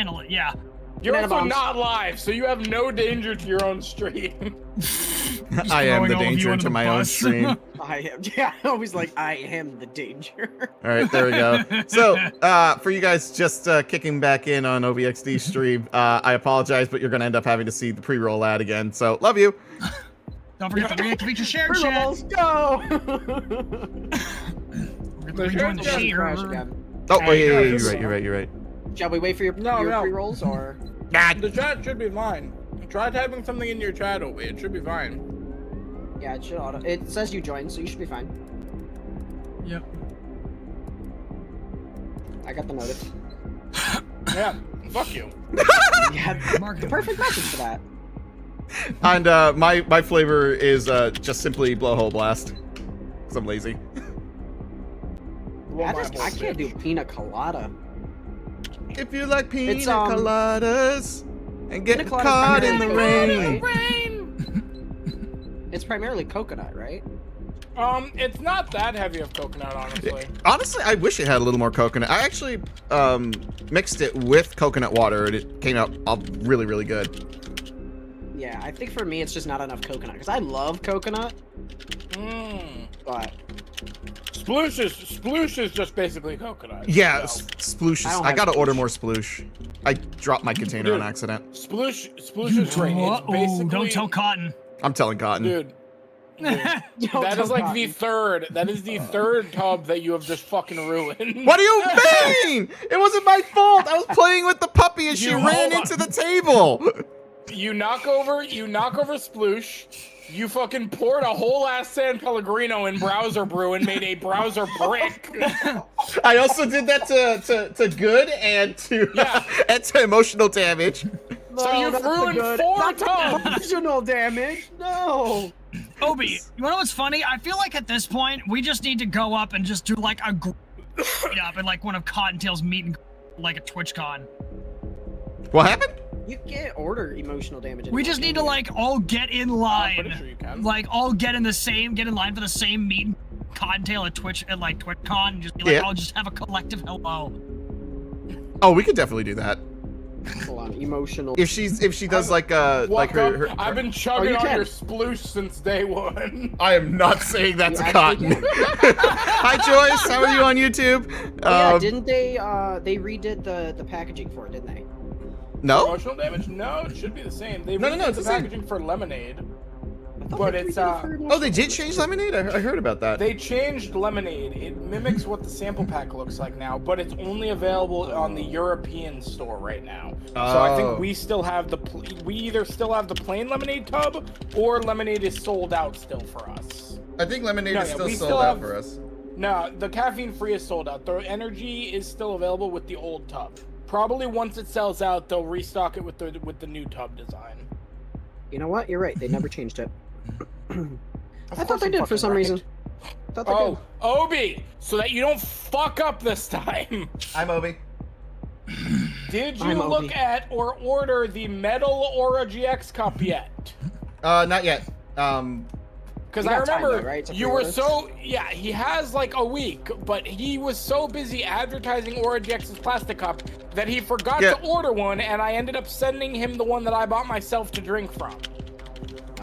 handle it. Yeah. You're Banana also bombs. not live, so you have no danger to your own stream. I am throwing the all of you danger under to the my own bus. stream. I am. Yeah, I always like, I am the danger. All right, there we go. So, for you guys just kicking back in on OVXD stream, I apologize, but you're going to end up having to see the pre-roll ad again. So, love you. Don't forget to reactivate your share Free chat. levels, go! Rejoin the share Doesn't crash share. again. Oh, Hey, wait, guys. you're right. Shall we wait for your No. pre-rolls, or? The chat should be fine. Try typing something in your chat, Obi. It should be fine. Yeah, it should auto. It says you joined, so you should be fine. Yep. I got the notice. Yeah, fuck you. Yeah, Mark the it. perfect message for that. And my flavor is just simply blowhole blast. Cause I'm lazy. Blow my I whole can't do bitch. pina colada. If you like pina It's, coladas and get pina coladas caught in the primarily rain. It's primarily coconut, right? It's not that heavy of coconut, honestly. Honestly, I wish it had a little more coconut. I actually mixed it with coconut water and it came out really, really good. Yeah, I think for me it's just not enough coconut because I love coconut, Mmm. but Sploosh is just basically coconut. Yeah, So, splooshes. I don't I have gotta order sploosh. more sploosh. I dropped my container on Dude. accident. Sploosh is great. It's Oh, basically, don't tell Cotton. I'm telling Cotton. dude. Don't That is tell like the Cotton. third. That is the third tub that you have just fucking ruined. What do you mean? It wasn't my fault. I was playing with the puppy and she You ran hold on. into the table. You knock over Sploosh. You fucking poured a whole ass San Pellegrino in browser brew and made a browser brick. I also did that to good and to Yeah. and to emotional damage. So you've that's the ruined good. 4 Not the tubs. emotional damage. No. Obi, you know what's funny? I feel like at this point we just need to go up and just do like a meet up and like one of Cottontail's meeting like a TwitchCon. What happened? You can't order emotional damage. We anymore, just need can to you? like all get in I'm pretty sure line, you can. like all get in line for the same meeting. Cottontail at Twitch at like TwitchCon and just be like, Yeah. I'll just have a collective hello. Oh, we could definitely do that. Hold on, emotional. If she does like Walk her, up. I've been chugging you on can. your Sploosh since day one. I am not saying that You to actually Cotton. Hi Joyce, how are you on YouTube? Oh, yeah, didn't they redid the packaging for it, didn't they? No? Emotional damage? No, it should be the same. They No, redid it's the the same. packaging for lemonade. I thought But they it's, redid it for Oh, emotional they did change lemonade? I heard about that. They changed lemonade. It mimics what the sample pack looks like now, but it's only available on the European store right now. So I Oh. think we still have we either still have the plain lemonade tub, or lemonade is sold out still for us. I think lemonade No, is yeah, still we sold still out have- for us. No, the caffeine free is sold out. The energy is still available with the old tub. Probably once it sells out, they'll restock it with the new tub design. You know what? You're right. They never changed it. I thought course they I'm did for fucking some right. reason. Thought they Oh, Obi, so that you don't fuck up this time. I'm Obi. Did you I'm look Obi. at or order the Metal Aura GX cup yet? Not yet. Because You I got time, remember though, right, to you were pre-order? yeah, he has like a week, but he was so busy advertising Aura GX's plastic cup that he forgot Yeah. to order one, and I ended up sending him the one that I bought myself to drink from.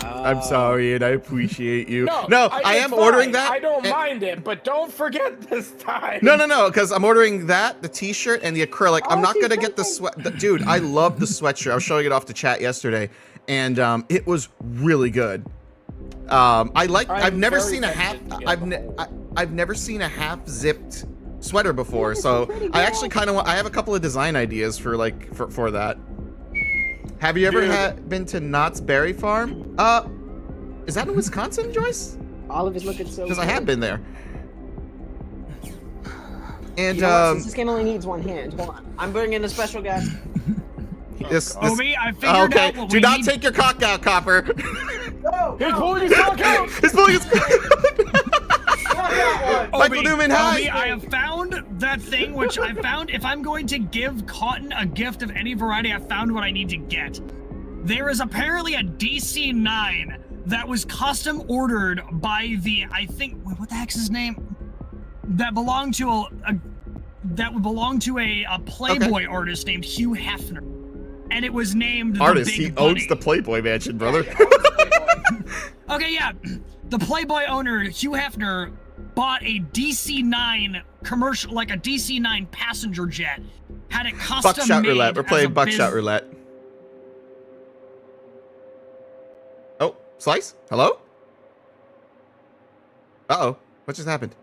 I'm sorry, and I appreciate you. No, I it's am fine. ordering that. I don't and- mind it, but don't forget this time. No, because I'm ordering that, the t-shirt, and the acrylic. I'm Oh, not gonna t-shirt, get the thanks. sweat. Dude, I love the sweatshirt. I was showing it off to chat yesterday, and it was really good. I've never very seen a half. tempted to get the whole- I've never seen a half zipped sweater before, Yeah, so it's pretty I good. actually kind of want. I have a couple of design ideas for for that. Have you ever Dude. been to Knott's Berry Farm? Is that in Wisconsin, Joyce? Olive is looking so. Because I have been there. And You know what? Since this game only needs one hand, hold on. I'm bringing in a special guest. this. Obi, I figured out what Do we not need. take your cock out, Copper. No, He's pulling his cock out. He's pulling his Michael Obi, Newman, hi. Obi, I have found that thing which I found if I'm going to give Cotton a gift of any variety, I found what I need to get. There is apparently a DC-9 that was custom ordered by the, I think, wait, what the heck's his name? That belonged to that belonged to a Playboy artist named Hugh Hefner, and it was named Artist, the Big he Bunny. owns the Playboy Mansion, brother. Okay, yeah, the Playboy owner Hugh Hefner bought a DC-9 commercial, like a DC-9 passenger jet, had it custom Buckshot made. roulette. We're as playing a buckshot roulette. Oh, Slice? Hello? Uh-oh. What just happened?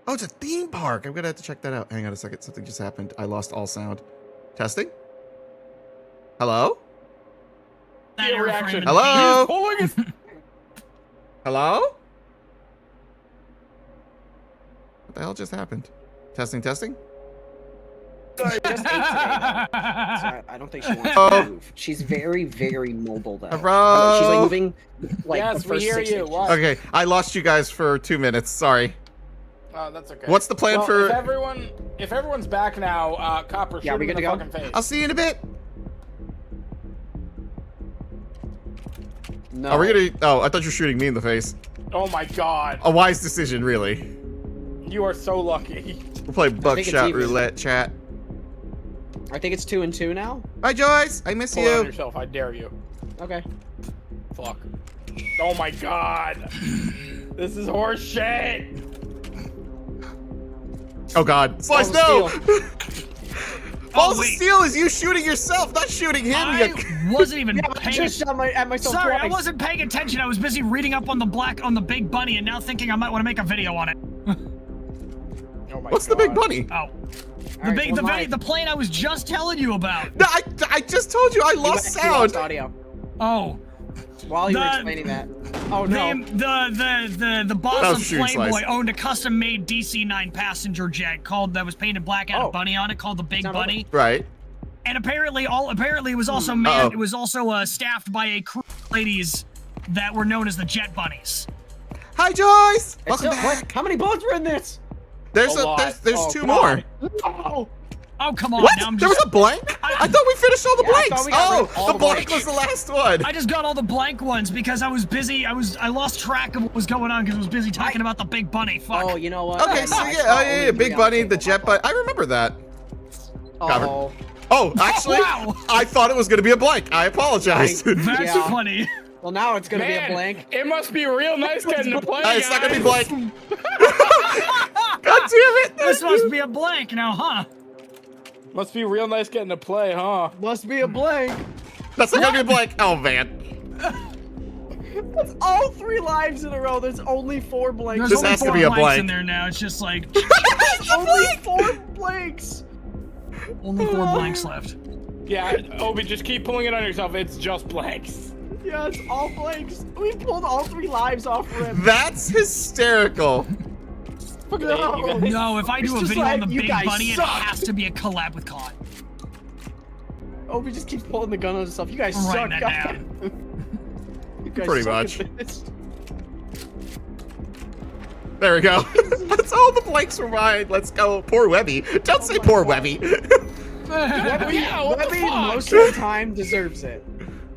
Oh, it's a theme park. I'm gonna have to check that out. Hang on a second. Something just happened. I lost all sound. Testing? Hello? That airframe reaction. and Hello? He's pulling his Hello? What the hell just happened? Testing, testing? She just ate today, though. So I don't think she wants Oh. to move. She's very, very mobile, though. Hello? She's like moving like Yes, the we first hear 6 you. inches. What? Okay, I lost you guys for 2 minutes. Sorry. Oh, that's okay. What's the plan Well, for... if everyone's back now, Copper, Yeah, shoot we him in good the to go? fucking face. I'll see you in a bit. No. Are we gonna... Oh, I thought you were shooting me in the face. Oh my god. A wise decision, really. You are so lucky. We'll play it's buckshot even. roulette, chat. I think it's 2 and 2 now. Bye, Joyce. I miss Pull it on you. yourself, I dare you. Okay. Fuck. Oh my god. This is horse shit. Oh, God. Slice, Balls no! of Balls of wait. Steel is you shooting yourself, not shooting him. I you- wasn't even Yeah, but I paying. just shot at myself Sorry, I twice. wasn't paying attention. I was busy reading up on the Big Bunny, and now thinking I might want to make a video on it. Oh my What's god. the Big Bunny? Oh, Alright, one live. the plane I was just telling you about. No, I just told you I lost You lost sound. audio Oh, while you were The- explaining that. Oh no. the That boss was of shooting Playboy Slice. owned a custom-made DC-9 passenger jet that was painted black, had a Oh. bunny on it called the Big Sound Bunny. Right. And apparently it was also Uh-oh. it was also staffed by a crew of ladies that were known as the Jet Bunnies. Hi, Joyce. It's Welcome still- back. what? How many bullets were in this? There's A lot. there's Oh, 2 come more. on. Oh, Oh come on! What? Now I'm There was just a blank? I thought we finished all the Yeah, I thought blanks. we got rid Oh, of all the the blank blanks. was the last one. I just got all the blank ones because I was busy. I lost track of what was going on because I was busy talking about the Big Bunny. Fuck. Oh, you know what? Okay, so yeah, Big Bunny, the Jet Bunny. I remember that. Oh. Oh, actually, Wow. I thought it was going to be a blank. I apologize. Right. That's Yeah. funny. Well, now it's gonna man, be a blank. it must be real nice getting to play, It's not going to be guys. blank. God damn it. This must be a blank now, huh? Must be real nice getting to play, huh? Must be a blank. That's not going to be a blank. Oh, man. That's all 3 lives in a row. There's only 4 blanks. There's This only has to 4 be a blanks blank. in there now. It's just like only 4 blanks. only 4 blanks left. Yeah, Obi, just keep pulling it on yourself. It's just blanks. Yeah, it's all blanks. We pulled all 3 lives off Rip. That's hysterical. Fucking No. hate you guys. No, if I It's do a just video like, on the you Big guys Bunny, suck. it has to be a collab with Con. Oh, we just keep pulling the gun on himself. You guys I'm suck. writing that down. You guys Pretty suck much. at this. There we go. That's all the blanks were mine. Let's go. Poor Webby. Don't say my poor God. Webby. Webby, Yeah, what the Webby fuck? most of the time deserves it.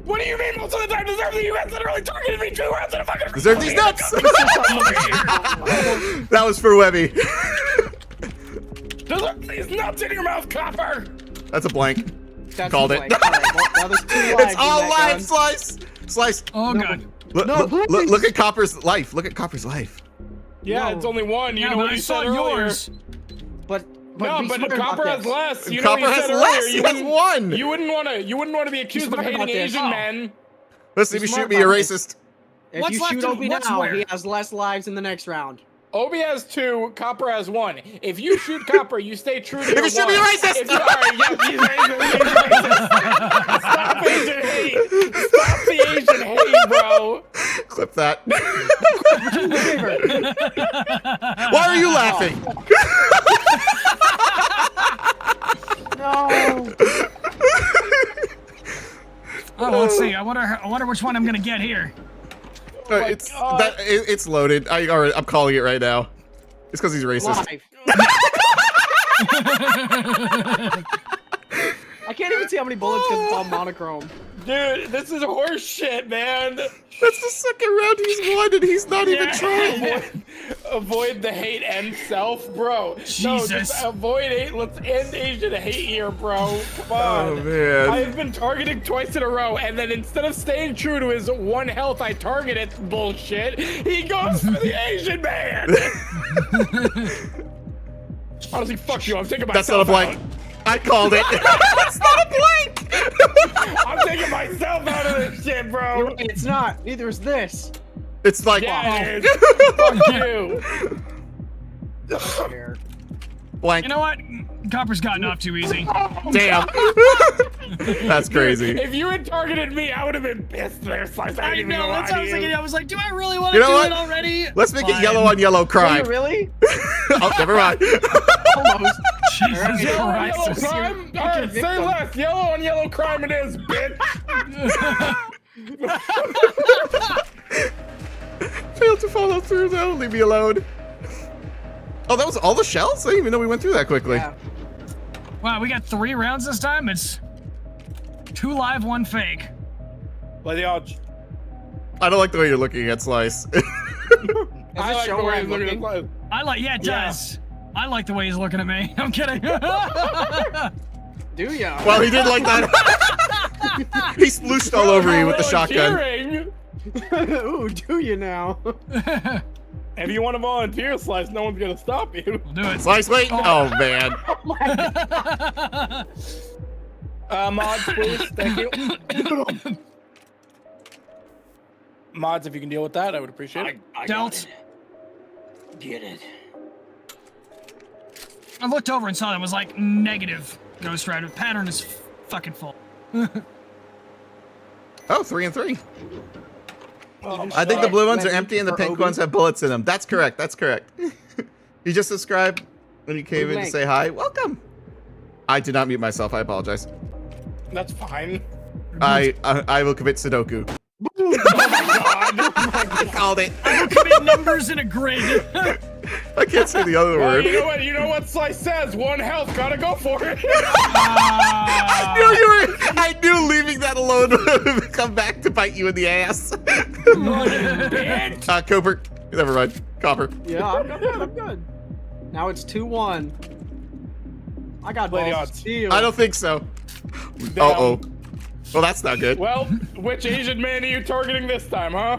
What do you mean most of the time deserve it? You guys literally targeted me 2 rounds in a fucking Deserve these nuts. It's That was for Webby. Deserve these nuts in your mouth, Copper! That's a blank. That's Called the it. blank. All right, well, now there's 2 lives. It's all in that live, gun. Slice. Slice. Oh No. god. Look, No, look at Copper's life. Look at Copper's life. Yeah, No. it's only 1. You Yeah, know but what I you saw said earlier. yours. But No, be but smart about Copper has this. less. You know Copper what you has said less. earlier. He You has wouldn't- 1. You wouldn't want to be accused of smart hating about this. Asian Oh. men. Listen, if Be you smart shoot me, you're about it. racist. If What's you left shoot in- Obi what's now, where? he has less lives in the next round. Obi has 2, Copper has 1. If you shoot Copper, you stay true to your you shoot me, 1. you're racist! If you, alright, yeah, he's racist. He's racist. Stop Asian hate. Stop the Asian hate, bro. Clip that. Why are you laughing? No. Oh, let's see. I wonder which one I'm gonna get here. my It's God. it's loaded. I'm calling it right now. It's because he's racist. Live. I can't even see how many bullets because it's all monochrome. Dude, this is horse shit, man. That's the second round he's won, and he's not even trying. avoid the hate and self, bro. No, Jesus. just avoid hate. Let's end Asian hate here, bro. Come on. Oh man. I've been targeting twice in a row, and then instead of staying true to his 1 health, I targeted bullshit. He goes for the Asian man. Honestly, fuck you. I'm taking myself That's not a blank. out. I called it. That's not a blank. I'm taking myself out of this shit, bro. You're right, it's not. Neither is this. It's like Yeah, it is. Fuck you. Fair. blank. You know what? Copper's gotten off too easy. Damn. That's crazy. If you had targeted me, I would have been pissed there, Slice. I didn't even know, that's what I was lie to thinking. you. I was like, do I really want You to know do what? it already? Let's make it Fine. yellow on yellow crime. Really? Oh, never mind. Almost. Jesus Alright, Yellow on Christ. yellow You're crime? picking Alright, say victim. less. Yellow on yellow crime it is, bitch. Failed to follow through though. Leave me alone. Oh, that was all the shells? I didn't even know we went through that quickly. Yeah. Wow, we got 3 rounds this time. It's 2 live, 1 fake. Play the odds. I don't like the way you're looking at Slice. Does I it like show the where way I'm he's looking at looking? Slice. I like, yeah, it Yeah. does. I like the way he's looking at me. I'm kidding. Do ya? Well, he did like that. He splooshed all over you with the shotgun. Volunteering. Ooh, do you now? If you want to volunteer, Slice, no one's gonna stop you. We'll do it. Slice, wait. Oh, man. Mods, please. Thank you. Mods, if you can deal with that, I would appreciate it. Dealt. Get it. I looked over and saw that it was like negative Ghost Rider. Pattern is fucking full. Oh, 3 and 3. Oh, I think the blue ones are Thank empty you and the for pink Obi. ones have bullets in them. That's correct. That's correct. You just subscribed when you came in to Blank. say hi. Welcome. I did not mute myself. I apologize. That's fine. I will commit Sudoku. Oh my god. I called it. Commit numbers in a grid. I can't say the other Well, word. you know what? You know what Slice says? 1 health. Gotta go for it. I knew you were. I knew leaving that alone would come back to bite you in the ass. Bitch. Cooper. Never mind. Copper. Yeah, I'm good. I'm good. Now it's 2-1. I got Play the balls odds. of steel. I don't think so. Down. Uh-oh. Well, that's not good. Well, which Asian man are you targeting this time, huh?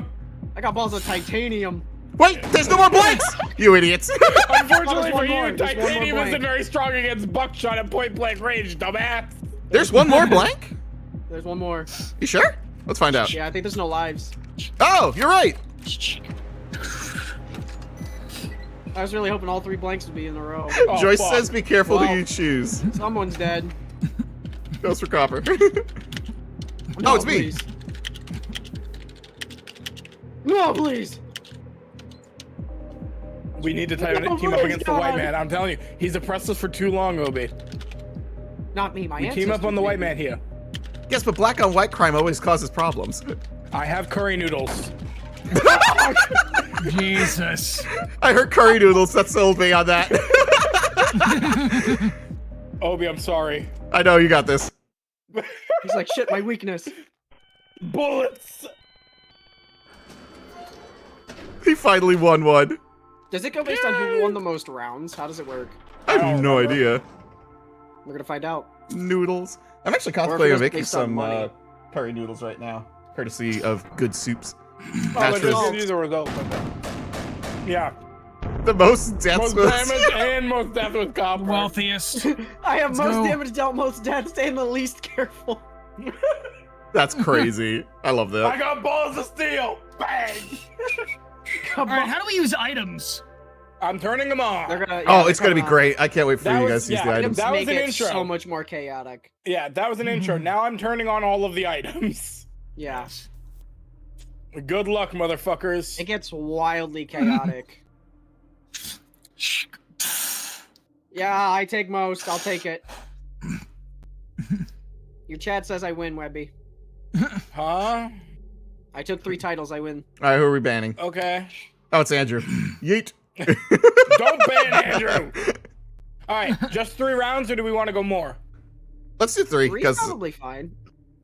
I got balls of titanium. Wait, there's no more blanks! You idiots. Unfortunately There's for one more. you, There's one more titanium blank. isn't very strong against buckshot at point blank range, dumbass. There's one more blank? There's one more. You sure? Let's find out. Yeah, I think there's no lives. Oh, you're right. I was really hoping all 3 blanks would be in a row. Oh, Joyce fuck. says be careful who Well. you choose. Someone's dead. Goes for Copper. No, Oh, it's me. please. No, please. We need to team Oh, up my against the white God. man. I'm telling you, he's oppressed us for too long, Obi. Not me, my We team up on the white man ancestors here. Yes, but black on white crime always causes problems. I have curry noodles. Jesus. I heard curry noodles. That sold me on that. Obi, I'm sorry. I know you got this. did. He's like, shit, my weakness. Bullets. He finally won one. Does it go based on who won the most rounds? How does it work? I have don't no remember. idea. We're gonna find out. Noodles. I'm actually Or if it contemplating was making based on some money. curry noodles right now, courtesy of good soups. Oh, That's let's just- see the results. Yeah. The most deaths Most was. damage and most death with copper. Wealthiest. I have Let's most go. damage dealt, most dead, staying the least careful. That's crazy. I love I that. got balls of steel. Bang. Come All right, on. how do we use items? I'm turning them on. They're gonna, yeah, Oh, they're it's gonna be coming on. great. I can't wait for That you was- guys to use yeah, the items. that was Make an it intro. so much more chaotic. Yeah, that was an intro. Now I'm turning on all of the items. Yeah, Good luck, motherfuckers. it gets wildly chaotic. Yeah, I take most. I'll take it. Your chat says I win, Webby. Huh? I took 3 titles. I win. All right, who are we banning? Okay. Oh, it's Andrew. Yeet. Don't ban Andrew. All right, just 3 rounds, or do we want to go more? Let's do 3 3's because probably fine.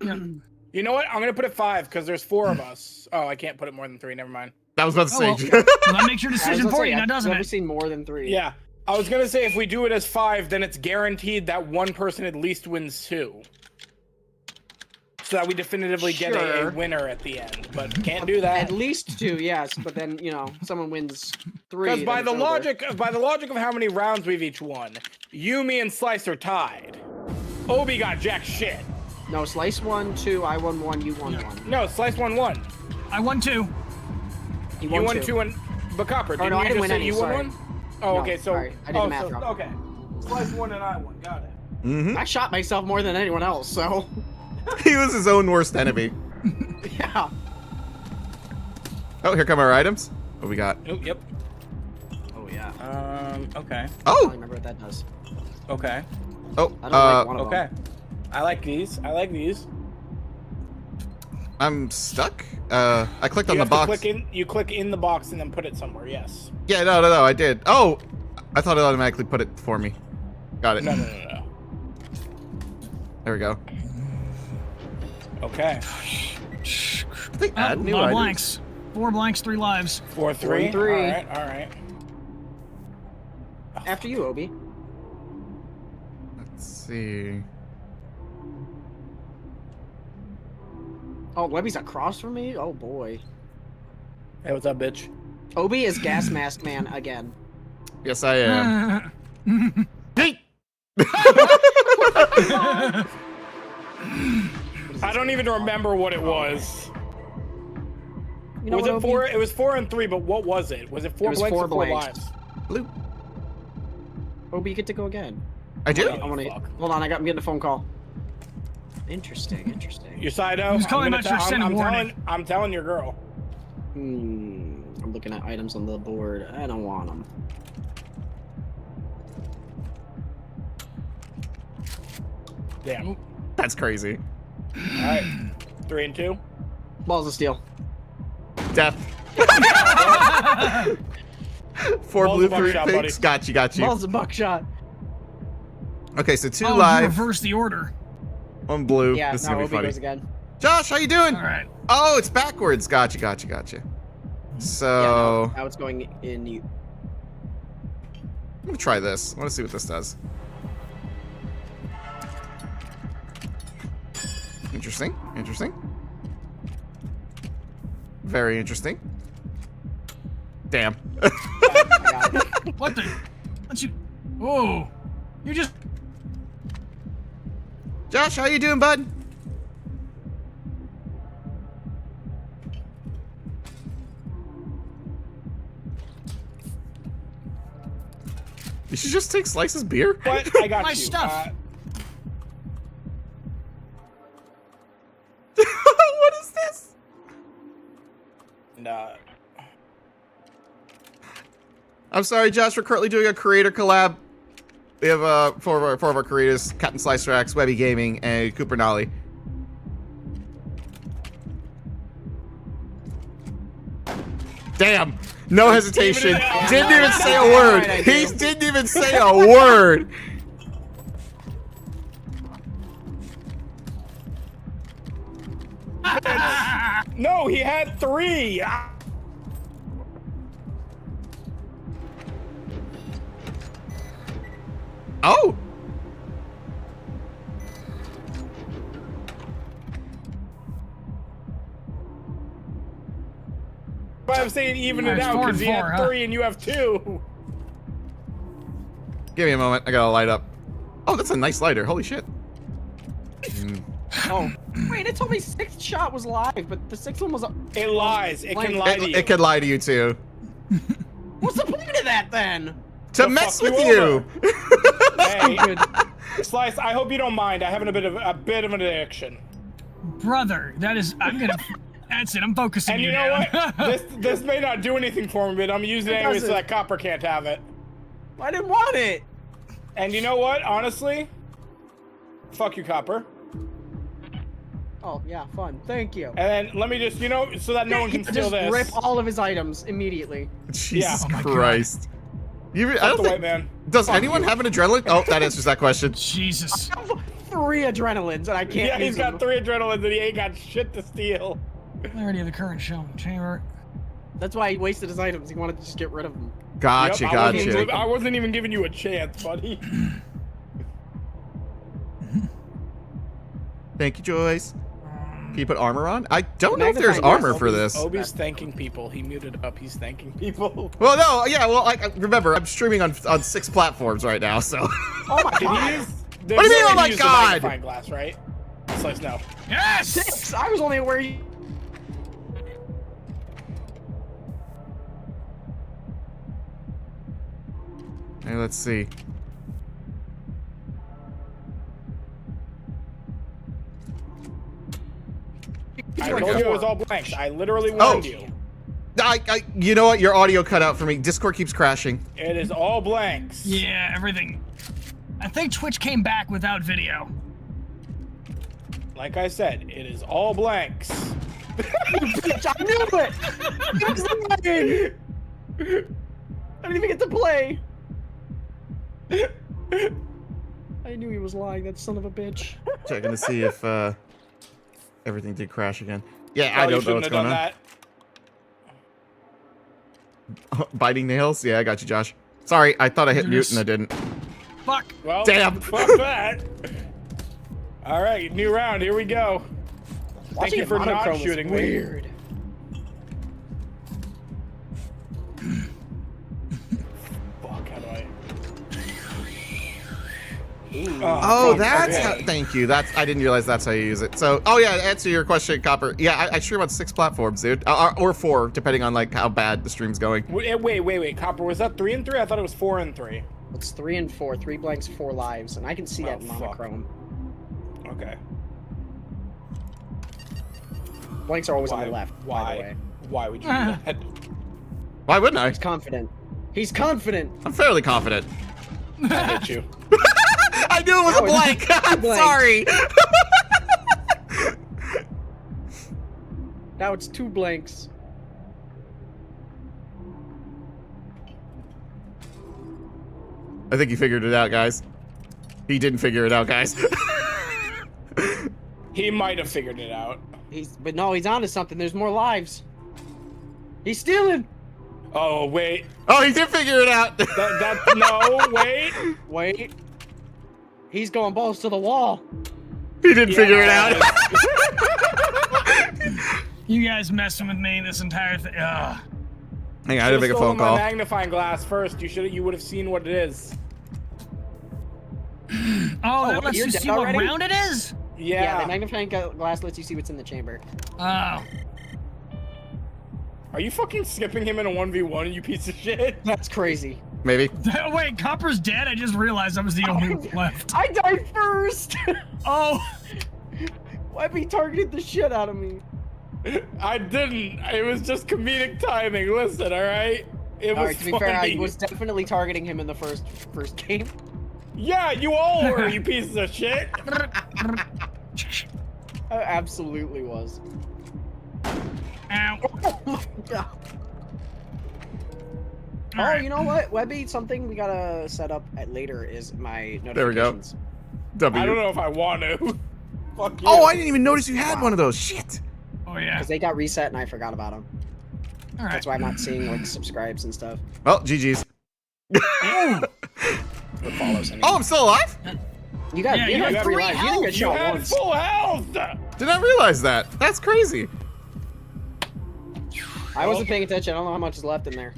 You know what? I'm gonna put it 5 because there's 4 of us. Oh, I can't put it more than 3. Never mind. I was about to say. Oh, well, that makes your I was decision gonna for say, you, now I've doesn't never it? seen more than 3. Yeah. I was gonna say if we do it as 5, then it's guaranteed that one person at least wins 2. So that we definitively get a Sure. winner at the end. But can't do that. At least 2, yes, but then someone wins 3. Because by then the it's over. logic of how many rounds we've each won, you, me, and Slice are tied. Obi got jack shit. No, Slice won 2, I won 1, you won 1. No, Slice won 1. I won 2. You You won 2. 2 and but Copper, didn't no, I you didn't just win say any, you won sorry. 1? Oh, No, okay, so sorry, I did the math wrong. okay. Slice won and I won. Got it. Mm-hmm. I shot myself more than anyone else, so He was his own worst enemy. yeah. Oh, here come our items. What we got? Oh, yep. Oh yeah. Okay. I don't Oh, remember what that does. Okay. oh. I don't like one of Okay. them. I like these. I like these. I'm stuck. I clicked on You the have to box. you click in the box and then put it somewhere. Yes. Yeah, no, I did. Oh, I thought it automatically put it for me. Got it. No. There we go. Okay. Did they add Oh, new no items? blanks. 4 blanks, 3 lives. 4, 3. 4, 3. All right. After you, Obi. Let's see. Oh, Webby's across from me? Oh boy. Hey, what's up, bitch? Obi is gas mask man again. Yes, I am. Yeet! I don't even remember what it was. You know Was what, it Obi? 4? It was 4 and 3, but what was it? Was it 4 It was blanks 4 or 4 blanks. lives? Blue. Obi, you get to go again. I do. I want to. Fuck. Hold on, I'm getting a phone call. Interesting. Your Sido? Who's calling I'm about your send a warning? I'm telling your girl. I'm looking at items on the board. I don't want them. Damn. That's crazy. All right. 3 and 2. Balls of steel. Death. 4 Balls blue, of 3 buckshot, pinks. buddy. Got you. Balls of buckshot. Okay, so 2 Oh, you live, reversed the order. 1 blue. Yeah, This is now gonna Obi be funny. goes again. Josh, how you doing? All right. Oh, it's backwards. Gotcha. So Yeah, now it's going in you. I'm gonna try this. I want to see what this does. Interesting. Very interesting. Damn. What the? What you? Whoa! You just. Josh, how you doing, bud? You should just take Slice's beer. What? I got My you. stuff. What is this? Nah. I'm sorry, Josh. We're currently doing a creator collab. We have four of our creators: Captain Slice Rax, Webby Gaming, and Cooper Nolly. Damn! No hesitation. Didn't even say a word. Alright, I He do. didn't even say a word. No, he had 3. Oh. But I'm saying even it It's out 4 because and he 4, had huh? 3 and you have 2. Give me a moment. I gotta light up. Oh, that's a nice lighter. Holy shit. Oh, wait! It told me 6th shot was live, but the 6th one was. It lies. It can lie to you. It can lie to you too. What's the point of that then? To To mess fuck with you you. over. Hey, Slice, I hope you don't mind. I have a bit of an addiction. Brother, that is. I'm gonna. That's it. I'm focusing And you you know down. what? This may not do anything for me, but I'm using it It anyway so doesn't. that Copper can't have it. I didn't want it. And you know what? Honestly, fuck you, Copper. Oh yeah, fun. Thank you. And then let me just, so that no one can steal Just this. rip all of his items immediately. Jesus Oh my God. Christ. I Fuck don't the think. white man. Does anyone have an adrenaline? Oh, that answers that question. Jesus. I have 3 adrenalines and I can't. Yeah, he's use got them. 3 adrenalines and he ain't got shit to steal. Clarity of the current show. Chamber. That's why he wasted his items. He wanted to just get rid of them. Gotcha, Yep, gotcha. I wasn't even giving you a chance, buddy. Thank you, Joyce. Can you put armor on? I don't know if Magnifying there's glass armor for this. Obi's thanking people. He muted up. He's thanking people. Well, no, yeah, well, remember, I'm streaming on 6 platforms right now, so. Oh my Did god. he use? What do you mean, oh my use the God? magnifying glass, right? Just let us know. Yes! 6! I was only aware you... Hey, let's see. I we told go. you it was all blanks. I literally warned you. You know what? Your audio cut out for me. Discord keeps crashing. It is all blanks. Yeah, everything. I think Twitch came back without video. Like I said, it is all blanks. Bitch, I knew it! He was lying! I didn't even get to play. I knew he was lying, that son of a bitch. Checking to see if everything did crash again. Yeah, I Probably don't know shouldn't what's have going done on. that. Biting nails? Yeah, I got you, Josh. Sorry, I thought I hit mute and I didn't. Fuck. Well, Damn. fuck that. All right, new round. Here we go. Thank you for not shooting me. Weird. Fuck, how do I? Oh, fuck, that's okay. how. Thank you. I didn't realize that's how you use it. So, oh yeah, to answer your question, Copper. Yeah, I stream on 6 platforms, dude, or 4, depending on like how bad the stream's going. Wait, Copper, was that 3 and 3? I thought it was 4 and 3. It's 3 and 4. 3 blanks, 4 lives, and I can see Oh, that in fuck. monochrome. Okay. Blanks are always on the left, by the Why? way. Why would you do that? Why wouldn't I? He's confident. He's confident! I'm fairly confident. I hit you. I knew it was a No, it's blank. I'm blank. sorry. Now it's 2 blanks. I think he figured it out, guys. He didn't figure it out, guys. He might have figured it out. But no, he's onto something. There's more lives. He's stealing! Oh, wait. Oh, he did figure it out. No, wait. Wait. He's going balls to the wall. He didn't figure it out. You guys messing with me this entire thing. Ugh. Hang on, I had to make a phone my call. magnifying glass first. You would have seen what it is. Oh, that wait, lets you're you dead see what already? round it is? Yeah, the magnifying glass lets you see what's in the chamber. Oh. Are you fucking skipping him in a 1v1, you piece of shit? That's crazy. Maybe. Wait, Copper's dead? I just realized I was the only one left. I died first! Oh. Webby targeted the shit out of me. I didn't. It was just comedic timing. Listen, all right? It was Alright, to be fair, I funny. was definitely targeting him in the first game. Yeah, you all were, you pieces of shit. I absolutely was. Ow. Oh my god. Oh, Alright. you know what, Webby? Something we gotta set up at later is my notifications. There we go. W. I don't know if I want to. Fuck you. Oh, I didn't even notice you had one of those. Shit. Oh, yeah. Because they got reset and I forgot about them. Alright. That's why I'm not seeing like subscribes and stuff. Well, GG's. Or follows. I mean. Oh, I'm still alive? You got, Yeah, you you had have 3 free lives. You didn't get You shot had once. full health. Did not realize that. That's crazy. I wasn't paying attention. I don't know how much is left in there.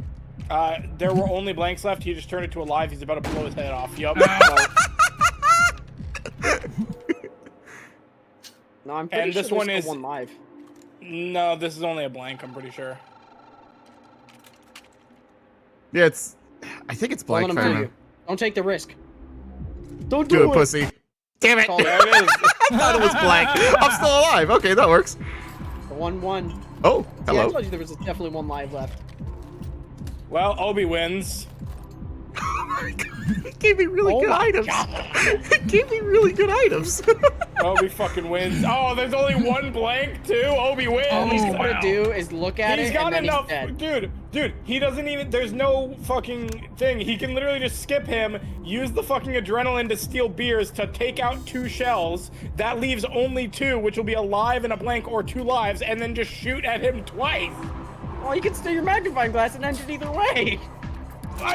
There were only blanks left. He just turned it to a live. He's about to blow his head off. Yup. No, I'm pretty And sure this there's one still is- one live. No, this is only a blank. I'm pretty sure. Yeah, it's. I think it's blank. Don't if I let him remember. do you. Don't take the risk. Don't Do do it, it. pussy. Damn it. Call There it is. I thought it was blank. I'm still alive. Okay, that works. The 1-1. Oh, See, I hello. told you there was definitely one live left. Well, Obi wins. Oh my god. He gave me really Oh good my items. He gave me really good items. Obi fucking wins. Oh, there's only one blank too. Obi wins. All he's Oh, gonna wow. do is look at He's it got and then enough, he's dead. dude. He doesn't even. There's no fucking thing. He can literally just skip him, use the fucking adrenaline to steal beers to take out 2 shells. That leaves only 2, which will be a live and a blank or 2 lives, and then just shoot at him twice. Well, you can steal your magnifying glass and end it either way.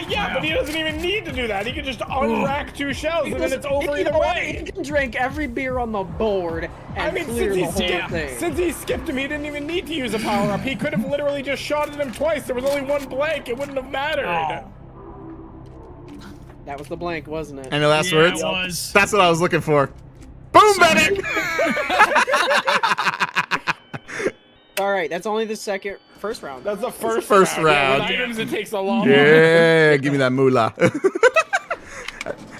Yeah, but he doesn't even need to do that. He can just unrack 2 shells and then it's over You either know what? way. He can drink every beer on the board and clear the whole thing. Since he skipped him, he didn't even need to use a power-up. He could have literally just shot at him twice. There was only 1 blank. It wouldn't have mattered. Oh. That was the blank, wasn't it? Any last Yeah, words? it was. That's what I was looking for. Boom, medic! All right, that's only the first round. That's the first round. Yeah, with items, it takes a long Yeah, give me that moolah.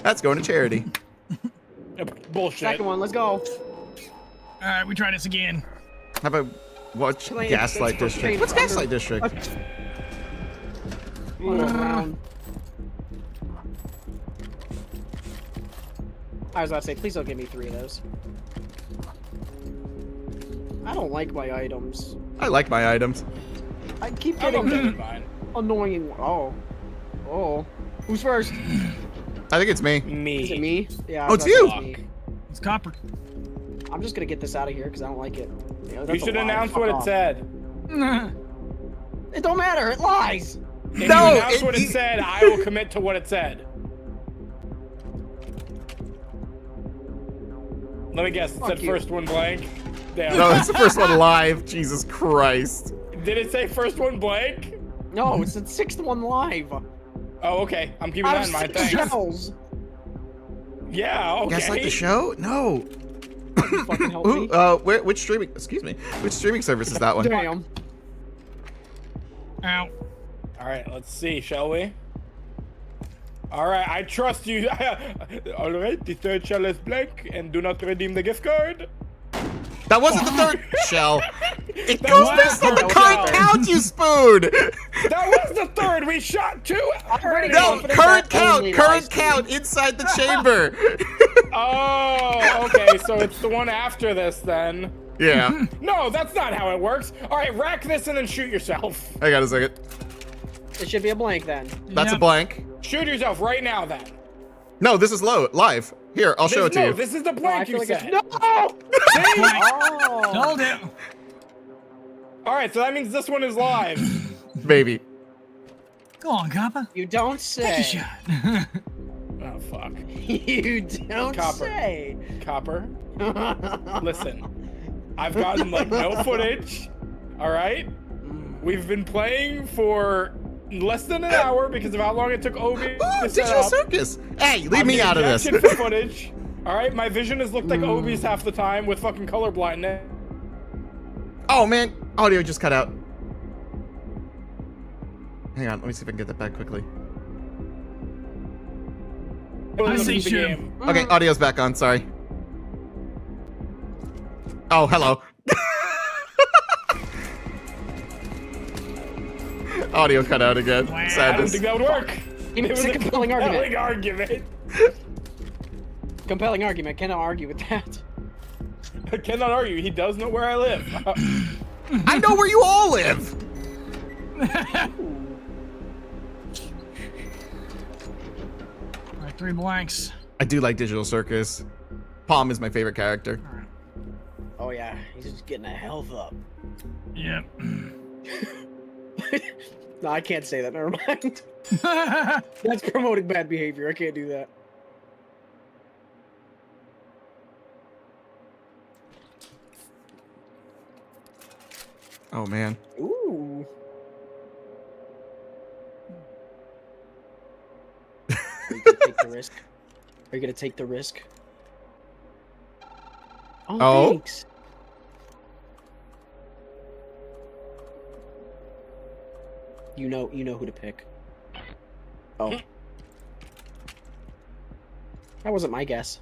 That's going to charity. Bullshit. Second one, let's go. All right, we try this again. How about watch Playing- Gaslight it's District? playing What's under- Gaslight District? Round. I was about to say, please don't give me 3 of those. I don't like my items. I like my items. I keep I don't getting get mine. annoying. Oh. Who's first? I think it's me. Is it me? Yeah. Oh, it's you! Me. It's copper. I'm just gonna get this out of here because I don't like it. You know, You that's a should lie. announce Fuck what it off. said. It don't matter. It lies. If No, you announce what it- it said, I will commit to what it said. Let me guess, it Fuck said you. first one blank. Damn. No, it's the first one live. Jesus Christ. Did it say first one blank? No, it's the 6th one live. Oh, okay. I'm keeping Out that of in mind. 6 Thanks. shells. Yeah, okay. Gaslight the show? No. You fucking help Who? me. Which streaming? Excuse me. Which streaming service is that one? Damn. Ow. All right, let's see, shall we? All right, I trust you. All right, the 3rd shell is blank, and do not redeem the gift card. That wasn't the 3rd shell. It That goes was based on the the third current shell. count, you spoon. That was the 3rd. We shot 2. already No, confident current that count. only Current lies to me. count inside the chamber. Oh, okay. So it's the one after this then. Yeah. No, that's not how it works. All right, rack this and then shoot yourself. I got a second. It should be a blank then. That's a Yep. blank. Shoot yourself right now then. No, this is live. Here, I'll show it to No, you. this is the No, I blank feel you like said. it's no. Oh. Hold it. All right, so that means this one is live. Baby. Go on, copper. You don't Take a say. shot. Oh, fuck. You don't Copper. say. Copper, listen. I've gotten, like, no footage. All right? We've been playing for less than an hour because of how long it took Obi Ooh, to set Digital up. Circus. Hey, leave I'm me the out of this. objection for footage. All right, my vision has looked like Obi's half the time with fucking color blindness. Oh man, audio just cut out. Hang on, let me see if I can get that back quickly. I say The shoot. game. Okay, audio's back on, sorry. Oh, hello. Audio cut out again. Wow. I don't Sadness. think that would work. Give me It was a compelling argument. argument. Compelling argument. Cannot argue with that. I cannot argue. He does know where I live. I know where you all live. All right, 3 blanks. I do like Digital Circus. Palm is my favorite character. All right. Oh yeah, he's just getting a health up. Yep. No, I can't say that. Never mind. That's promoting bad behavior. I can't do that. Oh man. Ooh. Are you gonna take the risk? Are you gonna take the risk? Oh. Thanks. You know who to pick. Oh. That wasn't my guess.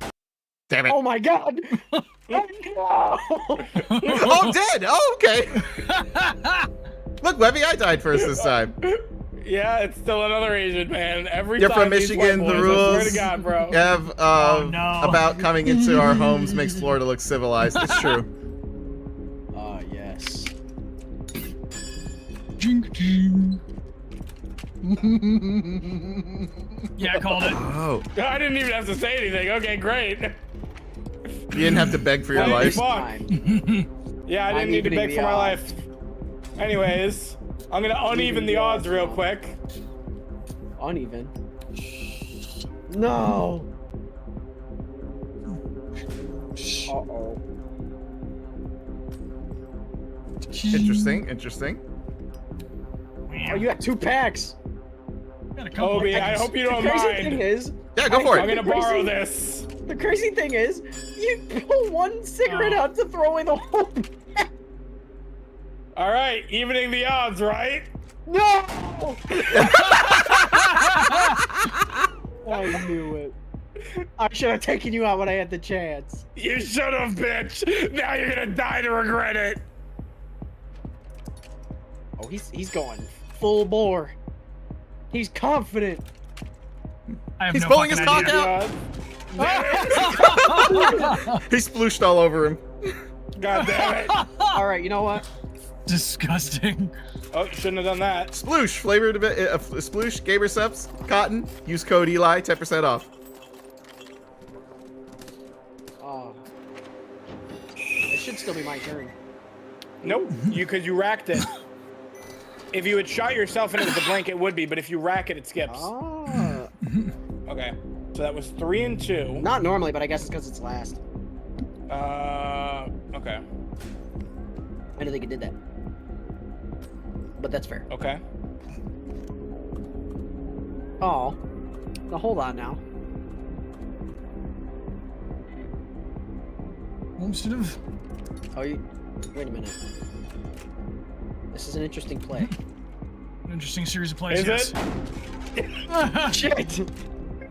Damn it. Oh my god! Oh, no! Oh, dead. Oh, okay. Look, Webby, I died first this time. Yeah, it's still another Asian man. Every You're time from these Michigan. white The boys, I swear rules to God, bro. Ev, Oh, no. about coming into our homes makes Florida look civilized. It's true. Ah, yes. Jing, jing. Yeah, I called it. Oh, I didn't even have to say anything. Okay, great. you didn't have to beg for your Holy life. fuck. Fine. Yeah, I I'm didn't need to evening beg the for my odds. life. Anyways, I'm gonna uneven the odds real quick. Uneven. No. Uh-oh. Interesting. Oh, you got 2 packs. Got a couple Obi, of I things. hope you don't The crazy thing mind. is, Yeah, go for I'm it. gonna borrow this. the crazy thing is, you pull 1 cigarette out to throw away the whole pack. All right, evening the odds, right? No! I knew it. I should have taken you out when I had the chance. You should have, bitch. Now you're gonna die to regret it. Oh, he's going full bore. He's confident. I have He's no pulling his fucking cock idea. out. He splooshed all over him. God damn it. All right, you know what? Disgusting. Oh, you shouldn't have done that. Sploosh, flavored a bit. Sploosh, Gamer Subs, Cotton. Use code Eli, 10% off. Oh. It should still be my turn. Nope, because you racked it. If you had shot yourself and it was a blank, it would be, but if you rack it, it skips. Ah. Okay, so that was 3 and 2. Not normally, but I guess it's because it's last. Okay. I didn't think it did that. But that's fair. Okay. Oh. Now hold on now. Instead of Oh, you... Wait a minute. This is an interesting play. an interesting series of plays. Is Yes. it? Shit!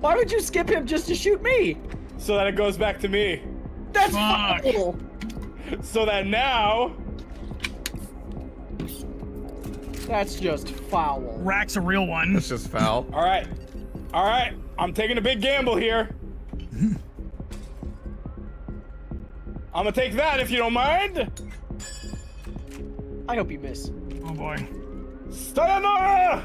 Why would you skip him just to shoot me? So that it goes back to me. That's Fuck. foul! So that now... That's just foul. Rack's a real one. That's just foul. All right. I'm taking a big gamble here. I'm gonna take that if you don't mind. I hope you miss. Oh boy. Sayonara!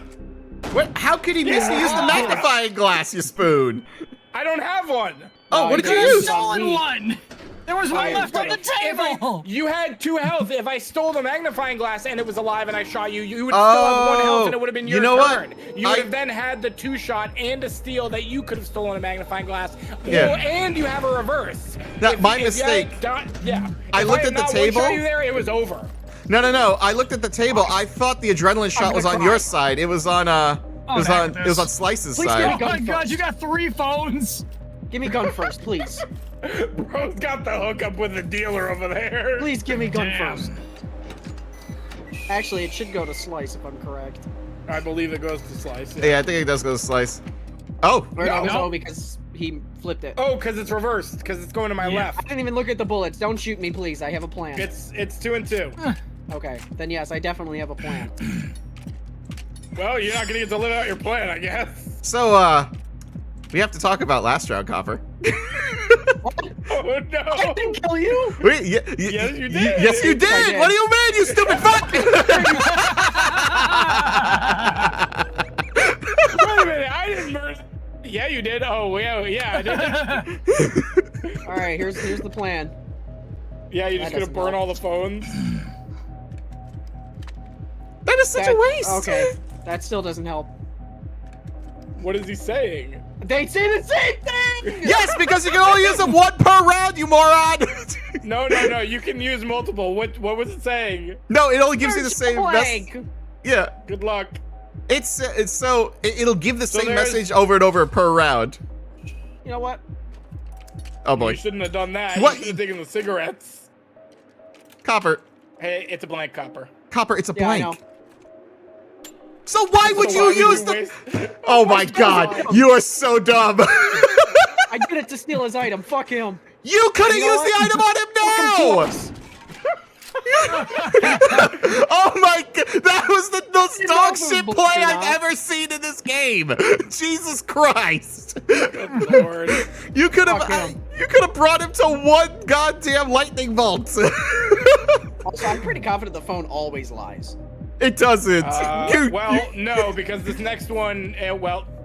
What? How could he miss? He used the magnifying glass, you spoon. I don't have one. Oh, what did you you use? Stolen one. There was one left on the table. You had 2 health. If I stole the magnifying glass and it was alive and I shot you, you would still have 1 health and it would have been your you know turn. what? You would have then had the 2 shot and a steal that you could have stolen a magnifying glass. Yeah. And you have a reverse. My If you mistake. had done- yeah. I If looked had at the not table. one-shot you there, it was over. No. I looked at the table. I thought the adrenaline shot was on your side. It was on it was on Slice's Please side. give me Oh gun my god, first. you got 3 phones. Give me gun first, please. Bro's got the hookup with the dealer over there. Please give me gun Damn. first. Actually, it should go to Slice if I'm correct. I believe it goes to Slice. Yeah, I think it does go to Slice. Oh, Or no, it was No. O because he flipped it. Oh, because it's reversed. Because it's going to my Yeah. I left. didn't even look at the bullets. Don't shoot me, please. I have a plan. It's 2 and 2. Okay, then yes, I definitely have a plan. Well, you're not gonna get to live out your plan, I guess. so we have to talk about last round, Copper. Oh I no! didn't kill you! Wait, Yes, you did. Yes, you did. I did. What do you mean, you stupid fuck? Wait a minute, I didn't murder. Yeah, you did. Oh, yeah, I did. All right, here's the plan. Yeah, you're just That gonna doesn't burn help. all the phones. That is such a waste. Okay, that still doesn't help. What is he saying? They say the same thing! Yes, because you can only use them 1 per round, you moron. No. You can use multiple. What was it saying? No, it only gives you the Search same message. blank. Yeah, Good luck. it'll give the So same there's- message over and over per round. You know what? Oh boy, You shouldn't have done that. What? You should have taken the cigarettes. Copper, Hey, it's a blank copper. it's a Yeah, I blank. know. So why would So you why would use the? waste- Oh my god, you are so dumb. I did it to steal his item. Fuck him. You could have You know used the what? item on him now. Twice. Oh my god, that was the most dog know shit who's play bullshit, I've huh? ever seen in this game. Jesus Christ. Good Lord. You could Fuck him. have brought him to 1 goddamn lightning bolt. Also, I'm pretty confident the phone always lies. It doesn't. No, because this next one,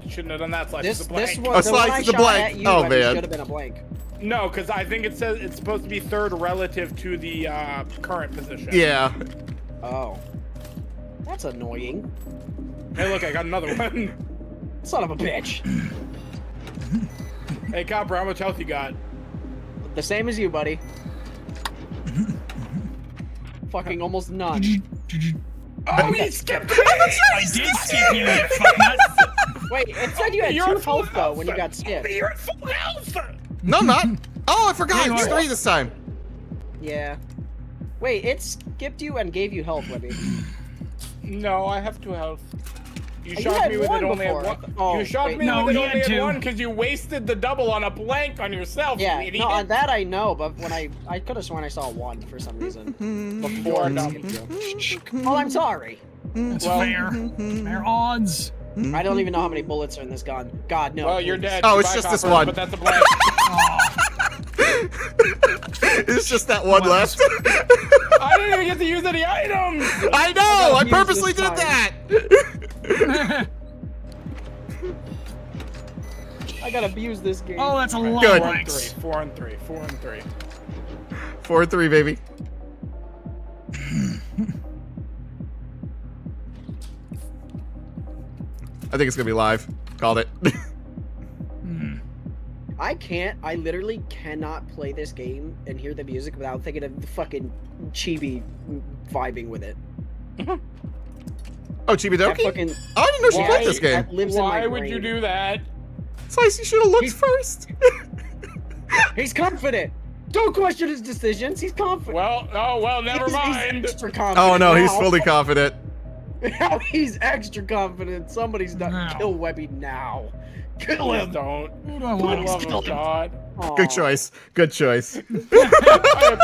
shouldn't have done that. Slice This is a blank. this A was the one slice I is a shot blank. at you, Oh, but man. it should have been a blank. No, because I think it says it's supposed to be 3rd relative to the current position. Yeah. Oh. That's annoying. Hey, look, I got another one. Son of a bitch. Hey, Copper, how much health you got? The same as you, buddy. Fucking almost none. Oh, you skipped me! I did skip you, you fuck nut. Wait, it said you had You're 2 at full health though when you got health. skipped. You're at full health! No, I'm not. Oh, I forgot. Hey, It's Mark. 3 this time. Yeah. Wait, it skipped you and gave you health, Libby. No, I have 2 health. You You shot had me with it one only at before. one. Oh, you shot wait. me No, with it he only had at 2. 1 because you wasted the double on a blank on yourself. Yeah, you idiot. no, on that I know, but when I could have sworn I saw 1 for some reason. Before it skipped you. Oh, I'm sorry. That's Well- fair. Fair odds. I don't even know how many bullets are in this gun. God, no. Well, you're please. dead. Oh, it's Goodbye, just this Copper, one. But that's a blank. Oh, It's just that one Well, left. I didn't even get to use any items. I know. I use purposely this did time. that. I gotta abuse this game. oh, that's a lot Good. of 4 and blanks. 3. 4 and 3. 4 and 3. 4-3, baby. I think it's gonna be live. Called it. I literally cannot play this game and hear the music without thinking of the fucking chibi vibing with it. Oh, Chibi That Doki? fucking, Oh, I didn't know she Why- played this game. that lives in my Why would you brain. do that? Slice, you should have looked first. He's confident. Don't question his decisions. He's confident. Well, never He's mind. extra confident. Oh no, he's now. fully confident. Now he's extra confident. Somebody's done. No. Kill Webby now. Kill Please him. don't. Who do I For the want love to of kill? God. Good choice. Good choice. I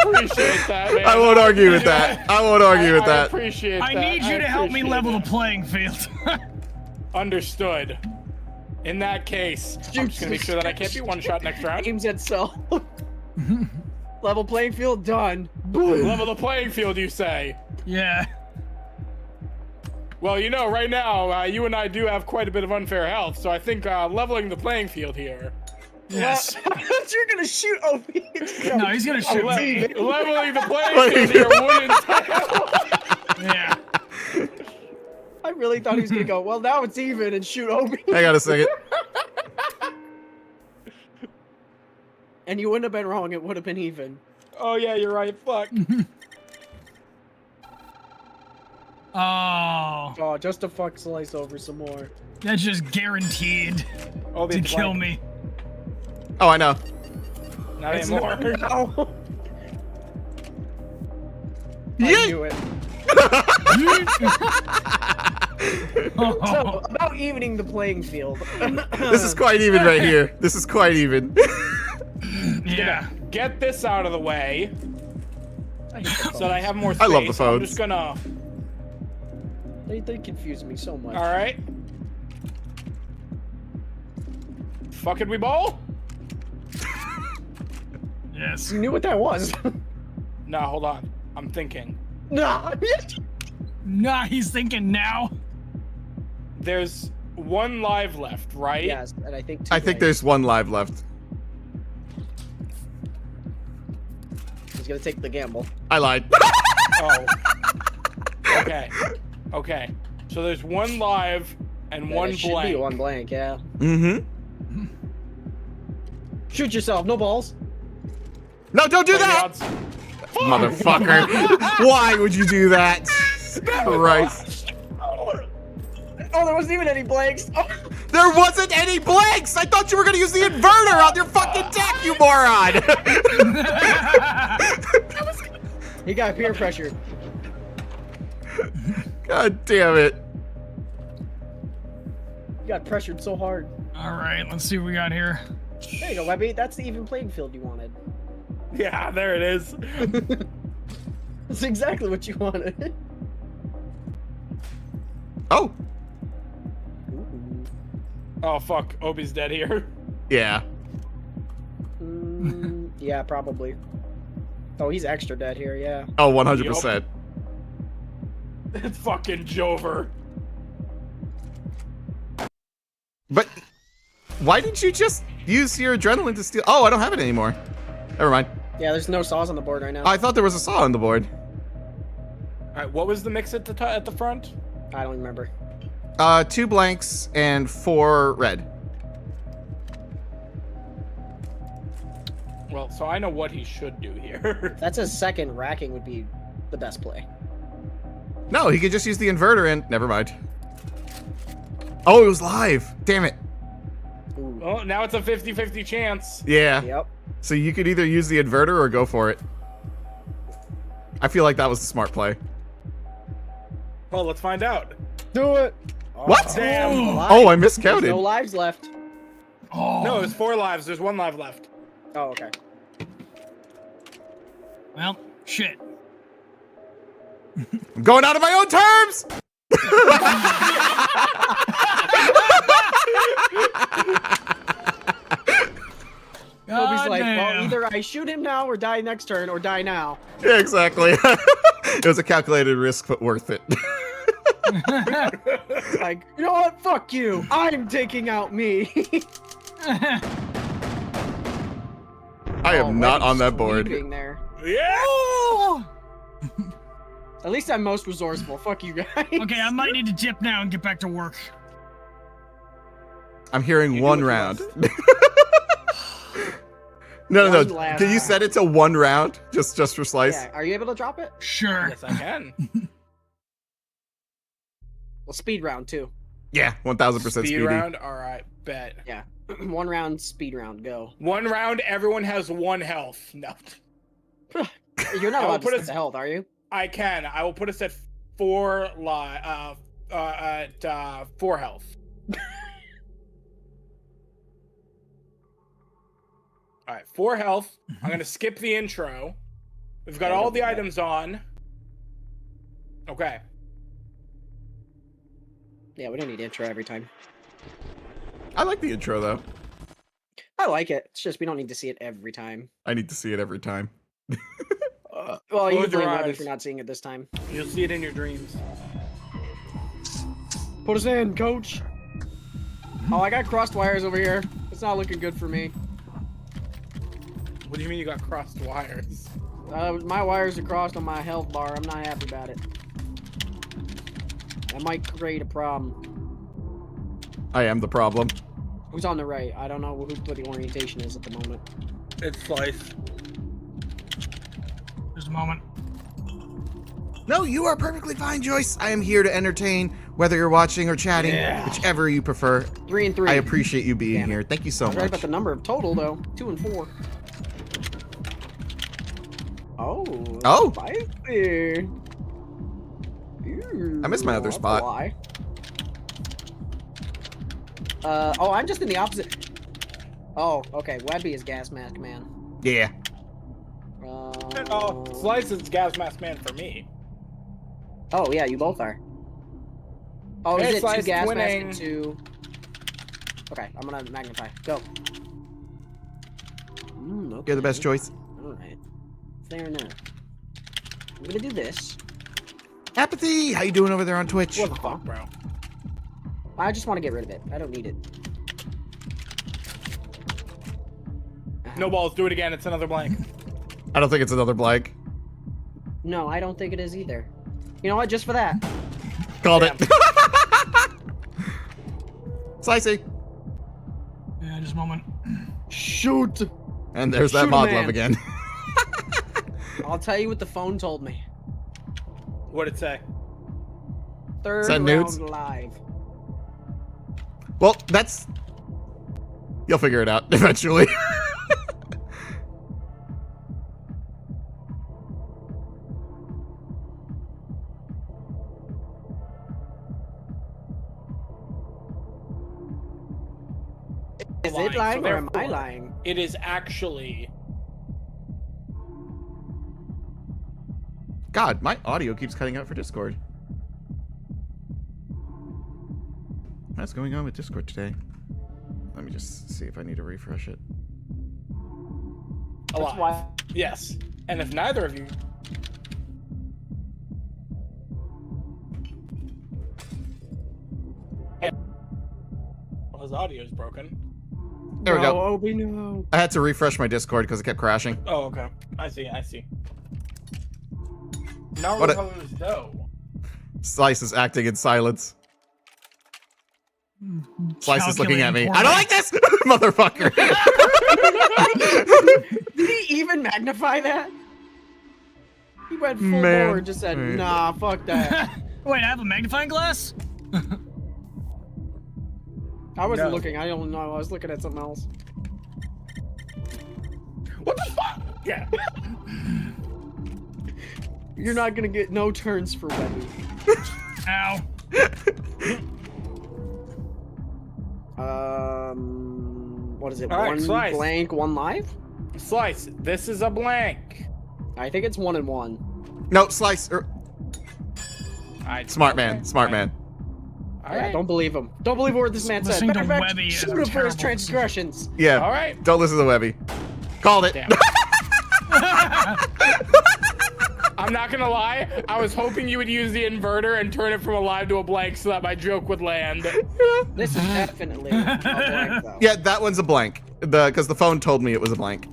appreciate that, man. I won't argue with that. I won't argue with I that. appreciate I that. need you to help me appreciate level that. the playing field. Understood. In that case, I'm just gonna make sure that I can't be one shot next round. Aims at self. Level playing field done. Boom. Level the playing field, you say? Yeah. Well, you know, right now, you and I do have quite a bit of unfair health, so I think leveling the playing field here. Yes. You're gonna shoot Obi. No, he's gonna shoot me. Leveling the playing field here would entail. Yeah. I really thought he was gonna go, well, now it's even and shoot Obi. Hang on a second. And you wouldn't have been wrong. It would have been even. Oh yeah, you're right. Fuck. Oh, Oh, just to fuck Slice over some more. that's just guaranteed Oh, to kill me. Oh, I know. Not It's anymore. No. I Yeet! knew it. Oh. So, about evening the playing field. This is quite even right here. This is quite even. Yeah. Get this out of the way so that I have more space. I love the I'm phones. just gonna. They confuse me so much. All right. Fucking we bowl? Yes. You knew what that was. No, hold on. I'm thinking. Nah. Nah, he's thinking now. There's one live left, right? Yes, and I think. I think there's one live left. He's gonna take the gamble. I lied. Oh. Okay. Okay. So there's one live and Yeah, one it should blank. be one blank. Yeah. Mm-hmm. Shoot yourself. No balls. No, don't do Play the that! odds. Motherfucker. Why would you do that? Christ. Oh, there wasn't even any blanks. Oh. There wasn't any blanks! I thought you were gonna use the inverter on your fucking deck, you moron! He got peer pressure. God damn it. He got pressured so hard. All right, let's see what we got here. There you go, Webby. That's the even playing field you wanted. Yeah, there it is. That's exactly what you wanted. Oh. Ooh. Oh fuck, Obi's dead here. Yeah. Yeah, probably. Oh, he's extra dead here, yeah. Oh, 100%. It's fucking Jover. But why didn't you just use your adrenaline to steal? Oh, I don't have it anymore. Never mind. Yeah, there's no saws on the board right now. I thought there was a saw on the board. All right, what was the mix at the front? I don't remember. 2 blanks and 4 red. Well, so I know what he should do here. That's a second. Racking would be the best play. No, he could just use the inverter and never mind. Oh, it was live. Damn it. Ooh. Well, now it's a 50-50 chance. Yeah. Yep. So you could either use the inverter or go for it. I feel like that was the smart play. Well, let's find out. Do it. What? Damn. Oh, I There's miscounted. no lives left. Oh. No, there's 4 lives. There's 1 live left. Oh, okay. Well, shit. I'm going out of my own terms. Kobe's like, well, damn. either I shoot him now or die next turn or die now. Yeah, exactly. It was a calculated risk, but worth it. It's like, you know what? Fuck you. I'm taking out me. I am not on that board. There. Yeah. Oh! At least I'm most resourceful. Fuck you guys. Okay, I might need to dip now and get back to work. I'm hearing You do 1 what you round. want. No, One no. last Can you round. set it to 1 round? Just for slice? Yeah, are you able to drop it? Sure. Yes, I can. Well, speed round too. Yeah, 1000% Speed speedy. round. All right, bet. Yeah. 1 round, speed round, go. 1 round. Everyone has 1 health. No, You're not I will allowed to put set us- the health, are you? I can. I will put us at 4 4 health. All right, 4 health. I'm gonna skip the intro. We've got Yeah, all don't the do that. items on. Okay. Yeah, we don't need intro every time. I like the intro, though. I like it. It's just we don't need to see it every time. I need to see it every time. Well, you Close can blame your Webby eyes. for not seeing it this time. You'll see it in your dreams. Put us in, coach. Oh, I got crossed wires over here. It's not looking good for me. What do you mean you got crossed wires? My wires are crossed on my health bar. I'm not happy about it. That might create a problem. I am the problem. Who's on the right? I don't know what the orientation is at the moment. It's Slice. Just a moment. No, you are perfectly fine, Joyce. I am here to entertain, whether you're watching or chatting, Yeah. whichever you prefer. 3 and 3. I appreciate you being Damn it. here. Thank you so I was right about much. the number of total though. 2 and 4. Oh. Oh. Spicy. I missed my other That's a spot. lie. Oh, I'm just in the opposite. Oh, okay. Webby is gas mask man. Yeah. Oh, Slice is gas mask man for me. Oh yeah, you both are. Oh, Hey, is it 2 Slice, gas mask twinning. and 2? Okay, I'm gonna magnify. Go. Okay. You're the best choice. Alright. Fair enough. I'm gonna do this. Apathy! How you doing over there on Twitch? What the fuck, bro? I just want to get rid of it. I don't need it. No balls. Do it again. It's another blank. I don't think it's another blank. No, I don't think it is either. You know what? Just for that. Called it. Slicey. Yeah, just a moment. Shoot! And there's that Shoot a mod man. love again. I'll tell you what the phone told me. What'd it say? 3rd Send round nudes? live. Well, that's... You'll figure it out eventually. Is Lying, it so lying or am I therefore- lying? It is actually. God, my audio keeps cutting out for Discord. What's going on with Discord today? Let me just see if I need to refresh it. Alive. why- Yes. And if neither of you. Well, his audio is broken. There we no, go. Obi, no. I had to refresh my Discord because it kept crashing. Oh, okay. I see. I see. Now What we're a- colors dough. Slice is acting in silence. Slice is looking at me. I don't like this, motherfucker. Did he even magnify that? He went full Man. bore and just said, nah, fuck that. Wait, I have a magnifying glass? I wasn't No. looking. I don't know. I was looking at something else. What the fuck? Yeah. You're not gonna get no turns for Webby. Ow. What is it? All right, One Slice. blank, one live? Slice, this is a blank. I think it's 1 and 1. No, Slice. Smart man. Okay. Smart man. All Yeah, right. don't believe him. Don't believe a word this man said. Listening Matter to of fact, Webby is shoot a him for his terrible transgressions. Yeah. All right. Don't listen to Webby. Called it. Damn. I'm not gonna lie. I was hoping you would use the inverter and turn it from a live to a blank so that my joke would land. This is definitely a blank, though. Yeah, that one's a blank. Because the phone told me it was a blank.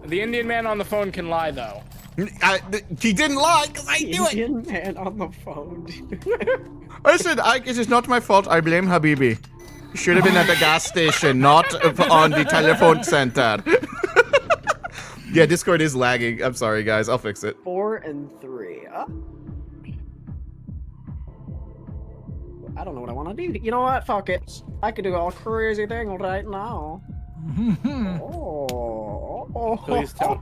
The Indian man on the phone can lie though. He didn't lie because I knew it. Indian man on the phone. I said, it is not my fault. I blame Habibi. He should have been at the gas station, not on the telephone center. Yeah, Discord is lagging. I'm sorry, guys. I'll fix it. 4 and 3. I don't know what I want to do. You know what? Fuck it. I could do a crazy thing right now.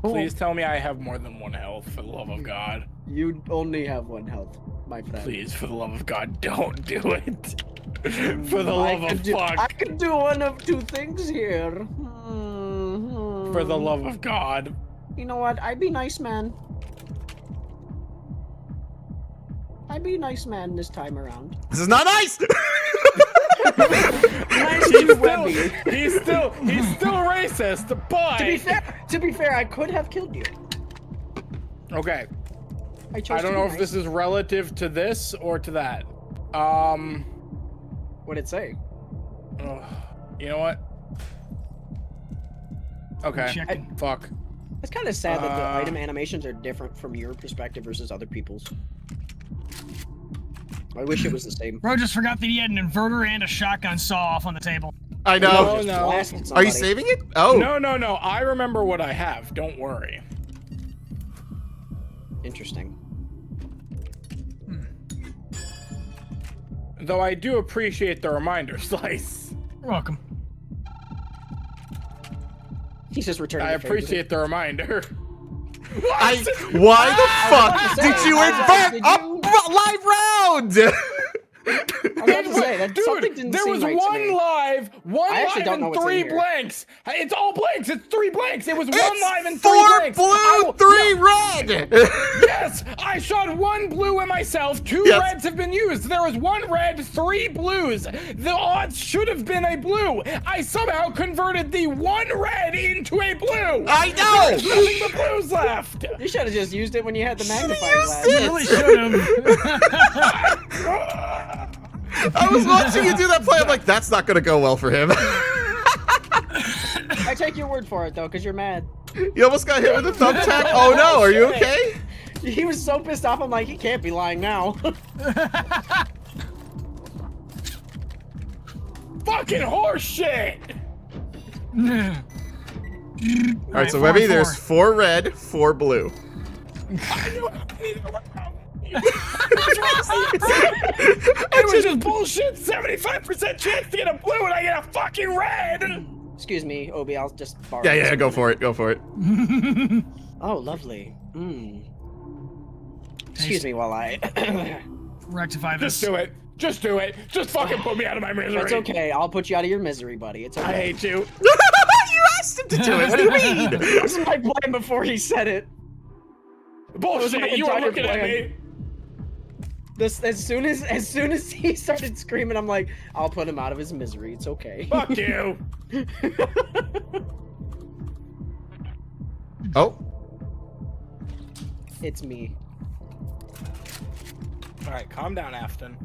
Please tell me I have more than 1 health, for the love of God. You only have 1 health, my friend. Please, for the love of God, don't do it. For the love of I fuck. could do one of 2 things here. For the love of God. You know what? I'd be nice, man. I'd be a nice man this time around. This is not nice! Nice to Webby. He's still racist, but To be fair, I could have killed you. okay. I chose I don't to know be if this is relative to this or to that. What'd it say? You know what? Okay. Checking. Fuck. It's kind of sad that the item animations are different from your perspective versus other people's. I wish it was the same. Bro just forgot that he had an inverter and a shotgun saw off on the table. I know. No. Blasted Are you somebody. saving it? Oh. No. I remember what I have. Don't worry. Interesting. Though I do appreciate the reminder, Slice. You're welcome. He's just returning. I the favor. appreciate the reminder. Why the I fuck was about to did say, you I was like, invert did a live round? I was about to say that something Dude, didn't there seem was right to one me. live, I actually don't know and what's in 3 here. blanks. It's all blanks. It's 3 blanks. It was one It's live and 3 4 blanks. blue, 3 red. Yes, I shot 1 blue and myself. 2 Yes. reds have been used. There was 1 red, 3 blues. The odds should have been a blue. I somehow converted the 1 red into a blue. I know. There's nothing but blues left. You should have just used it when you had the magnifying used glass. it. You really should have. I was watching you do that play. I'm like, that's not gonna go well for him. I take your word for it though, because you're mad. You almost got hit with a thumbtack. Oh no, are you okay? He was so pissed off. I'm like, he can't be lying now. Fucking horse shit. All right, so 4 Webby, and 4. there's 4 red, 4 blue. It was just bullshit. 75% chance to get a blue and I get a fucking red. Excuse me, Obi. I'll just borrow. Yeah, this. go for it. Go for it. Oh, lovely. Excuse me while I. Rectify this. Just do it. Just do it. Just fucking put me out of my misery. It's okay. I'll put you out of your misery, buddy. It's okay. I hate you. You asked him to do it. What do you mean? This is my plan before he said it. Bullshit. You are entire looking at plan. me. This as soon as he started screaming, I'm like, I'll put him out of his misery. It's okay. Fuck you. Oh, It's me. All right, calm down, Afton.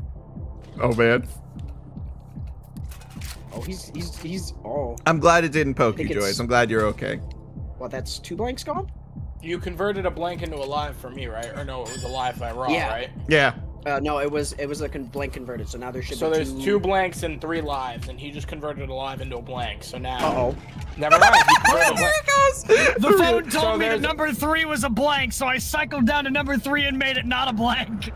oh man. Oh, he's. Oh, I'm glad it didn't poke you, think it's- Joyce. I'm glad you're okay. what? That's 2 blanks gone. You converted a blank into a live for me, right? Or no, it was a live by raw, Yeah. right? Yeah. No, it was a blank converted. So now there should So be there's 2 blanks and 3 lives, and he just converted a live into a blank. So now. Uh-oh. Never mind. You converted a blank. The phone So told me that there's- number 3 was a blank, so I cycled down to number 3 and made it not a blank.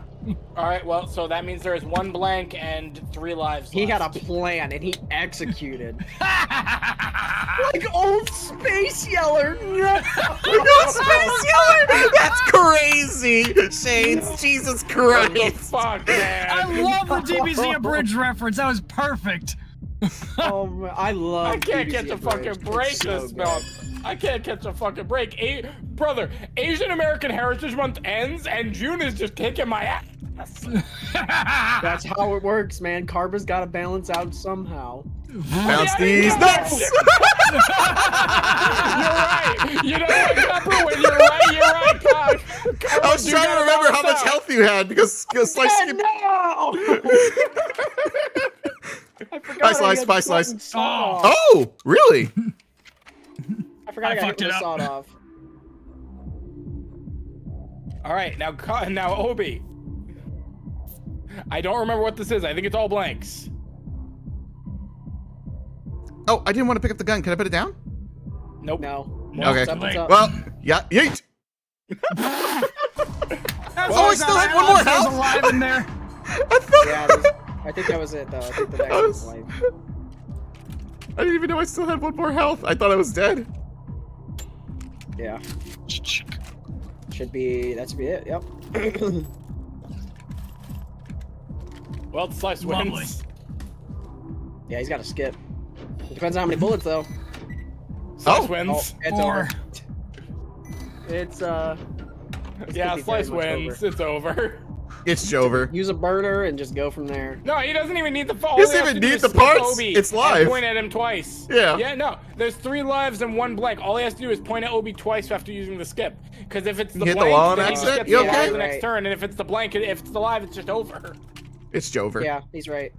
All right. Well, so that means there is 1 blank and 3 lives. He had a left. plan and he executed. Like old Space Yeller. No. Space Yeller! That's crazy! Shades, Jesus What the Christ! fuck, man? I love the DBZ abridged reference. That was perfect. Oh, man, I love. I can't DBZ catch a fucking Abridged. break It's so this good. month. I can't catch a fucking break. Brother, Asian American Heritage Month ends and June is just kicking my ass. That's how it works, man. Karma's got to balance out somehow. Bounce Yeah, these yeah. nuts! You're right. You know what, Copper? When you're right, Cock. I was trying to remember how much health you had because Slice skipped. No! I forgot Bye, I Slice, had bye, the Slice. fucking sawed off. Oh, really? I forgot I got fucked hit it with the up. sawed off. All right, now Obi. I don't remember what this is. I think it's all blanks. Oh, I didn't want to pick up the gun. Can I put it down? Nope. No. Okay. What's up? Well, yeah, yeet. Oh, I still had one more health. alive in there. I thought. Yeah, I think that was it, though. I think the next I one's was- life. I didn't even know I still had one more health. I thought I was dead. Yeah. Should be. That should be it. Yep. Well, Slice Lovely. wins. Yeah, he's got to skip. It depends on how many bullets, though. Slice Oh. wins. Oh, it's Or over. It's Yeah, could be Slice very much wins. over. It's over. It's Jover. Use a burner and just go from there. No, he doesn't even need the. He doesn't even need the parts. It's live. Point at him twice. Yeah. Yeah, no. There's 3 lives and 1 blank. All he has to do is point at Obi twice after using the skip. Because if it's the Hit the blank, wall on then he just accident? gets You the live okay? the next Right. turn, and if it's the blank, if it's the live, it's just over. It's Jover. Yeah, he's right.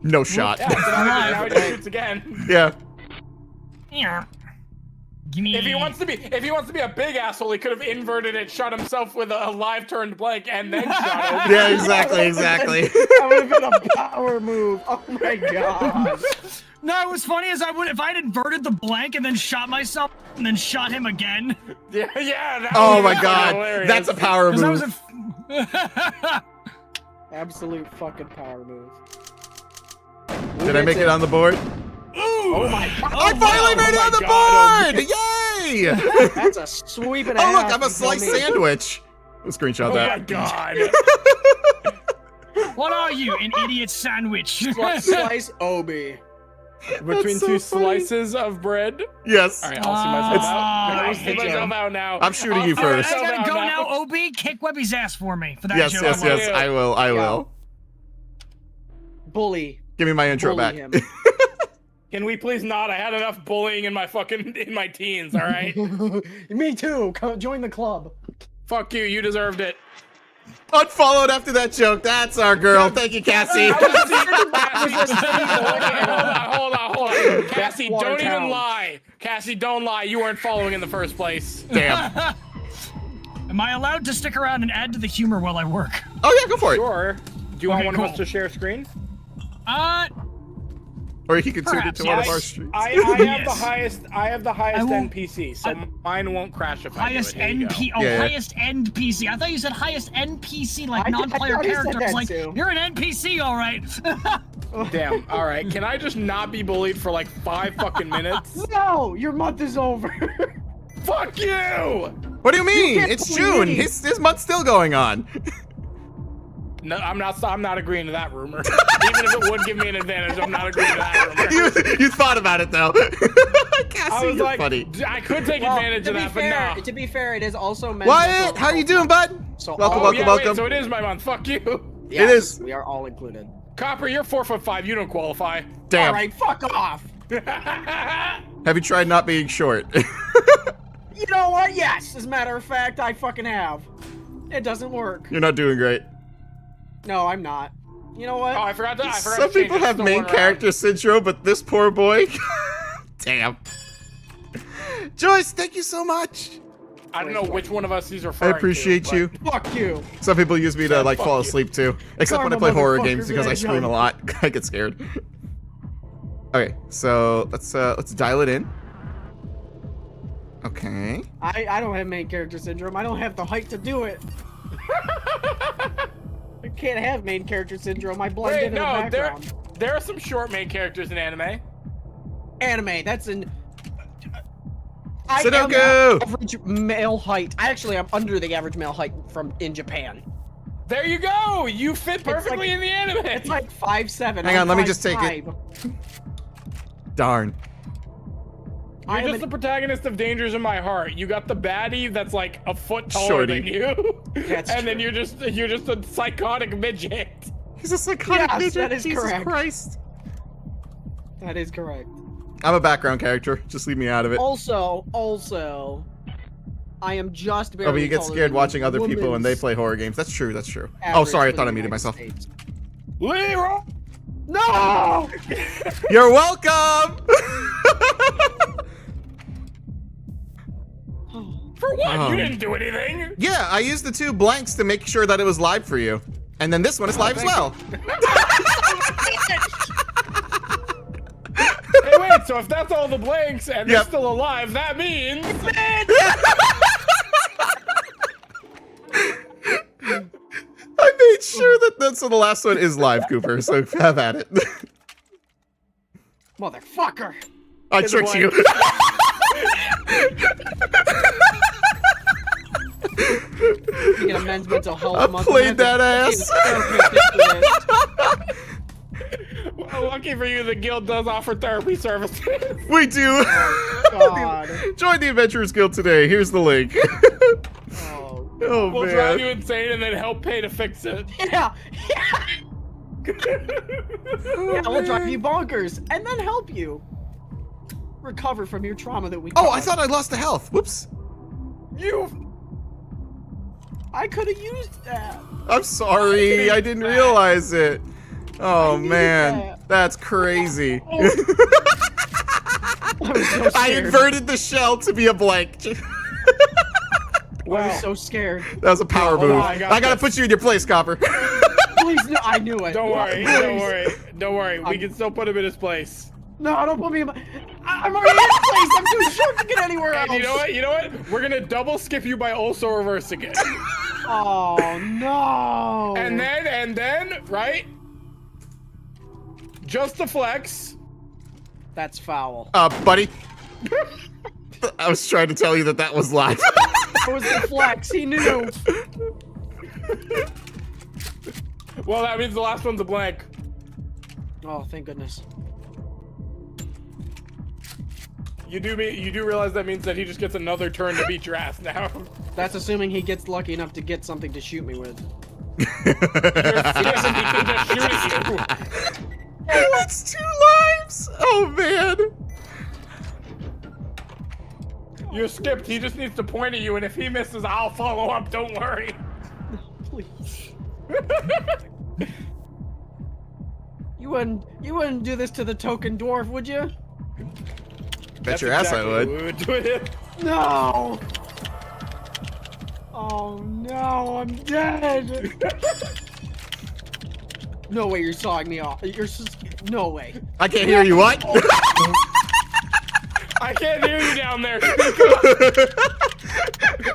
No shot. Yeah, so now he just shoots again. Yeah. Yeah. Give me. If he wants to be a big asshole, he could have inverted it, shot himself with a live turned blank, and then shot Obi. Yeah, exactly. That would have been a power move. Oh my god. No, what's funny is if I had inverted the blank and then shot myself and then shot him again. Yeah. That Oh would my be god. hilarious. That's a power 'Cause that was move. a. Absolute fucking power move. Did I make it on the board? Oh my god. I finally made it on the my board! Yay! That's a sweep and a Oh look, half, I'm a you sliced dummy. sandwich. We'll screenshot Oh my that. god. What are you, an idiot sandwich? Slice Obi. Between so 2 funny. slices of bread. Yes. All right, I'll see myself out. I'll see Good myself job. out now. I'm shooting I'll you see Alright, first. I myself gotta out go now, OB. Kick Webby's ass for me for that Yes, joke. yes, will. yes. I will. I will. Bully. Give me my intro Bully back. him. Can we please not? I had enough bullying in my teens, all right? Me too. Come join the club. Fuck you, you deserved it. Unfollowed after that joke. That's our girl. Thank you, Cassie. Hold on. Cassie, don't even Watertown. lie. Cassie, don't lie. You weren't following in the first place. Damn. Am I allowed to stick around and add to the humor while I work? Oh yeah, go for it. Sure. Do you want Okay, one of us cool. to share screen? Or he could turn it Perhaps, to one of yes. our streams. I have Yes. the highest will- NPC, so mine won't crash if Highest I do it. Here you NP. go. Oh, Yeah. highest NPC. I thought you said highest NPC, like I non-player thought you said characters. that Like too. you're an NPC, all right. Damn. All right. Can I just not be bullied for like 5 fucking minutes? No, your month is over. Fuck you! What do you mean? get It's to June. leave. His month's still going on. No, I'm not agreeing to that rumor. Even if it would give me an advantage, I'm not agreeing to that rumor. you thought about it though. Cassie, I was you're like, funny. I could take Well, advantage to of be that, fair, but no. to be fair, it is also meant. Wyatt, how you doing, bud? So Welcome, all- welcome, yeah, welcome. Wait, so it is my month. Fuck you. Yes, It is. We are all included. Copper, you're 4'5". You don't qualify. Damn. All right, fuck off. Have you tried not being short? You know what? Yes. As a matter of fact, I fucking have. It doesn't work. You're not doing great. No, I'm not. You know what? Oh, I forgot to Some change people it. have Still main one round. character syndrome, but this poor boy. Damn. Joyce, thank you so much. I don't know which one of us he's I referring to. appreciate you. Fuck you. Some people use me to like fuck fall you. asleep too. Except when I Karma, play horror motherfucker, games because I man, scream a jump. lot. I get scared. Okay, so let's dial it in. Okay. I don't have main character syndrome. I don't have the height to do it. I can't have main character syndrome. I blend Wait, into the no, background. there are some short main characters in anime. Anime. That's an. I am Sudoku! average male height. I actually am under the average male height in Japan. There you go. You fit perfectly like- in the anime. It's like 5'7". Hang on, I'm let me just take 5'5". it. Darn. You're I'm just an- the protagonist of Dangers in My Heart. You got the baddie that's like a foot taller Shorty. than you, That's and then true. you're just a psychotic midget. He's a psychotic Yes, midget. that is Jesus correct. Christ. That is correct. I'm a background character. Just leave me out of it. Also, I am just barely Oh, but you get taller scared than watching other people when they woman's play horror games. That's true. That's true. Oh, average sorry. I for thought the I muted United myself. States. Leroy. No! You're welcome. For what? Oh. You didn't do anything. Yeah, I used the 2 blanks to make sure that it was live for you. And then this one is live as well. Hey, wait. So if that's all the blanks and they're Yep. still alive, that means. I made sure that so the last one is live, Cooper. So have at it. Motherfucker! I the tricked you. You get a men's mental health I month. played that ass. Well, lucky for you, the guild does offer therapy services. We do. God. Join the Adventurers Guild today. Here's the link. Oh. Oh We'll drive man. you insane and then help pay to fix it. Yeah. Yeah, we'll drive you bonkers and then help you recover from your trauma that we. Oh, I caused. thought I lost the health. Whoops. I could have used that. I'm sorry. I didn't realize it. Oh needed man, that. that's crazy. I was so I scared. inverted the shell to be a blank. I was so scared. That was a power Hold move. on, I got I gotta this. put you in your place, Copper. Please, no, I knew it. Don't worry, Please. don't worry, don't worry. We can still put him in his place. No, don't put me in my. I'm already in place. I'm too short to get anywhere else. And you know what? You know what? We're gonna double skip you by also reversing it. Oh no. And then, right? Just the flex. That's foul. Buddy. I was trying to tell you that was live. It was the flex. He knew. Well, that means the last one's a blank. Oh, thank goodness. You do realize that means that he just gets another turn to beat your ass now. That's assuming he gets lucky enough to get something to shoot me with. He can just shoot at you. That's 2 lives. Oh man. You skipped. He just needs to point at you, and if he misses, I'll follow up. Don't worry. Please. You wouldn't do this to the token dwarf, would you? Bet your ass I would. We would do it. No. Oh no, I'm dead. No way you're sawing me off. No way. I can't hear you. What? I can't hear you down there.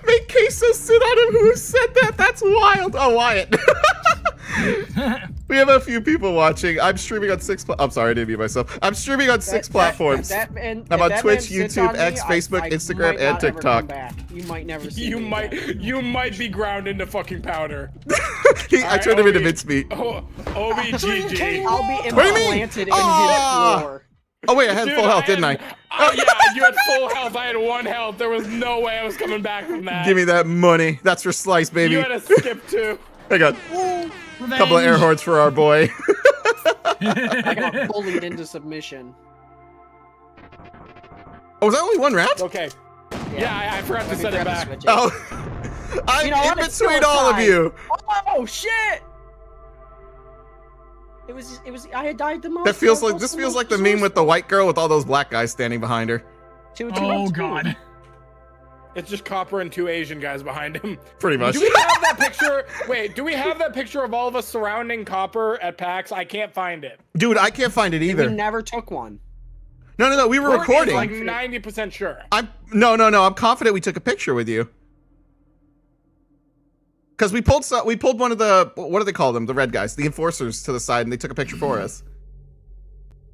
Make Queso sit on him. Who said that? That's wild. Oh, Wyatt. We have a few people watching. I'm streaming on 6. I'm sorry, I didn't mute myself. I'm streaming on 6 platforms. I'm on Twitch, YouTube, X, Facebook, Instagram, and TikTok. You might never see You me might again. be ground into fucking powder. I turned him into mincemeat. Oh, OBGG. I'll be What do you mean? implanted in Ah! his floor. Oh wait, I had full health, didn't I? Oh yeah, you had full health. I had 1 health. There was no way I was coming back from that. Give me that money. That's for Slice, baby. You had a skip too. I got a couple of air Revenge. horns for our boy. I got bullied into submission. Oh, was that only 1 round? Okay. Yeah, I forgot to Let me set it grab a back. switch. Oh, I'm You know in what? It's still between a all of tie. you. Oh shit! It was. I had died the most. That feels like I was this the feels most like the meme with the resourceful. white girl with all those black guys standing behind her. Two Oh rounds. god. It's just Copper and 2 Asian guys behind him. Pretty much. Do we have that picture? Wait, do we have that picture of all of us surrounding Copper at PAX? I can't find it. Dude, I can't find it either. We never took one. No, we were Courtney's recording. like 90% sure. No, I'm confident we took a picture with you. Because we pulled one of the, what do they call them? The red guys, the enforcers to the side, and they took a picture for us.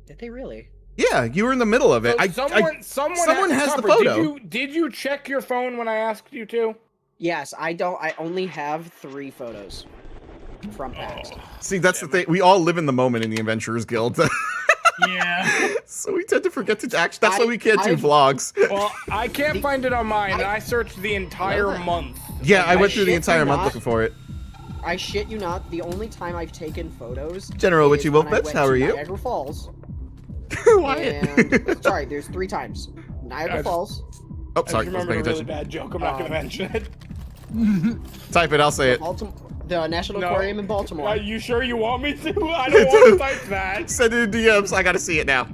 Did they really? Yeah, you were in the middle of it. So someone has the Copper, photo. Did you check your phone when I asked you to? Yes, I only have 3 photos from PAX. See, that's the thing. We all live in the moment in the Adventurers Guild. Yeah. So we tend to forget to act. That's why we can't do vlogs. Well, I can't find it on mine, and I searched the entire month. Yeah, I went through the shit entire you month not. looking for it. I shit you not, the only time I've taken photos. General is Witchy when I Wolfbits, went how to are you? Niagara Falls. Wyatt. And, sorry, there's 3 times. Niagara Falls. Oh, I sorry, just I was remembered paying a really attention. bad joke. I'm not going to mention it. Type it, I'll say it. The National Aquarium in Baltimore. Are you sure you want me to? I don't want to type that. Send it in DMs, I gotta see it now.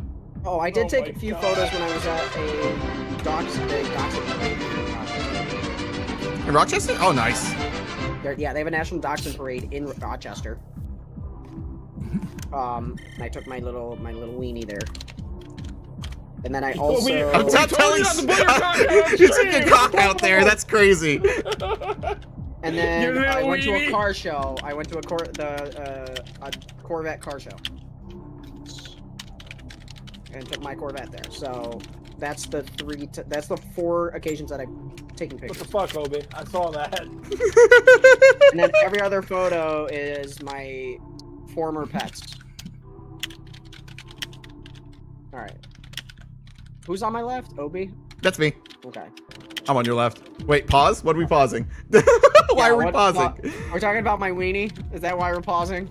Oh, I did Oh take my a few God. photos when I was at a docks. In Rochester? Oh, nice. Yeah, they have a National Dachshund Parade in Rochester. And I took my little weenie there. And then I also... I'm not telling you. You took your cock out there, that's crazy. And then Your I little went to a weenie. car show. I went to a Corvette car show. And took my Corvette there. So that's the 4 occasions that I've taken What pictures. the fuck, Obi? I saw that. And then every other photo is my former pets. Alright. Who's on my left? Obi? That's me. Okay. I'm on your left. Wait, pause? What are we pausing? Why are we pausing? We're talking about my weenie? Is that why we're pausing?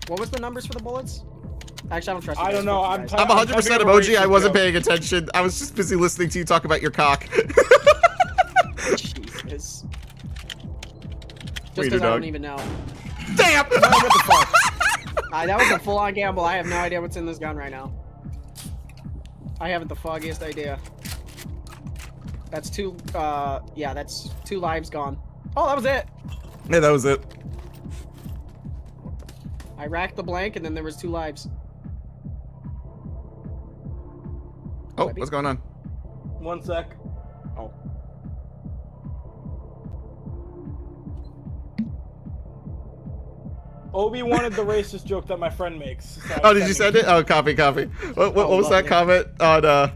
What was the numbers for the bullets? Actually, I don't trust you I guys. don't know. Fuck you guys. I'm 100% emoji. I wasn't paying attention. I was just busy listening to you talk about your cock. Jesus. Just Wiener because I dog. don't even know. Damn! What the fuck? That was a full-on gamble. I have no idea what's in this gun right now. I haven't the foggiest idea. That's 2, yeah, that's 2 lives gone. Oh, that was it! Yeah, that was it. I racked the blank, and then there was 2 lives. Oh, Webby? what's going on? 1 sec. Oh. Obi wanted the racist joke that my friend makes. So Oh, did you send it? Oh, copy. What was that lovely. comment on,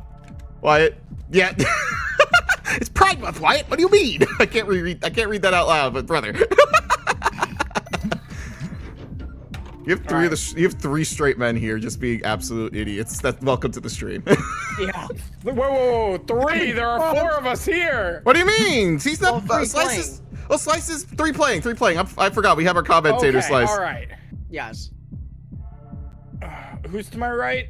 Wyatt? Yeah. It's Pride Month, Wyatt. What do you mean? I can't read that out loud, but brother. You have 3 straight men here just being absolute idiots. Welcome to the stream. Yeah. Whoa, 3! There are 4 of us here! What do you mean? He's not Well, 3 Slice. Well, Slice is 3 playing. I forgot. We have our commentator, Okay, Slice. alright. Yes. Who's to my right?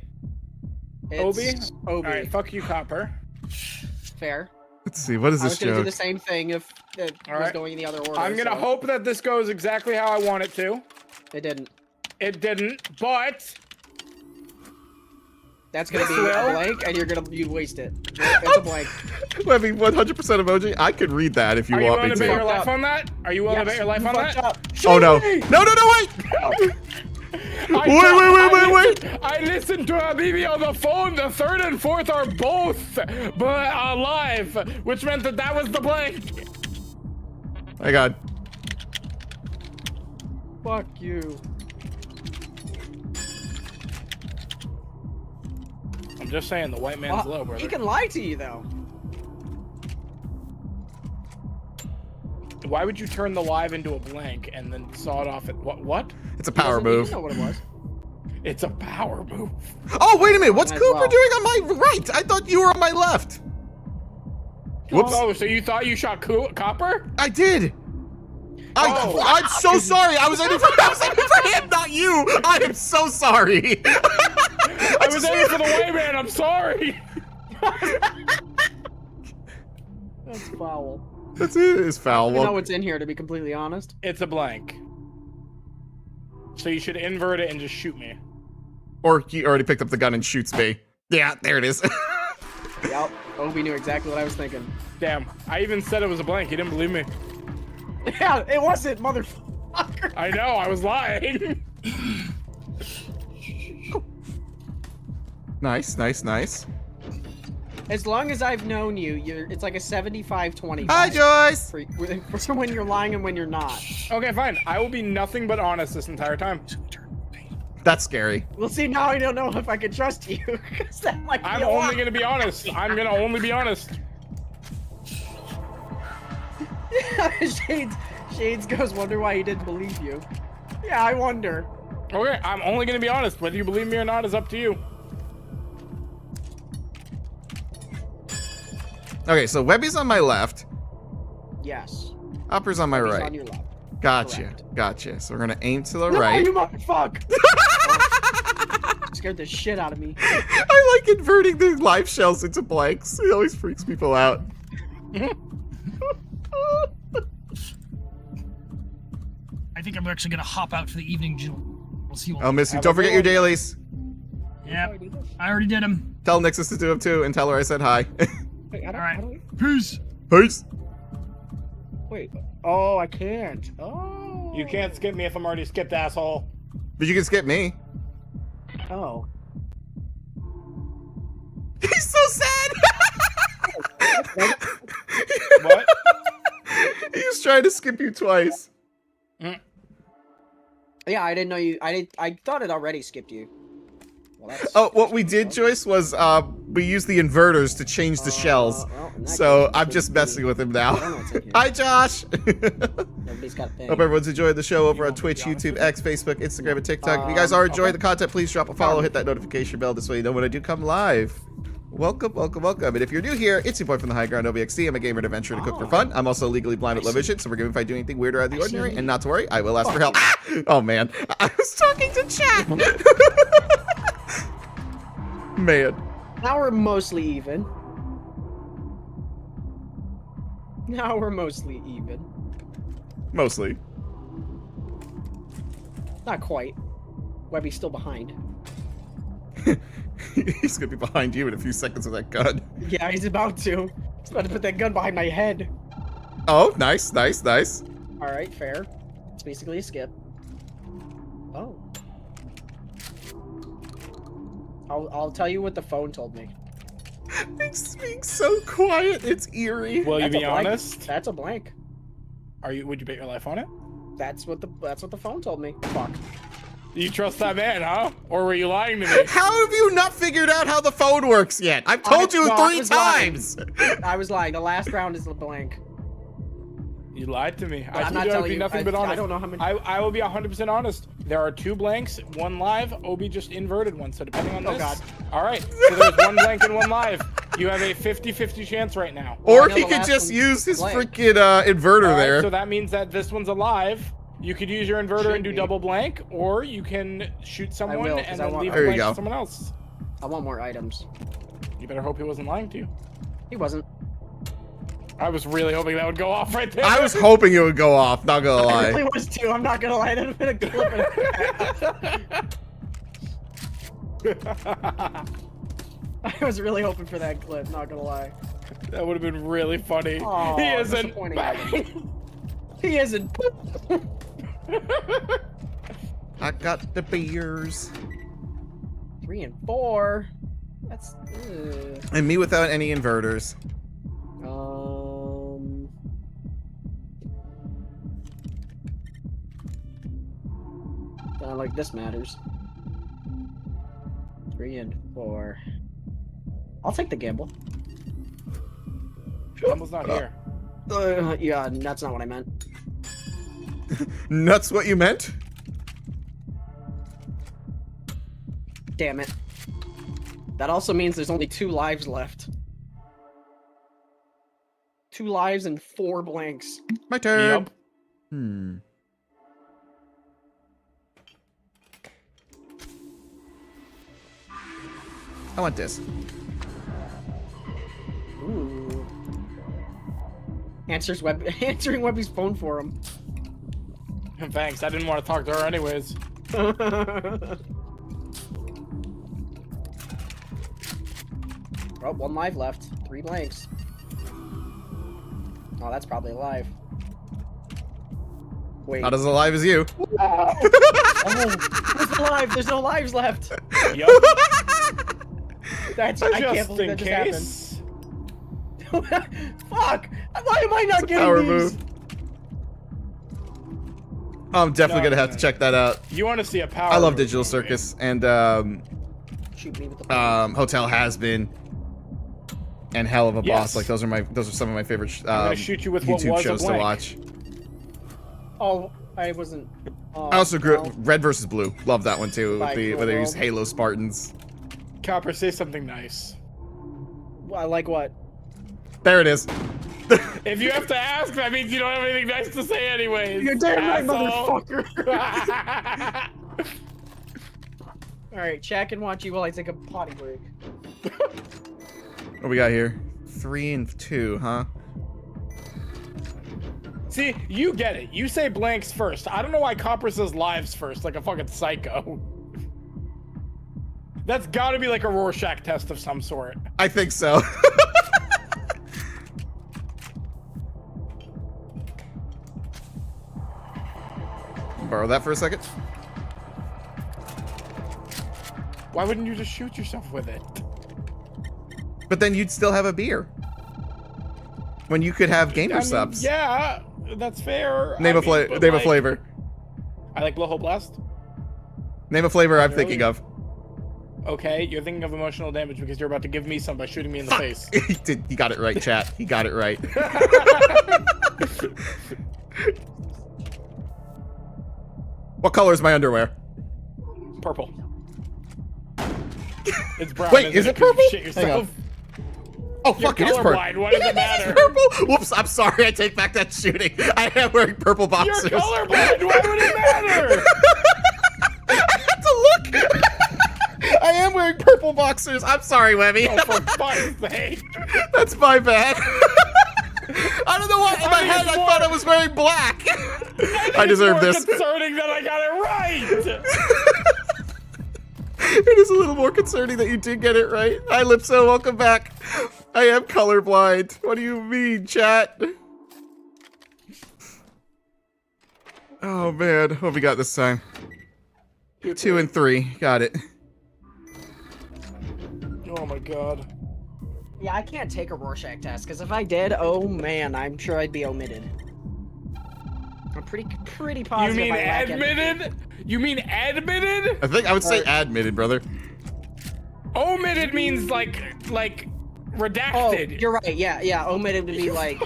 It's Obi. Alright, fuck you, Copper. Fair. Let's see. What is I was this gonna do joke? the same thing if it was Alright. going in the other order. I'm gonna so hope that this goes exactly how I want it to. it didn't. It didn't, but... That's gonna be Will? a blank, and you waste it. It's a blank. I mean, 100% emoji. I could read that if you Are you want willing me to bet your to. life on that? Are you willing to bet your life on fucked that? up. Oh no! Shoot me! No! Wait! Wait! I listened to Habibi on the phone. The 3rd and 4th are both live, which meant that was the blank. My God. Fuck you. I'm just saying the white man's low, brother. He can lie to you though. Why would you turn the live into a blank and then saw it off at what? It's a power You move. know what it was. It's a power move. Oh, wait a minute. What's Might as Cooper well. doing on my right? I thought you were on my left. Whoops. Oh, so you thought you shot Copper? I did. Oh. I'm so sorry. I was aiming for him, not you. I am so sorry. I was aiming for the white man. I'm sorry. That's foul. That's it. It's foul. I don't know Well, what's in here, to be completely honest. It's a blank. So you should invert it and just shoot me. or he already picked up the gun and shoots me. Yeah, there it is. Yep. Obi knew exactly what I was thinking. Damn, I even said it was a blank. He didn't believe me. Yeah, it wasn't, motherfucker. I know, I was lying. Nice, nice, nice. As long as I've known you, it's like a 75-20. Hi, Joyce! For when you're lying and when you're not. Okay, fine. I will be nothing but honest this entire time. That's scary. We'll see, now I don't know if I can trust you. 'Cause that might be I'm a only lot. gonna be honest. I'm gonna only be honest. Shades goes, wonder why he didn't believe you. Yeah, I wonder. Okay, I'm only gonna be honest. Whether you believe me or not is up to you. Okay, so Webby's on my left. Yes. Upper's on my He's right. on your left. Gotcha, Correct. gotcha. So we're gonna aim to the No, right. you motherfucker! Scared the shit out of me. I like inverting the live shells into blanks. It always freaks people out. I think I'm actually gonna hop out for the evening. We'll see. I'll miss you. Have Don't a forget good your one. dailies. Yep, I already did them. Tell Nixus to do them too, and tell her I said hi. Wait, All right, peace. Peace. Wait. Oh, I can't. Oh. You can't skip me if I'm already skipped, asshole. But you can skip me. Oh. He's so sad. What? He's trying to skip you twice. Yeah, I didn't know you. I thought it already skipped you. Well, that's, Oh, what we did, Joyce, was we used the inverters to change the shells. well, in that So case, I'm just messing with him now. I don't know what's in here. Hi, Josh. Nobody's got a thing. Hope everyone's enjoying the show over on won't be Twitch, honest YouTube, with X, Facebook, Instagram, and TikTok. If you guys are enjoying the content, please drop a follow, hit that notification bell. This way you know when I do come live. Welcome, welcome, welcome. And if you're new here, it's your boy from the high ground, OBXD. I'm a gamer and adventurer to cook for fun. I'm also legally blind with low vision, so forgive me if I do anything weird or out of the ordinary. And not to worry, I will ask for help. Oh, man. I was talking to chat. Man. Now we're mostly even. Now we're mostly even. Mostly. Not quite. Webby's still behind. He's gonna be behind you in a few seconds with that gun. Yeah, he's about to. He's about to put that gun behind my head. Oh, nice, nice, nice. Alright, fair. It's basically a skip. Oh. I'll tell you what the phone told me. It's being so quiet, it's eerie. Will you That's a be blank. honest? That's a blank. Would you bet your life on it? That's what the phone told me. Fuck. You trust that man, huh? Or were you lying to me? How have you not figured out how the phone works yet? I've told you No, I 3 was lying. times. I was lying. The last round is a blank. You lied to me. But I I'm told not you I would telling be you. nothing but honest. I don't know how many. I will be 100% honest. There are 2 blanks, 1 live. Obi just inverted one, so depending on this. Oh, God. All right, so there's 1 blank and 1 live. You have a 50-50 chance right now. Well, I Or know he the could last just one's use his blank. freaking inverter All right, there. so that means that this one's alive. You could use your inverter Should and do be. double blank, or you can shoot someone will, 'cause and I then want- leave There the you blank go. to someone else. I want more items. You better hope he wasn't lying to you. He wasn't. I was really hoping that would go off right there. I was hoping it would go off, not gonna I lie. really was too. I'm not gonna lie. That would have been a clip. I was really hoping for that clip. Not gonna lie. That would have been really funny. Aw, He isn't. disappointing item. He isn't. I got the beers. 3 and 4. That's. And me without any inverters. Not like this matters. 3 and 4. I'll take the gamble. Gamble's not here. Yeah, that's not what I meant. Nuts what you meant? Damn it. That also means there's only 2 lives left. 2 lives and 4 blanks. My turn. Yep. I want this. Ooh. Answering Webby's phone for him. Thanks. I didn't want to talk to her anyways. Oh, 1 live left. 3 blanks. Oh, that's probably alive. Wait. Not as alive as you. Oh, it's alive. There's no lives left. Yup. That's I can't Just believe in that just case. happened. Fuck! Why am I not getting Power these? move. I'm definitely No, gonna have no, to check that out. You want to see a power? I love move, Digital maybe. Circus and Shoot me with the Hotel Has Been and Hell of a Boss. Yes. Like those are some of my favorite I'm gonna shoot you with what YouTube was a shows to blank. watch. Oh, I wasn't. I also grew no. Red versus Blue. Love that one too. By Where they use World. Halo Spartans. Copper, say something nice. I like what? There it is. If you have to ask, that means you don't have anything nice to say anyways. You're damn right, asshole. motherfucker. All right, check and watch you while I take a potty break. What we got here? 3 and 2, huh? See, you get it. You say blanks first. I don't know why Copper says lives first, like a fucking psycho. That's gotta be like a Rorschach test of some sort. I think so. Borrow that for a second. Why wouldn't you just shoot yourself with it? But then you'd still have a beer. When you could have gamer I mean, subs. yeah, that's fair. Name I a mean, but name a like, flavor. I like Blowhole Blast. Name a flavor I'm Really? thinking of. Okay, you're thinking of emotional damage because you're about to give me some by shooting me in the face. He got it right, chat. He got it right. What color is my underwear? Purple. It's brown. Wait, isn't is it 'Cause you purple? Shit Hang on. yourself. Oh, You're fuck, it is purple. colorblind. What does it It is matter? purple. Whoops, I'm sorry. I take back that shooting. I am wearing purple You're boxers. colorblind. Why would it matter? I had to look. I am wearing purple boxers. I'm sorry, Webby. Oh, for fuck's sake. That's my bad. I don't know why in my think head it's I more- thought I was wearing black. I deserve it's more this. concerning that I got it right. It is a little more concerning that you did get it right. Hi, Lipso. Welcome back. I am colorblind. What do you mean, chat? Oh, man. What have we got this time? 2 and 3. Got it. Oh my god. Yeah, I can't take a Rorschach test because if I did, oh man, I'm sure I'd be omitted. I'm pretty You positive. mean I lack empathy. admitted? You mean admitted? I think I would say admitted, brother. Omitted means like Oh, redacted. you're right. Yeah. Omitted would be like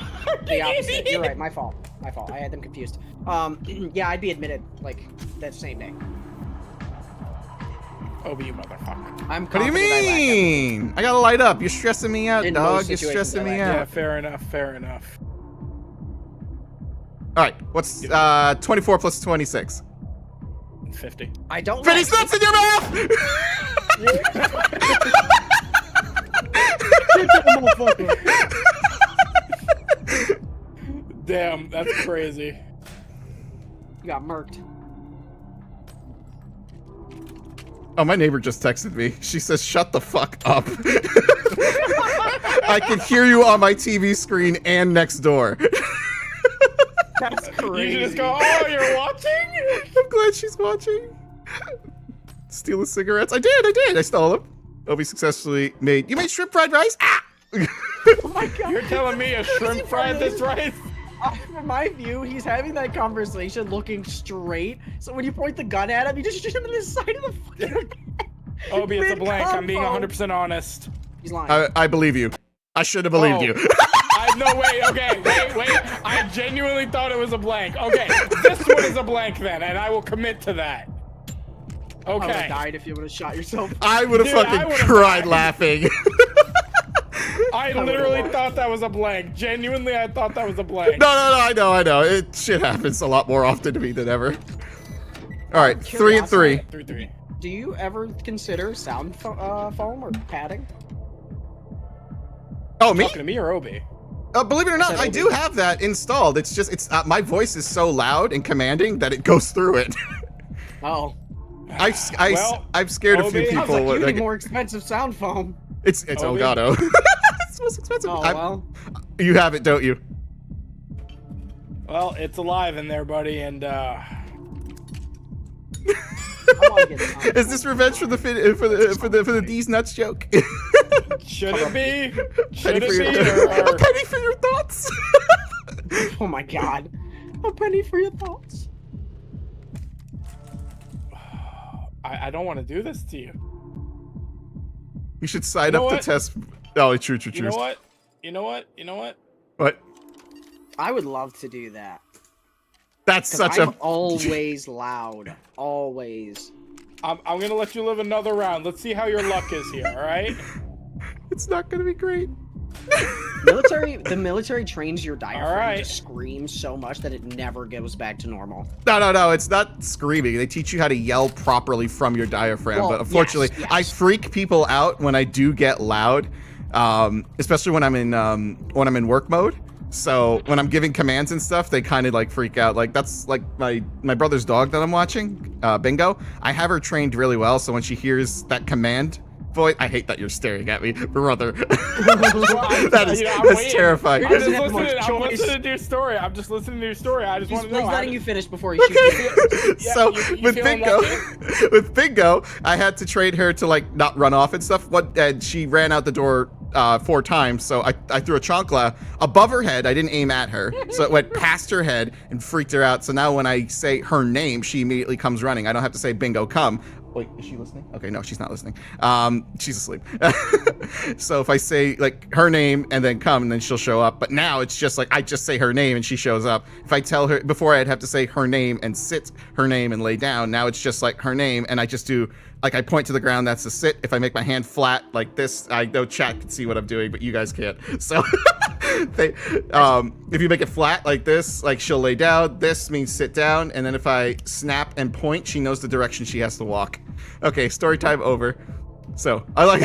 the opposite. You're right. My fault. I had them confused. Yeah, I'd be admitted like that same day. Obi, you motherfucker. I'm What do you confident I lack empathy. mean? I gotta light up. You're stressing me out, In dog. most You're situations, stressing I me lack Yeah, out. fair enough. Fair enough. All right. What's 24 plus 26? 50. I don't. Finish like nuts in your mouth! Damn, that's crazy. You got murked. Oh, my neighbor just texted me. She says, "Shut the fuck up." I can hear you on my TV screen and next door. That's crazy. You should just go, oh, you're watching? I'm glad she's watching. Steal his cigarettes. I did. I stole them. Obi successfully made. You made shrimp fried rice? Ah! Oh my god. You're telling me a shrimp fried this rice? From my view, he's having that conversation looking straight. So when you point the gun at him, you just shoot him in the side of the fucking head. Obi, it's a blank. I'm being Mid-combo. 100% honest. He's lying. I believe you. I should have believed Oh. you. No, wait, okay, wait. I genuinely thought it was a blank. Okay, this one is a blank then, and I will commit to that. I would have Okay. died if you would have shot yourself. I would have Dude, I fucking would've cried died. laughing. I would've literally won. thought that was a blank. Genuinely, I thought that was a blank. No, I know. It shit happens a lot more often to me than ever. All right, 3 and 3. 3-3. Do you ever consider sound foam or padding? Oh, me? Talking to me or Obi? Believe it or not, said I Obi. do have that installed. It's just, my voice is so loud and commanding that it goes through it. Oh. I've scared a few Obi, Sounds people. like you with, need like, more expensive sound foam. it's Obi? Elgato. most expensive. Oh, well. You have it, don't you? Well, it's alive in there, buddy, and I wanna get some. Is this revenge for the D's nuts joke? should it be? Should Penny for it your, be? a penny for your thoughts. Oh my god. A penny for your thoughts. I don't want to do this to you. You should sign You know up to what? test. Oh, true. You know what? You know what? You know what? What? I would love to do that. That's 'Cause such I'm a. always loud. Always. I'm gonna let you live another round. Let's see how your luck is here. All right? It's not gonna be great. The military trains your diaphragm Alright. to scream so much that it never goes back to normal. No. It's not screaming. They teach you how to yell properly from your diaphragm. Well, but unfortunately, yes. I freak people out when I do get loud, especially when I'm in work mode. So when I'm giving commands and stuff, they kind of like freak out. Like that's like my brother's dog that I'm watching, Bingo. I have her trained really well, so when she hears that command voice, I hate that you're staring at me, brother. That's waiting. terrifying. He I'm doesn't just have much listening. I'm choice. listening to your story. I'm just listening to your story. I just He's, want to know. he's how letting did- you finish before he shoots you. Yeah, So you with feeling Bingo, lucky? with Bingo, I had to train her to like not run off and stuff. And she ran out the door 4 times. So I threw a chancla above her head. I didn't aim at her, so it went past her head and freaked her out. So now when I say her name, she immediately comes running. I don't have to say Bingo, come. Wait, is she listening? Okay, no, she's not listening. She's asleep. So if I say like her name and then come, and then she'll show up. But now it's just like I just say her name and she shows up. If I tell her before, I'd have to say her name and sit her name and lay down. Now it's just like her name, and I just do like I point to the ground. That's a sit. If I make my hand flat like this, I know chat can see what I'm doing, but you guys can't. So if you make it flat like this, like she'll lay down. This means sit down, and then if I snap and point, she knows the direction she has to walk. Okay, story time over. So I like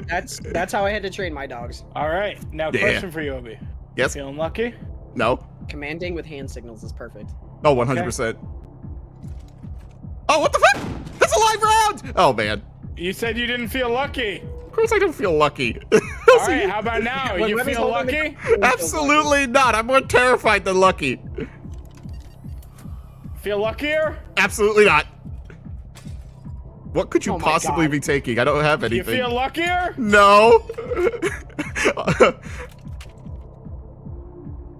That's how I had to train my dogs. All right. Now, Yeah. question for you, Obi. Yes. Feeling lucky? No. Commanding with hand signals is perfect. Oh, 100%. Oh, what the fuck? That's a live round! Oh, man. You said you didn't feel lucky. Of course I don't feel lucky. All right. How about now? When You Webby's feel holding lucky? Absolutely not. I'm more terrified than lucky. Feel luckier? Absolutely not. What could you Oh my possibly God. be taking? I don't have You anything. feel luckier? No.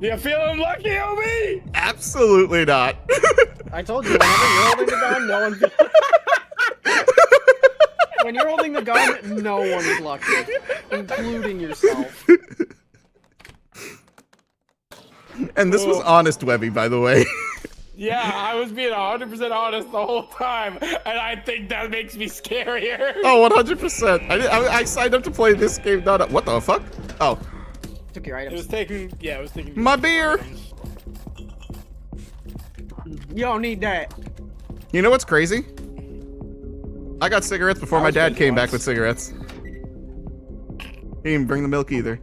You feeling lucky, Obi? Absolutely not. I told you, whenever you're holding the gun, no one. When you're holding the gun, no one is lucky, including yourself. And this was honest, Webby, by the way. Yeah, I was being 100% honest the whole time, and I think that makes me scarier. Oh, 100%. I signed up to play this game. Not what the fuck? Oh, Took your It was items. taking, yeah, it was taking. my beer. You don't need that. You know what's crazy? I got cigarettes before I my was dad good came back once. with cigarettes. He didn't bring the milk either.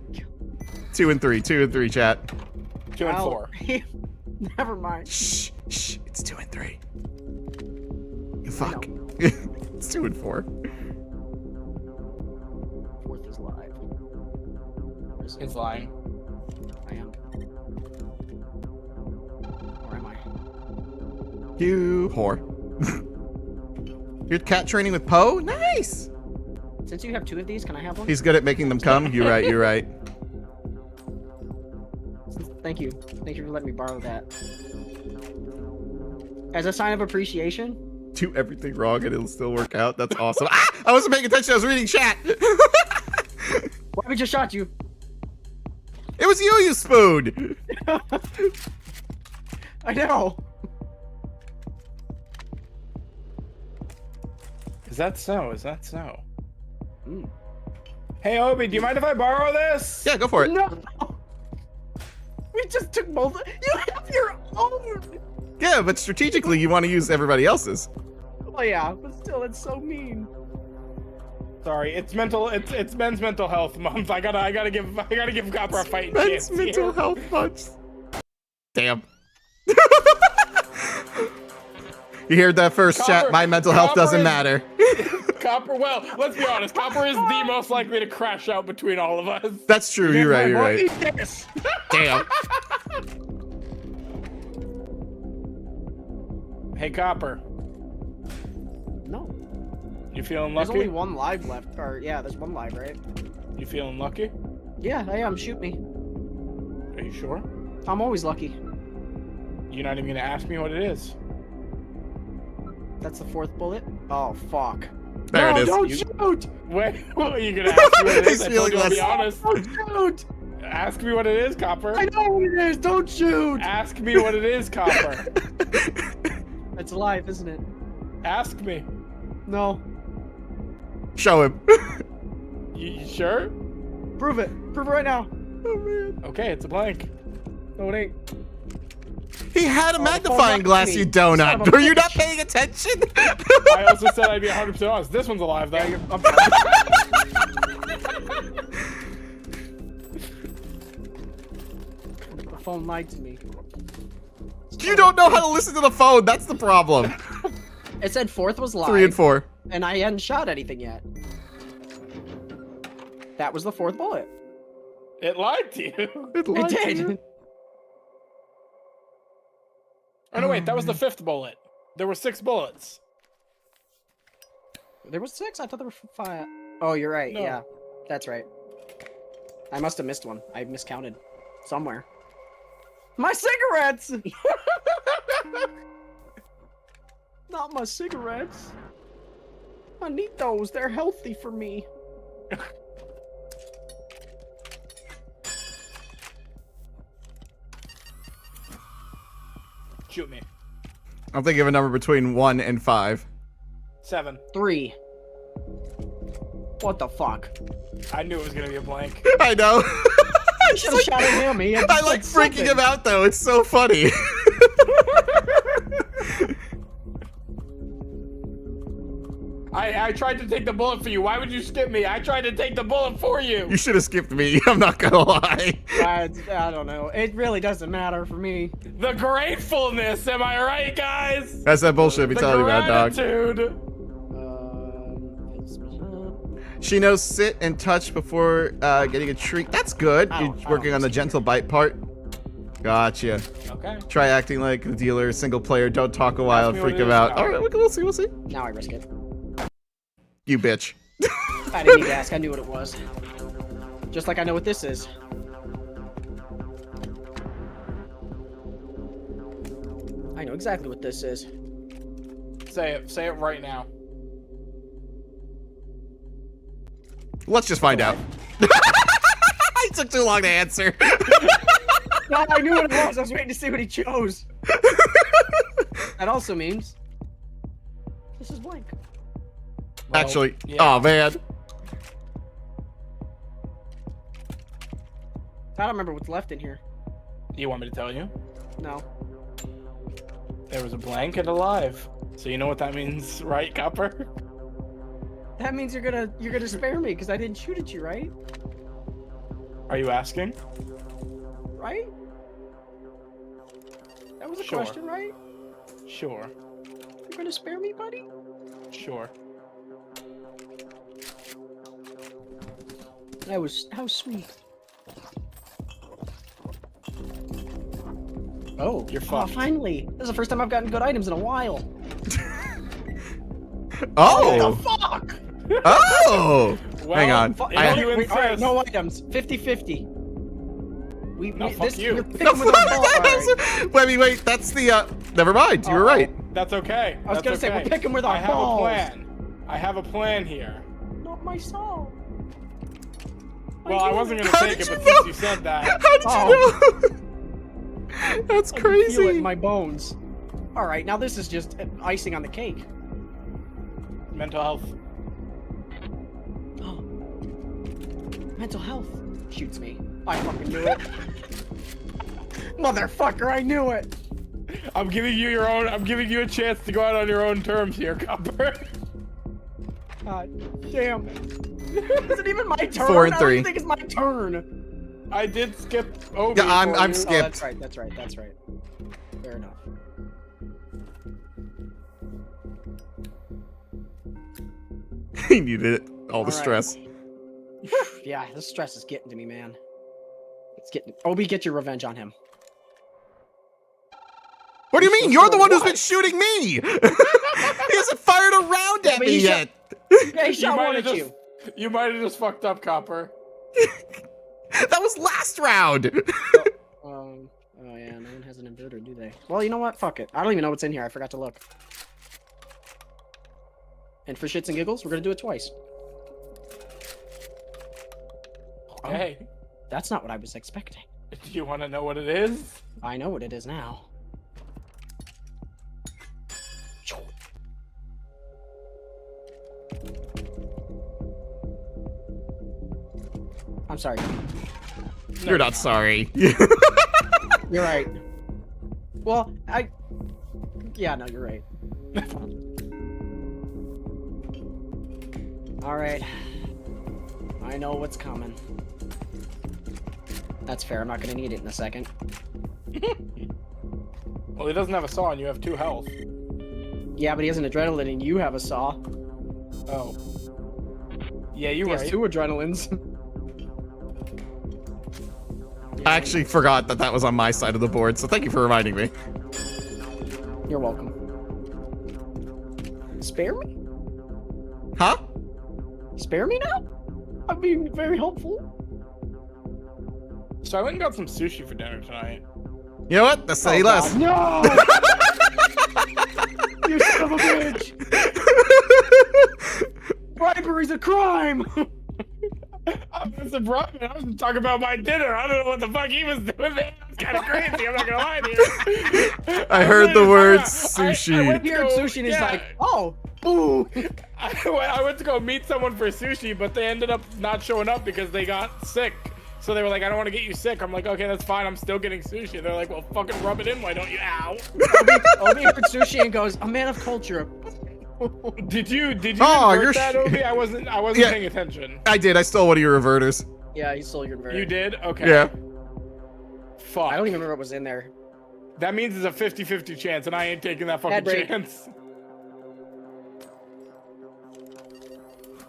2 and 3, 2 and 3, chat. 2 and Well, 4. Never mind. Shh, it's 2 and 3. You fuck. know. It's 2 and 4. Fourth is live. Where is it? It's lying. I am. Where am I? You whore. You're cat training with Poe? Nice! Since you have 2 of these, can I have one? He's good at making them come. You're right, you're right. Thank you. Thank you for letting me borrow that. As a sign of appreciation. Do everything wrong and it'll still work out. That's awesome. Ah! I wasn't paying attention, I was reading chat! Why we just shot you? It was you spoon! I know. Is that so? Is that so? Mm. Hey, Obi, do you mind if I borrow this? Yeah, go for it. No. We just took both. You have your own. Yeah, but strategically you want to use everybody else's. Oh yeah, but still, it's so mean. Sorry, it's Men's Mental Health Month. I gotta give Copper a fighting Men's chance mental here. health punch. Damn. You heard that first, chat. Copper- My mental health Copper doesn't is- matter. Copper. Well, let's be honest. Copper is the most likely to crash out between all of us. That's true. You're right. You're right. Eat this. Damn. Hey, Copper. No. You feeling There's lucky? only one live left. Or yeah, there's one live, right? You feeling lucky? Yeah, I am. Shoot me. Are you sure? I'm always lucky. You're not even gonna ask me what it is. That's the 4th bullet. Oh fuck. There no, it is. Don't You- shoot! Wait, are you gonna ask me what it is? He's I told feeling you to be less- honest. Don't shoot! Ask me what it is, Copper. I know what it is. Don't shoot! Ask me what it is, Copper. It's alive, isn't it? Ask me. No. Show him. You sure? Prove it. Prove it right now. Oh man. Okay, it's a blank. No, it ain't. He had a Oh, magnifying oh, glass, me. you Son donut. of a Were you not bitch. paying attention? I also said I'd be 100% honest. This one's alive, though. I'm The phone lied to me. You don't know how to listen to the phone. That's the problem. It said 4th was live. 3 and 4. And I hadn't shot anything yet. That was the 4th bullet. It lied to you. It It lied to did. you. Oh, no, wait. That was the 5th bullet. There were 6 bullets. There was 6? I thought there were 5. Oh, you're right. No. Yeah. That's right. I must have missed one. I miscounted. Somewhere. My cigarettes! Not my cigarettes. I need those. They're healthy for me. Shoot me. I'm thinking of a number between 1 and 5. 7. 3. What the fuck? I knew it was gonna be a blank. I know. I should have shot at him. He had I like freaking him out though. It's so funny. I tried to take the bullet for you. Why would you skip me? I tried to take the bullet for you. You should have skipped me. I'm not gonna lie. I don't know. It really doesn't matter for me. The gratefulness, am I right, guys? That's that bullshit we The telling you about, dog. gratitude. She knows sit and touch before getting a treat. That's good. I You're don't working on the gentle bite part. Gotcha. Okay. Try acting like the dealer, single player. Don't talk a while and me what freak it him is, out. Kyle. All right, we'll see. We'll see. Now I risk it. You bitch. I didn't need to ask. I knew what it was. Just like I know what this is. I know exactly what this is. Say it. Say it right now. Let's just find out. It took too long to answer. No, I knew what it was. I was waiting to see what he chose. That also means this is blank. Well, Actually, yeah. oh man. I don't remember what's left in here. You want me to tell you? No. There was a blank and a live. So you know what that means, right, Copper? That means you're gonna spare me because I didn't shoot at you, right? Are you asking? Right? That was a Sure. question, right? Sure. You're gonna spare me, buddy? Sure. That was how sweet. Oh, You're oh, fucked. finally! This is the first time I've gotten good items in a while. Oh. What the fuck? Oh. Well, Hang on. if I- you Wait, all right, insist. no items. 50-50. No, fuck you. You're picking No, with our ball. All right. wait. That's the. Never mind. You were right. That's okay. I was gonna say, we're picking with our I have balls. a plan. I have a plan here. Not my soul. Well, I wasn't gonna How take did it, you but know? since you said that, How did you know? That's I can feel it in crazy. my bones. All right, now this is just icing on the cake. mental health. Oh. Mental health shoots me. I fucking knew it. Motherfucker, I knew it. I'm giving you your own. I'm giving you a chance to go out on your own terms here, Copper. God damn it. Is it even my turn? 4 and I 3. don't think it's my turn. I did skip Obi. Yeah, I'm for you. Oh, skipped. that's right. Fair enough. he needed it. All the All right. stress. Yeah, this stress is getting to me, man. It's getting. Obi, get your revenge on him. What do you mean? supposed You're to the go one who's what? been shooting me! He hasn't fired a round at but me he yet! Yeah, he shot one might at have you. You might have just fucked up, Copper. That was last round! Oh yeah, no one has an inverter, do they? Well, you know what? Fuck it. I don't even know what's in here. I forgot to look. And for shits and giggles, we're gonna do it twice. Hey, That's not what I was expecting. do you want to know what it is? I know what it is now. I'm sorry. You're not sorry. You're right. Well, yeah, no, you're right. Alright. I know what's coming. That's fair, I'm not gonna need it in a second. Well, he doesn't have a saw and you have 2 health. Yeah, but he has an adrenaline and you have a saw. Oh. Yeah, you're He has right. 2 adrenalines. I actually forgot that was on my side of the board, so thank you for reminding me. You're welcome. Spare me? Huh? Spare me now? I'm being very helpful. So I went and got some sushi for dinner tonight. You know what? Let's say Oh, less. God, no! You son of a bitch! Bribery's a crime! I was surprised. I was talking about my dinner. I don't know what the fuck he was doing there. It's kind of crazy. I'm not gonna lie to you. I heard the word I sushi. went He to heard go- sushi and he's yeah. like, oh, ooh. I went to go meet someone for sushi, but they ended up not showing up because they got sick. So they were like, I don't want to get you sick. I'm like, okay, that's fine. I'm still getting sushi. They're like, well, fucking rub it in. Why don't you? Ow. Obi heard sushi and goes, a man of culture. Did you Oh, invert you're that, sh- Obi? I wasn't Yeah. paying attention. I did. I stole one of your reverters. Yeah, he stole your inverter. You did? Okay. Yeah. Fuck. I don't even remember what was in there. That means it's a 50-50 chance, and I ain't taking that Ad fucking break. chance.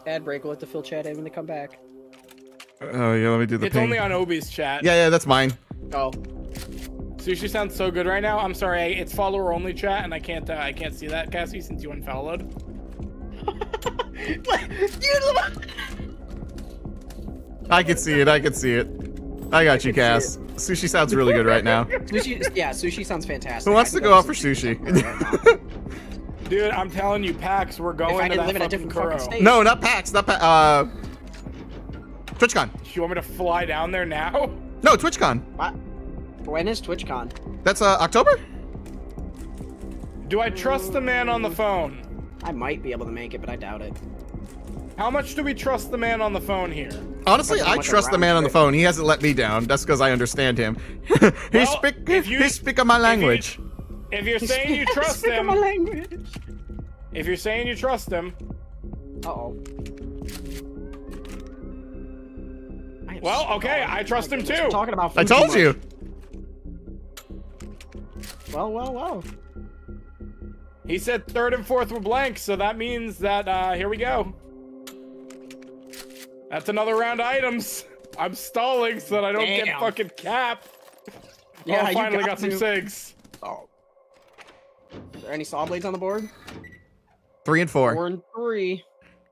Ad break, we'll let the Phil chat in when they come back. Oh, yeah, let me do the It's ping. only on Obi's chat. Yeah, that's mine. Oh. Sushi sounds so good right now. I'm sorry, it's follower only chat, and I can't see that, Cassie, since you unfollowed. I can see it. I can see it. I got you, Cass. Sushi sounds really good right now. Sushi, yeah, sushi sounds fantastic. Who wants I to can go out for some sushi? right now. Dude, I'm telling you, PAX, we're If going I to didn't that live in a fucking different fucking Kuro. state. No, not PAX. Not PAX. TwitchCon. You want me to fly down there now? No, TwitchCon. What? When is TwitchCon? That's October? Do I trust the man on the phone? I might be able to make it, but I doubt it. How much do we trust the man on the phone here? Honestly, Depends on I what the trust the round man on the trip. phone. He hasn't let me down. That's because I understand him. He Well, speak if you- he speak my language. If you're saying you trust Speak him, my language. if you're saying you trust him, Uh-oh. well, okay, I trust him We're too. talking about food I too told much. you. Well. He said 3rd and 4th were blank, so that means that, here we go. That's another round of items. I'm stalling so that I don't get Damn. fucking capped. Yeah, Oh, I you finally got got some to. SIGs. Oh. Is there any saw blades on the board? 3 and 4. 4 and 3.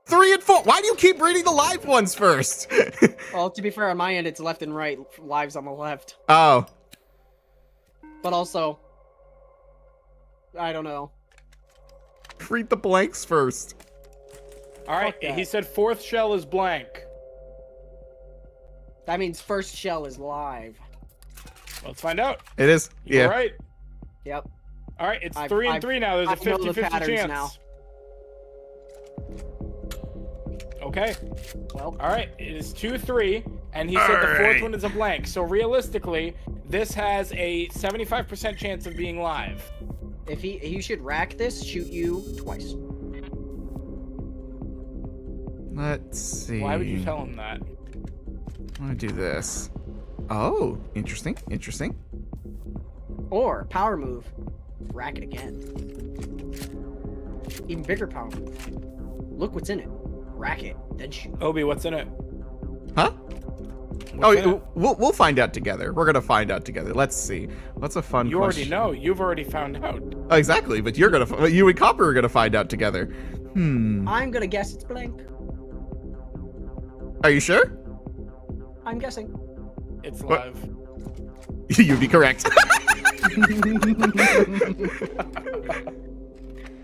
3 and 4. Why do you keep reading the live ones first? Well, to be fair, on my end, it's left and right. Lives on the left. Oh. But also, I don't know. Read the blanks first. All right, Fuck that. he said 4th shell is blank. That means first shell is live. Let's find out. It is. You're Yeah. right. Yep. All right, it's I've- 3 and I've- 3 now. There's a I know the 50-50 patterns chance. now. Okay. Well, All right, it is 2-3, and he said the 4th Alright. one is a blank. So realistically, this has a 75% chance of being live. if he should rack this, shoot you twice. Let's see. Why would you tell him that? I'm gonna do this. Oh, interesting. Interesting. Or power move, rack it again. Even bigger power move. Look what's in it. Rack it, then shoot. Obi, what's in it? Huh? What's in Oh, it? we'll find out together. We're gonna find out together. Let's see. What's a fun You question? already know. You've already found out. Oh, exactly, but you and Copper are gonna find out together. I'm gonna guess it's blank. Are you sure? I'm guessing. It's What? live. You'd be correct.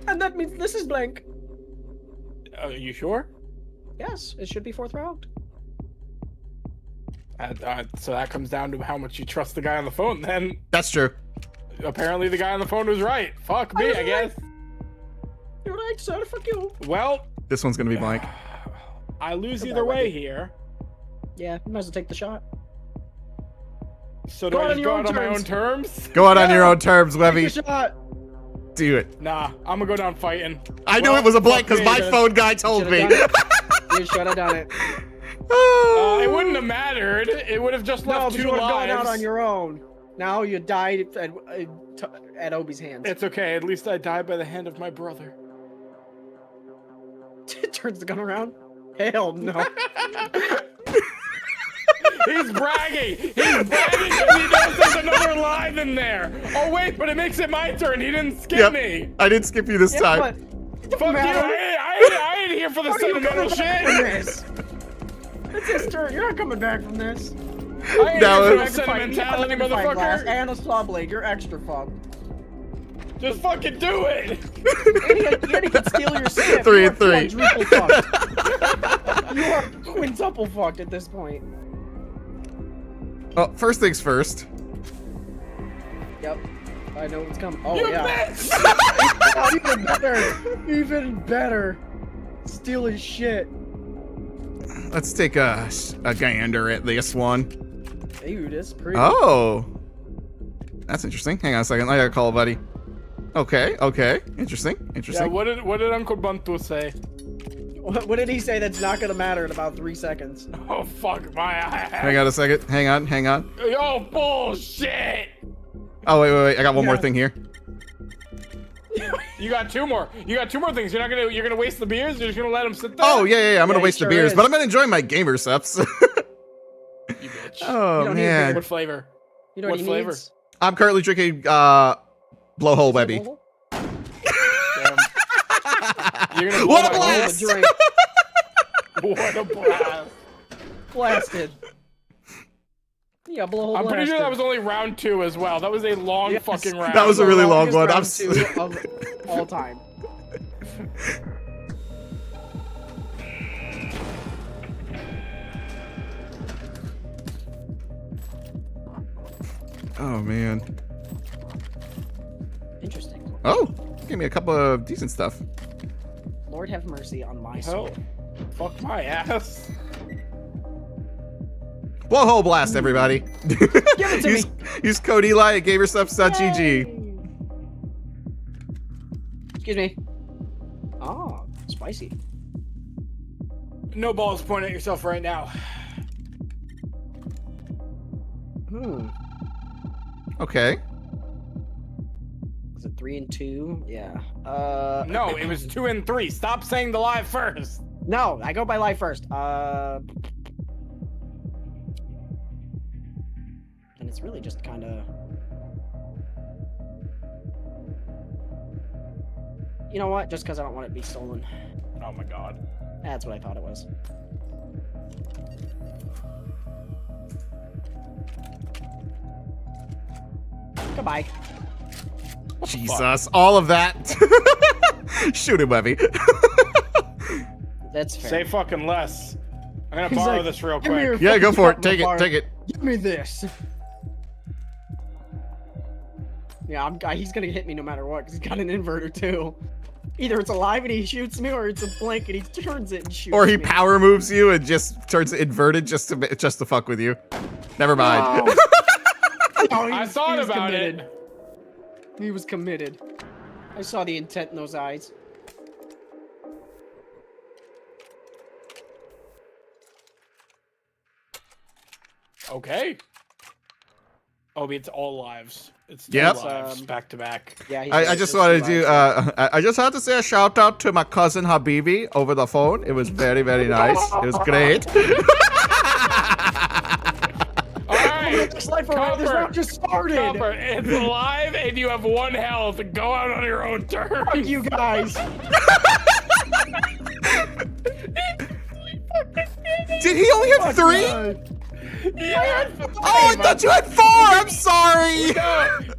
And that means this is blank. Are you sure? Yes, it should be 4th round. So that comes down to how much you trust the guy on the phone. Then That's true. apparently the guy on the phone was right. Fuck me, I guess. You're right, sir. Fuck you. Well, This one's gonna be blank. I lose Come either on, way Webby. here. Yeah, you might as well take the shot. So do Go I on just your go own out on my own terms. terms? Go out on your Yeah. own terms, Take Webby. the shot. Do it. Nah, I'm gonna go down fighting. I knew Well, it was a blank fuck because me, my then. phone guy told me. Should've done it. You should have done it. It wouldn't have mattered. It would have just No, left but 2 you would have gone lives. out on your own. Now you died at Obi's hands. It's okay. At least I died by the hand of my brother. Turns the gun around. Hell no. He's bragging. He's bragging because he knows there's another live in there. Oh wait, but it makes it my turn. He didn't skip Yep. me. I didn't skip you this Yeah, time. but it Fuck doesn't you. matter. I ain't here for the What are you sentimental coming back from shit. this? It's his turn. You're not coming back from this. I ain't No, here it for was- no sentimentality, motherfucker. And a saw blade. You're extra fucked. Just fucking do it. And he can steal your skip. 3 You and 3. are quadruple fucked. You are quintuple fucked at this point. Oh, first things first. Yep. I know what's coming. Oh, You yeah. bitch. Even better. Even better. Steal his shit. Let's take a gander at this one. Dude, it's pretty. Oh. That's interesting. Hang on a second. I gotta call a buddy. Okay, okay. Interesting, Yeah, interesting. what did Uncle Buntu say? What did he say that's not gonna matter in about 3 seconds? Oh fuck my ass. Hang on a second. Hang on, hang on. Oh bullshit. Oh, wait. I got one more Yeah. thing here. You got 2 more. You got 2 more things. You're gonna waste the beers. You're just gonna let them sit there. Oh, yeah. I'm gonna he waste the sure beers, is. but I'm gonna enjoy my gamer subs. You bitch. Oh, You don't need a man. beer. What flavor? You know What what, he flavor? needs? I'm currently drinking, Blowhole Webby. Damn. You're gonna blow What a my blast! hole. Drink. What a blast. Blasted. Yeah, blow a hole I'm pretty sure blasted. that was only round 2 as well. That was a long Yes. fucking round. That was a the really long longest one. round I'm 2 of all time. Oh, man. Interesting. Oh, gave me a couple of decent stuff. Lord have mercy on my Oh, soul. fuck my ass. Blowhole Blast, everybody. Give it to use, me. use code Eli at gamersubs.gg. Yay. Excuse me. Oh, spicy. No balls, point at yourself right now. Hmm. Okay. Is it 3 and 2? Yeah. No, it was 2 and 3. Stop saying the lie first. No, I go by life first. And it's really just kind of. You know what? Just because I don't want it to be stolen. Oh my god. That's what I thought it was. Goodbye. Jesus, all of that. Shoot him, Webby. That's fair. Say fucking less. I'm gonna He's borrow like, this real "Give me your quick. Yeah, go for it. fucking Take it, bar. take it. Give me this. Yeah, he's gonna hit me no matter what, because he's got an inverter too. Either it's alive and he shoots me, or it's a blank and he turns it and shoots Or he me. power moves you and just turns it inverted just to fuck with you. Never mind. No. No, I thought about it. He was committed. I saw the intent in those eyes. Okay. Obi, it's all lives. It's two Yep. lives back to back. Yeah, he's I right, just there's wanted two to lives. I just had to say a shout out to my cousin Habibi over the phone. It was very, very nice. It was great. All right, This life already, this Copper, round just started. Copper, it's alive, and you have 1 health. Go out on your own terms. Fuck you guys. Did he only have 3? Yeah. Oh, I thought you had 4. I'm sorry.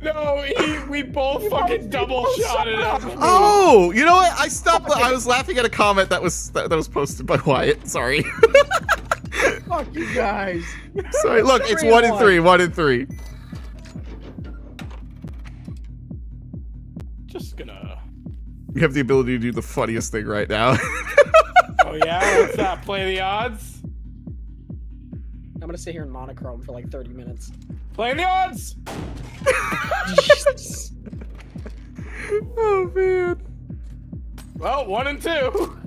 No, we both fucking double shotted him. Oh, you know what? I stopped. I was laughing at a comment that was posted by Wyatt. Sorry. Fuck you guys. Sorry. Look, it's 3 1 and and 3. 1 and 3. Just gonna. You have the ability to do the funniest thing right now. Oh yeah, what's that? Play the odds. I'm gonna sit here in monochrome for like 30 minutes. Play the odds. Jesus. Oh man. Well, 1 and 2.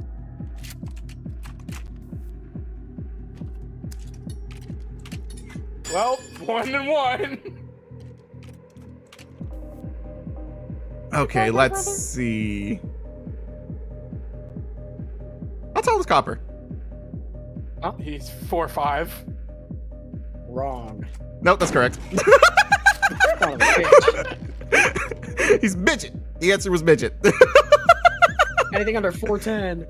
Well, 1 and 1. Okay, let's see. I'll tell this Copper. He's 4-5. Wrong. Nope, that's correct. Son of a bitch. He's midget. The answer was midget. Anything under 410.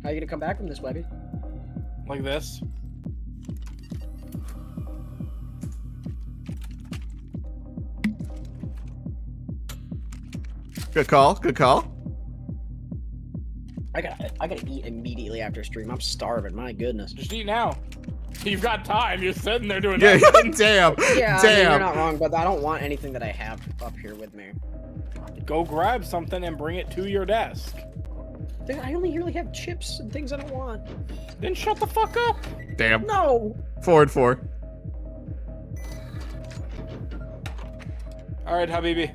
How you gonna come back from this, Webby? Like this. Good call. Good call. I gotta eat immediately after stream. I'm starving. My goodness. Just eat now. You've got time. You're sitting there doing Yeah. nothing. Damn. Yeah, I mean, you're Damn. not wrong, but I don't want anything that I have up here with me. Go grab something and bring it to your desk. Dude, I only really have chips and things I don't want. Then shut the fuck up. Damn. No. 4 and 4. All right, Habibi.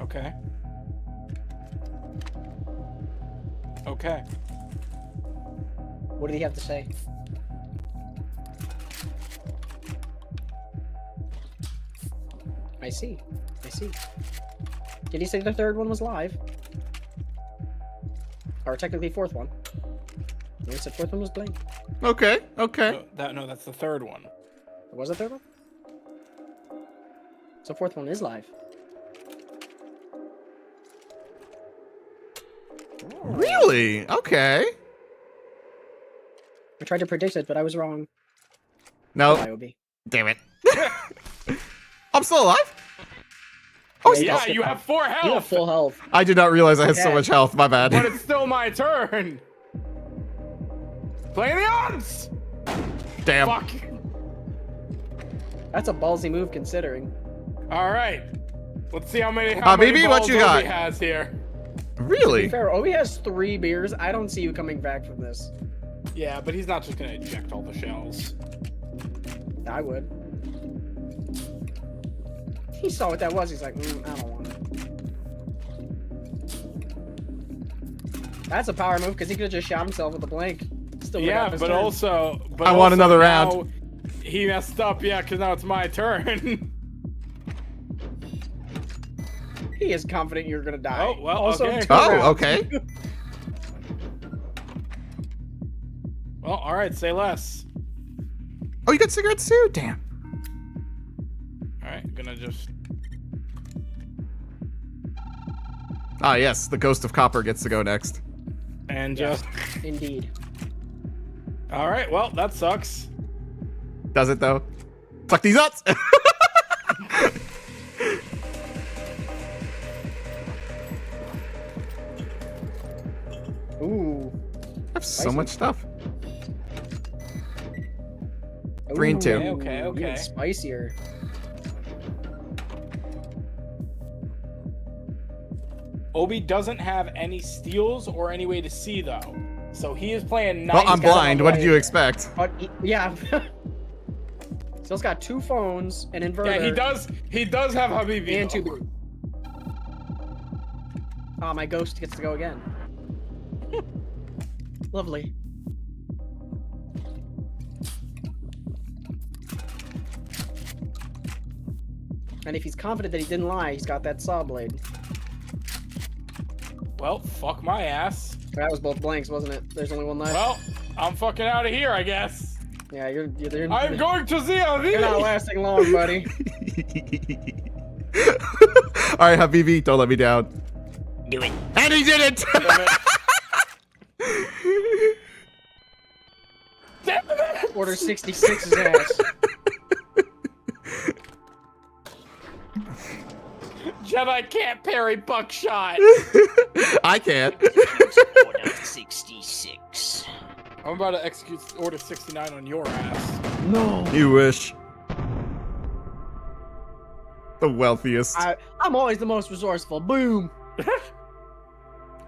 Okay. Okay. What did he have to say? I see. I see. Did he say the third one was live? Or technically fourth one? No, he said fourth one was blank. Okay. Okay. No, that's the third one. It was the third one? So fourth one is live. Really? Okay. I tried to predict it, but I was wrong. No. IOB. Damn it. I'm still alive? Oh, Yeah, Yeah, you have 4 health. You have full health. I did not realize I had so Okay. much health. My bad. But it's still my turn. Play the odds. Damn. Fuck. That's a ballsy move considering. All right. Let's see how many. How Habibi, many what balls you got? Obi has here. To be Really? fair, Obi has 3 beers. I don't see you coming back from this. Yeah, but he's not just gonna eject all the shells. I would. He saw what that was. He's like, I don't want it. That's a power move because he could have just shot himself with a blank. Still would've Yeah, got his but turn. also. But I want also another now round. He messed up. Yeah, because now it's my turn. He is confident you're gonna die. Oh, well, also, okay. 2 Oh, rounds. okay. Well, all right. Say less. Oh, you got cigarettes too? Damn. All right. Gonna just. Ah, yes. The ghost of Copper gets to go next. And just. Indeed. All right. Well, that sucks. Does it though? Suck these nuts. Ooh. I have so Spicy. much stuff. 3 and 2. Okay, okay. Even spicier. Obi doesn't have any steals or any way to see though, so he is playing. Well, I'm got it blind. all What did right. you expect? But yeah. Still's got 2 phones, an inverter, Yeah, he does. He does have Habibi. and 2 though. beers. Oh, my ghost gets to go again. Lovely. And if he's confident that he didn't lie, he's got that saw blade. Well, fuck my ass. That was both blanks, wasn't it? There's only one left. Well, I'm fucking out of here, I guess. Yeah, you're I'm going to see a You're not lasting long, buddy. All right, Habibi, don't let me down. Do it. And he did it! Damn it! Order 66's ass. Jedi can't parry buckshot. I can't. Order 66. I'm about to execute Order 69 on your ass. No. You wish. The wealthiest. I'm always the most resourceful. Boom.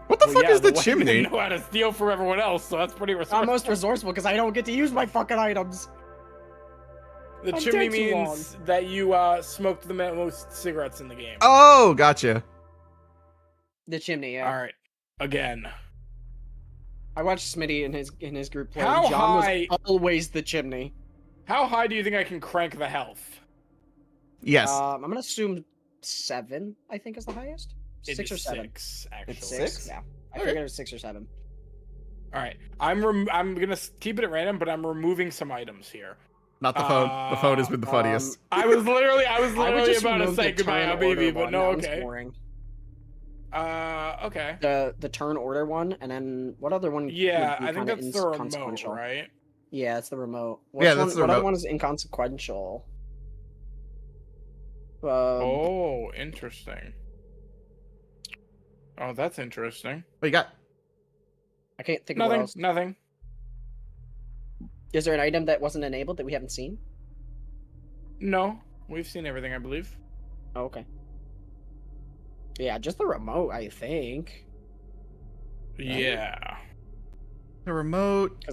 What the Well, fuck yeah, is the way chimney? They know how to steal from everyone else, so that's pretty resourceful. I'm most resourceful because I don't get to use my fucking items. The I'm chimney dead too means that you smoked the most cigarettes in the game. Oh, gotcha. The chimney, yeah. All right, again. I watched Smitty in his group play. How John high- was always the chimney. How high do you think I can crank the health? Yes. I'm gonna assume 7. I think is the highest. It 6 or is 7. 6, actually. It's 6? 6. Yeah, I Okay. figured it was 6 or 7. All right, I'm gonna keep it at random, but I'm removing some items here. Not the phone. The phone has been the funniest. I was literally I would about to remove say the goodbye, turn baby, order but one, no, that was okay. boring. Okay. The turn order one, and then what other one? Yeah, would be I think kinda that's the remote, inconsequential? right? Yeah, it's the remote. Yeah, that's the What other remote. one is inconsequential? Oh, interesting. Oh, that's interesting. What you got? I can't think of what else. Nothing. Is there an item that wasn't enabled that we haven't seen? No, we've seen everything, I believe. Oh, okay. Yeah, just the remote, I think. Yeah. The remote.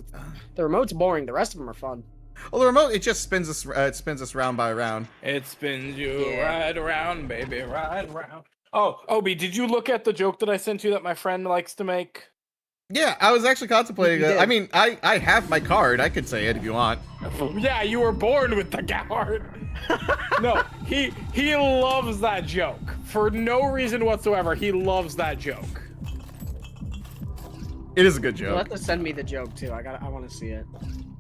The remote's boring. The rest of them are fun. Well, the remote, it just spins us. It spins us round by round. It spins you Yeah. right around, baby, right around. Oh, Obi, did you look at the joke that I sent you that my friend likes to make? Yeah, I was actually contemplating You it. did. I mean, I have my card. I could say it if you want. Yeah, you were born with the card. No, he loves that joke for no reason whatsoever. He loves that joke. It is a good You'll joke. have to send me the joke too. I want to see it.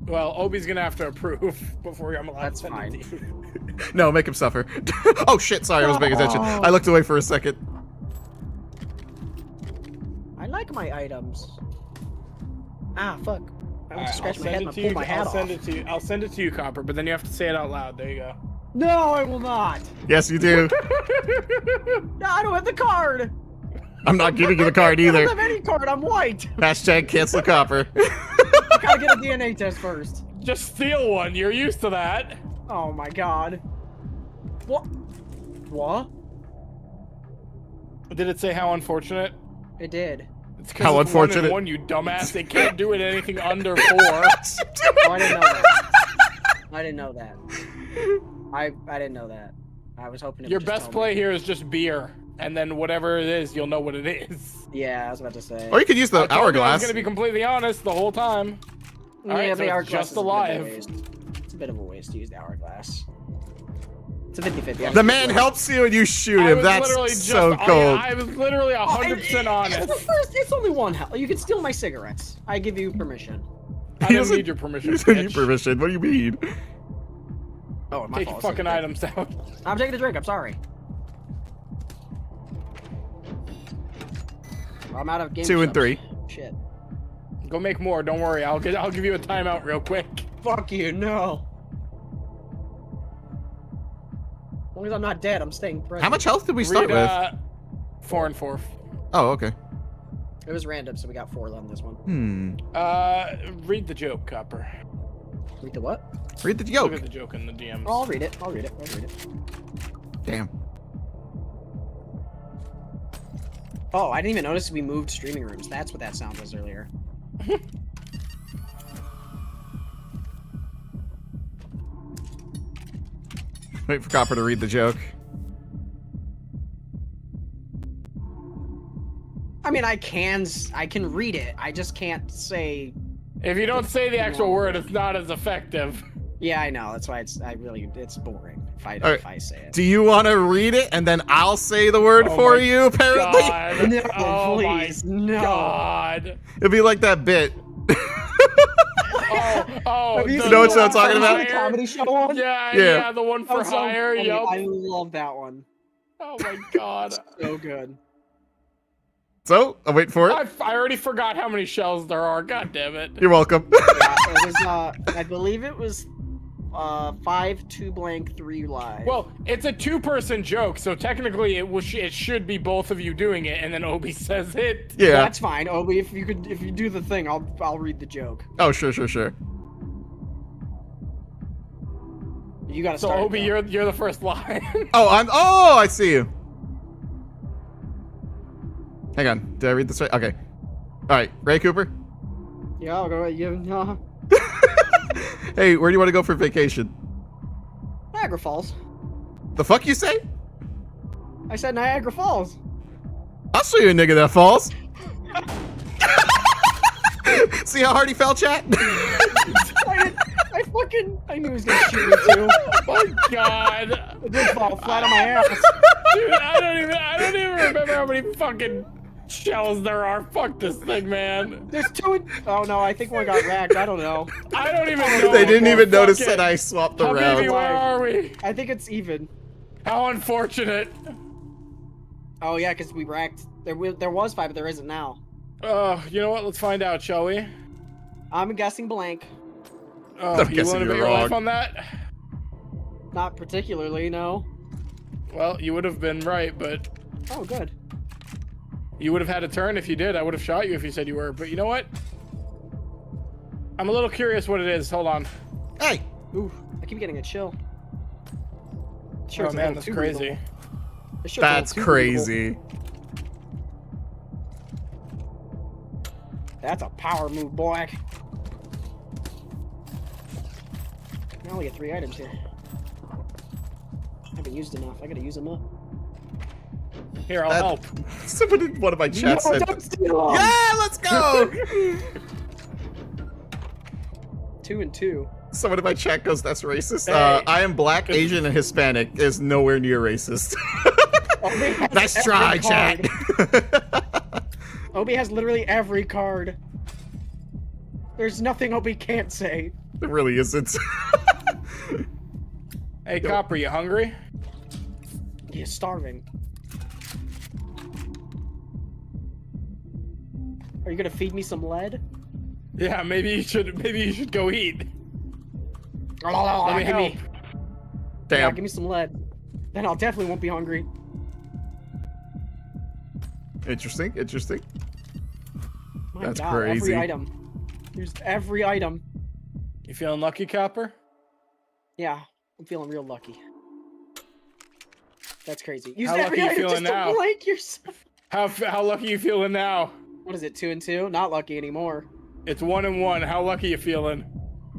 Well, Obi's gonna have to approve before I'm allowed That's to send fine. it to you. No, make him suffer. Oh shit! Sorry, I was paying attention. I looked away for a second. I like my items. Ah, fuck. I want Alright, to scratch I'll my head send and it to pull you. my hat I'll off. send it to you. I'll send it to you, Copper. But then you have to say it out loud. There you go. No, I will not. Yes, you do. No, I don't have the card. I'm not giving you the card I either. don't have any card. I'm white. Hashtag cancel copper. I gotta get a DNA test first. Just steal one. You're used to that. Oh my god. What? What? Did it say how unfortunate? It did. It's 'cause How it's 1 and unfortunate. 1, you dumbass. They can't do it anything under 4. Oh, I didn't know that. I didn't know that. I didn't know that. I was hoping it Your would just best tell play me. here is just beer, and then whatever it is, you'll know what it is. Yeah, I was about to say. Or you could use the I told you I was hourglass. gonna be completely honest the whole time. Yeah, Alright, so the it's hourglass just is a bit of a alive. waste. It's a bit of a waste to use the hourglass. It's a 50-50. The man helps you and you shoot I him. was That's literally so just, cold. I was literally 100% It's the honest. first. It's only one health. You can steal my cigarettes. I give you permission. I He don't doesn't- need your permission. You don't need bitch. permission. What do you mean? Oh, my Take your fault. fucking items out. I'm taking a drink. I'm sorry. I'm out of game. 2 and 3. Shit. Go make more. Don't worry. I'll give you a timeout real quick. Fuck you. No. As long as I'm not dead, I'm staying present. How much health did we start Read, with? 4 and 4. Oh, okay. It was random, so we got 4 on this one. Read the joke, Copper. Read the what? Read the Look joke. at the joke in the DMs. Oh, I'll read it. I'll read it. I'll read it. Damn. Oh, I didn't even notice we moved streaming rooms. That's what that sound was earlier. Wait for Copper to read the joke. I mean, I can read it. I just can't say. If you don't say the actual word, it's not as effective. Yeah, I know. That's why it's boring if right. if I say it. Do you want to read it and then I'll say the word Oh for my you? Apparently, God. No, Oh please, my no. God. it'd be like that bit. Oh, Have you the seen know what the I'm talking about? comedy show one? Yeah, the one for That's so hire. funny. Yup. I love that one. Oh my God. So good. So I'll wait for it. I already forgot how many shells there are. God damn it. You're welcome. Yeah, it was. I believe it was 5, 2 blank, 3 live. Well, it's a 2-person joke, so technically it should be both of you doing it, and then Obi says it. Yeah. That's fine, Obi. If you do the thing, I'll read the joke. Oh, sure. You gotta So start. Obi, though. you're the first line. Oh, I see you. Hang on. Did I read this right? Okay. All right. Ray Cooper. Yeah, I'll go. You Hey, where do you want to go for vacation? Niagara Falls. The fuck you say? I said Niagara Falls. I'll show you a nigga that falls. See how hard he fell, chat? I knew he was gonna shoot me too. Oh my God. It did fall flat on my ass. Dude, I don't even remember how many fucking shells there are. Fuck this thing, man. There's 2. Oh no, I think one got racked. I don't know. I don't even know. They didn't even notice Fuck that it. I swapped How around. baby, where are we? I think it's even. How unfortunate. Oh yeah, because we racked. There was 5, but there isn't now. You know what? Let's find out, shall we? I'm guessing blank. Oh, I'm you guessing want to you're bet your life wrong. on that? Not particularly, no. Well, you would have been right, but Oh, good. you would have had a turn if you did. I would have shot you if you said you were. But you know what? I'm a little curious what it is. Hold on. Hey. Ooh, I keep getting a chill. Sure, Oh it's a man, little that's too crazy. regal. This shirt's a That's little too regal. crazy. That's a power move, boy. I only get 3 items here. I haven't used enough. I gotta use them up. Here, I'll That- help. Someone in one of my chats No, said, don't steal 'em! "Yeah, let's go." 2 and 2. Someone in my chat goes, "That's racist." Hey. I am black, Asian, and Hispanic. Is nowhere near racist. Obi has Nice every try, card. chat. Obi has literally every card. There's nothing Obi can't say. It really isn't. Hey, Copper, you hungry? He's starving. Are you gonna feed me some lead? Yeah, maybe you should go eat. Let me give help. Yeah, Damn. give me some lead. Then I'll definitely won't be hungry. Interesting. My That's God, crazy. Every item. There's every item. You feeling lucky, Copper? Yeah, I'm feeling real lucky. That's crazy. Use How every lucky you item feeling just now? to blank yourself. How lucky you feeling now? What is it, 2 and 2? Not lucky anymore. It's 1 and 1. How lucky you feeling?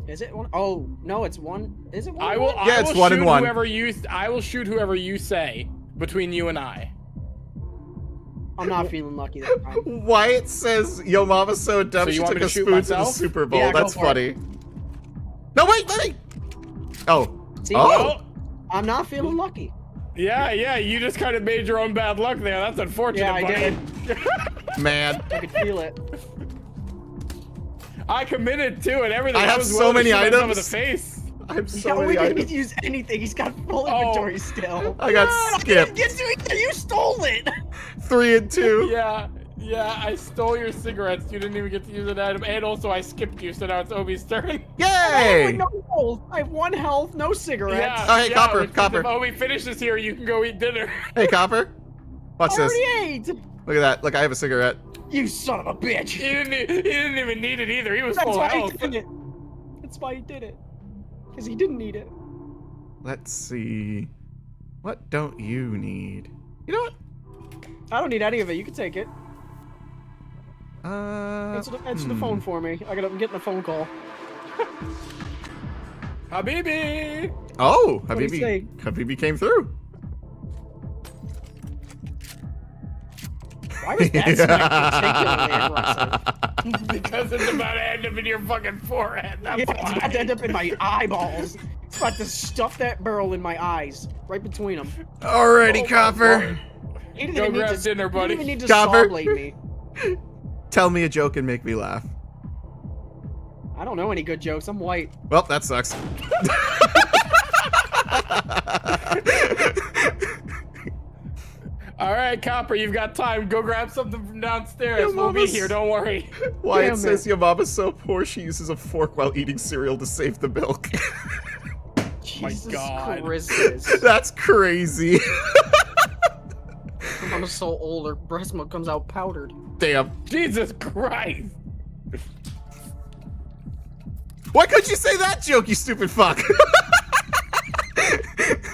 Is it 1? Oh, no, it's 1. Is it 1? I will. Yeah, I it's will 1 and shoot 1. I will shoot whoever you say between you and I. I'm not feeling lucky this time. Wyatt says, "Yo, mama's so dumb. So you she want took me to a shoot spoon to the myself? Super Bowl." Yeah, go That's for it. funny. No, wait, let me. Oh. See, Oh. Well, I'm not feeling lucky. yeah. You just kind of made your own bad luck there. That's unfortunate, Yeah, I buddy. did. Man. I could feel it. I committed to it. Everything. I have was so willing to many shoot myself in the items. face. I have Yeah, so we many didn't items. use anything. He's got full Oh. inventory still. I got I skipped. didn't get to it. You stole it. 3 and 2. Yeah. I stole your cigarettes. You didn't even get to use an item, and also I skipped you, so now it's Obi's turn. I have Yay! like no health. I have 1 health, no cigarettes. Yeah. Oh, hey, yeah, Copper, which is Copper. If Obi finishes here, you can go eat dinner. Hey, Copper. Watch I this. already ate. Look at that. Look, I have a cigarette. You son of a bitch. He didn't even need it either. He was That's full why he health. did it. That's why he did it. Because he didn't need it. Let's see. What don't you need? You know what? I don't need any of it. You can take it. Answer the phone hmm. for me. I'm getting a phone call. Habibi! Oh, What'd he say? Habibi came through. Why was that smack particularly aggressive? Because it's about to end up in your fucking forehead. That's Yeah, it's why. about to end up in my eyeballs. It's about to stuff that barrel in my eyes, right between them. Alrighty, Oh, Copper. He didn't Go even need grab to, dinner, he buddy. didn't even need to Copper. saw blade me. Tell me a joke and make me laugh. I don't know any good jokes. I'm white. Well, that sucks. All right, Copper, you've got time. Go grab something from downstairs. Your We'll be mama's- here. Don't worry. Wyatt Damn says it. your mom is so poor she uses a fork while eating cereal to save the milk. Jesus God. Christ. That's crazy. I'm so old, her breast milk comes out powdered. Damn. Jesus Christ. Why couldn't you say that joke, you stupid fuck?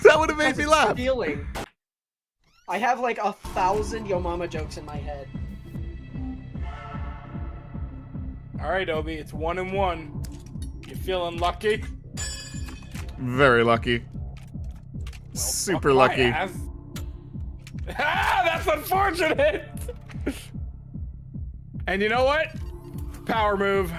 That would have made me laugh. Feeling. I have like 1,000 Yo Mama jokes in my head. All right, Obi, it's 1-1. You feeling lucky? Very lucky. Super Fuck my lucky. ass. Ah, that's unfortunate. And you know what? Power move.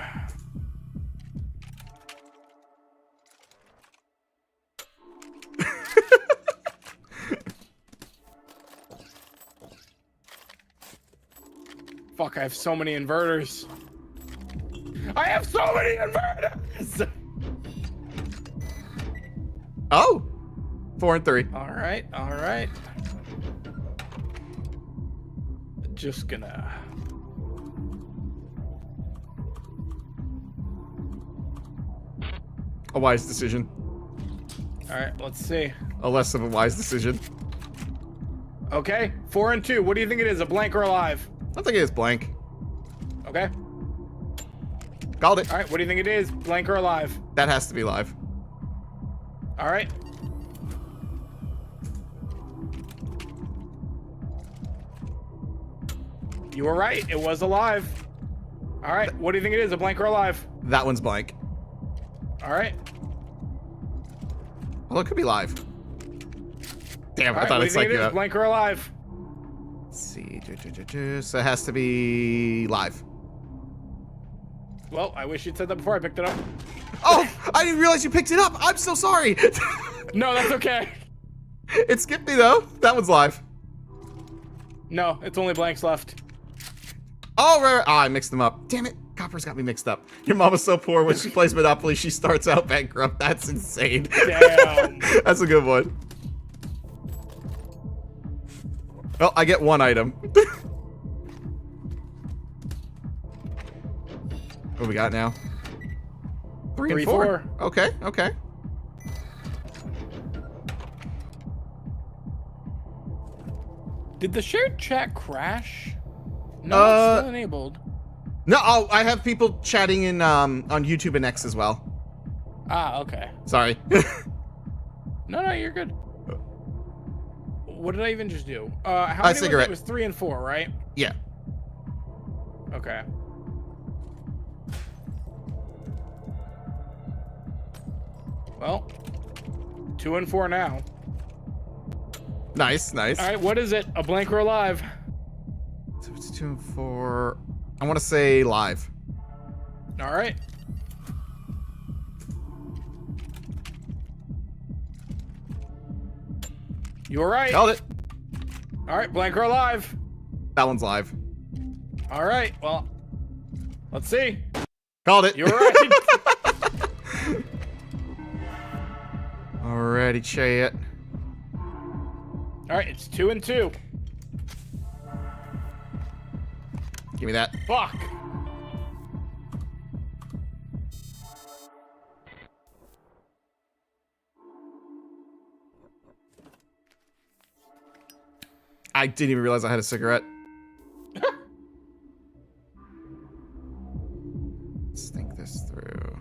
Fuck, I have so many inverters. I have so many inverters! Oh! 4 and 3. All right, all right. Just gonna... A wise decision. All right, let's see. A less of a wise decision. Okay, 4 and 2. What do you think it is, a blank or a live? I think it is blank. Okay. Called it. All right, what do you think it is, blank or a live? That has to be live. All right. You were right. It was alive. All right. What do you think it is? A blank or alive? That one's blank. All right. Well, it could be live. Damn, All I right. thought What do you it's think like it is? Blank or alive? Let's see. So it has to be live. Well, I wish you'd said that before I picked it up. Oh, I didn't realize you picked it up. I'm so sorry. No, that's okay. It skipped me though. That one's live. No, it's only blanks left. Oh, right. Oh, I mixed them up. Damn it. Copper's got me mixed up. Your mama's so poor when she plays Monopoly, she starts out bankrupt. That's insane. Damn. That's a good one. Well, I get one item. What we got now? 3 and 3, 4. 4. Okay, okay. Did the shared chat crash? No, it's still enabled. No, oh, I have people chatting in on YouTube and X as well. Ah, okay. Sorry. No, you're good. What did I even just do? How many cigarette. was it? It was 3 and 4, right? Yeah. Okay. Well, 2 and 4 now. Nice, nice. All right, what is it? A blank or a live? So it's 2 and 4. I want to say live. All right. You were right. Called it. All right, blank or alive. That one's live. All right, well, let's see. Called it. You were right. Alrighty, chat. All right, it's 2 and 2. Give me that. Fuck. I didn't even realize I had a cigarette. Let's think this through.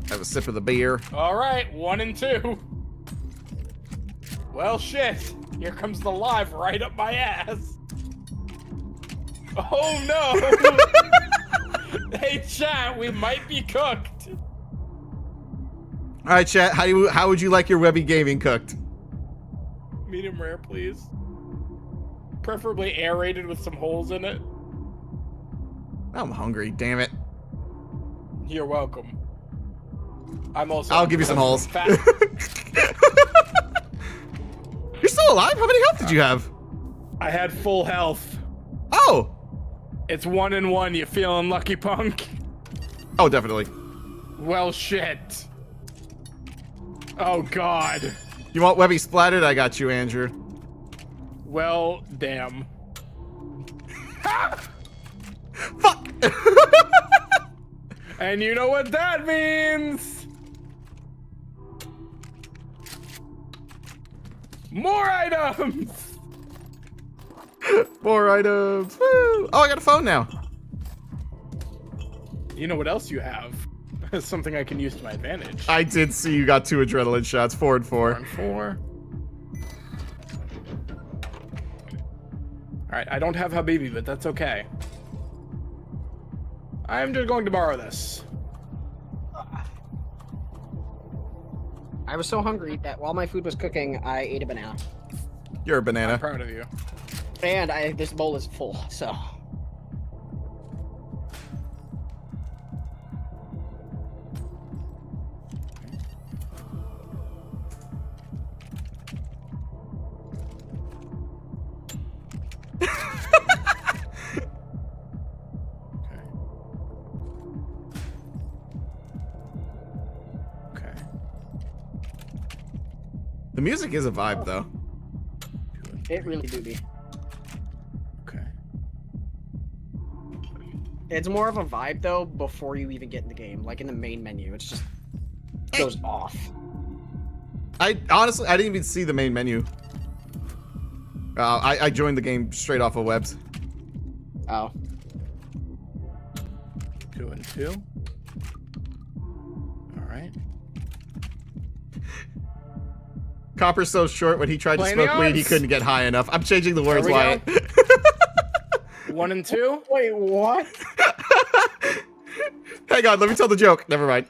Have a sip of the beer. All right, 1 and 2. Well, shit. Here comes the live right up my ass. Oh no! Hey, chat, we might be cooked. All right, chat. How would you like your Webby gaming cooked? Medium rare, please. Preferably aerated with some holes in it. I'm hungry, damn it. You're welcome. I'm also. I'll give you some holes. Fat. You're still alive? How many health did you have? I had full health. Oh! It's 1 and 1. You feeling lucky, punk? Oh, definitely. Well, shit. Oh, God. You want Webby splattered? I got you, Andrew. Well, damn. Fuck! And you know what that means? More items! More items. Woo! Oh, I got a phone now. You know what else you have? Something I can use to my advantage. I did see you got 2 adrenaline shots, 4 and 4. 4 and 4. Alright, I don't have Habibi, but that's okay. I'm just going to borrow this. I was so hungry that while my food was cooking, I ate a banana. You're a banana. I'm proud of you. And this bowl is full, so. Okay. The music is a vibe, though. It really do be. Okay. It's more of a vibe though before you even get in the game, like in the main menu. It's just goes off. I honestly, I didn't even see the main menu. I joined the game straight off of webs. Oh. 2 and 2. Alright. Copper's so short when he tried to Playing the smoke weed, he odds. couldn't get high enough. I'm changing the words, we Wyatt. 1 and 2. Wait, what? Hang on, let me tell the joke. Never mind.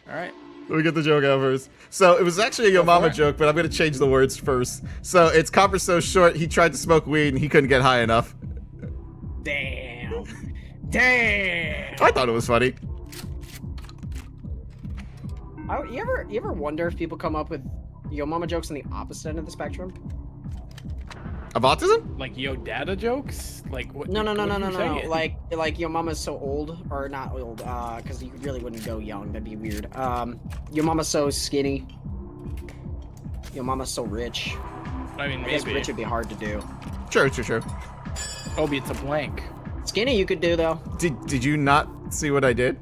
Alright. Let me get the joke out first. So it was actually a Yo Go for Mama it. joke, but I'm gonna change the words first. So it's Copper's so short, he tried to smoke weed and he couldn't get high enough. Damn. Damn. I thought it was funny. You ever wonder if people come up with Yo Mama jokes on the opposite end of the spectrum? Of autism? Like Yo Dada jokes? Like what? No. what are you saying? Like Yo Mama's so old, or not old, because you really wouldn't go young. That'd be weird. Yo Mama's so skinny. Yo Mama's so rich. I mean, I guess maybe. rich would be hard to do. Sure. Obi, it's a blank. Skinny you could do though. Did you not see what I did?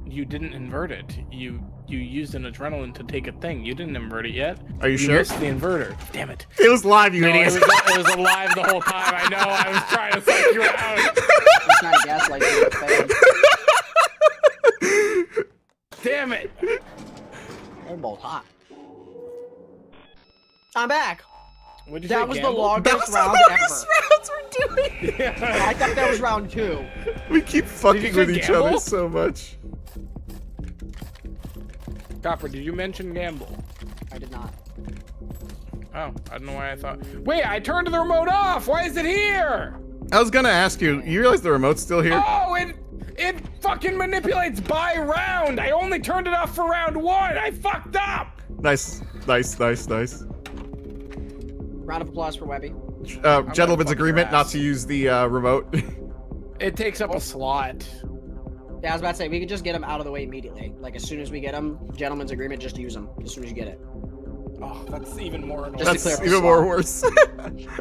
You didn't invert it. You used an adrenaline to take a thing. You didn't invert it yet. Are you sure? Missed the inverter. Damn it. It was live, you No, idiot. it was alive the whole time. I know. I was trying to psych you out. It's not a gaslight you. Damn it. They're both hot. I'm back. What did you That say, was the Gamble? longest round longest ever. rounds we're doing. I thought that was round 2. We keep fucking say with each gamble? other so much. Copper, did you mention Gamble? I did not. Oh, I don't know why I thought. Wait, I turned the remote off. Why is it here? I was gonna ask you, you realize the remote's still here? Oh, it fucking manipulates by round. I only turned it off for round 1. I fucked up. Nice. Round of applause for Webby. Gentleman's fuck agreement your not ass. to use the remote. It takes up a slot. Yeah, I was about to say, we could just get him out of the way immediately. Like, as soon as we get him, gentleman's agreement, just use him. As soon as you get it. Oh, that's even more annoying. Just to That's clear up the even more slot. worse.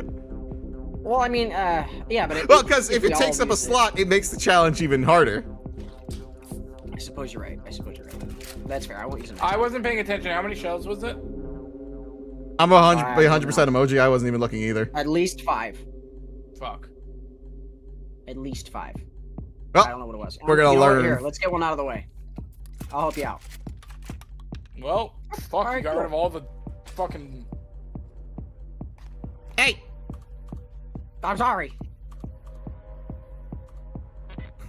Well, I mean, yeah, but Well, because if we it all takes up a use it- slot, it makes the challenge even harder. I suppose you're right. That's fair. I won't use him. I wasn't paying attention. How many shells was it? I'm 100% emoji. I wasn't even looking either. At least 5. Fuck. At least 5. Well, I don't know what it was. we're gonna You know what? learn. Here, let's get one out of the way. I'll help you out. Well, fuck, Alright, you got cool. rid of all the fucking... Hey! I'm sorry.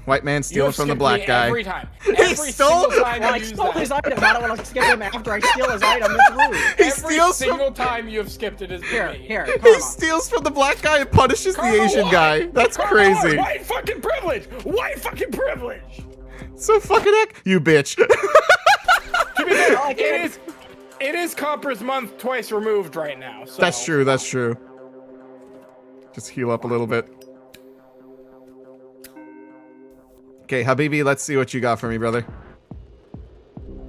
White man You stealing have from the skipped black me guy. every time. He Every stole- single time Well, I you use stole his that. item. I don't want to skip him after I steal his item. It's rude. He Every steals from- single time you have skipped it is Here, me. here, He karma. steals from the black guy and punishes the Karma Asian what? guy. That's Karma crazy. what? White fucking privilege. White fucking privilege. So fucking heck, you bitch. To be fair, I can't- it is Copper's month twice removed right now. So. That's true. That's true. Just heal up a little bit. Okay, Habibi, let's see what you got for me, brother.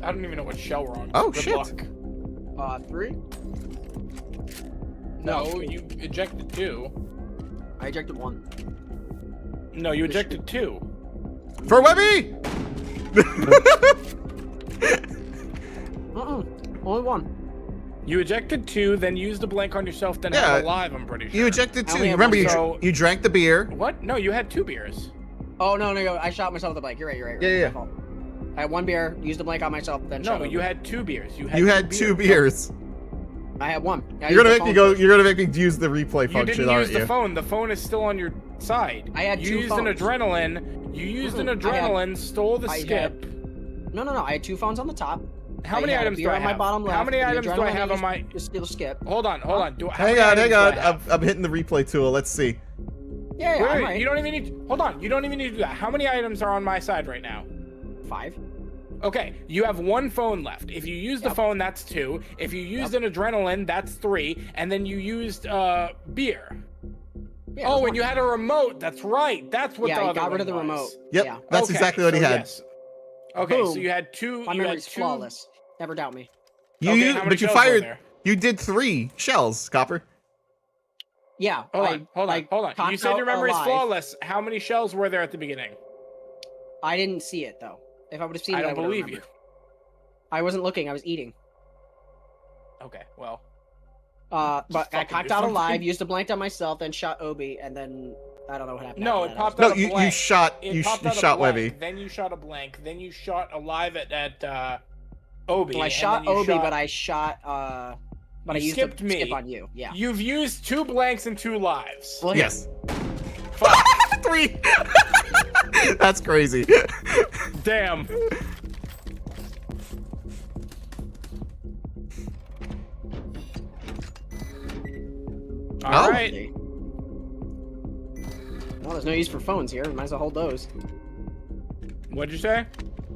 I don't even know what shell we're on. Oh, Good shit. luck. 3. No, you ejected 2. I ejected 1. No, you ejected 2. For Webby! Only 1. You ejected 2, then used a blank on yourself, then Yeah, had a live, I'm pretty sure. You ejected I 2. only have Remember, one, you, so- you drank the beer. What? No, you had 2 beers. Oh, no, I shot myself with the blank. You're right. Yeah, yeah. My fault. I had 1 beer, used the blank on myself, then shot No, over. you had 2 beers. You had 2 beers. I had 1. I You're gonna used make me the go. phone You're gonna make me use the replay You function, didn't use aren't the you? phone. The phone is still on your side. I had you 2 used an phones. adrenaline. You used an I had- adrenaline, stole the I skip. had- No. I had 2 phones on the top. How I many had a items beer do I on have? my bottom left. How many the items do I adrenaline have on used my? to steal skip. Hold on. Do, how Hang many on, items hang do I on. have? I'm hitting the replay tool. Let's see. Yeah, I'm Wait, right. you don't even need. Hold on. You don't even need to do that. How many items are on my side right now? 5. Okay, you have 1 phone left. If you use the phone, that's 2. If you used an adrenaline, that's 3. And then you used beer. Yeah, Oh, that's and you had a remote. That's right. That's what Yeah, the he other got rid of the one remote. was. Yep, Yeah. that's Okay, exactly what he so had. yes. Okay, so Boom. you had 2. My you had memory's 2. flawless. Never doubt me. You, Okay, used- how many but you shells were fired. there? You did 3 shells, Copper. Yeah. Hold on. Hold on. You cocked said out your memory is alive. flawless. How many shells were there at the beginning? I didn't see it though. If I would have seen I it, don't would've believe you. remembered. I wasn't looking. I was eating. Okay, well. But I fucking cocked do out something. alive, used a blank on myself, then shot Obi, and then I don't know what happened. No, after it that. popped No, out a you blank. shot. It You popped out a shot blank, Webby. Then you shot a blank. Then you shot a live at Obi. Well, I and shot then you Obi, shot- but I shot. But I You used skipped a me. skip on you. Yeah. You've used 2 blanks and 2 lives. Well, here. Yes. Fuck. 3. That's crazy. Damn. All Oh. right. Well, there's no use for phones here. Might as well hold those. What'd you say?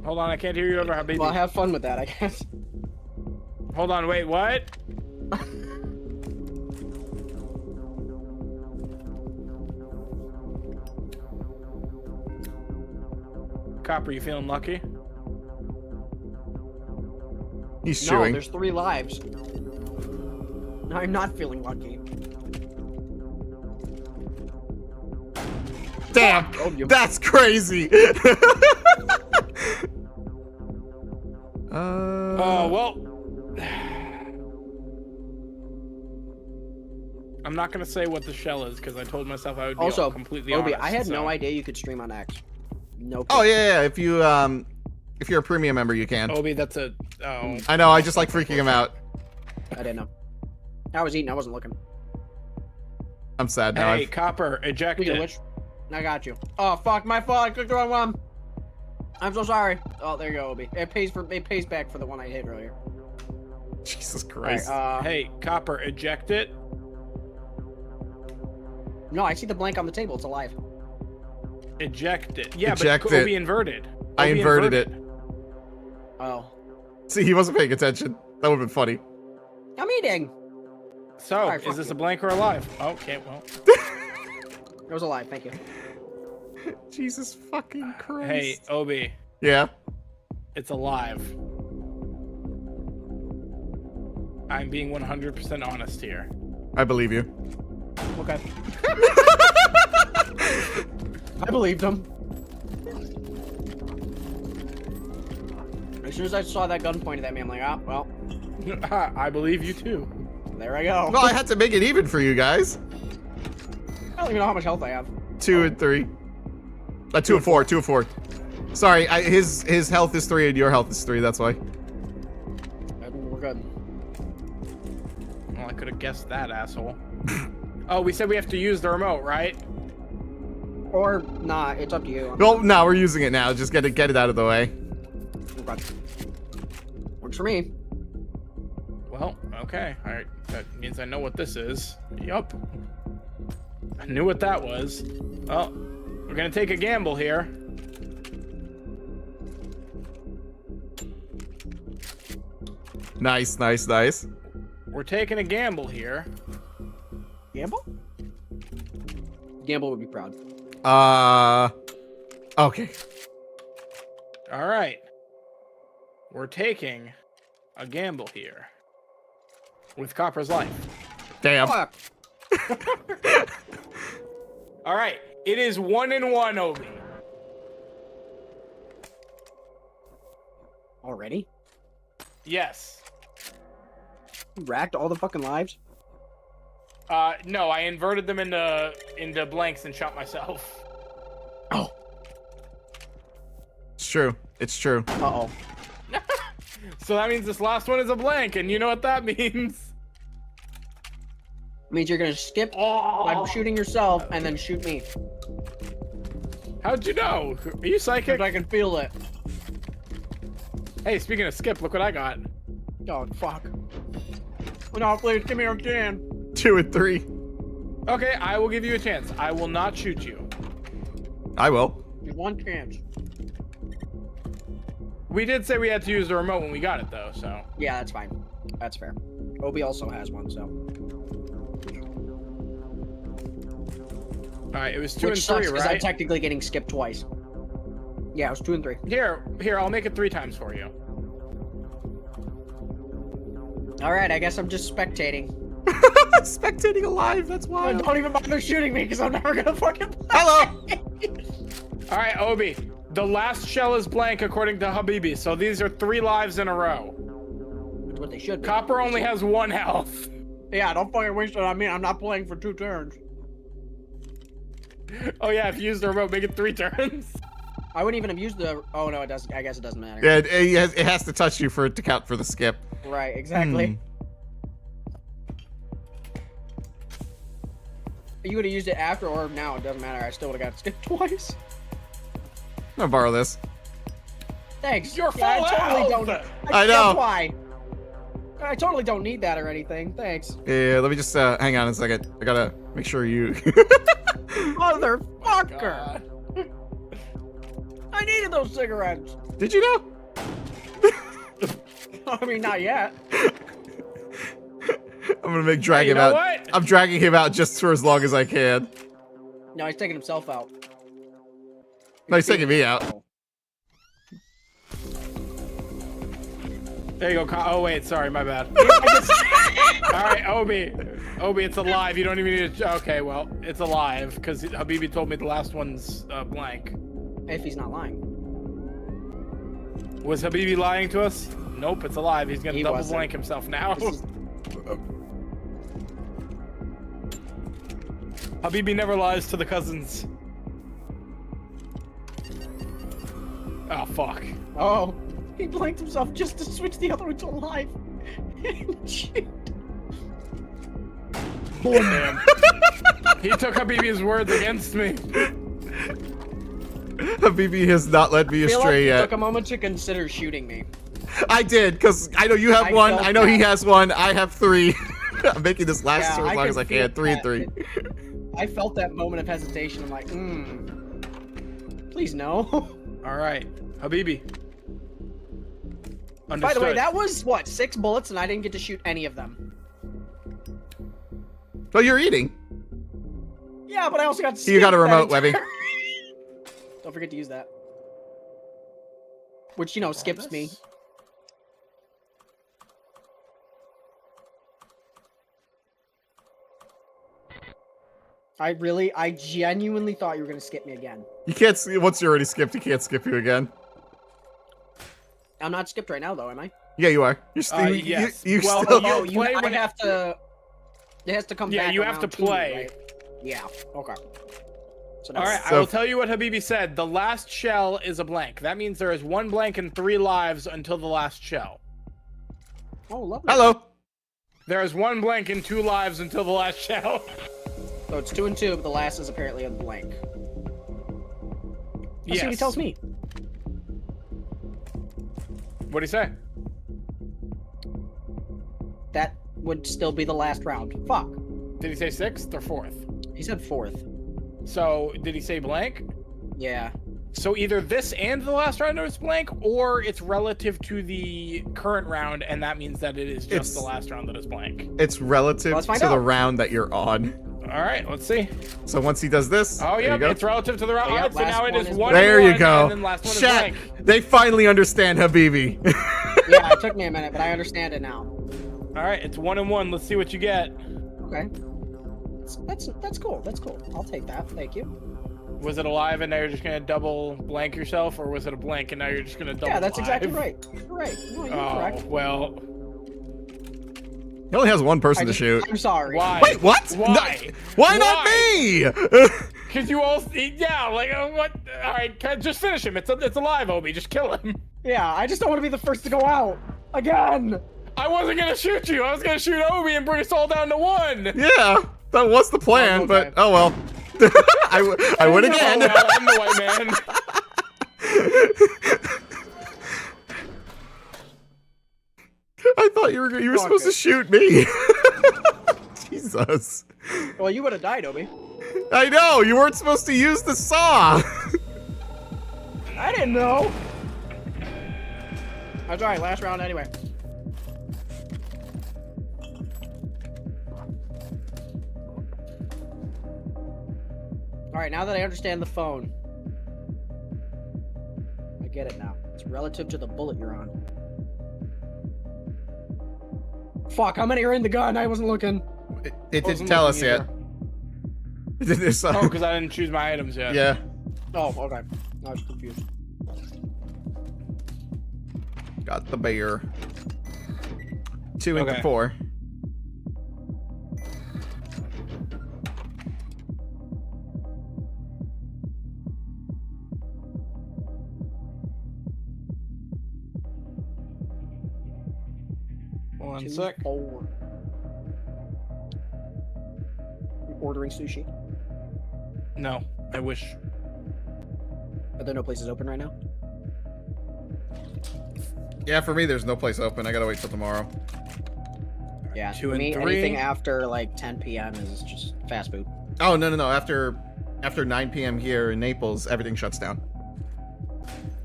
Hold on, I can't hear you over Habibi. Well, have fun with that, I guess. Hold on, wait, what? Copper, you feeling lucky? He's No, chewing. there's 3 lives. No, I'm not feeling lucky. Damn. Told you. That's crazy. Well. I'm not gonna say what the shell is because I told myself I would be Also, all completely Obi, honest. I had no so- idea you could stream on X. No. Oh yeah. If you're a premium member, you can. Obi, that's a. Oh. I know. I just like freaking him out. I didn't know. I was eating. I wasn't looking. I'm sad now. Hey, Copper, eject Speaking of it. which, I got you. Oh fuck, my fault. I clicked the wrong one. I'm so sorry. Oh, there you go, Obi. It pays back for the one I hit earlier. Jesus All right, Christ. Hey, Copper, eject it. No, I see the blank on the table. It's alive. Eject it. Yeah, Eject but it. Obi inverted. I Obi inverted it. Oh, See, he wasn't paying attention. That would have been funny. I'm eating. So, Alright, is fuck this you. a blank or a live? Okay, well. It was alive. Thank you. Jesus fucking Christ. Hey, Obi, Yeah. it's alive. I'm being 100% honest here. I believe you. Okay. I believed him. As soon as I saw that gun pointed at me, I'm like, ah, well, I believe you too. there I go. Well, I had to make it even for you guys. I don't even know how much health I have. 2 and 3. 2 and 4. 2 and 4. Sorry, his health is 3 and your health is 3. That's why. We're good. Well, I could have guessed that, asshole. Oh, we said we have to use the remote, right? Or not. It's up to you. Well, no, we're using it now. Just get it out of the way. Okay. Works for me. Well, okay. All right. That means I know what this is. Yup. I knew what that was. Well, we're gonna take a gamble here. Nice, nice, nice. We're taking a gamble here. Gamble? Gamble would be proud. Okay. All right. We're taking a gamble here with Copper's life. Damn. Fuck. All right. It is 1-1, Obi. Already? Yes. You racked all the fucking lives? No, I inverted them into blanks and shot myself. Oh. It's true. It's true. Uh-oh. So that means this last one is a blank, and you know what that means? Means you're gonna skip by shooting yourself and then shoot me. How'd you know? Are you psychic? Because I can feel it. Hey, speaking of skip, look what I got. Oh, fuck. No, please, give me your chance. 2 and 3. Okay, I will give you a chance. I will not shoot you. I will. Just one chance. We did say we had to use the remote when we got it, though, so. Yeah, that's fine. That's fair. Obi also has one, so. Alright, it was 2 Which and sucks 3, because I'm right? technically getting skipped twice. Yeah, it was 2 and 3. Here, I'll make it 3 times for you. Alright, I guess I'm just spectating. Spectating alive, that's wild. Don't even bother shooting me because I'm never gonna fucking play. Hello! Alright, Obi. The last shell is blank according to Habibi, so these are 3 lives in a row. That's what they should be. Copper only has 1 health. Yeah, don't fucking waste it on me. I'm not playing for 2 turns. Oh yeah, if you use the remote, make it 3 turns. I wouldn't even have used the... Oh, no, it doesn't. I guess it doesn't matter. Yeah, it has to touch you for it to count for the skip. Right, exactly. You would have used it after or now, it doesn't matter. I still would have got skipped twice. I'm gonna borrow this. Thanks. You're Yeah, full I totally health. don't. I know. That's why. I totally don't need that or anything. Thanks. Yeah, let me just hang on a second. I gotta make sure you. Motherfucker! I needed those cigarettes. Did you know? I mean, not yet. I'm gonna drag Hey, him you know out. what? I'm dragging him out just for as long as I can. No, he's taking himself out. No, he's taking me out. There you go. Oh wait, sorry, my bad. All right, Obi, it's alive. You don't even need to. Okay, well, it's alive because Habibi told me the last one's blank. If he's not lying. Was Habibi lying to us? Nope, it's alive. He's gonna He double wasn't. blank himself now. This is- Habibi never lies to the cousins. Oh fuck. Oh, he blanked himself just to switch the other one to alive. Shit. Oh man. He took Habibi's words against me. Habibi has not led me I feel like astray you yet. took a moment to consider shooting me. I did, because I know you have I one. felt I know he that. has one. I have 3. I'm making this last Yeah, for as I long can as I feel can. 3 and that. 3. I felt that moment of hesitation. I'm like, please no. All right, Habibi. Understood. By the way, that was what, 6 bullets, and I didn't get to shoot any of them. Well, you're eating. Yeah, but I also got. You got a skipped that remote, entire- Webby. Don't forget to use that. Which, you know, skips me. I genuinely thought you were gonna skip me again. You can't see once you're already skipped. You can't skip you again. I'm not skipped right now, though, am I? Yeah, you are. You're still. Yes. You Well, still. you- Oh, you play I when- have to. It has to come Yeah, back. you have to around to me, play. right? Yeah. Okay. So All right, I So- will tell you what Habibi said. The last shell is a blank. That means there is 1 blank and 3 lives until the last shell. Oh, lovely. Hello. There is 1 blank and 2 lives until the last shell. So it's 2 and 2, but the last is apparently a blank. Let's see what he tells me. What'd he say? That would still be the last round. Fuck. Did he say 6th or 4th? He said 4th. So, did he say blank? Yeah. So either this and the last round is blank, or it's relative to the current round, and that means that it is just the last round that is blank. It's relative Let's to find the out. round that you're on. All right, let's see. So once he does this, Oh, there yeah, you go. it's relative to the round. Oh, yeah, All right, so last now it one is is 1 blank. There and you 1, go. and then last one is Chat, blank. they finally understand Habibi. Yeah, it took me a minute, but I understand it now. All right, it's 1 and 1. Let's see what you get. Okay. That's cool. That's cool. I'll take that. Thank you. Was it alive and now you're just gonna double blank yourself, or was it a blank and now you're just gonna double? Yeah, that's live? exactly right. You're right. No, you're Oh correct. well. He only has one person I to just- shoot. I'm sorry. Why? Wait, what? Why? Why not me? Because you all, yeah, like what? All right, just finish him. It's alive, Obi. Just kill him. Yeah, I just don't want to be the first to go out again. I wasn't gonna shoot you. I was gonna shoot Obi and bring us all down to 1. Yeah, that was the plan, Oh, but okay. oh well. I would Oh, again. well, I'm the white man. I thought you were supposed to Okay. shoot me. Jesus. Well, you would have died, Obi. I know, you weren't supposed to use the saw. I didn't know. That's alright, last round anyway. Alright, now that I understand the phone. I get it now. It's relative to the bullet you're on. Fuck, how many are in the gun? I wasn't looking. It didn't Wasn't tell us looking yet. There's Oh, because I didn't choose my items yet. yeah. Oh, okay. I was confused. Got the bear. 2 into Okay. 4. One 2, sec. 4. You ordering sushi? No, I wish. Are there no places open right now? Yeah, for me, there's no place open. I gotta wait till tomorrow. Yeah, 2 for and me, 3. anything after like 10 p.m. is just fast food. Oh, no. After 9 p.m. here in Naples, everything shuts down.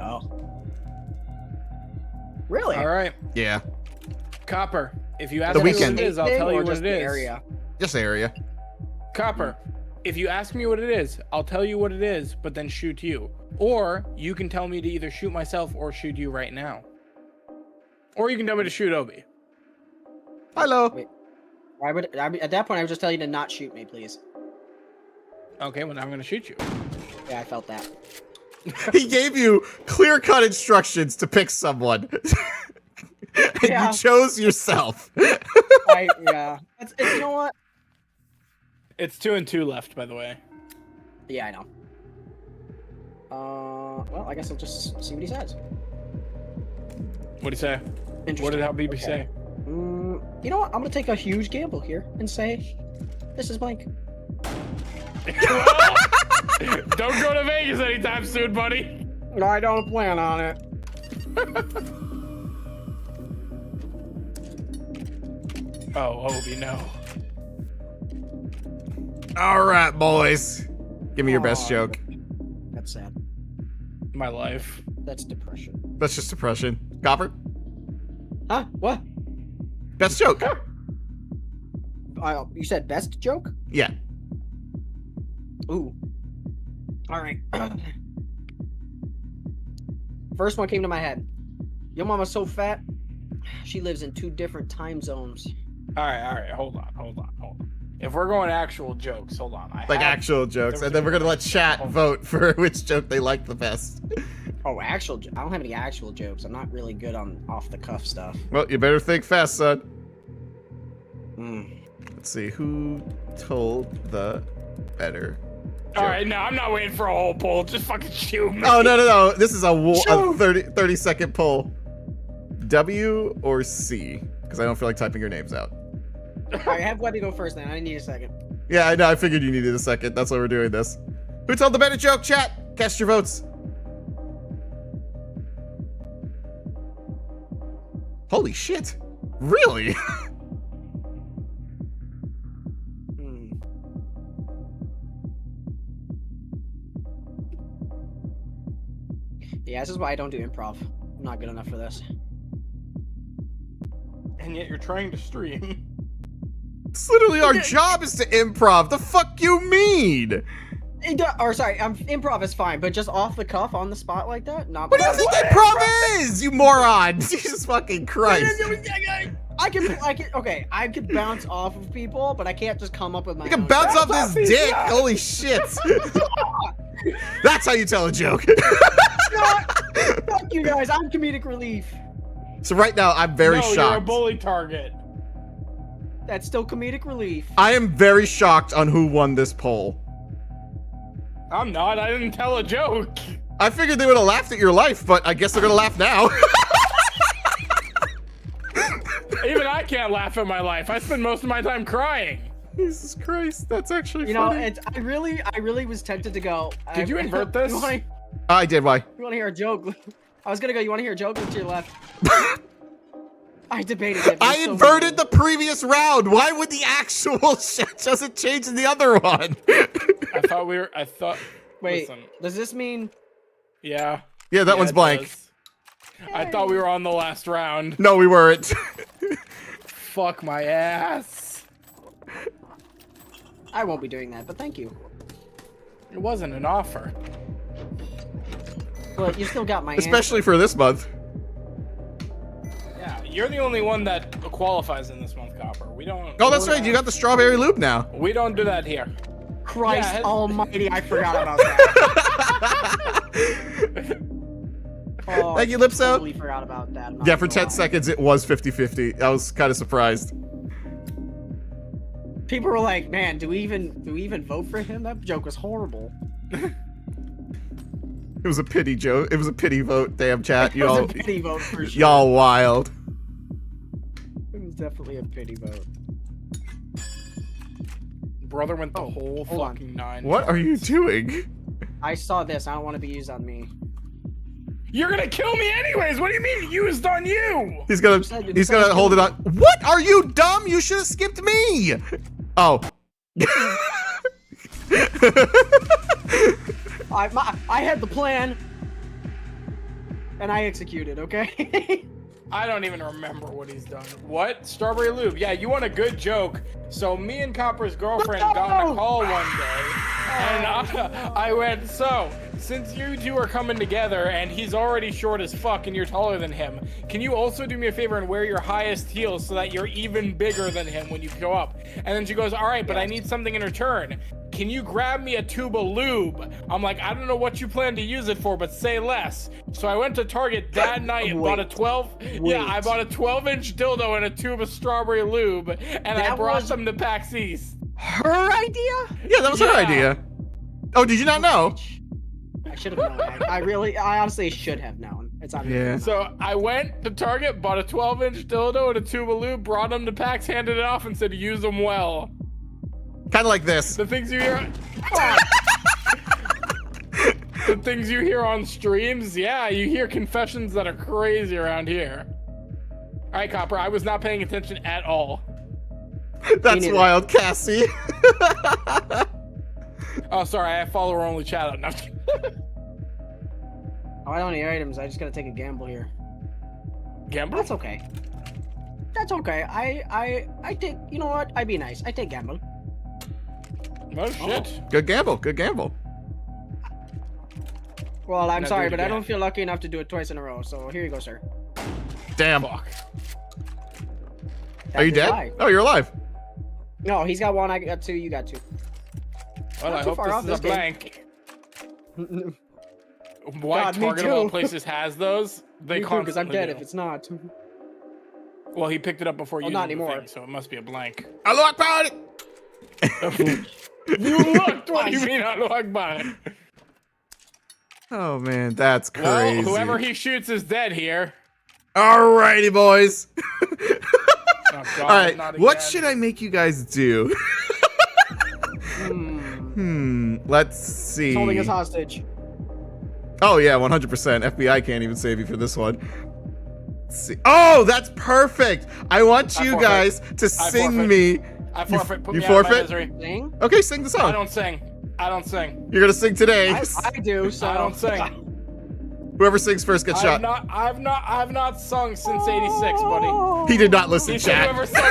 Oh. Really? All right, Yeah. Copper. If you ask The me weekend. what it is, I'll tell you what just it the is. area? Just the area. Copper. If you ask me what it is, I'll tell you what it is, but then shoot you. Or you can tell me to either shoot myself or shoot you right now. Or you can tell me to shoot Obi. Hello. Wait. Why would at that point I would just tell you to not shoot me, please. Okay, well now I'm gonna shoot you. Yeah, I felt that. He gave you clear-cut instructions to pick someone. And Yeah. you chose yourself. Yeah. It's, you know what? It's 2 and 2 left, by the way. Yeah, I know. Well, I guess I'll just see what he says. What'd he say? What did Habibi Okay. say? You know what? I'm gonna take a huge gamble here and say, this is blank. Don't go to Vegas anytime soon, buddy. No, I don't plan on it. Oh, Obi, no. All right, boys. Give me your best Aw. joke. That's sad. My life. That's depression. That's just depression. Copper? Huh? What? Best joke. You said best joke? Yeah. Ooh. All right. First one came to my head. Your mama's so fat, she lives in 2 different time zones. All right. Hold on. If we're going actual jokes, hold on. Like actual jokes. And then we're going to let chat vote for which joke they like the best. Oh, actual. I don't have any actual jokes. I'm not really good on off the cuff stuff. Well, you better think fast, son. Hmm. Let's see. Who told the better joke? All right, no, I'm not waiting for a whole poll. Just fucking shoot me. Oh, no. This is a Shoot. 30 second poll. W or C? Because I don't feel like typing your names out. All right, have Webby go first then. I need a second. Yeah, I know. I figured you needed a second. That's why we're doing this. Who told the better joke, chat? Cast your votes. Holy shit. Really? Hmm. Yeah, this is why I don't do improv. I'm not good enough for this. And yet you're trying to stream. It's literally our job is to improv. The fuck you mean? Or sorry, improv is fine, but just off the cuff, on the spot like that, not. What do you think improv is, you moron? Jesus fucking Christ. I can, okay, I can bounce off of people, but I can't just come up with my You can own bounce stuff. off this dick. Holy shit. That's how you tell a joke. Fuck you guys, I'm comedic relief. So right now, I'm very No, you're a shocked. bully target. That's still comedic relief. I am very shocked on who won this poll. I'm not. I didn't tell a joke. I figured they would have laughed at your life, but I guess they're gonna laugh now. Even I can't laugh at my life. I spend most of my time crying. Jesus Christ, that's actually You know, funny. it's, I really was tempted to go. Did you invert this? I did, why? You want to hear a joke? I was gonna go. You want to hear a joke? Look to your left. I debated it. I inverted the previous round. Why would the actual shit doesn't change in the other one? I thought. Wait, Listen. does this mean? Yeah. Yeah, that one's it blank. does. I thought we were on the last round. No, we weren't. Fuck my ass. I won't be doing that, but thank you. It wasn't an offer. But you still got my Especially for this month. Yeah, you're the only one that qualifies in this month, Copper. We don't. Oh, that's right. You got the strawberry lube now. We don't do that here. Christ Yeah, almighty, I forgot about that. Oh, Thank you, Lipso. Totally forgot about that. I'm not Yeah, for gonna 10 lie. seconds, it was 50-50. I was kind of surprised. People were like, "Man, do we even vote for him? That joke was horrible." It was a pity joke. It was a pity vote. Damn, chat. It was Y'all, a pity vote for sure. y'all wild. It was definitely a pity vote. Brother went the Oh, whole hold on. fucking 9. What are you doing? I saw this. I don't want to be used on me. You're gonna kill me anyways. What do you mean used on you? He's gonna hold it on. What? Are you dumb? You should have skipped me. Oh. I had the plan, and I executed. Okay. I don't even remember what he's done. What? Strawberry lube. Yeah, you want a good joke. So me and Copper's girlfriend got on a call one day, and I went, so, since you two are coming together and he's already short as fuck and you're taller than him, can you also do me a favor and wear your highest heels so that you're even bigger than him when you go up? And then she goes, all right, but I need something in return. Can you grab me a tube of lube? I'm like, I don't know what you plan to use it for, but say less. So I went to Target that night and bought a 12-inch dildo and a tube of strawberry lube, and I That brought was- them to PAX East. Her idea? Yeah, that was her Yeah. idea. Oh, did you not know? I should have known. I honestly should have known. It's on me. Yeah. So I went to Target, bought a 12-inch dildo and a tube of lube, brought them to PAX, handed it off, and said, use them well. Kind of like this. The things you hear... The things you hear on streams, yeah, you hear confessions that are crazy around here. All right, Copper, I was not paying attention at all. That's neither. wild, Cassie. Oh, sorry, I have follower-only chat up. No, I'm just kidding. Oh, I don't need items. I just gotta take a gamble here. Gamble? That's okay. That's okay. I take. You know what? I'd be nice. I take gamble. Oh, shit. Good gamble. Good gamble. Well, I'm Now sorry, do it but I again. don't feel lucky enough to do it twice in a row. So here you go, sir. Damn. Fuck. Are you That's dead? lie. Oh, you're alive. No, he's got one. I got two. You got two. Well, Not I too hope far off this is a this game. blank. Why God, me Target of all too. places has those? They Because I'm constantly dead do. if it's not. Well, he picked it up before you. not did the anymore. thing, so it must be a blank. Allah Akbar! You looked. What do you mean? Allah Akbar? Oh man, that's Well, crazy. whoever he shoots is dead here. Alrighty, boys. Oh, God, All right, not what again. should I make you guys do? Let's see. He's holding us hostage. Oh yeah, 100%. FBI can't even save you for this one. See. Oh, that's perfect. I want I you forfeit. guys to sing forfeit. me. I forfeit. Put You me out of my forfeit? misery. Thing? Okay, sing the I song. don't sing. I don't sing. You're gonna sing today. I do. So I don't sing. Whoever sings first gets shot. I've not sung since '86, buddy. He did not listen, He said chat. whoever sung.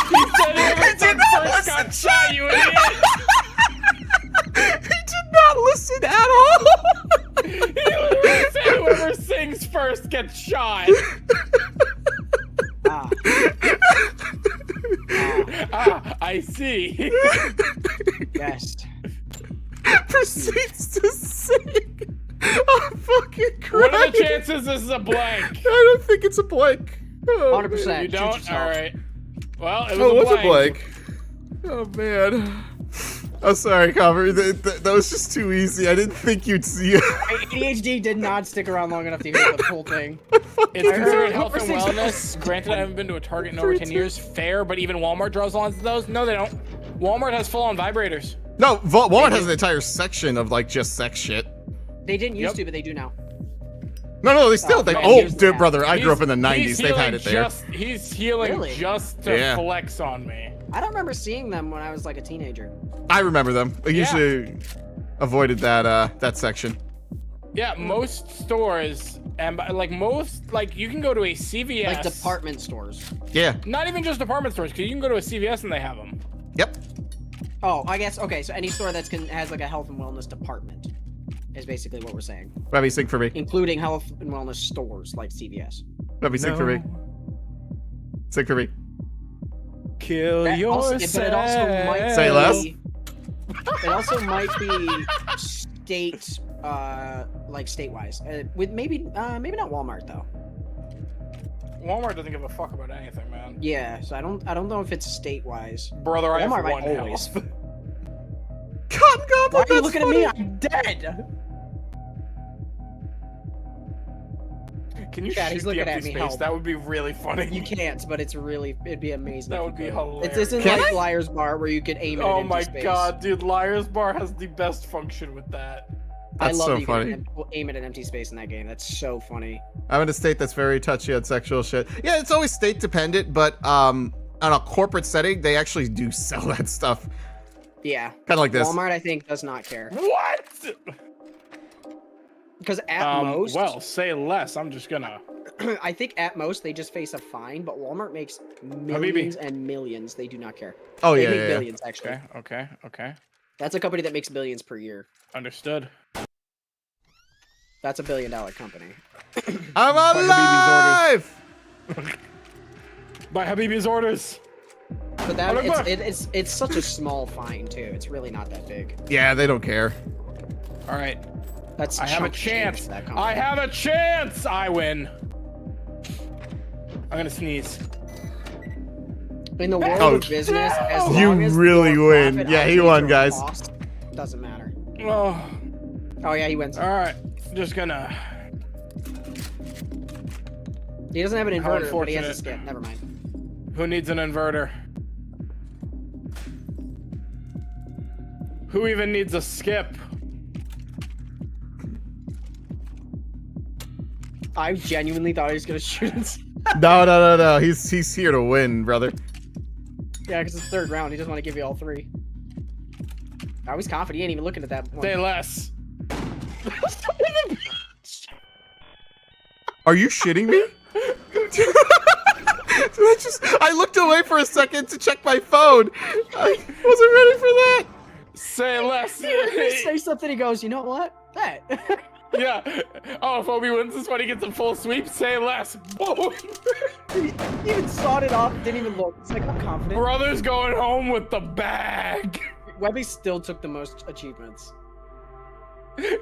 He said whoever sung first got shot. You idiot. He did not listen at all. He literally said whoever sings first gets shot. Ah. Ah, I see. Yes. Proceeds to sing. I'm fucking crying. What are the chances this is a blank? I don't think it's a blank. Oh, 100%. You don't? All right. Well, it was Oh, a it was blank. a blank. Oh man. I'm sorry, Copper. That was just too easy. I didn't think you'd see it. My ADHD did not stick around long enough to hear the whole thing. It's I heard considered health and whoever wellness. sings- Granted, I haven't been to a Target in over 10 years. Fair, but even Walmart draws lines to those. No, they don't. Walmart has full-on vibrators. No, Walmart has an entire section of like just sex shit. They didn't used Yep. to, but they do now. No, they still. man, Oh, here's dear that. brother, I grew up in the He's 90s. They've had healing it there. He's healing Really? just to Yeah. flex on me. I don't remember seeing them when I was like a teenager. I remember them. I Yeah. usually avoided that section. Yeah, most stores and you can go to a CVS. Like department stores. Yeah. Not even just department stores, because you can go to a CVS and they have them. Yep. Oh, I guess, okay, so any store that has like a health and wellness department is basically what we're saying. Bobby, sing for me. Including health and wellness stores like CVS. Bobby, sing for me. Sing for me. Kill But it also might Say less. It also might be state, like state-wise. With maybe not Walmart though. Walmart doesn't give a fuck about anything, man. Yeah, so I don't know if it's state-wise. Brother, I have Walmart one might always. health. Cotton Goblin, Why are you that's looking funny. at me? I'm dead. Can you Yeah, shoot he's the looking empty at me, space? help. That would be really funny. You can't, but it'd be amazing. That if would you be could. hilarious. It isn't Can like I? Liar's Bar where you could aim at Oh an my empty space. god, dude, Liar's Bar has the best function with that. I That's love so that you funny. can aim at an empty space in that game. That's so funny. I'm in a state that's very touchy on sexual shit. Yeah, it's always state dependent, but on a corporate setting, they actually do sell that stuff. Yeah. Kind of like this. Walmart, I think, does not care. What? Because at most, Well, say less. I'm just gonna. I think at most they just face a fine, but Walmart makes millions and millions. They do not care. Oh They yeah, make yeah, yeah. billions, actually. Okay. That's a company that makes billions per year. Understood. That's a $1 billion company. I'm Habib's alive. By Habibi's orders. But that Oliver! it's such a small fine too. It's really not that big. Yeah, they don't care. All right. That's I have a chump change chance. for that company. I have a chance. I win. I'm gonna sneeze. In the world Oh, of business, as you long as really your win. profit Yeah, he outweighs won, your guys. cost, doesn't matter. Oh. Oh yeah, he wins. All right. Just gonna. He doesn't have an How inverter, but he has a unfortunate. skip. Never mind. Who needs an inverter? Who even needs a skip? I genuinely thought he was gonna shoot us. No. He's here to win, brother. Yeah, because it's third round. He doesn't want to give you all three. I was confident. He ain't even looking at that one. Say less. Are you shitting me? I looked away for a second to check my phone. I wasn't ready for that. Say less. He say something. He goes, you know what? That. Yeah. Oh, if Obi wins this one, he gets a full sweep. Say less. Boom. He even sawed it off. Didn't even look. It's like I'm confident. Brother's going home with the bag. Webby still took the most achievements.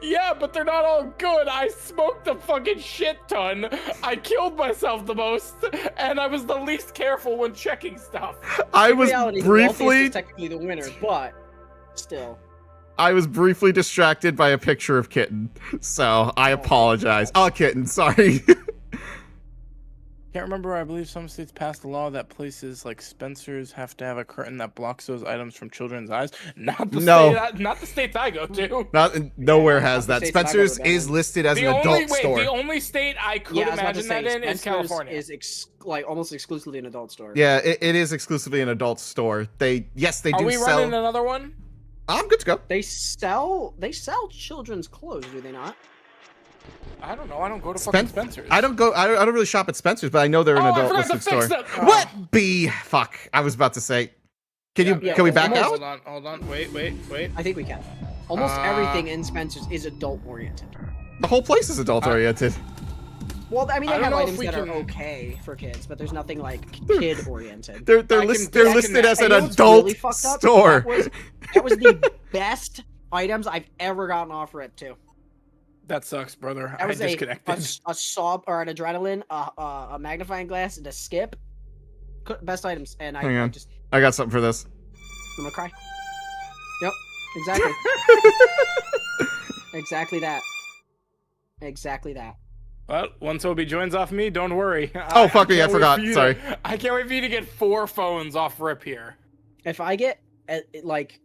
Yeah, but they're not all good. I smoked a fucking shit ton. I killed myself the most, and I was the least careful when checking stuff. I In was reality, the wealthiest briefly is technically the winner, but still. distracted by a picture of Kitten, so I apologize. Oh, Kitten, sorry. Can't remember. I believe some states passed a law that places like Spencer's have to have a curtain that blocks those items from children's eyes. Not the states I go to. Nowhere has Not that. the states that I go to, Spencer's is Ben. listed as an adult store. The only state I could Yeah, I was about to imagine say, that in is Spencer's California. is like almost exclusively an adult store. Yeah, it is exclusively an adult store. They do Are we sell. running another one? I'm good to go. They sell children's clothes, do they not? I don't know. I don't go to fucking Spencer's. I don't really shop at Spencer's, but I know they're an adult listed store. What? Fuck. I was about to say. Can we back out? Hold on. Wait. I think we can. Almost everything in Spencer's is adult oriented. The whole place is adult oriented. Well, I mean, they I don't have know if items we that are can- okay for kids, but there's nothing like kid oriented. They're can listed as an And you know what's adult really fucked up? store. That was the best items I've ever gotten off Rip too. That sucks, brother. That I was disconnected. a saw or an adrenaline, a magnifying glass, and a skip. Best items, and Hang I on. just I got something for this. I'm gonna cry. Yep, exactly. Exactly that. Exactly that. Well, once Obi joins off me, don't worry. Oh, fuck me, I can't wait forgot. for you Sorry. I can't wait for you to get 4 phones off Rip here. If I get like,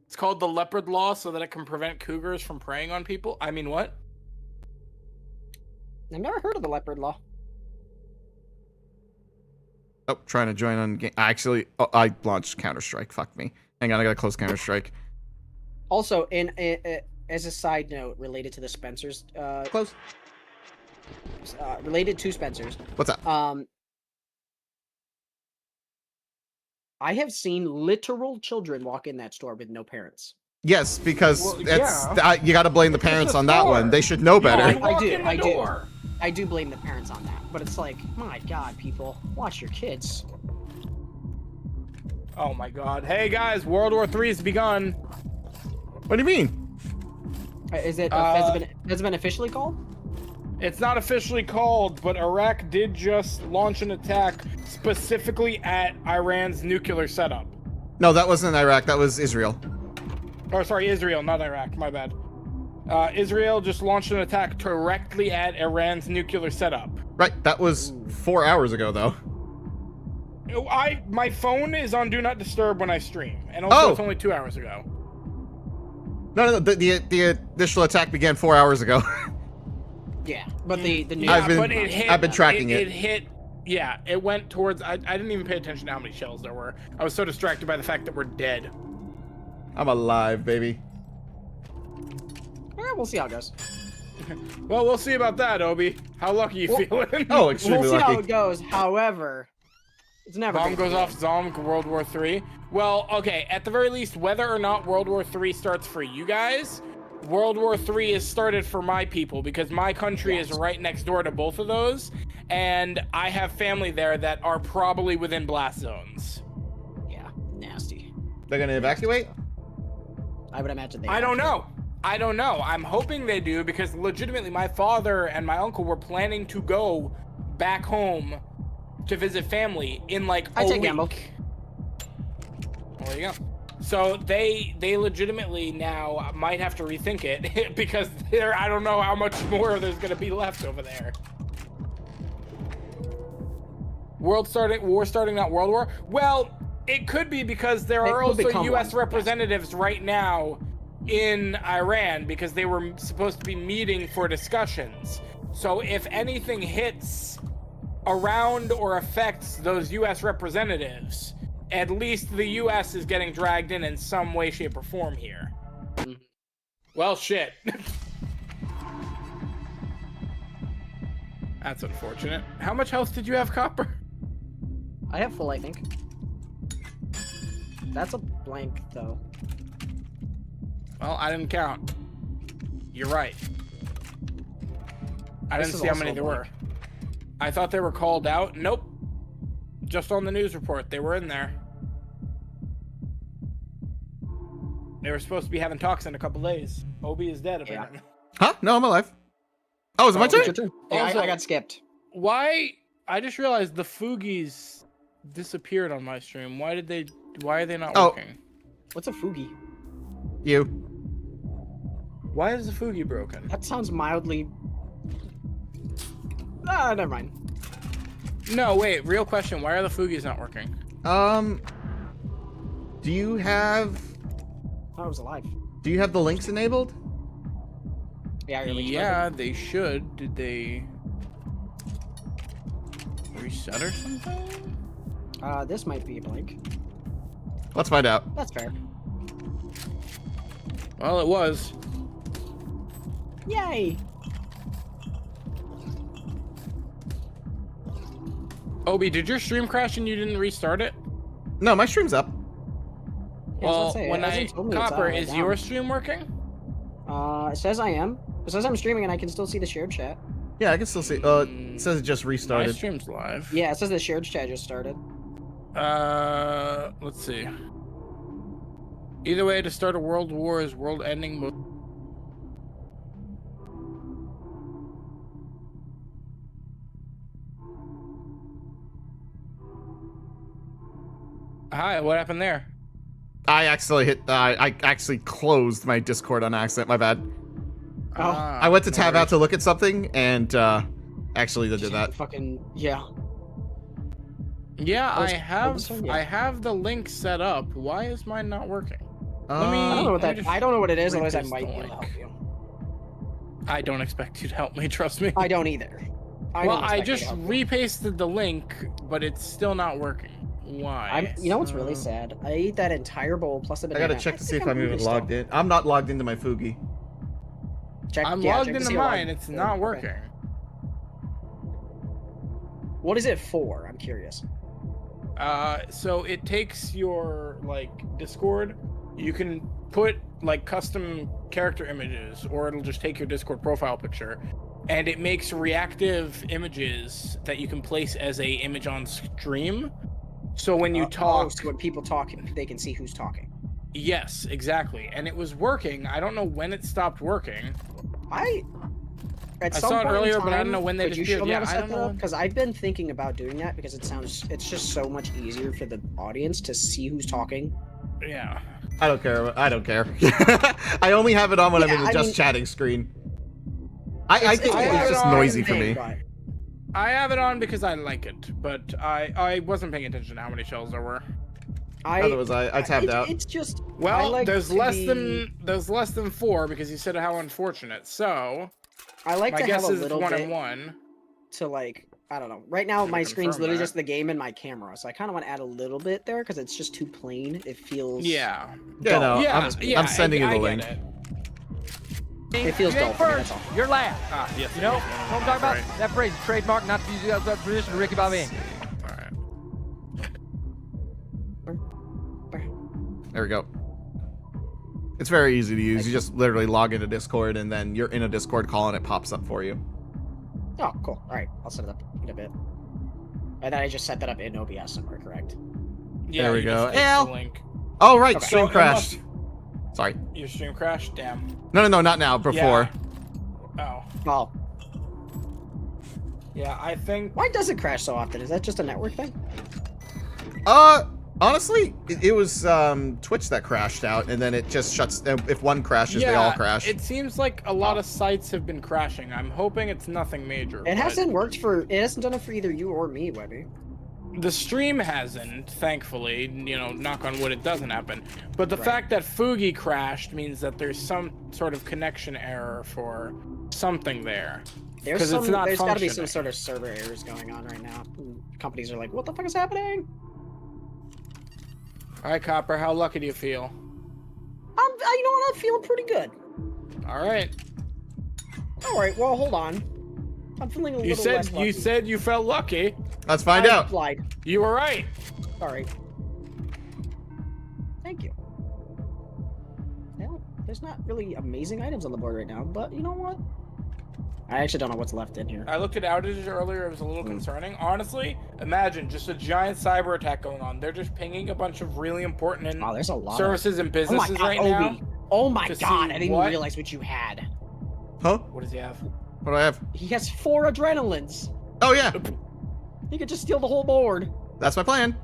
It's called the leopard law so that it can prevent cougars from preying on people. I mean, what? I've never heard of the leopard law. Oh, trying to join on game. Actually, I launched Counter-Strike. Fuck me. Hang on, I gotta close Counter-Strike. Also, as a side note, related to the Spencer's, Close. Related to Spencer's, What's up? I have seen literal children walk in that store with no parents. Yes, because Well, you gotta blame the parents on that one. They should know better. I do blame the parents on that, but it's like, my God, people, watch your kids. Oh my god. Hey guys, World War III has begun. What do you mean? Is it has it been officially called? It's not officially called, but Iraq did just launch an attack specifically at Iran's nuclear setup. No, that wasn't Iraq. That was Israel. Or sorry, Israel, not Iraq. My bad. Israel just launched an attack directly at Iran's nuclear setup. Right. That was 4 hours ago, though. My phone is on Do Not Disturb when I stream, and also it's only 2 hours ago. No. The initial attack began 4 hours ago. Yeah, but the new But it hit. I've been tracking it. It hit. Yeah, it went towards. I didn't even pay attention to how many shells there were. I was so distracted by the fact that we're dead. I'm alive, baby. we'll see how it goes. Well, we'll see about that, Obi. How lucky you feeling? Oh, extremely We'll see how lucky. it goes. However, it's never. Bomb gonna goes be off Zomg, World War III. Well, okay, at the very least, whether or not World War III starts for you guys, World War III is started for my people because my country is right next door to both of those, and I have family there that are probably within blast zones. Yeah, nasty. They're gonna evacuate? I would imagine they. I don't know. I'm hoping they do because legitimately my father and my uncle were planning to go back home to visit family in like a week. gamble. Well, there you go. So they legitimately now might have to rethink it because I don't know how much more there's gonna be left over there. War starting, not World War. Well, it could be because there are also U.S. representatives right now in Iran because they were supposed to be meeting for discussions. So if anything hits around or affects those U.S. representatives, at least the U.S. is getting dragged in some way, shape, or form here. Well, shit. That's unfortunate. How much health did you have, Copper? I have full, I think. That's a blank, though. Well, I didn't count. You're right. I didn't see how many there were. I thought they were called out. Nope. Just on the news report, they were in there. They were supposed to be having talks in a couple days. Obi is dead, apparently. Huh? No, I'm alive. Oh, is it my turn? Yeah, Also- I got skipped. Why? I just realized the Foogies disappeared on my stream. Why are they not working? What's a Fugi? You. Why is the Foogie broken? That sounds mildly. Ah, never mind. No, wait. Real question. Why are the Fugies not working? Do you have Oh, I was alive. do you have the links enabled? Yeah, you're Yeah, they should. Did they reset or something? This might be a blink. Let's find out. That's fair. Well, it was. Yay! Obi, did your stream crash and you didn't restart it? No, my stream's up. Yeah, Well, say, when it I hasn't told me it's Copper, out, is down. your stream working? It says I am. It says I'm streaming and I can still see the shared chat. Yeah, I can still see. It says it just My restarted. stream's live. Yeah, it says the shared chat just started. Let's see. Either way, to start a world war is world-ending mode. Hi, what happened there? I actually closed my Discord on accident. My bad. Oh. I went to no tab worries. out to look at something, and actually did that. Fucking yeah. Yeah, Was- I have. this one? Yeah. I have the link set up. Why is mine not working? I don't know what Let me that. just I don't know what it is. Otherwise, I repaste might the be able to help link. you. I don't expect you to help me. Trust me. I don't either. Well, don't I expect you to just help me. repasted the link, but it's still not working. Why? You know what's really sad? I ate that entire bowl plus a I banana. gotta check to see think if I'm even hungry logged still. in. I'm not logged into my Fugi. Check, I'm yeah, logged check to into see you're logged mine. It's in. not Okay. working. What is it for? I'm curious. So it takes your like Discord. You can put like custom character images, or it'll just take your Discord profile picture, and it makes reactive images that you can place as a image on stream. So when you talk, so when people talk, they can see who's talking. yes, exactly. And it was working. I don't know when it stopped working. I I saw it earlier, but I don't know when they could you show disappeared. me Yeah, how to I set don't that know up? when- Because I've been thinking about doing that because it's just so much easier for the audience to see who's talking. Yeah. I don't care. I don't care. I only have it on when I'm in Yeah, the I just mean- chatting screen. I think I it's have just it on noisy for Thing, me. but I have it on because I like it, but I wasn't paying attention to how many shells there were. Otherwise, I tabbed out. It's just Well, I like there's to less be- than 4 because you said how unfortunate. So I like my to guess have a is it's little 1 bit and 1. to like I don't know. Right now, Gonna my screen's confirm literally that. just the game and my camera, so I kind of want to add a little bit there because it's just too plain. It feels Yeah. Yeah, no, yeah, I'm sending you the I link. get it. It feels You dull ain't for me, that's first, all. you're last. Ah, yes. You know yes, what I'm talking about? right. That phrase, trademark, not to use outside tradition of Ricky Bobby. All right. There we go. It's very easy to use. You just literally log into Discord, and then you're in a Discord call, and it pops up for you. Oh, cool. All right, I'll set it up in a bit. And then I just set that up in OBS somewhere, correct? Yeah, There we you go. just paste Al! the link. Oh, right, Okay. stream So it crashed. Sorry. Your stream crashed? Damn. No, not now. Before. Oh. Oh, Yeah, I think. why does it crash so often? Is that just a network thing? Honestly, it was Twitch that crashed out, and then it just shuts. If one crashes, they all crash. It seems like a lot of sites have been crashing. I'm hoping it's nothing major. It but hasn't worked for. It hasn't done it for either you or me, Webby. The stream hasn't, thankfully. You know, knock on wood, it doesn't happen. But the Right. fact that Fugi crashed means that there's some sort of connection error for something there. There's 'Cause it's some. not There's got to be some functioning. sort of server errors going on right now. Companies are like, "What the fuck is happening?" All right, Copper, how lucky do you feel? You know what? I'm feeling pretty good. All right. All right. Well, hold on. I'm feeling a You little said less lucky. you said you felt lucky. Let's find I out. lied. You were right. All right. Thank you. Well, there's not really amazing items on the board right now, but you know what? I actually don't know what's left in here. I looked at outages earlier. It was a little concerning. Honestly, imagine just a giant cyber attack going on. They're just pinging a bunch of really important Oh, there's a lot services and of... Oh my businesses god, right Obi. now. Oh my to god, see I didn't what- realize what you had. Huh? What does he have? What do I have? He has 4 adrenalines. Oh yeah, He could just steal the whole board. that's my plan.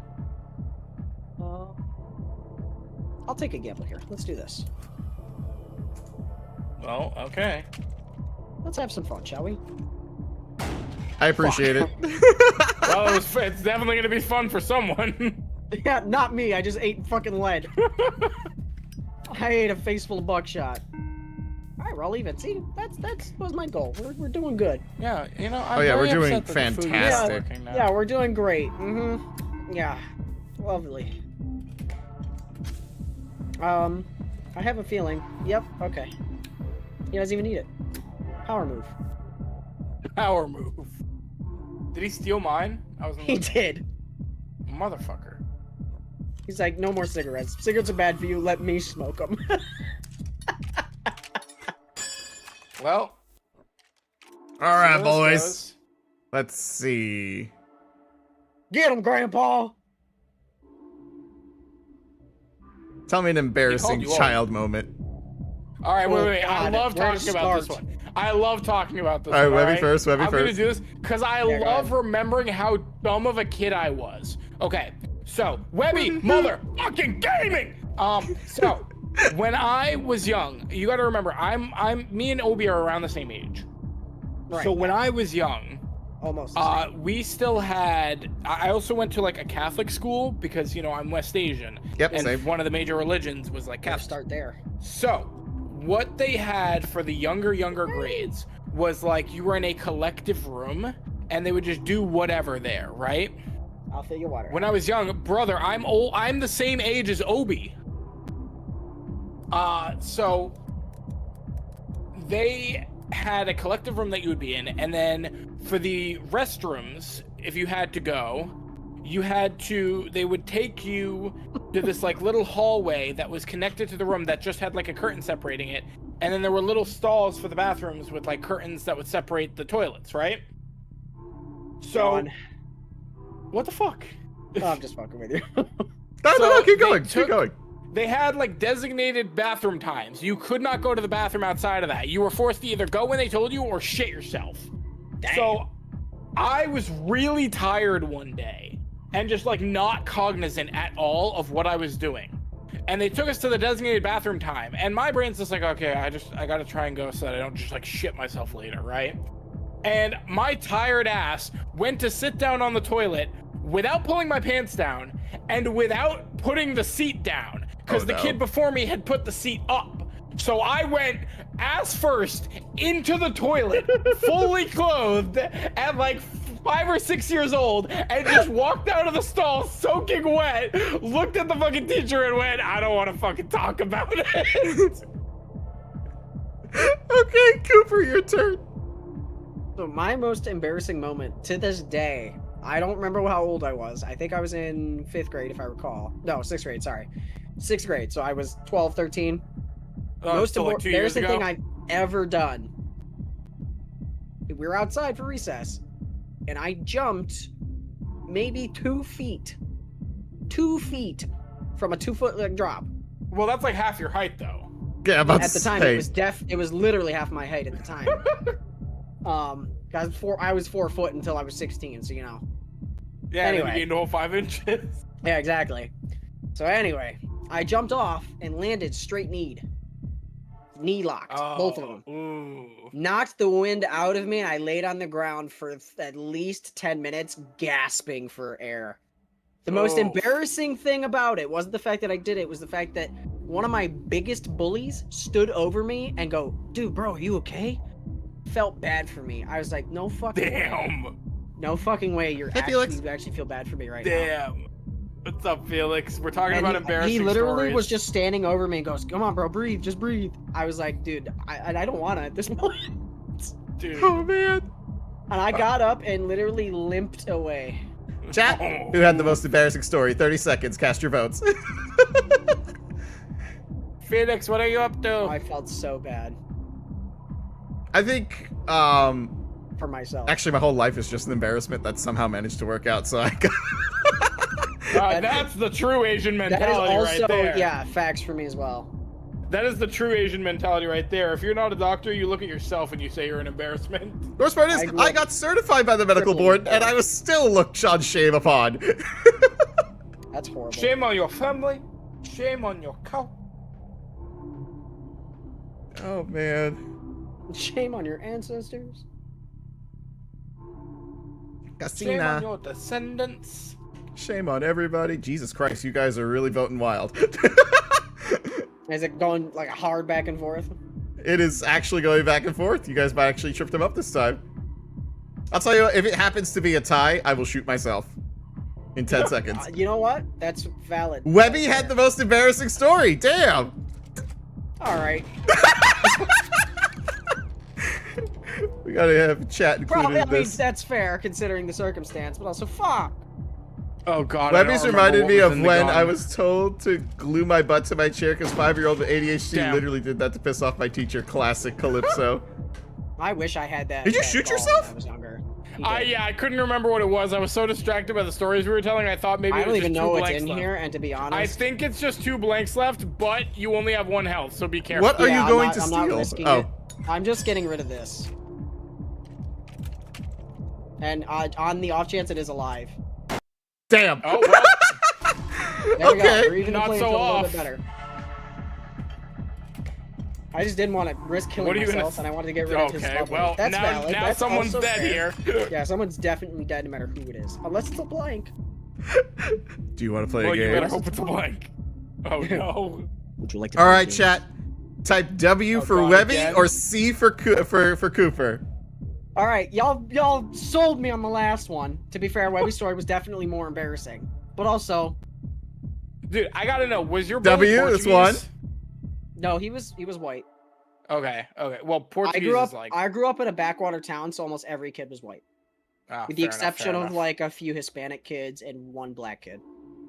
I'll take a gamble here. Let's do this. Well, okay. Let's have some fun, shall we? I appreciate it. Well, Well, it's definitely gonna be fun for someone. Yeah, not me. I just ate fucking lead. I ate a face full of buckshot. All right, we're all even. See, that was my goal. We're doing good. Yeah, you know. I'm Oh, yeah, we're very doing upset that the food isn't fantastic. working now. Yeah, we're doing great. Yeah, lovely. I have a feeling. Yep. Okay. He doesn't even need it. Power move. Power move. Did he steal mine? I was He did. motherfucker. He's like, no more cigarettes. Cigarettes are bad for you. Let me smoke them. Well. All right, so this boys. goes. Let's see. Get him, Grandpa. Tell me an embarrassing you old. child moment. All right, Oh, wait. I God, love where to talking about this start? one. I love talking about this All right, one. Webby first, Webby I'm gonna first. do this because I Yeah, go love ahead. remembering how dumb of a kid I was. Okay, so Webby, motherfucking gaming. So when I was young, you got to remember, me and Obi are around the same age. Right. So when I was young, Almost. the same. we still had. I also went to like a Catholic school because I'm West Asian. Yep, and same. one of the major religions was like Gotta Catholic. start there. So, what they had for the younger grades was like you were in a collective room and they would just do whatever there, right? I'll fill your water. When I was young, brother, I'm old. I'm the same age as Obi. So they had a collective room that you would be in, and then for the restrooms, if you had to go, they would take you to this like little hallway that was connected to the room that just had like a curtain separating it, and then there were little stalls for the bathrooms with like curtains that would separate the toilets, right? So on. what the fuck? Oh, I'm just fucking with you. No, keep they going, keep going. They had like designated bathroom times. You could not go to the bathroom outside of that. You were forced to either go when they told you or shit yourself. Damn. So I was really tired one day and just like not cognizant at all of what I was doing. And they took us to the designated bathroom time. And my brain's just like, okay, I gotta try and go so that I don't just like shit myself later, right? And my tired ass went to sit down on the toilet without pulling my pants down and without putting the seat down. Because the kid before me had put the seat up. So I went ass first into the toilet, fully clothed, at like 5 or 6 years old, and just walked out of the stall soaking wet, looked at the fucking teacher and went, I don't want to fucking talk about it. Okay, Cooper, your turn. So my most embarrassing moment to this day, I don't remember how old I was. I think I was in 5th grade, if I recall. No, 6th grade, sorry. 6th grade, so I was 12, 13. Most so like 2 years embarrassing ago? thing I've ever done. We were outside for recess, and I jumped maybe 2 feet. 2 feet from a 2-foot like drop. Well, that's like half your height, though. Yeah, about At the time, say. it was literally half my height at the time. I was 4 foot until I was 16, so you know. Yeah, Anyway. then you gained a whole 5 inches. Yeah, exactly. So anyway, I jumped off and landed straight kneed. Knee locked, both of them. Ooh. Knocked the wind out of me, and I laid on the ground for at least 10 minutes, gasping for air. The most Oh. embarrassing thing about it wasn't the fact that I did it, it was the fact that one of my biggest bullies stood over me and go, dude, bro, are you okay? Felt bad for me. I was like, no fucking way. Damn. No fucking way. You Felix. actually feel bad for me right now. Damn. What's up, Felix? We're talking And about embarrassing he literally stories. was just standing over me and goes, come on, bro, breathe, just breathe. I was like, dude, I don't want to at this point. Dude. Oh, man. And I got up and literally limped away. Chat, who had the most embarrassing story? 30 seconds, cast your votes. Felix, what are you up to? I felt so bad I think, for myself. actually my whole life is just an embarrassment that somehow managed to work out, so I got... That's the true Asian That is mentality also, right there. yeah, facts for me as well. That is the true Asian mentality right there. If you're not a doctor, you look at yourself and you say you're an embarrassment. Worst part is, I grew I up got certified by the medical triple board, bad. and I was still looked on shame upon. That's horrible. Shame on your family. Shame on your cow. Oh, man. Shame on your ancestors. Shame on Casina. your descendants. Shame on everybody. Jesus Christ, you guys are really voting wild. Is it going like hard back and forth? It is actually going back and forth. You guys might actually trip them up this time. I'll tell you what, if it happens to be a tie, I will shoot myself in 10 seconds. You know what? That's valid. Webby had the most embarrassing story. Damn. All right. We gotta have chat included Probably, I in mean, this. that's fair considering the circumstance, but also fuck. Oh god. Webby's reminded me of when I was. was told to glue my butt to my chair because 5-year-old with ADHD Damn. literally did that to piss off my teacher. Classic Calypso. I wish I had that. Did you that shoot ball yourself? When I was younger. He did. Yeah, I couldn't remember what it was. I was so distracted by the stories we were telling. I thought maybe I it don't was even just know two what's blanks in left. here, and to be honest, I think it's just 2 blanks left, but you only have 1 health, so be careful. What are Yeah, you I'm going not- to I'm not steal? risking Oh, it. I'm just getting rid of this. And on the off chance it is alive. damn. Oh well. There we go. Okay. We're even Not playing so a little off. bit better. I just didn't want to risk killing What are you gonna myself, and I wanted to get rid of his Okay, level. well, That's now valid. That's someone's also dead fair. here. Yeah, someone's definitely dead no matter who it is. Unless it's a blank. Do you want to play Well, a you game? better hope it's a blank. Oh no. Would you like to? All right, chat. Type W Oh, for God, Webby again? or C for Cooper. All right, y'all sold me on the last one. To be fair, Webby's story was definitely more embarrassing, but also, Dude, I gotta know, was your bully W, Portuguese? that's one. no, he was white. Okay. Well, Portuguese I is like. grew up in a backwater town, so almost every kid was white, Ah, with the fair enough, exception fair of enough. like a few Hispanic kids and 1 black kid.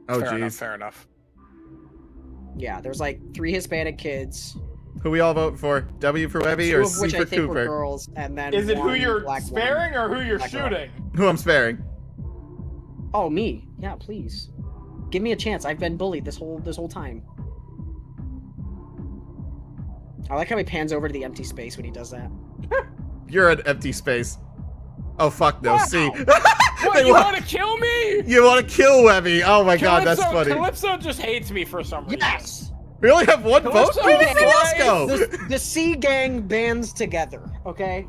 Oh, Fair enough. jeez. Fair enough. Yeah, there's like 3 Hispanic kids, Who we all vote for? W for Webby 2 or of C which for I think were Cooper? girls, and then Is it who 1 you're black sparing woman. or who you're Black girl. shooting? Who I'm sparing? Oh, me. Yeah, please. Give me a chance. I've been bullied this whole time. I like how he pans over to the empty space when he does that. You're an empty space. Oh fuck no, C. What, They you want- want to kill me? You want to kill Webby? Oh my god, that's funny. Calypso just hates me for some reason. Yes. We only have 1 vote. Calypso Where did everyone else flies. go? The C gang bands together. Okay.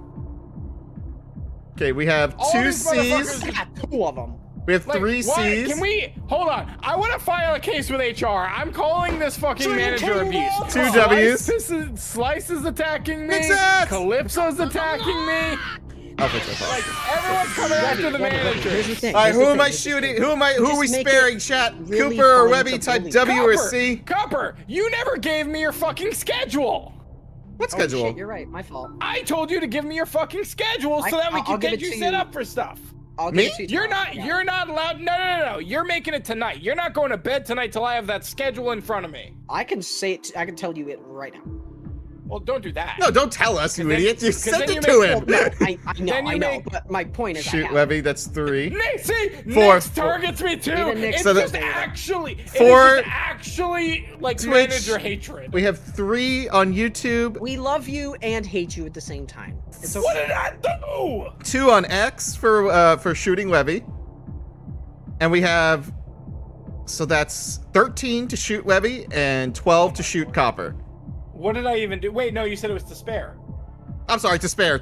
Okay, we have All 2 these C's. motherfuckers- Yeah, 2 of them. We have Like, 3 why- C's. Can we hold on? I want to file a case with HR. I'm calling this fucking manager abuse. 2 W's. Slice is attacking me. Makes sense. Calypso's attacking me. I'll fix my Like phone. everyone's coming after the manager. Here's the thing. All right, here's who the am I thing, here's the shooting? thing. Who are Just we make sparing? it Chat. really Cooper or fun Webby? to Type bully. W or Copper, C. Copper, you never gave me your fucking schedule. What Oh, schedule? shit, you're right. My fault. I told you to give me your fucking schedule so that we I'll can give get it you to set you. up for stuff. I'll Me? give it to you You're tomorrow. not. Yeah. You're not allowed. No. You're making it tonight. You're not going to bed tonight till I have that schedule in front of me. I can say it. I can tell you it right now. Well, don't do that. No, don't tell us, you 'Cause then- idiot. You 'cause sent then it you to make- him. No, Then I you know. make- But my point is, I Shoot, have. Webby. That's 3. Nick, see, 4. Nick targets me too. Even Nick It's So just that- actually, 4. it's just actually like Twitch. manager hatred. We have 3 on YouTube, We love you and hate you at the same time. It's okay. What did I do? 2 on X for shooting Webby, and we have. So that's 13 to shoot Webby and 12 to shoot Copper. What did I even do? Wait, no, you said it was to spare. I'm sorry, to spare.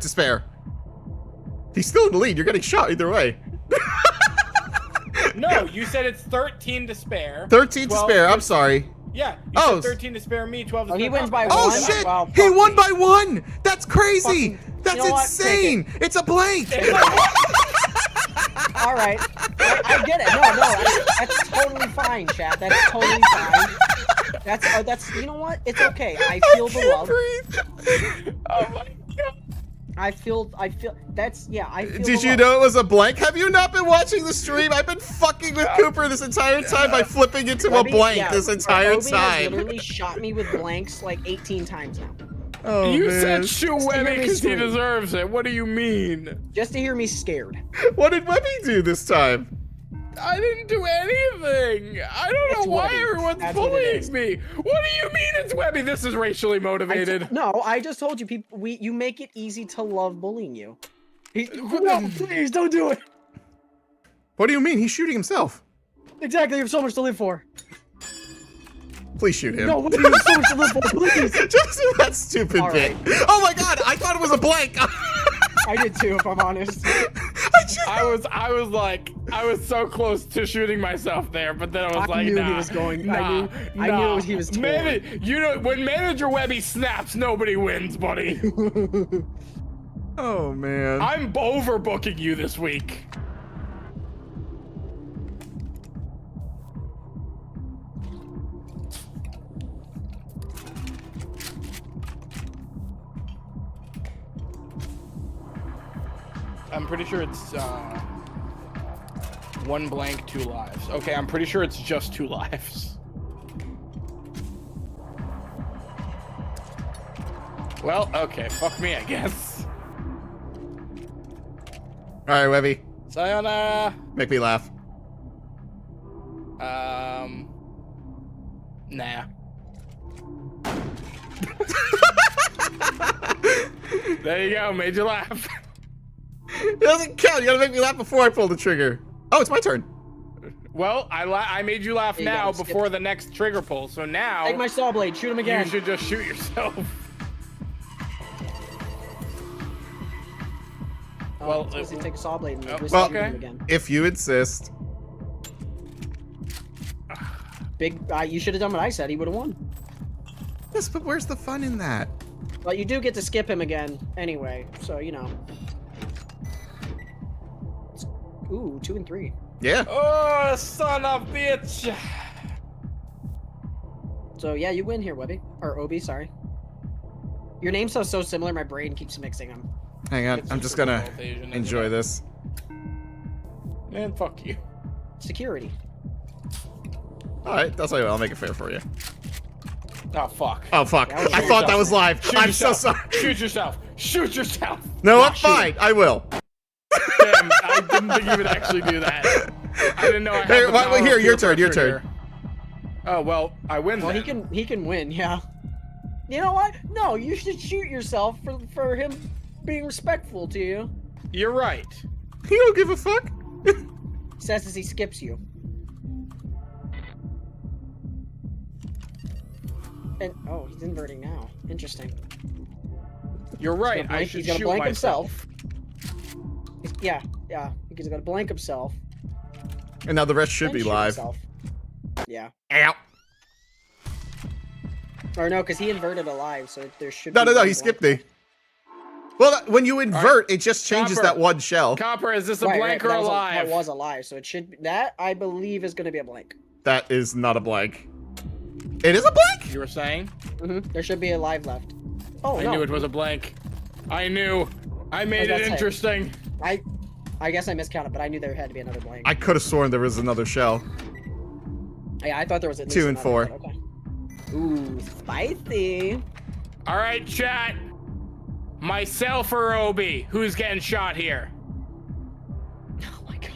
He's still in the lead. You're getting shot either way. No, you said it's 13 to spare. 13 to 12 spare. I'm sorry. Yeah, you Oh, said 13 to spare me, 12 to Oh, spare he wins Copper. by Oh one? shit! Wow, He fuck won me. by 1. That's crazy. Fucking- That's you know what? Take insane. It's a blank. All right. I get it. No, that's totally fine, chat. That's totally fine. That's you know what? It's okay. I feel the love. Breathe. Oh my god. I feel that's yeah. I feel Did the you love. know it was a blank? Have you not been watching the stream? I've been fucking with Cooper this entire time by flipping into a Webby- blank yeah, this entire Obi has time. literally shot me with blanks like 18 times now. Oh, You man. said shoot Just to hear Webby me because he scream. deserves it. What do you mean? Just to hear me scared. What did Webby do this time? I didn't do anything. I don't It's know why Webby. everyone's That's what it bullying is. me. What do you mean it's Webby? This is racially motivated. No, I just told you, people. You make it easy to love bullying you. No, please don't do it. What do you mean? He's shooting himself. Exactly. You have so much to live for. Please shoot him. No, what do you have so much to live for? Please. Just that stupid All bit. right. Oh my god, I thought it was a blank. I did too, if I'm honest. I I was so close to shooting myself there, but then I was like, knew nah, he was going. Nah, I knew he was torn. You know, when Manager Webby snaps, nobody wins, buddy. Oh man. I'm overbooking you this week. I'm pretty sure it's 1 blank, 2 lives. Okay, I'm pretty sure it's just 2 lives. Well, okay, fuck me, I guess. All right, Webby. Sayonara. Make me laugh. Nah. There you go, made you laugh. It doesn't count. You gotta make me laugh before I pull the trigger. Oh, it's my turn. Well, I made you laugh You now gotta before the next trigger pull, so now Take my saw blade. Shoot him again. you should just shoot yourself. Well, supposed to take a saw blade and Oh, twist well, him okay. again. If you insist. You should have done what I said. He would have won. Yes, but where's the fun in that? But you do get to skip him again anyway, so you know. Ooh, 2 and 3. Yeah. Oh, son of a bitch. So yeah, you win here, Webby. Or Obi, sorry. Your names are so similar, my brain keeps mixing them. Hang on. I'm just gonna enjoy this. Man, fuck you. Security. All right, that's why I'll make it fair for you. Oh, fuck. Oh fuck! That was I thought that was live. Shoot I'm yourself. so sorry. Shoot yourself. Shoot yourself. No, Nah, I'm fine. I will. Damn, I didn't think you would actually do that. I didn't know I had Hey, the wait, power here, of your peer turn, your pressure turn. here. Oh, well, I win Well, then. he can win, yeah. You know what? No, you should shoot yourself for him being respectful to you. You're right. You don't give a fuck. Says as he skips you. And oh, he's inverting now. Interesting. You're right. I He's should gonna shoot blank myself. Yeah, because he's gonna blank himself. And now the rest should and be shoot live. himself. Yeah. Ow. Or no, because he inverted alive, so there should No, be no, no. one He skipped blank. me. Well, when you invert, it just changes Copper. that one shell. Copper, is this a Right, blank right, or that was alive? that was alive, so it should be, that I believe is gonna be a blank. That is not a blank. It is a blank? You were saying? There should be a live left. Oh I no. knew it was a blank. I knew. I made That's it it. interesting. I guess I miscounted, but I knew there had to be another blank. I could have sworn there was another shell. Yeah, I thought there was at least 2 and another, 4. but okay. Ooh, spicy. All right, chat. Myself or Obi, who's getting shot here? Oh my god.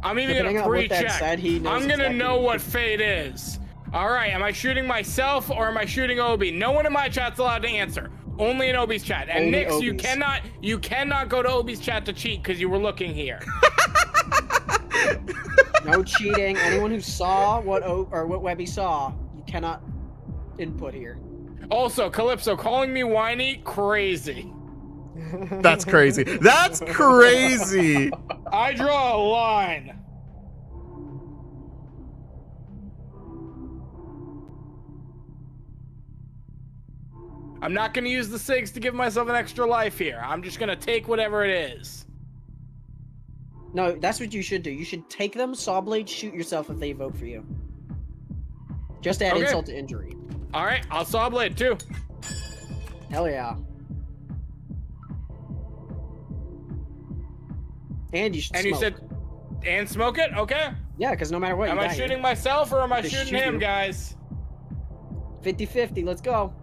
I'm even Depending gonna on what that pre-check. said, he knows I'm gonna exactly know what what fate is. All right, am I shooting myself or am I shooting Obi? No one in my chat's allowed to answer. Only in Obi's chat. And Only Nix, you Obi's. cannot go to Obi's chat to cheat because you were looking here. No cheating. Anyone who saw what Webby saw, you cannot input here. Also, Calypso calling me whiny, crazy. That's crazy. That's crazy. I draw a line. I'm not gonna use the SIGs to give myself an extra life here. I'm just gonna take whatever it is. No, that's what you should do. You should take them, saw blade, shoot yourself if they vote for you. Just to add Okay. insult to injury. All right, I'll saw blade too. Hell yeah. And you should And smoke. you said, and smoke it? Okay. Yeah, because no matter what, Am you I die here. shooting myself or am I Just shooting shoot him, you. guys? 50-50, let's go.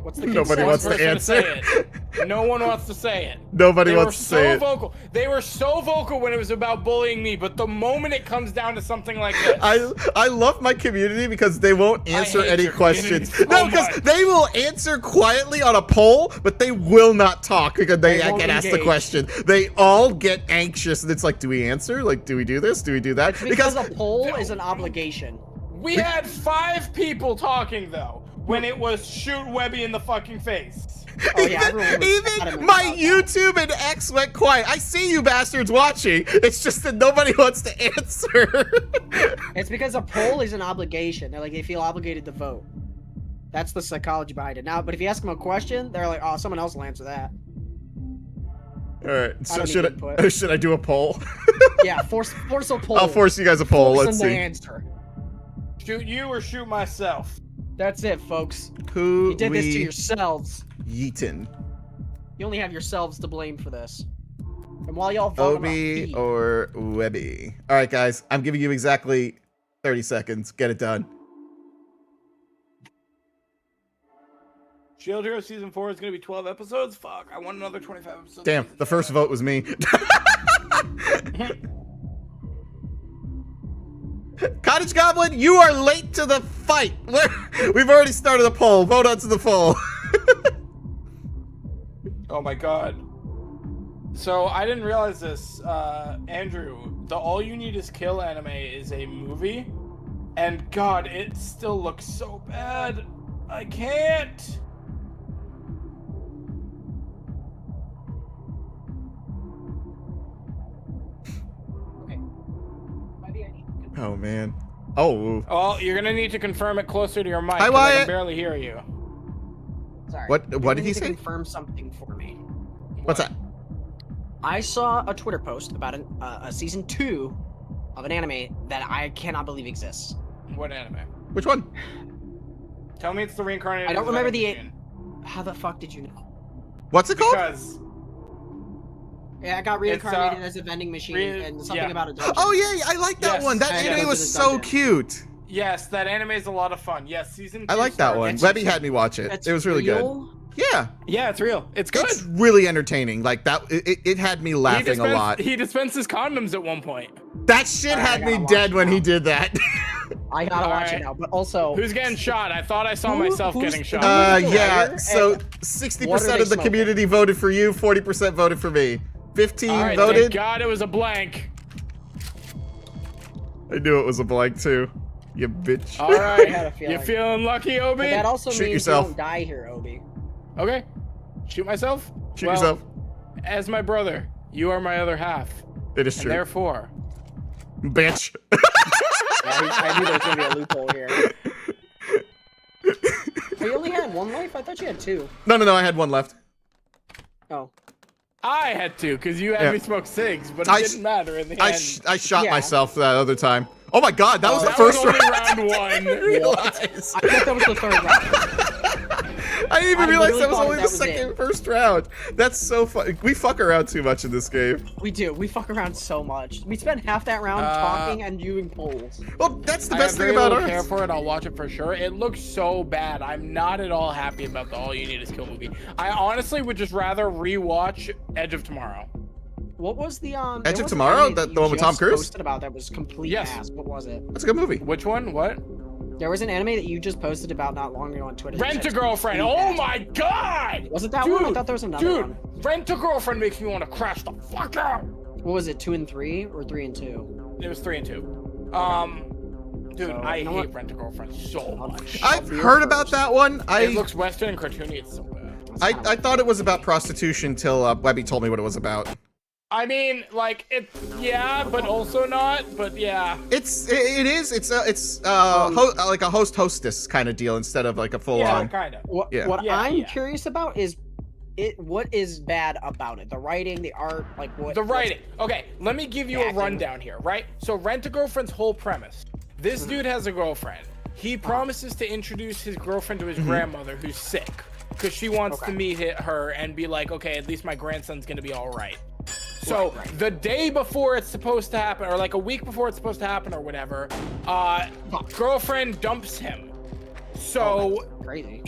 What's the Nobody consent? wants to Person answer. say it. No one wants to say it. Nobody They were wants to say it. vocal. They were so vocal when it was about bullying me, but the moment it comes down to something like this, I love my community because they won't answer hate any your community questions. so No, because much. they will answer quietly on a poll, but they will not talk because they They won't get asked the engage. question. They all get anxious, and it's like, do we answer? Like, do we do this? Do we do that? Because a poll is an obligation. we had 5 people talking though. when it was shoot Webby in the fucking face. Oh yeah, everyone was Even adamant my about that. YouTube and X went quiet. I see you bastards watching. It's just that nobody wants to answer. It's because a poll is an obligation. They're like, they feel obligated to vote. That's the psychology behind it. Now, but if you ask them a question, they're like, oh, someone else will answer that. All right. So don't should need input. should I do a poll? Yeah, force a poll. I'll force you guys a poll. Force Let's them to see. answer. Shoot you or shoot myself? That's it, folks. Who You did this to we yourselves. yeetin'? You only have yourselves to blame for this. And while y'all vote, Obi or Webby? All right, guys. I'm giving you exactly 30 seconds. Get it done. Shield Hero Season 4 is going to be 12 episodes? Fuck, I want another 25 episodes. Damn, the first vote was me. Cottage Goblin, you are late to the fight. We've already started a poll. Vote onto the poll. Oh my god. So, I didn't realize this. Andrew, the All You Need Is Kill anime is a movie. And god, it still looks so bad. I can't. Oh, man. Oh. Well, you're gonna need to confirm it closer to your mic. Hi, 'cause I Wyatt. can barely hear you. Sorry. What You did he need to say? Confirm something for me. What's that? I saw a Twitter post about a season 2 of an anime that I cannot believe exists. What anime? Which one? Tell me it's the reincarnated. I don't remember the. Machine. How the fuck did you know? What's it called? Because Yeah, I got reincarnated as a vending machine and something yeah. about a dungeon. Oh, yeah, I like that Yes, one. That I anime know, was it's a so dungeon. cute. yes, that anime is a lot of fun. Yes, season 2 I like that one. started- Webby had me watch it. That's It was really good. real? Yeah. Yeah, it's real. It's good. It's really entertaining. Like that, it had me laughing a lot. He dispenses condoms at one point. That shit Alright, had I me gotta watch dead it when he now. did that. I gotta watch Alright. it now, but also. Who's getting shot? I thought I saw Who- myself who's- getting shot. Who's the Yeah. writer? So And 60% what are of they the smoking? community voted for you. 40% voted for me. 15 All right, voted. thank God it was a blank. I knew it was a blank too. You bitch. All right, had a feeling. you feeling lucky, Obi? But that also Shoot means yourself. you don't die here, Obi. Okay, shoot myself. Shoot Well, yourself. As my brother, you are my other half, It is and true. therefore, Bitch. Yeah, I knew there was gonna be a loophole here. You only had one life? I thought you had 2. No, I had one left. Oh. I had to, because you had Yeah. me smoke cigs, but it I didn't matter in the I end. shot Yeah. myself that other time. Oh my god, that was the that first was only round. round one. I didn't realize. I thought that was the 3rd round. I didn't even I realize literally that was thought only that the was second, it. first round. That's so fun. We fuck around too much in this game. We do. We fuck around so much. We spent half that round talking and doing polls. Well, that's the I best have thing very about little care ours. for it. I'll watch it for sure. It looks so bad. I'm not at all happy about the All You Need Is Kill movie. I honestly would just rather rewatch Edge of Tomorrow. What was the Edge there of was an Tomorrow? anime The you one with Tom just Cruise? Posted about that was complete Yes. ass. What was it? That's a good movie. Which one? What? There was an anime that you just posted about not long ago on Twitter. that Rent a said Girlfriend. complete Oh ass. my god! Was it that Dude, one? I thought there was another dude, one. Rent a Girlfriend makes me want to crash the fuck out. What was it? 2 and 3 or 3 and 2? It was 3 and 2. Dude, So, I you know hate what? Rent a Girlfriend so much. I've heard about that one. It I looks Western and cartoony. It's so bad. I thought it was about prostitution till Webby told me what it was about. I mean, like it. Yeah, but also not. But yeah. It is. It's like a host-hostess kind of deal instead of like a Yeah, full-on. kind of. What Yeah. what Yeah, I'm yeah. curious about is what is bad about it? The writing, the art, like what? The writing. Okay, let me give you a acting. rundown here, right? So Rent a Girlfriend's whole premise. This dude has a girlfriend. He promises to introduce his girlfriend to his grandmother who's sick. Because she wants to meet her and be like, okay, at least my grandson's gonna be all right. So the day before it's supposed to happen, or like a week before it's supposed to happen or whatever, girlfriend dumps him. So Crazy.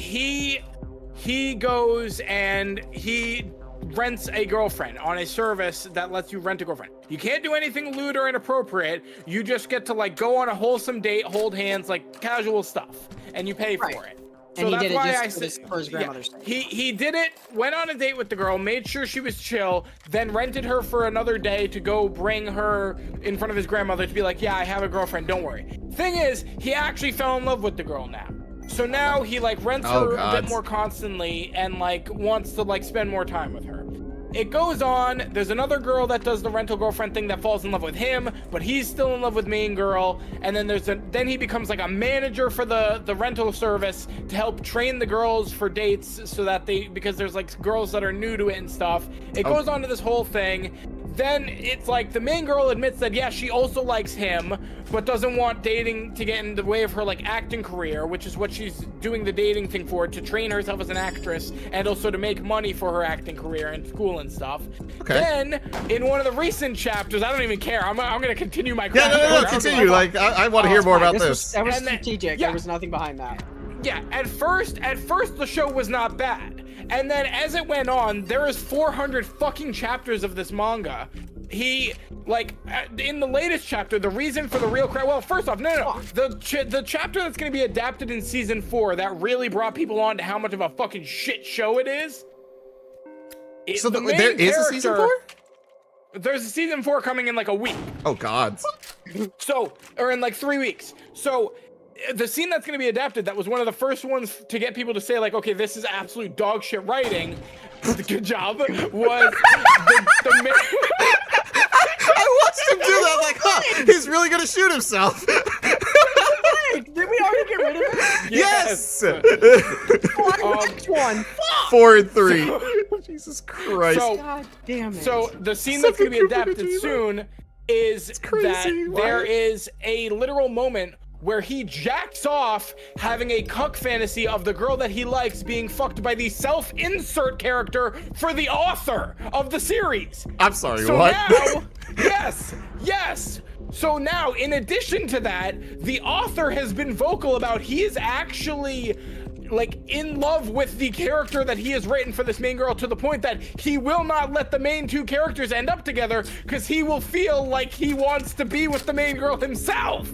he goes and he rents a girlfriend on a service that lets you rent a girlfriend. You can't do anything lewd or inappropriate. You just get to like go on a wholesome date, hold hands, like casual stuff, and you pay for it. And he that's did it why just I for said- his- for his grandmother's sake. He did it, went on a date with the girl, made sure she was chill, then rented her for another day to go bring her in front of his grandmother to be like, yeah, I have a girlfriend, don't worry. Thing is, he actually fell in love with the girl now. So now he like rents Oh, her a God. bit more constantly and like wants to like spend more time with her. It goes on. There's another girl that does the rental girlfriend thing that falls in love with him, but he's still in love with main girl. And then then he becomes like a manager for the rental service to help train the girls for dates so that because there's like girls that are new to it and stuff. It goes on to this whole thing. Then it's like the main girl admits that, yeah, she also likes him, but doesn't want dating to get in the way of her like acting career, which is what she's doing the dating thing for, to train herself as an actress and also to make money for her acting career and school and stuff. Okay. Then in one of the recent chapters, I don't even care. I'm gonna continue my. Yeah, no, continue. Like, I want to hear more about this. That was And then- strategic. yeah. There was nothing behind that. Yeah, at first the show was not bad. And then as it went on, there is 400 fucking chapters of this manga. He, like, in the latest chapter, the reason for the real crowd, well, first off, no. The chapter that's going to be adapted in season 4 that really brought people on to how much of a fucking shit show it is. So the there main is a season character- 4? There's a season 4 coming in like a week. Oh, God. So, or in like 3 weeks. So, the scene that's going to be adapted, that was one of the first ones to get people to say, like, okay, this is absolute dog shit writing. Good job. Was the main. I watched him do that. Like, huh, he's really going to shoot himself. Did we already get rid of it? Yes. Next one. 4 and 3. Jesus Christ. So, God damn it. So the scene that's going to be adapted soon is crazy. that Why? there is a literal moment where he jacks off having a cuck fantasy of the girl that he likes being fucked by the self-insert character for the author of the series. I'm sorry, So what? now, yes. So now, in addition to that, the author has been vocal about he is actually like in love with the character that he has written for this main girl, to the point that he will not let the main two characters end up together because he will feel like he wants to be with the main girl himself.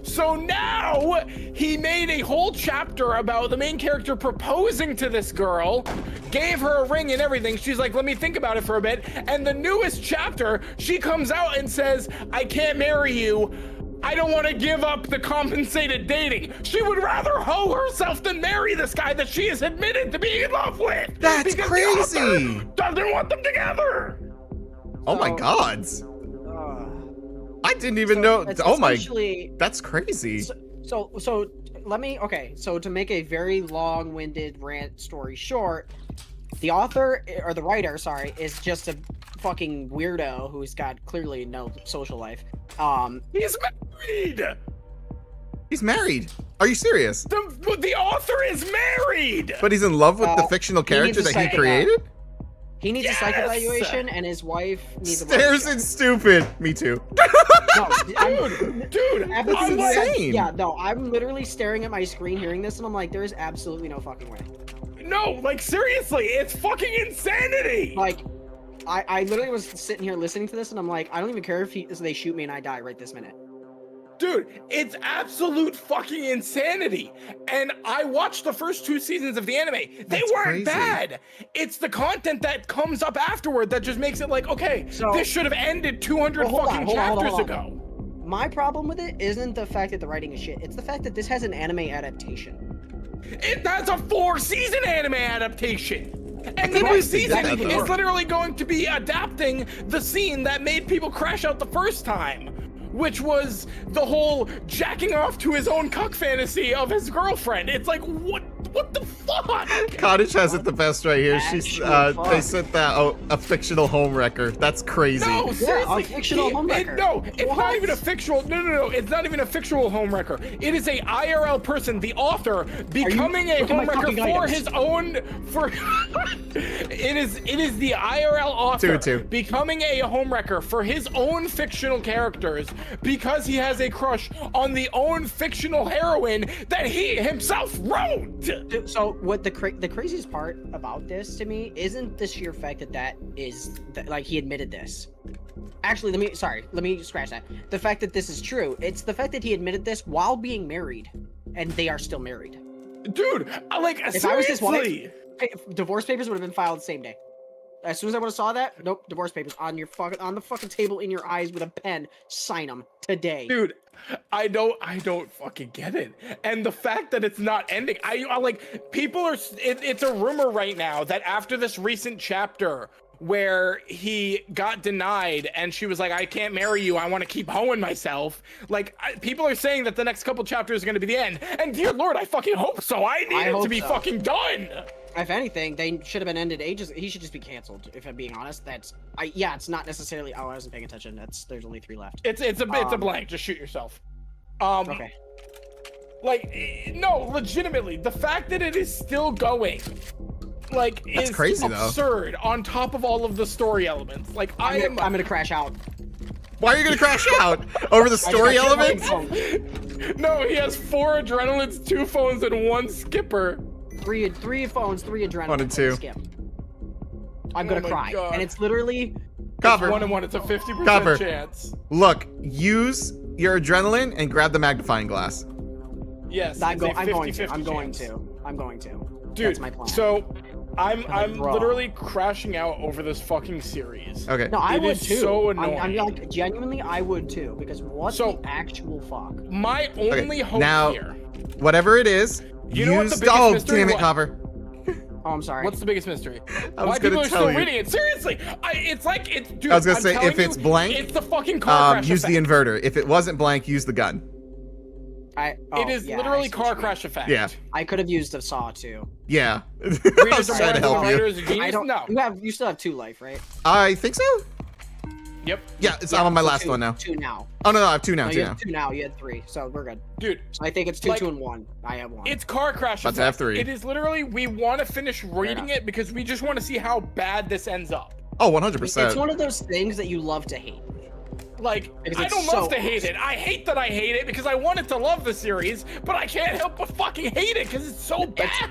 So now he made a whole chapter about the main character proposing to this girl, gave her a ring and everything. She's like, let me think about it for a bit. And the newest chapter, she comes out and says, I can't marry you. I don't want to give up the compensated dating. She would rather hoe herself than marry this guy that she has admitted to being in love with. That's because crazy. The author doesn't want them together. Oh my God. Uh, I didn't even know. it's Oh my. essentially- That's crazy. So let me, okay, so to make a very long-winded rant story short, the author, or the writer, sorry, is just a fucking weirdo who's got clearly no social life. He's married. He's married. Are you serious? The author is married. But he's in love with the Uh, fictional he needs character a that he psych created? He needs a psych Yes! evaluation, and his wife needs a Stares and stupid. Me too. No, I'm, Dude, That's I'm like, insane. Yeah, no, I'm literally staring at my screen hearing this, and I'm like, there is absolutely no fucking way. no, like seriously, it's fucking insanity. Like, I literally was sitting here listening to this, and I'm like, I don't even care if they shoot me and I die right this minute. Dude, it's absolute fucking insanity. And I watched the first 2 seasons of the anime. They That's weren't crazy. bad. It's the content that comes up afterward that just makes it like, okay, So- this should have ended 200 Well, hold on, fucking hold on, hold on, chapters hold on. ago. My problem with it isn't the fact that the writing is shit. It's the fact that this has an anime adaptation. That's a 4-season anime adaptation. And the think next we season said that, is though. literally going to be adapting the scene that made people crash out the first time, which was the whole jacking off to his own cuck fantasy of his girlfriend. It's like, what the fuck? Cottage has it the best right here. She's Actual they fuck. said that a fictional homewrecker. That's crazy. No, seriously. a fictional homewrecker. No, it's not What? even a fictional. No. It's not even a fictional homewrecker. It is a IRL person, the author, becoming a look at my homewrecker fucking for items. his own. For it is the IRL author Two. becoming a homewrecker for his own fictional characters because he has a crush on the own fictional heroine that he himself wrote. So what the craziest part about this to me isn't the sheer fact that like he admitted this. Actually, let me scratch that. The fact that this is true, it's the fact that he admitted this while being married, and they are still married. Dude, like If I was his seriously. wife, divorce papers would have been filed the same day. As soon as I would have saw that, nope, divorce papers on the fucking table in your eyes with a pen. Sign them today. Dude, I don't fucking get it. And the fact that it's not ending, I like, people are, it's a rumor right now that after this recent chapter where he got denied and she was like, I can't marry you, I want to keep hoeing myself. Like, people are saying that the next couple chapters are going to be the end. And dear Lord, I fucking hope so. I need it to be fucking done. If anything, they should have been ended ages. He should just be canceled. If I'm being honest, yeah, it's not necessarily. Oh, I wasn't paying attention. There's only 3 left. It's a blank. Just shoot yourself. Okay. Like, no, legitimately, the fact that it is still going, like, That's is crazy, absurd. On top of all of the story elements, like, I'm gonna crash out. Why are you gonna crash out over the story elements? No, he has 4 adrenalines, 2 phones, and 1 skipper. 3 phones, 3 adrenaline. 1 and 2. Skip. I'm gonna cry, God. and it's literally Copper. 1 and 1. It's a 50% Copper. chance. Look, use your adrenaline and grab the magnifying glass. Yes, I'm it's a going 50-50 to. I'm going chance. to. I'm going to. Dude, That's my plan. so I'm draw. literally crashing out over this fucking series. Okay. No, I It would is too. so I'm annoying. like, genuinely, I would too. Because what So- the actual fuck? My only hope now- here. Whatever it is, You know what use the biggest oh mystery damn it, was? Copper. Oh, I'm sorry. What's the biggest mystery? I was Why gonna people are tell still you. reading it? Seriously, it's like it's. Dude, I was gonna I'm say, telling if it's you, blank, it's the fucking car crash Use the effect. inverter. If it wasn't blank, use the gun. It is yeah, I literally see what car you mean. crash effect. Yeah. I could have used a saw too. Yeah. I was Readers are trying to help you. writers, genius? I don't. No. You still have 2 life, right? I think so. Yep. Yeah, I'm on my so last 2, one now. 2 now. Oh no, I have 2 now. No, 2 you now. had 2 now. You had 3, so we're good. Dude, So I think it's 2, Like, 2, and 1. I have 1. it's car crash About effect. to have 3. It is literally, we want to finish reading enough. it because we just want to see how bad this ends up. Oh, It's 100%. one of those things that you love to hate. Like, Because I it's don't so love to hate it. I hate that I hate it because I wanted to love the series, but I can't help but fucking hate it because it's so bad.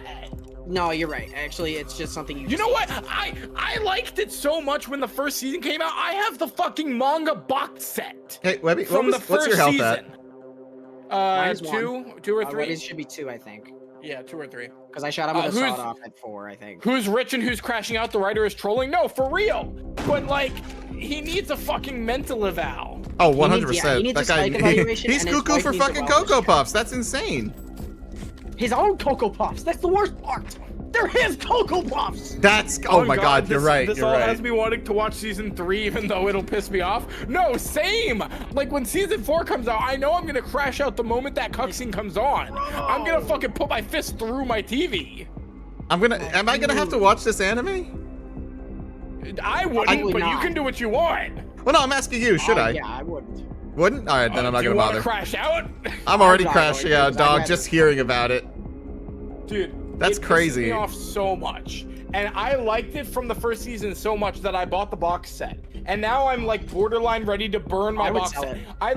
No, you're right. Actually, it's just something you. You know what? I liked it so much when the first season came out. I have the fucking manga box set Hey, Webby, from the what's first your health season. Mine is 2 or 3. It should be 2, I think. Yeah, 2 or 3. Because I shot him with a who's- sawed off at 4, I think. Who's rich and who's crashing out? The writer is trolling? No, for real. But like, he needs a fucking mental eval. Oh, He needs- 100%. he needs That a guy, psych evaluation he's and his cuckoo wife for needs a fucking wellness Cocoa check. Puffs. That's insane. His own Cocoa Puffs. That's the worst part. They're his Cocoa Puffs. That's oh my god, you're right. This You're all right. has me wanting to watch season 3, even though it'll piss me off. No, same. Like when season 4 comes out, I know I'm gonna crash out the moment that cutscene comes on. I'm gonna fucking put my fist through my TV. Am I gonna have to watch this anime? I wouldn't, Probably but you not. can do what you want. Well, no, I'm asking you. Should I? Yeah, I wouldn't. Wouldn't? All right, then I'm not Do you gonna wanna bother. crash out? I'm already I'm not crashing going to, out, because I'd dog. rather- Just hearing about it. Dude, That's it pisses crazy. me off so much. And I liked it from the first season so much that I bought the box set. And now I'm like borderline ready to burn my I would box sell set. it. I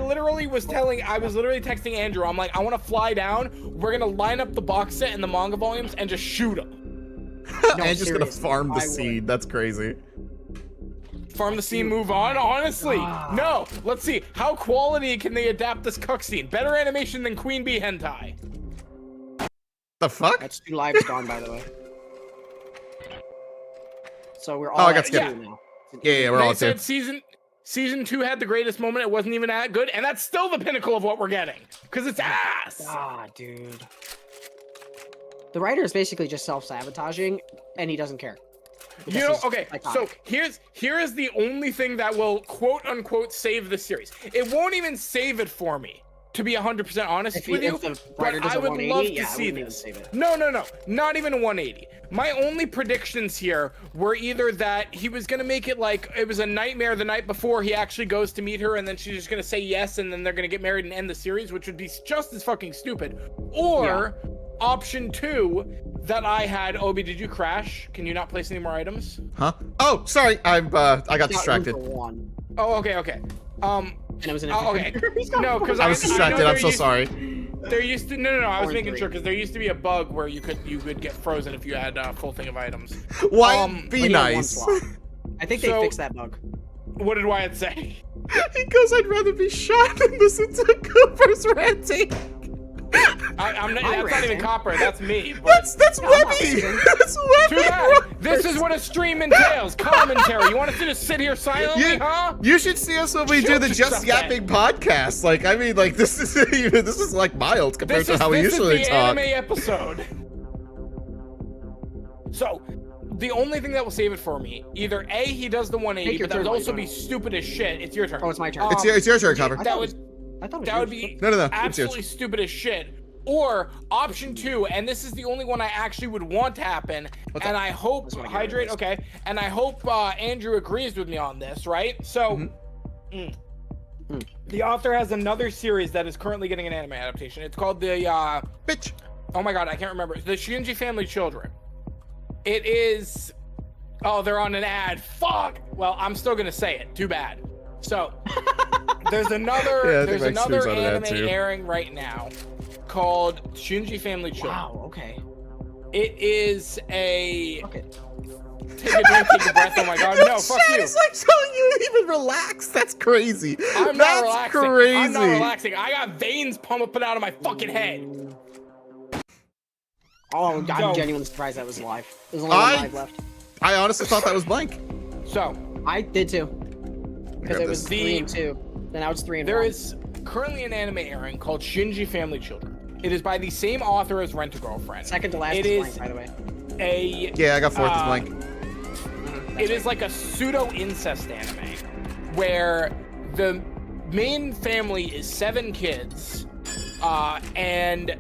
was literally texting Andrew. I'm like, I want to fly down. We're gonna line up the box set and the manga volumes and just shoot them. No, and just gonna seriously, farm the I seed. would. That's crazy. Farm the scene, move on. Honestly, Ah. no. Let's see how quality can they adapt this cutscene. Better animation than Queen Bee hentai. The fuck? That's 2 lives gone, by the way. So we're all Oh, I got at skipped. 2 now. Yeah, we're They all said two. season 2 had the greatest moment. It wasn't even that good, and that's still the pinnacle of what we're getting because it's ass. Ah, dude. The writer is basically just self-sabotaging, and he doesn't care. You Because know, he's okay, so iconic. here is the only thing that will quote unquote save the series. It won't even save it for me, to be 100% honest If with you. the writer But does I a would 180, love to yeah, I see wouldn't even this. save it. No, not even a 180. My only predictions here were either that he was gonna make it like it was a nightmare the night before he actually goes to meet her, and then she's just gonna say yes, and then they're gonna get married and end the series, which would be just as fucking stupid. Or option 2, that I had. Obi, did you crash? Can you not place any more items? Huh? Oh, sorry. I got distracted. Room for 1, Oh, okay. and it was an Oh, okay. He's got No, one. because I was distracted. I'm so used, sorry. There used to no. I was 4 and making 3. sure because there used to be a bug where you could get frozen if you had a full thing of items. Why Um, be Only had 1 nice? slot. I think they So- fixed that bug. What did Wyatt say? He goes, I'd rather be shot than listen to Cooper's ranting. I'm not, that's not even Copper. That's me. But That's Webby. That's too Webby. bad. This is what a stream entails. Commentary. You want us to just sit here silently, huh? You should see us when we do the Just Yapping podcast. Like, I mean, like this is like mild compared to how we usually this is the talk. anime episode. So, the only thing that will save it for me, either A, he does the 180, Take your but that would turn, also Lisa. be stupid as shit. It's your turn. Oh, it's my turn. It's your turn, Copper. That would I thought it was that would yours. be No, it's yours. absolutely stupid as shit. Or option 2, and this is the only one I actually would want to happen, and I hope This one I get hydrate. rid of. Okay, and I hope Andrew agrees with me on this, right? So. The author has another series that is currently getting an anime adaptation. It's called the Bitch. oh my god, I can't remember. The Shinji Family Children. It is oh, they're on an ad. Fuck. Well, I'm still gonna say it. Too bad. So there's another Yeah, I think Mike Smooth's on an ad, anime too. airing right now called Shinji Family Children. Wow. Okay. It is a Okay. take a drink, take a breath. Oh my god, no, fuck Chat you. is like telling you to even relax. That's crazy. I'm not That's relaxing. crazy. I'm not relaxing. I got veins pumping out of my fucking head. Oh, I'm Go. genuinely surprised that was live. There's only one live left. I honestly thought that was blank. So I did too. Because Grab it was this. 3 and 2. Then now it's 3 and 1. there is currently an anime airing called Shinji Family Children. It is by the same author as Rent a Girlfriend. Second to last It is is blank, by the way. a Yeah, I got fourth as blank. it is like a pseudo incest anime where the main family is 7 kids, and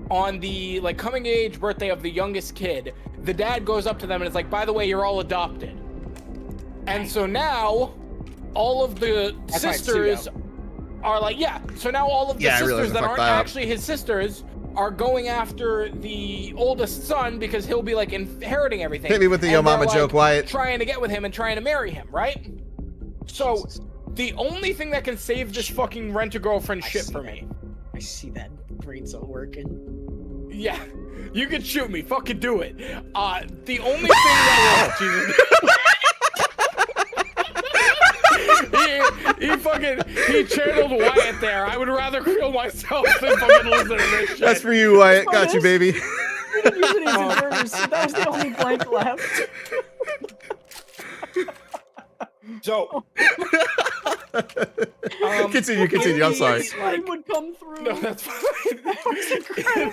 on the like coming age birthday of the youngest kid, the dad goes up to them and is like, by the way, you're all adopted. And so now all of the That's right, sisters pseudo. are like, yeah, so now all of the Yeah, I realized sisters I that fucked aren't that up. actually his sisters are going after the oldest son because he'll be like inheriting everything. Hit me with the And yo mama they're, joke, Wyatt. Trying to get with him and trying to marry him, right? So the only thing that can save this fucking Rent-A-Girlfriend shit see for that. me, I see that brain cell working. yeah, you can shoot me, fucking do it. The only thing that will, he channeled Wyatt there. I would rather kill myself than fucking listen to this shit. That's for you, Wyatt. Got you, baby. You didn't use any inverters. That was the only blank left. So, Continue. I'm sorry. Flame would come through. no, that's fine.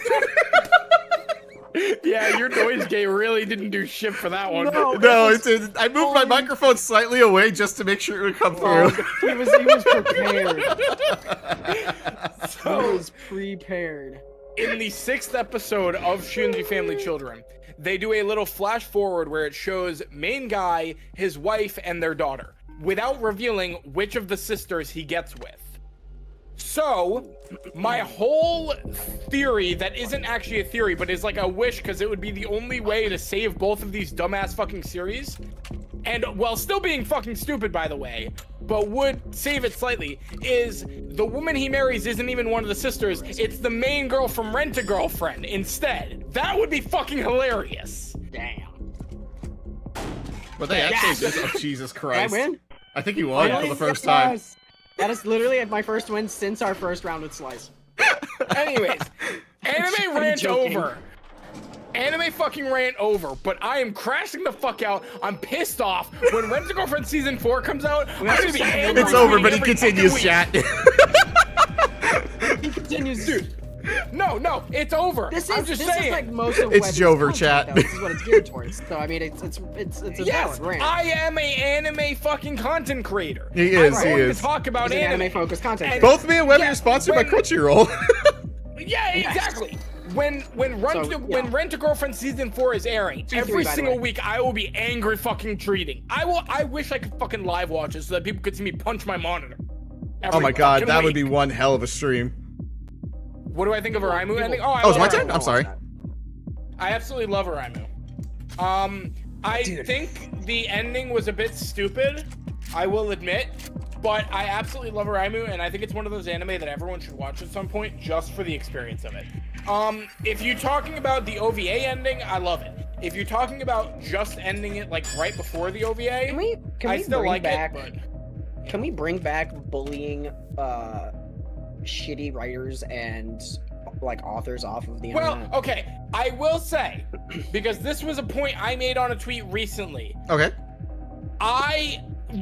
Yeah, your noise gate really didn't do shit for that one. No, it didn't. I moved my microphone slightly away just to make sure it would come through. He was prepared. He was prepared. In the 6th episode of Shinji Family Children, they do a little flash forward where it shows main guy, his wife, and their daughter, without revealing which of the sisters he gets with. So, my whole theory that isn't actually a theory, but is like a wish because it would be the only way to save both of these dumbass fucking series, and while still being fucking stupid, by the way, but would save it slightly, is the woman he marries isn't even one of the sisters, it's the main girl from Rent-A-Girlfriend instead. That would be fucking hilarious. Damn. But they actually did. Oh, Jesus Did I Christ. win? I think you won for Finally? the first time. Yes. That is literally my first win since our first round with Slice. Anyways, anime rant joking. over. Anime fucking rant over, but I am crashing the fuck out. I'm pissed off. When Rent-A-Girlfriend Season 4 comes out, I'm gonna be angry. It's over, but he every continues, fucking chat. He continues. week. No, it's over. This I'm is just this saying. is like most of It's Webby's Jover, content, chat. though. This is what it's geared towards. So I mean, it's a Yes, valid rant. I am a anime fucking content creator. He is, I'm he going is. to talk about He's an anime. anime-focused content And- creator. Both me and Webby Yeah, are sponsored by when- Crunchyroll. Yeah, exactly. When Rent-A-Girlfriend Season 4 is airing, 2-3, every by the single way. week I will be angry fucking tweeting. I wish I could fucking live watch it so that people could see me punch my monitor. Oh my god, fucking that would be week. one hell of a stream. What do I think of Araimu ending? I Oh, it's love my Araimu. turn? I'm sorry. I absolutely love Araimu. I think the ending was a bit stupid, I will admit, but I absolutely love Araimu, and I think it's one of those anime that everyone should watch at some point just for the experience of it. If you're talking about the OVA ending, I love it. If you're talking about just ending it like right before the OVA, Can I we still bring like back? it, but Can we bring back bullying shitty writers and like authors off of the Well, internet. okay, I will say, because this was a point I made on a tweet recently. Okay.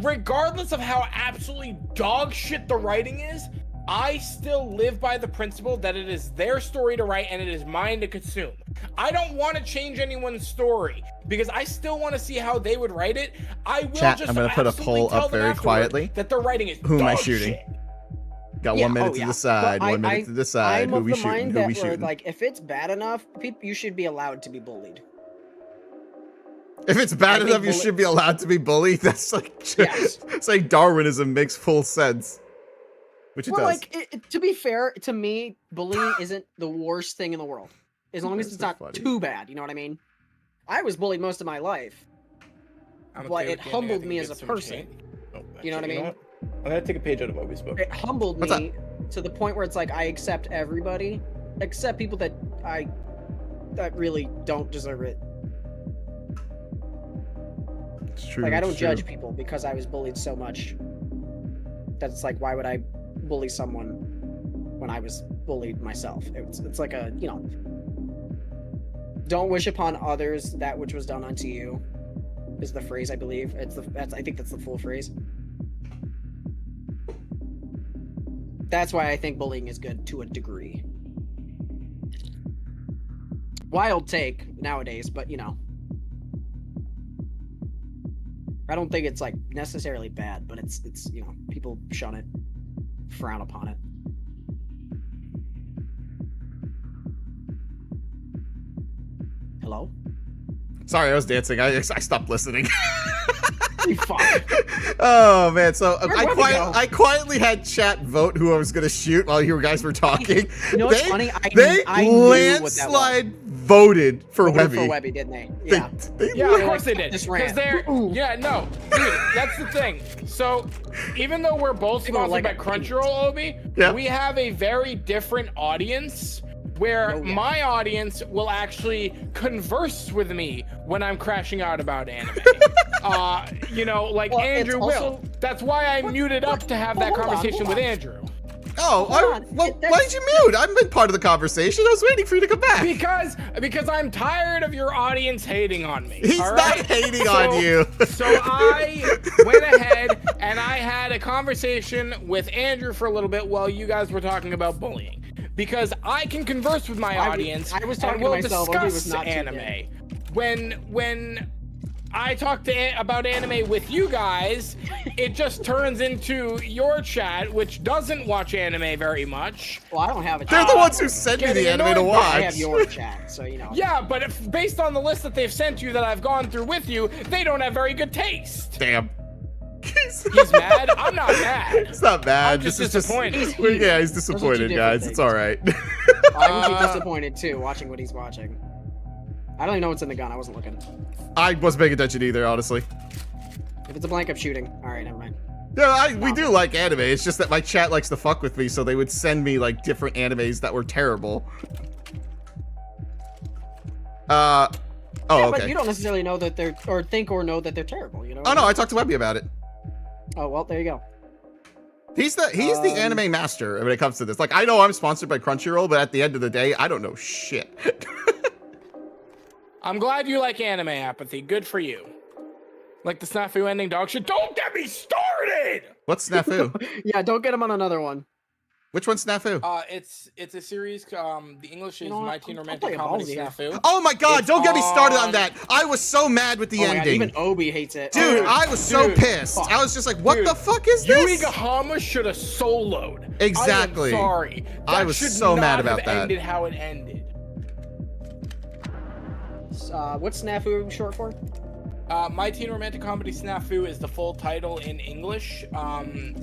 Regardless of how absolutely dog shit the writing is, I still live by the principle that it is their story to write and it is mine to consume. I don't want to change anyone's story because I still want to see how they would write it. I will Chat, just I'm gonna put a absolutely poll tell up them very afterward quietly. that their writing is Who am I dog shooting? shit. Got Yeah, 1 minute oh, to yeah. decide. But 1 minute to decide I'm who of we the shooting. mind Who we that where, shooting. like, if it's bad enough, you should be allowed to be bullied. If it's bad I think enough, you should be allowed to be bullied. That's like, Yes. it's like Darwinism makes full sense. Which it Well, does. like, to be fair, to me, bullying isn't the worst thing in the world. As long as That's it's so not funny. too bad, you know what I mean? I was bullied most of my life. I'm Well, okay it with the humbled ending. I me think as it a gets so much person. hate. Oh, You know what I mean? I'm gonna take a page out of Obi's book. It humbled What's me to the point where it's like I accept everybody, except people that really don't deserve it. It's true. Like I don't it's true. judge people because I was bullied so much. That's like, why would I bully someone when I was bullied myself? It's like a, you know, don't wish upon others that which was done unto you, is the phrase, I believe. I think that's the full phrase. That's why I think bullying is good to a degree. Wild take nowadays, but you know. I don't think it's like necessarily bad, but it's you know, people shun it, frown upon it. Hello? Sorry, I was dancing. I stopped listening. You fuck. Oh man, so Where'd Webby go? I quietly had chat vote who I was gonna shoot while you guys were talking. You know what's They- funny? They I knew what that was. landslide voted for Voted Webby. for Webby, didn't they? Yeah. Yeah, of course they did. Just Because ran. they're yeah, no, dude, that's the thing. So even though we're both They go sponsored like by a- Crunchyroll, Obi, Yeah. we have a very different audience. Where Oh, yeah. my audience will actually converse with me when I'm crashing out about anime. You know, like Well, it's Andrew also- will. That's why I muted up to have that hold on, conversation hold with on. Andrew. Oh, Hold on. well, That's- why did you mute? I've been part of the conversation. I was waiting for you to come back. Because I'm tired of your audience hating on me. He's all not right? hating So- on you. So I went ahead and I had a conversation with Andrew for a little bit while you guys were talking about bullying. Because I can converse with my audience I was and talking to we'll myself, Obi was discuss not too anime. When I talk about anime with you guys, it just turns into your chat, which doesn't watch anime very much. Well, I don't have a They're chat. the ones who sent me getting the anime to annoyed, watch. I have your chat, so you know. Yeah, but based on the list that they've sent you that I've gone through with you, they don't have very good taste. Damn. He's mad? I'm not mad. It's not bad. I'm just This is disappointed. Yeah, he's Those are two disappointed, different guys. things. It's all right. I would be disappointed too, watching what he's watching. I don't even know what's in the gun. I wasn't looking. I wasn't paying attention either, honestly. If it's a blank, I'm shooting. All right, never mind. Yeah, we do like anime. It's just that my chat likes to fuck with me, so they would send me like different animes that were terrible. Oh, Yeah, okay. but you don't necessarily know that they're, or think or know that they're terrible. You know? Oh no, I talked to Webby about it. Oh well, there you go. He's the anime master when it comes to this. Like, I know I'm sponsored by Crunchyroll, but at the end of the day, I don't know shit. I'm glad you like anime, Apathy. Good for you. Like the snafu ending dog shit. Don't get me started! What's Snafu? Yeah, don't get him on another one. Which one's Snafu? It's a series, the English is know what? My Teen I'll Romantic play a Comedy ballsy here. Snafu. Oh my god, It's don't get me started on on- that. I was so mad with the Oh my God, ending. even Obi hates it. Dude, Oh, I was so dude, pissed. fuck. I was just like, what Dude, the fuck is this? Yuigahama should have soloed. Exactly. I am sorry. I That was should so mad not about have that. ended how it ended. what's snafu short for? My Teen Romantic Comedy Snafu is the full title in English.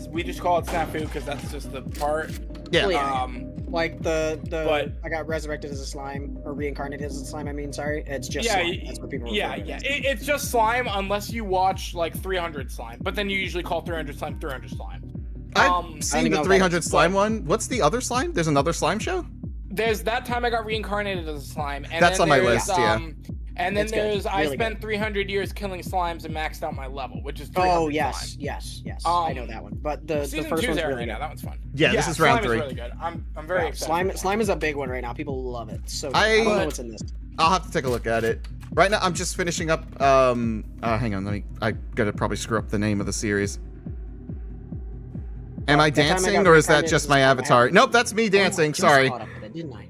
We just call it Snafu because that's just the part. Yeah. Well, yeah. Like the but- I got resurrected as a slime, or reincarnated as a slime. I mean, sorry, it's just Yeah, slime. That's what people. Yeah, refer to it yeah. as. It's just slime unless you watch like 300 slime, but then you usually call 300 slime 300 slime. I've I seen don't the know 300 that- slime one. What's the other slime? There's another slime show? There's that time I got reincarnated as a slime, and That's then on my there's, list, yeah. And then It's good. there's I Really spent 300 years killing slimes and maxed out my level, which is 300 Oh slime. yes. I know that one. But the Season first 2's one's airing really right good. now. That one's fun. Yeah, this is round slime 3. Is really good. I'm very excited. Slime is a big one right now. People love it. So good. I I don't know what's in this. I'll have to take a look at it. Right now, I'm just finishing up. Hang on, I gotta probably screw up the name of the series. Am I That time I dancing, got or is that reincarnated just as my a slime. avatar? Nope, that's me Oh, I dancing. just Sorry. caught up with it, didn't I?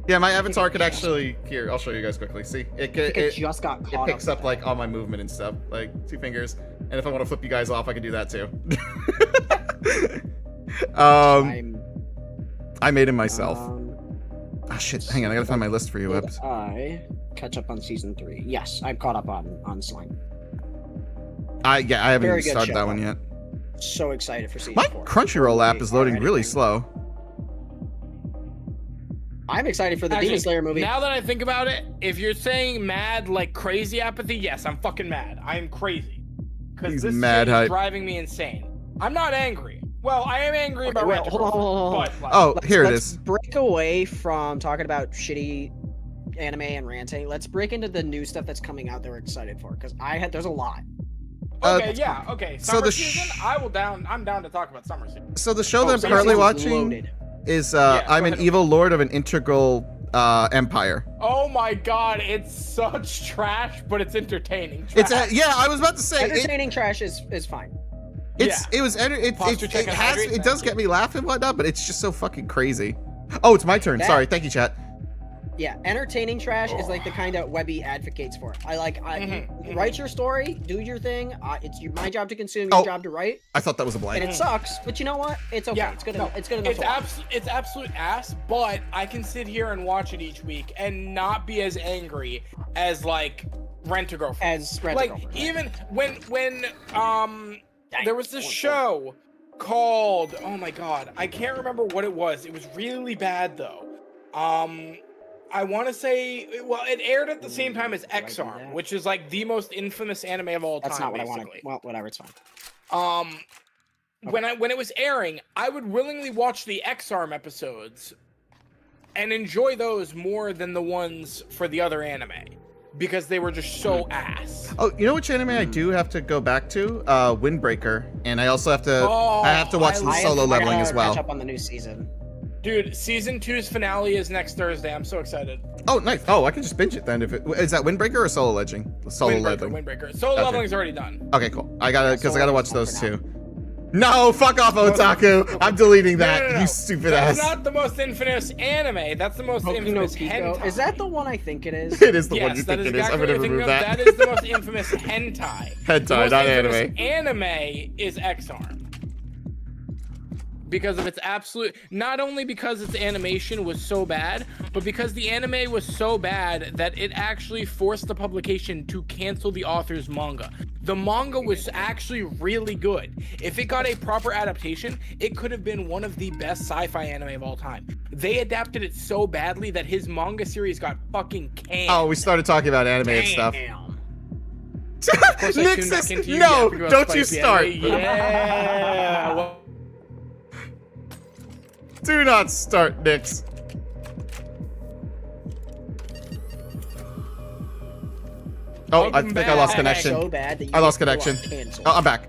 Yeah, my avatar could actually. Here, I'll show you guys quickly. See, I think I just got it caught picks up with like all my movement and stuff, like 2 fingers. And if I want to flip you guys off, I can do that too. I made him myself. Ah, shit. Hang on, I gotta find my list for you, Did Webs. I catch up on season 3? Yes, I'm caught up on Slime. I haven't Very even good started show, that one though. yet. So excited for season My 4. Crunchyroll app is loading Already. really slow. I'm excited for the Actually, Demon Slayer movie. Now that I think about it, if you're saying mad like crazy apathy, yes, I'm fucking mad. I am crazy. Because He's this mad shit is hype. driving me insane. I'm not angry. Well, I am angry about well, Rent a hold on, Girlfriend, hold on. but, like, Oh, here it Let's is. break away from talking about shitty anime and ranting. Let's break into the new stuff that's coming out that we're excited for. Because there's a lot. Okay, yeah, okay. so Summer the season, I'm down to talk about summer season. So the show Oh, that I'm summer currently season's watching loaded. is Yeah, I'm go an ahead. evil lord of an integral empire. Oh my god, it's such trash, but it's entertaining. It's Trash. yeah, I was about to say it, Entertaining trash is fine. it was Posture check and hydrate, it thank does you. get me laughing and whatnot, but it's just so fucking crazy. Oh, it's my turn. That- Sorry, thank you, chat. Yeah, entertaining trash is like the kind that Webby advocates for. Write your story, do your thing. It's my job to consume, your Oh. job to write. I thought that was a And blank. it sucks, but you know what? It's okay. Yeah, it's good. no, It's good enough. It's absolute ass, but I can sit here and watch it each week and not be as angry as like Rent a Girlfriend. As Rent a Like Girlfriend. even when there was this show called, oh my god, I can't remember what it was. It was really bad though. I want to say, well, it aired at the same time as X-Arm, which is like the most infamous anime of all That's time. not what I basically. wanted. Well, whatever. It's fine. When it was airing, I would willingly watch the X-Arm episodes and enjoy those more than the ones for the other anime because they were just so ass. Oh, you know which anime I do have to go back to? Windbreaker, and I also have to Oh, I have to watch the I solo I leveling gotta as well. Catch up on the new season. Dude, season 2's finale is next Thursday. I'm so excited. Oh, nice. Oh, I can just binge it then. If it is that Windbreaker or solo leveling? Solo leveling. Windbreaker. Solo Okay. leveling's already done. Okay, cool. I gotta because I gotta solo watch leveling's those fine for two. No, fuck off, Otaku. I'm deleting that. No. You stupid That's ass. not the most infamous anime. That's the most Hoku no infamous Pico. hentai. Is that the one I think it is? It is the one Yes, you that think is it is. I'm exactly gonna what you're remove thinking that. of. That is the most infamous hentai. Hentai, The most not infamous anime is X-Arm. Because of its absolute, not only because its animation was so bad, but because the anime was so bad that it actually forced the publication to cancel the author's manga. The manga was actually really good. If it got a proper adaptation, it could have been one of the best sci-fi anime of all time. They adapted it so badly that his manga series got fucking canned. Oh, we started talking about anime and stuff. Damn. Of course I tuned back Nixus, into you no, yapping about don't you spicy start. anime. Yeah. Well, Do not start, Nix. Oh, I Welcome think I lost back. connection. So bad that you I lost go connection. uncancelled. Oh, I'm back.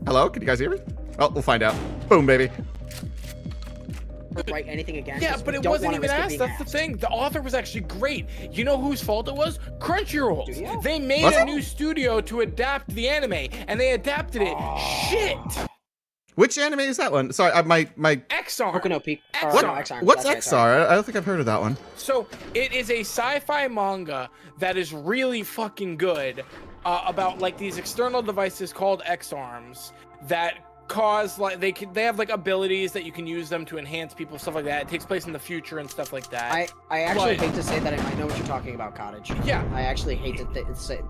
Hello? Can you guys hear me? Oh, we'll find out. Boom, baby. Write anything again. yeah, 'cause but we it don't wasn't wanna even risk it asked. being That's the asked. thing. The author was actually great. You know whose fault it was? Crunchyroll. Studio? They made Was a it? new studio to adapt the anime, and they adapted it. Shit. Which anime is that one? Sorry, my. X-Arm. Hoku no Pico. X-Arm. Or no, X-Arm. What's That's right, sorry. XR? I don't think I've heard of that one. So it is a sci-fi manga that is really fucking good about like these external devices called X-Arms that cause like they have like abilities that you can use them to enhance people, stuff like that. It takes place in the future and stuff like that. I actually But- hate to say that I know what you're talking about, Cottage. Yeah. I actually hate to say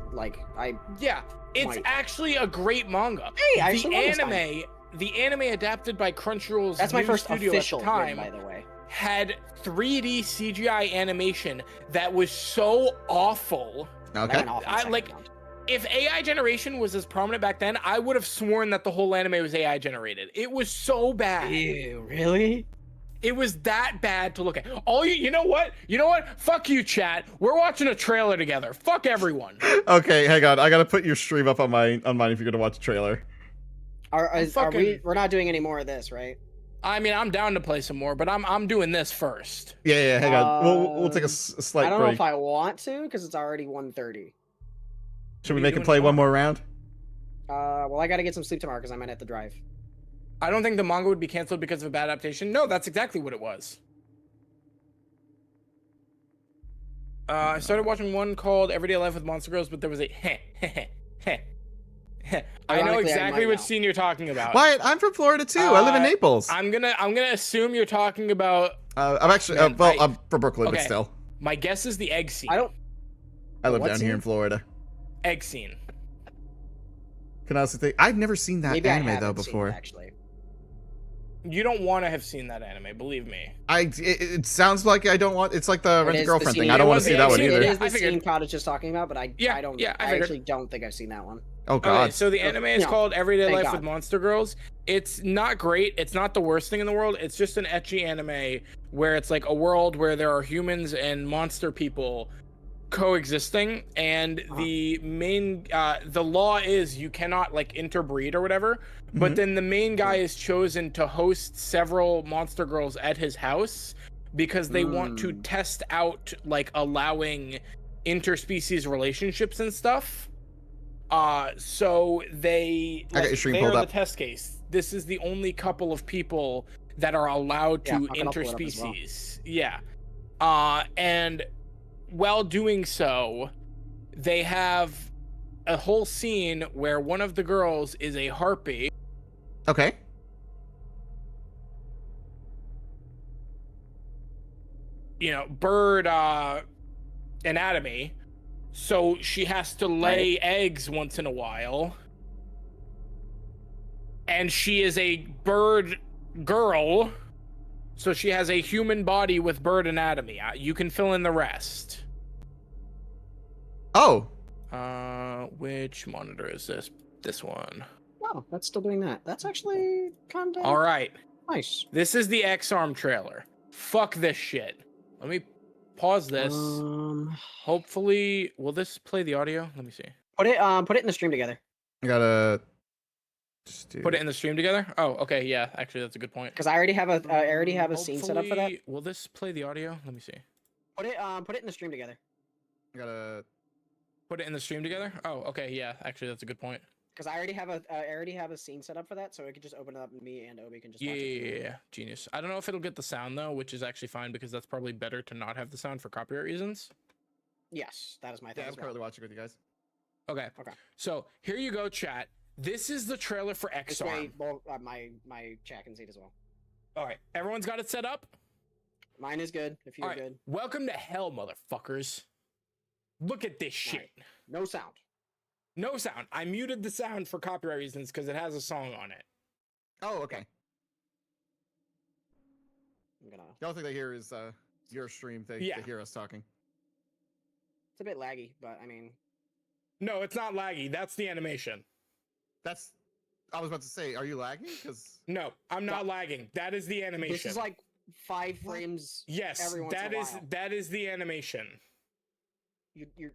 Yeah, it's Might. actually a great manga. Hey, I the actually love this manga. the anime adapted by Crunchyroll's That's my new first studio official at the time win, by the way. had 3D CGI animation that was so awful. That Okay. went off in I second like round. if AI generation was as prominent back then, I would have sworn that the whole anime was AI generated. It was so bad. Ew, really? It was that bad to look at. You know what? Fuck you, chat. We're watching a trailer together. Fuck everyone. Okay, hang on. I gotta put your stream up on mine if you're gonna watch the trailer. We're not doing any more of this, right? I mean, I'm down to play some more, but I'm doing this first. Yeah, hang on. We'll take a slight I don't break. know if I want to, because it's already 1:30. Should we make him play one more round? Well, I gotta get some sleep tomorrow because I might have to drive. I don't think the manga would be canceled because of a bad adaptation. No, that's exactly what it was. I started watching one called Everyday Life with Monster Girls, but there was a I know exactly which scene you're talking about. Wyatt, I'm from Florida too. I live in Naples. I'm gonna assume you're talking about. I'm actually I'm from Brooklyn, but still. My guess is the egg scene. I live down here in Florida. Egg scene. Can I also think I've never seen that anime though before. Actually, you don't want to have seen that anime, believe me. It sounds like I don't want. It's like the Rent a Girlfriend thing. I don't want to see that one either. It is the scene Cottage is talking about, but I actually don't think I've seen that one. Oh god. Okay, so the anime is called Everyday Life with Monster Girls. It's not great. It's not the worst thing in the world. It's just an ecchi anime where it's like a world where there are humans and monster people coexisting, and the main the law is you cannot like interbreed or whatever, but then the main guy is chosen to host several monster girls at his house because they want to test out like allowing interspecies relationships and stuff. So they I got your stream they pulled are up. the test case. This is the only couple of people that are allowed to interspecies. Yeah. And while doing so, they have a whole scene where one of the girls is a harpy. Okay. You know, bird anatomy. So she has to lay eggs once in a while. And she is a bird girl. So she has a human body with bird anatomy. You can fill in the rest. Oh. Which monitor is this? This one. Wow, that's still doing that. That's actually kind of All right. nice. This is the X-Arm trailer. Fuck this shit. Let me pause this. Hopefully, will this play the audio? Let me see. Put it in the stream together. I gotta put it in the stream together. Oh, okay, yeah. Actually, that's a good point. Because I already have a scene set up for that. Will this play the audio? Let me see. Put it in the stream together. I gotta put it in the stream together. Oh, okay, yeah. Actually, that's a good point. Because I already have a scene set up for that, so I could just open it up and me and Obi can just watch it. Yeah, genius. I don't know if it'll get the sound though, which is actually fine because that's probably better to not have the sound for copyright reasons. Yes, that is my thing. Yeah, I'm currently watching with you guys. Okay. So here you go, chat. This is the trailer for X-Arm. My chat can see it as well. All right, everyone's got it set up. Mine is good. If you're good. Welcome to hell, motherfuckers. Look at this shit. No sound. No sound. I muted the sound for copyright reasons because it has a song on it. Oh, okay. The only thing they hear is your stream. They hear us talking. It's a bit laggy, but I mean. No, it's not laggy. That's the animation. I was about to say, are you lagging? Because no, I'm not lagging. That is the animation. This is like 5 frames. Yes, every once in a while. that is the animation. You're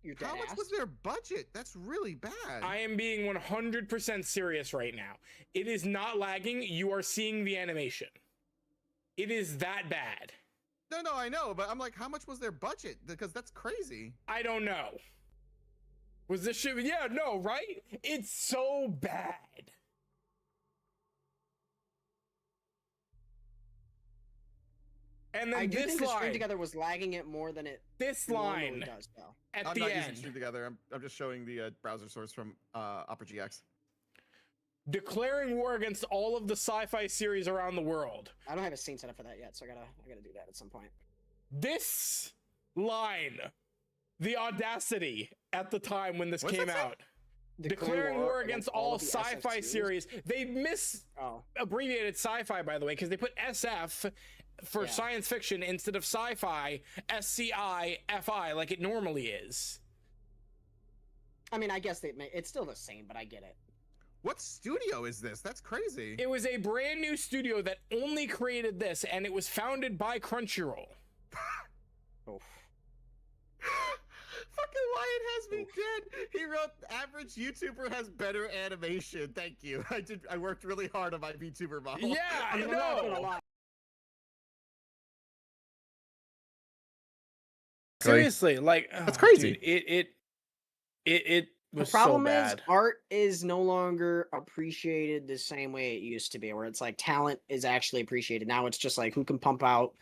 dead How much was their budget? That's really bad. I am being 100% serious right now. It is not lagging. You are seeing the animation. It is that bad. No, I know, but I'm like, how much was their budget? Because that's crazy. I don't know. Was this shit? Yeah, no, right? It's so bad. And then I do this think line. the stream together was lagging it more than it. This line does, though. At I'm the not end. using stream together. I'm just showing the browser source from Opera GX. Declaring war against all of the sci-fi series around the world. I don't have a scene set up for that yet, so I gotta do that at some point. This line, the aaudacity at the time when this came out. Declaring war against all sci-fi series. They abbreviated sci-fi, by the way, because they put SF for science fiction instead of sci-fi, SCI-FI, like it normally is. I mean, I guess it's still the same, but I get it. What studio is this? That's crazy. It was a brand new studio that only created this, and it was founded by Crunchyroll. Oh. Fucking Wyatt has me dead. He wrote, average YouTuber has better animation. Thank you. I worked really hard on my VTuber model. Yeah, I I'm not gonna know. lie. Seriously, like That's crazy. Dude, it The was problem so is bad. art is no longer appreciated the same way it used to be, where it's like talent is actually appreciated. Now it's just like who can pump out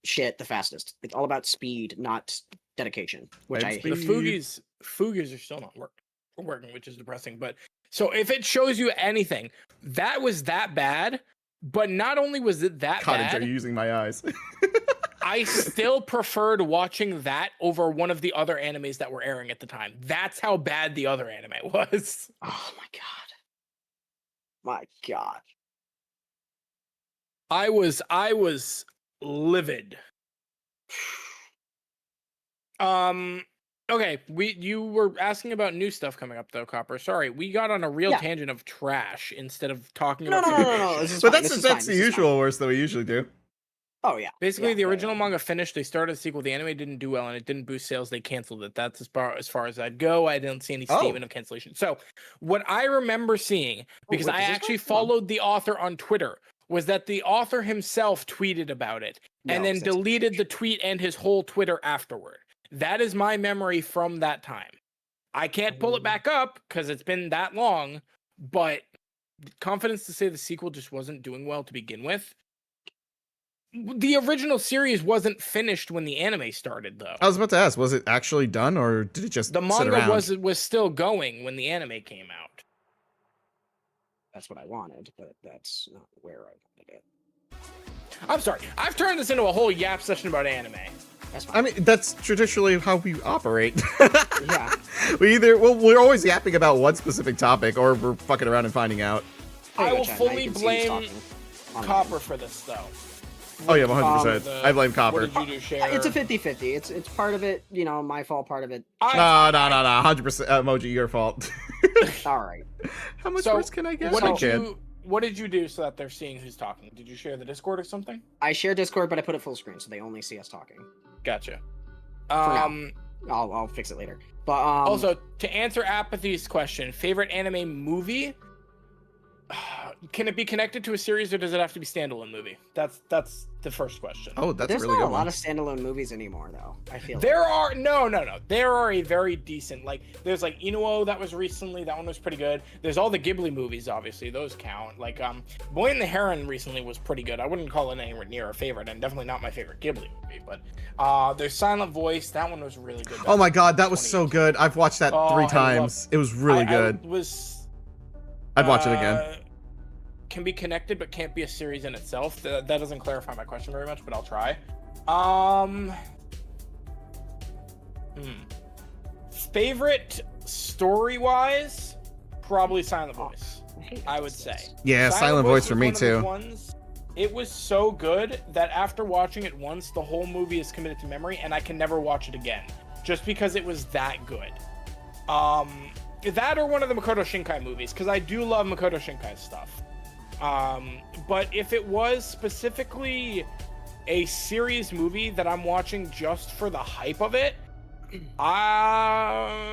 shit the fastest. It's all about speed, not dedication, which And I The hate. Fugies are still not working, which is depressing. But so if it shows you anything, that was that bad. But not only was it that Cottage, are bad, you using my eyes? I still preferred watching that over one of the other animes that were airing at the time. That's how bad the other anime was. Oh my god. My god. I was livid. Okay, you were asking about new stuff coming up though, Copper. Sorry, we got on a real Yeah. tangent of trash instead of talking No, about no. This is But fine, that's this is that's fine, the this is usual fine. worst that we usually do. Oh yeah. Basically, Yeah, the yeah, original yeah. manga finished. They started a sequel. The anime didn't do well, and it didn't boost sales. They canceled it. That's as far as I'd go. I didn't see any Oh. statement of cancellation. So, what I remember seeing, because wait, I does this actually work? Come on. followed the author on Twitter, was that the author himself tweeted about it and No, then 'cause that's deleted the tweet and his whole Twitter afterward. That is my memory from that time. I can't pull it back up because it's been that long, but confidence to say the sequel just wasn't doing well to begin with. The original series wasn't finished when the anime started, though. I was about to ask, was it actually done or did it just The sit manga around? was still going when the anime came out. That's what I wanted, but that's not where I wanted it. I'm sorry, I've turned this into a whole yap session about anime. That's fine. I mean, that's traditionally how we operate. Yeah. We're always yapping about one specific topic, or we're fucking around and finding out. There I you go, will Chad. fully Now you can see who's blame talking on Copper for this, though. Oh yeah, 100%. The- I blame Copper. What did you do, Cher? It's a 50-50. It's part of it, my fault, part of it. No, 100%. Emoji, your fault. All right. How much So, worse can I get? What I did can't. what did you do so that they're seeing who's talking? Did you share the Discord or something? I share Discord, but I put it full screen, so they only see us talking. Gotcha. now. I'll fix it later. But Also, to answer Apathy's question, favorite anime movie? Can it be connected to a series or does it have to be standalone movie? That's the first question. Oh, that's there's a really not good a lot one. of standalone movies anymore, though. I feel There are no. There are a very decent there's like Inuo that was recently, that one was pretty good. There's all the Ghibli movies, obviously those count. Like Boy and the Heron recently was pretty good. I wouldn't call it anywhere near a favorite, and definitely not my favorite Ghibli movie. But there's Silent Voice. That one was really good. Oh my god, that was so good. I've watched that Oh, 3 I times. It was really good. I'd watch it again. Can be connected but can't be a series in itself. That doesn't clarify my question very much, but I'll try. Favorite story-wise, probably Silent Voice. I would say. Yeah, Silent Voice for was me one of those too. ones- It was so good that after watching it once, the whole movie is committed to memory, and I can never watch it again, just because it was that good. That or one of the Makoto Shinkai movies, because I do love Makoto Shinkai stuff. But if it was specifically a series movie that I'm watching just for the hype of it,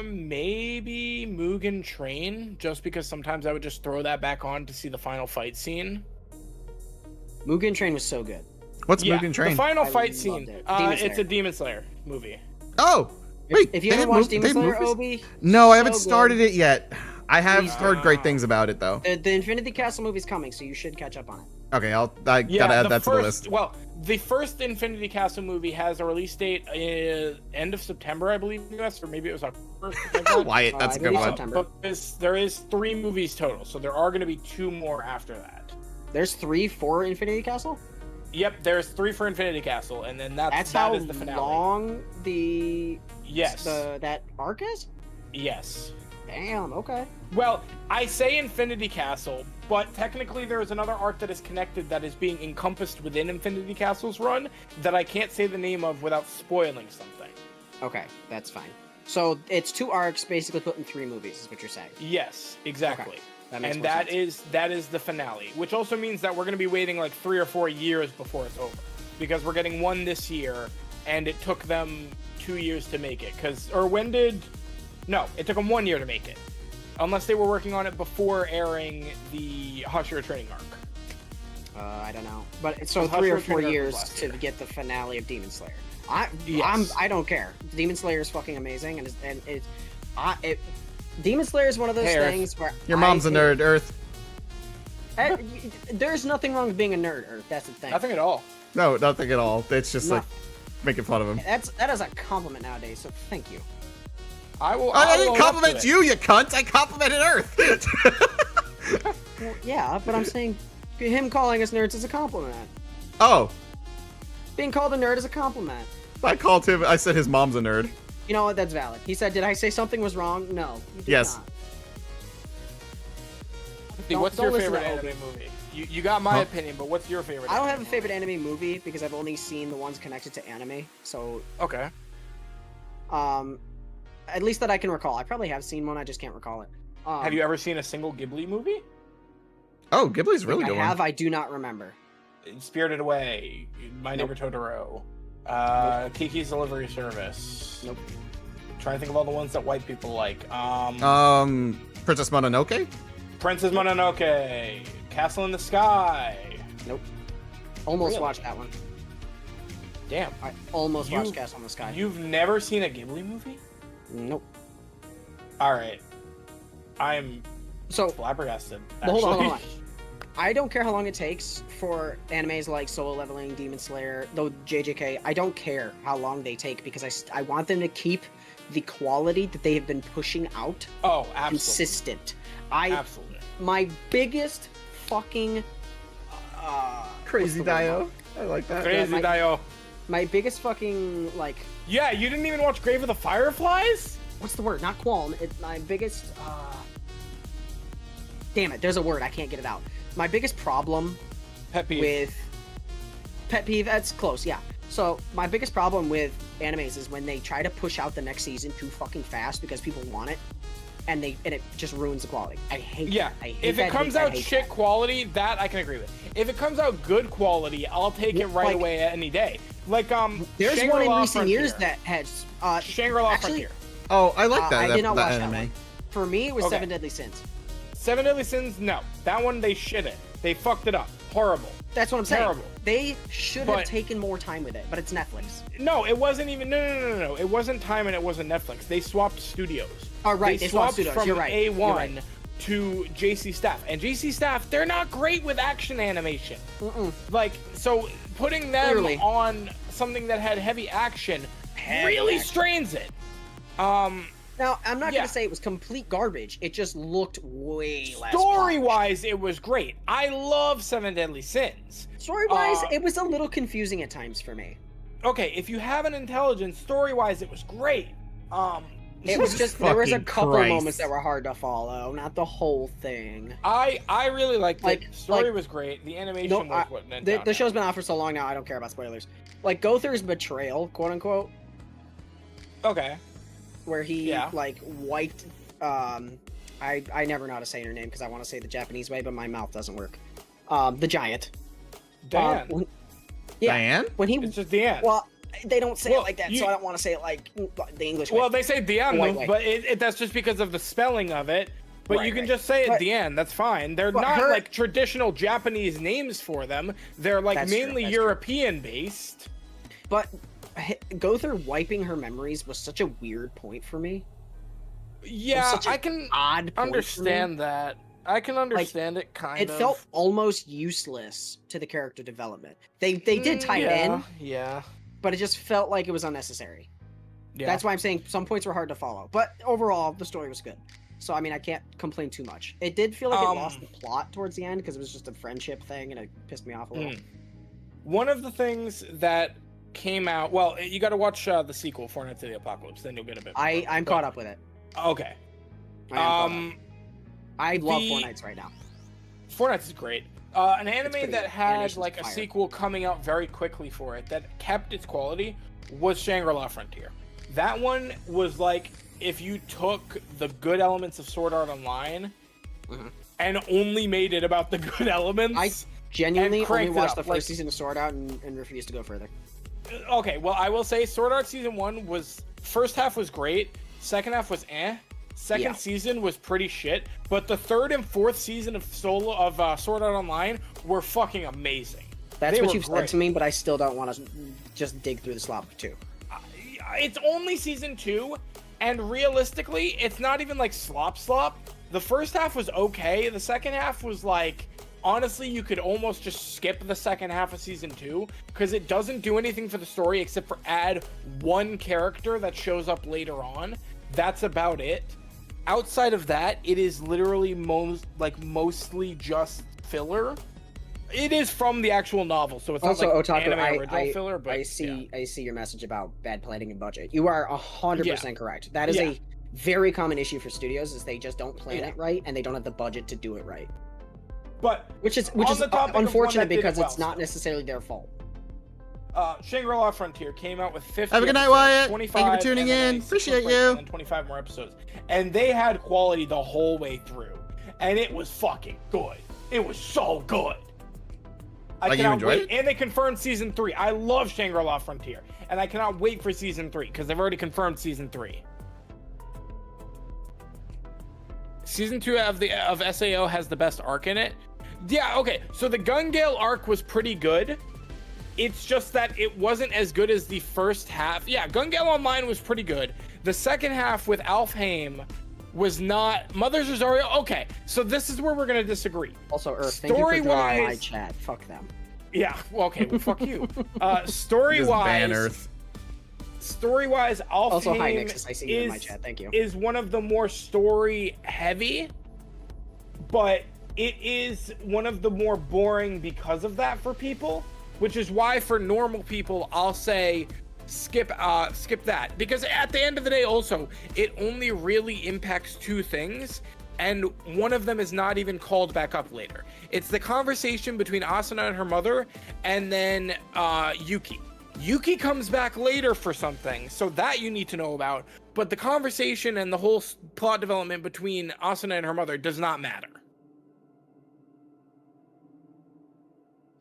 maybe Mugen Train, just because sometimes I would just throw that back on to see the final fight scene. Mugen Train was so good. What's Yeah, Mugen Train? the final I fight loved scene. it. Demon It's a Slayer. Demon Slayer movie. Oh, wait. If you they haven't have watched mov- Demon they have Slayer, movies? Obi, No, I haven't so good. started it yet. I have Please heard do. great things about it though. the Infinity Castle movie's coming, so you should catch up on it. Okay, I Yeah, gotta add the that to the first, list. Well, the first Infinity Castle movie has a release date end of September, I believe, US, or maybe it was October. something like that. Wyatt, that's a I good believe one. September. But there is 3 movies total, so there are going to be 2 more after that. There's 3 for Infinity Castle? Yep, there's 3 for Infinity Castle, and then that how is the finale. long Yes. that arc is? Yes. Damn, okay. Well, I say Infinity Castle, but technically there is another arc that is connected that is being encompassed within Infinity Castle's run that I can't say the name of without spoiling something. Okay, that's fine. So it's 2 arcs, basically put in 3 movies, is what you're saying. Yes, exactly. Okay. That makes And more that is the finale, which also means that we're going to be waiting like 3 or 4 years before it's over, because we're getting one this year, and it took them 2 years to make it. No, it took them 1 year to make it, unless they were working on it before airing the Hashira training arc. I don't know, but so Well, 3 or Hashira 4 Trigger was years last to year. get the finale of Demon Slayer. I don't care. Demon Slayer is fucking amazing, Demon Slayer is one of those Hey, Earth. things where Your mom's a nerd, Earth. There's nothing wrong with being a nerd, Earth. That's the thing. Nothing at all. No, nothing at all. It's just No. like making fun of him. That is a compliment nowadays. So thank you. I will. I will didn't own up to compliment it. you, you cunt. I complimented Earth. Well, yeah, but I'm saying him calling us nerds is a compliment. Oh, Being called a nerd is a compliment. I called him. I said his mom's a nerd. You know what? That's valid. He said, "Did I say something was wrong?" No. You did Yes. not. What's Don't your listen favorite to anime Obi. movie? You got my opinion, but what's your favorite? I don't have a anime favorite anime movie because I've only seen the ones connected to anime. So, movie? Okay. at least that I can recall. I probably have seen one. I just can't recall it. Have you ever seen a single Ghibli movie? Oh, Ghibli's a really I good have. one. I do not remember. Spirited Away, My Neighbor Totoro, Kiki's Delivery Service. Nope. Trying to think of all the ones that white people like. Princess Mononoke. Princess Mononoke, Castle in the Sky. Nope. Almost Really? watched that one. Damn. I almost watched You- Castle in the Sky. You've never seen a Ghibli movie? Nope. All right. I'm So, flabbergasted. Well, hold on, actually. hold on. I don't care how long it takes for animes like Solo Leveling, Demon Slayer, though JJK. I don't care how long they take because I want them to keep the quality that they have been pushing out Oh, absolutely. consistent. Absolutely. My biggest fucking Crazy what's the word? Dio. I like that. Crazy my- Dio. My biggest fucking like Yeah, you didn't even watch Grave of the Fireflies? what's the word? Not qualm. My biggest damn it, there's a word I can't get it out. My biggest problem Pet peeve. with pet peeve, that's close, yeah. So my biggest problem with animes is when they try to push out the next season too fucking fast because people want it, and it just ruins the quality. I hate Yeah, that. I hate if that, it comes hate that, out hate shit that. quality, that I can agree with. If it comes out good quality, I'll take it right Like- away any day. Like There's Shangri-La one in recent Frontier. years that has Shangri-La actually, Frontier. Oh, I like that. I did not that watch that anime. one. For me, it was Okay. Seven Deadly Sins. Seven Deadly Sins, no. That one they shit it. They fucked it up. Horrible. That's what I'm saying. Terrible. They should But- have taken more time with it, but it's Netflix. No, it wasn't even. No. It wasn't time and it wasn't Netflix. They swapped studios. Oh, right, they swapped studios. from You're right. A1 You're right. to JC Staff. And JC Staff, they're not great with action animation. Mm-mm. Like, so putting them Clearly. on something that had heavy action really strains it. Now, I'm not Yeah. gonna say it was complete garbage. It just looked way less. Story-wise, it was great. I love Seven Deadly Sins. Story-wise, it was a little confusing at times for me. Okay, if you have an intelligence, story-wise, it was great. It was just there was a Fucking couple Christ. moments that were hard to follow, not the whole thing. I really liked Like- it. Story like- was great. The animation No, was what went the down. show's been out for so long now. I don't care about spoilers. Like Gother's betrayal, quote unquote, Okay. where he Yeah. like wiped. I never know how to say her name because I want to say the Japanese way, but my mouth doesn't work. The giant. Dan. Yeah. Diane? When he It's just Dan. well, they don't say Well, it like that, you- so I don't want to say it like the English way. Well, they say Dian, Wait, wait. but that's just because of the spelling of it. But Right, you can right. just say it But- Dian. That's fine. They're but not her- like traditional Japanese names for them. They're like That's true, mainly that's true. European based. But Gother wiping her memories was such a weird point for me. Yeah, such an I can Odd point for me. understand that. I can understand it kind It of. felt almost useless to the character development. They did tie it in, Yeah. but it just felt like it was unnecessary. Yeah. That's why I'm saying some points were hard to follow. But overall, the story was good. So I mean, I can't complain too much. It did feel like it lost the plot towards the end because it was just a friendship thing, and it pissed me off a little. One of the things that came out. Well, you got to watch the sequel, Fortnite to the Apocalypse. Then you'll get a bit. More, I'm caught up with it. Okay. I am caught up. I love the- Fortnite right now. Fortnite is great. An anime pretty that good. had Animation's like a fire. sequel coming out very quickly for it that kept its quality was Shangri-La Frontier. That one was like if you took the good elements of Sword Art Online and only made it about the good elements. I genuinely only cranked it watched up, the first like- season of Sword Art and refused to go further. Okay, well, I will say Sword Art Season 1 was... First half was great. Second half was eh. Second season was pretty shit. But the third and fourth season of Sword Art Online were fucking amazing. That's They what were you've said great. to me, but I still don't want to just dig through the slop of 2. It's only Season 2, and realistically, it's not even like slop. The first half was okay. The second half was like... Honestly, you could almost just skip the second half of Season 2, because it doesn't do anything for the story except for add one character that shows up later on. That's about it. Outside of that, it is literally mostly just filler. It is from the actual novel, so it's Also, not like Otaku, anime original filler, but I see your message about bad planning and budget. You are 100% correct. That is a very common issue for studios, is they just don't plan it right, and they don't have the budget to do it right. But Which is the topic of one unfortunate that did it because well, it's not necessarily their fault. Shangri-La Frontier came out with 50 Have a good night, episodes, Wyatt. 25, Thank you for tuning and then in. a 6 Appreciate break, you. And then 25 more episodes. And they had quality the whole way through. And it was fucking good. It was so good. Like, you cannot enjoyed wait. it? And they confirmed Season 3. I love Shangri-La Frontier. And I cannot wait for Season 3, because they've already confirmed Season 3. Season 2 of SAO has the best arc in it. Yeah, okay. So the Gun Gale arc was pretty good. It's just that it wasn't as good as the first half. Yeah, Gun Gale Online was pretty good. The second half with Alfheim was not... Mother's Rosario... Okay, so this is where we're going to disagree. Also, Earth, thank you for drawing my Story-wise- chat. Fuck them. Yeah, well, okay, well, fuck you. Just ban Story-wise... Earth. Story-wise, Also, hi, Alfheim Nexus. I see you in my chat. Thank you. is one of the more story-heavy, but it is one of the more boring because of that for people, which is why for normal people, I'll say skip that. Because at the end of the day, also, it only really impacts two things, and one of them is not even called back up later. It's the conversation between Asuna and her mother, and then Yuki. Yuki comes back later for something, so that you need to know about, but the conversation and the whole plot development between Asuna and her mother does not matter.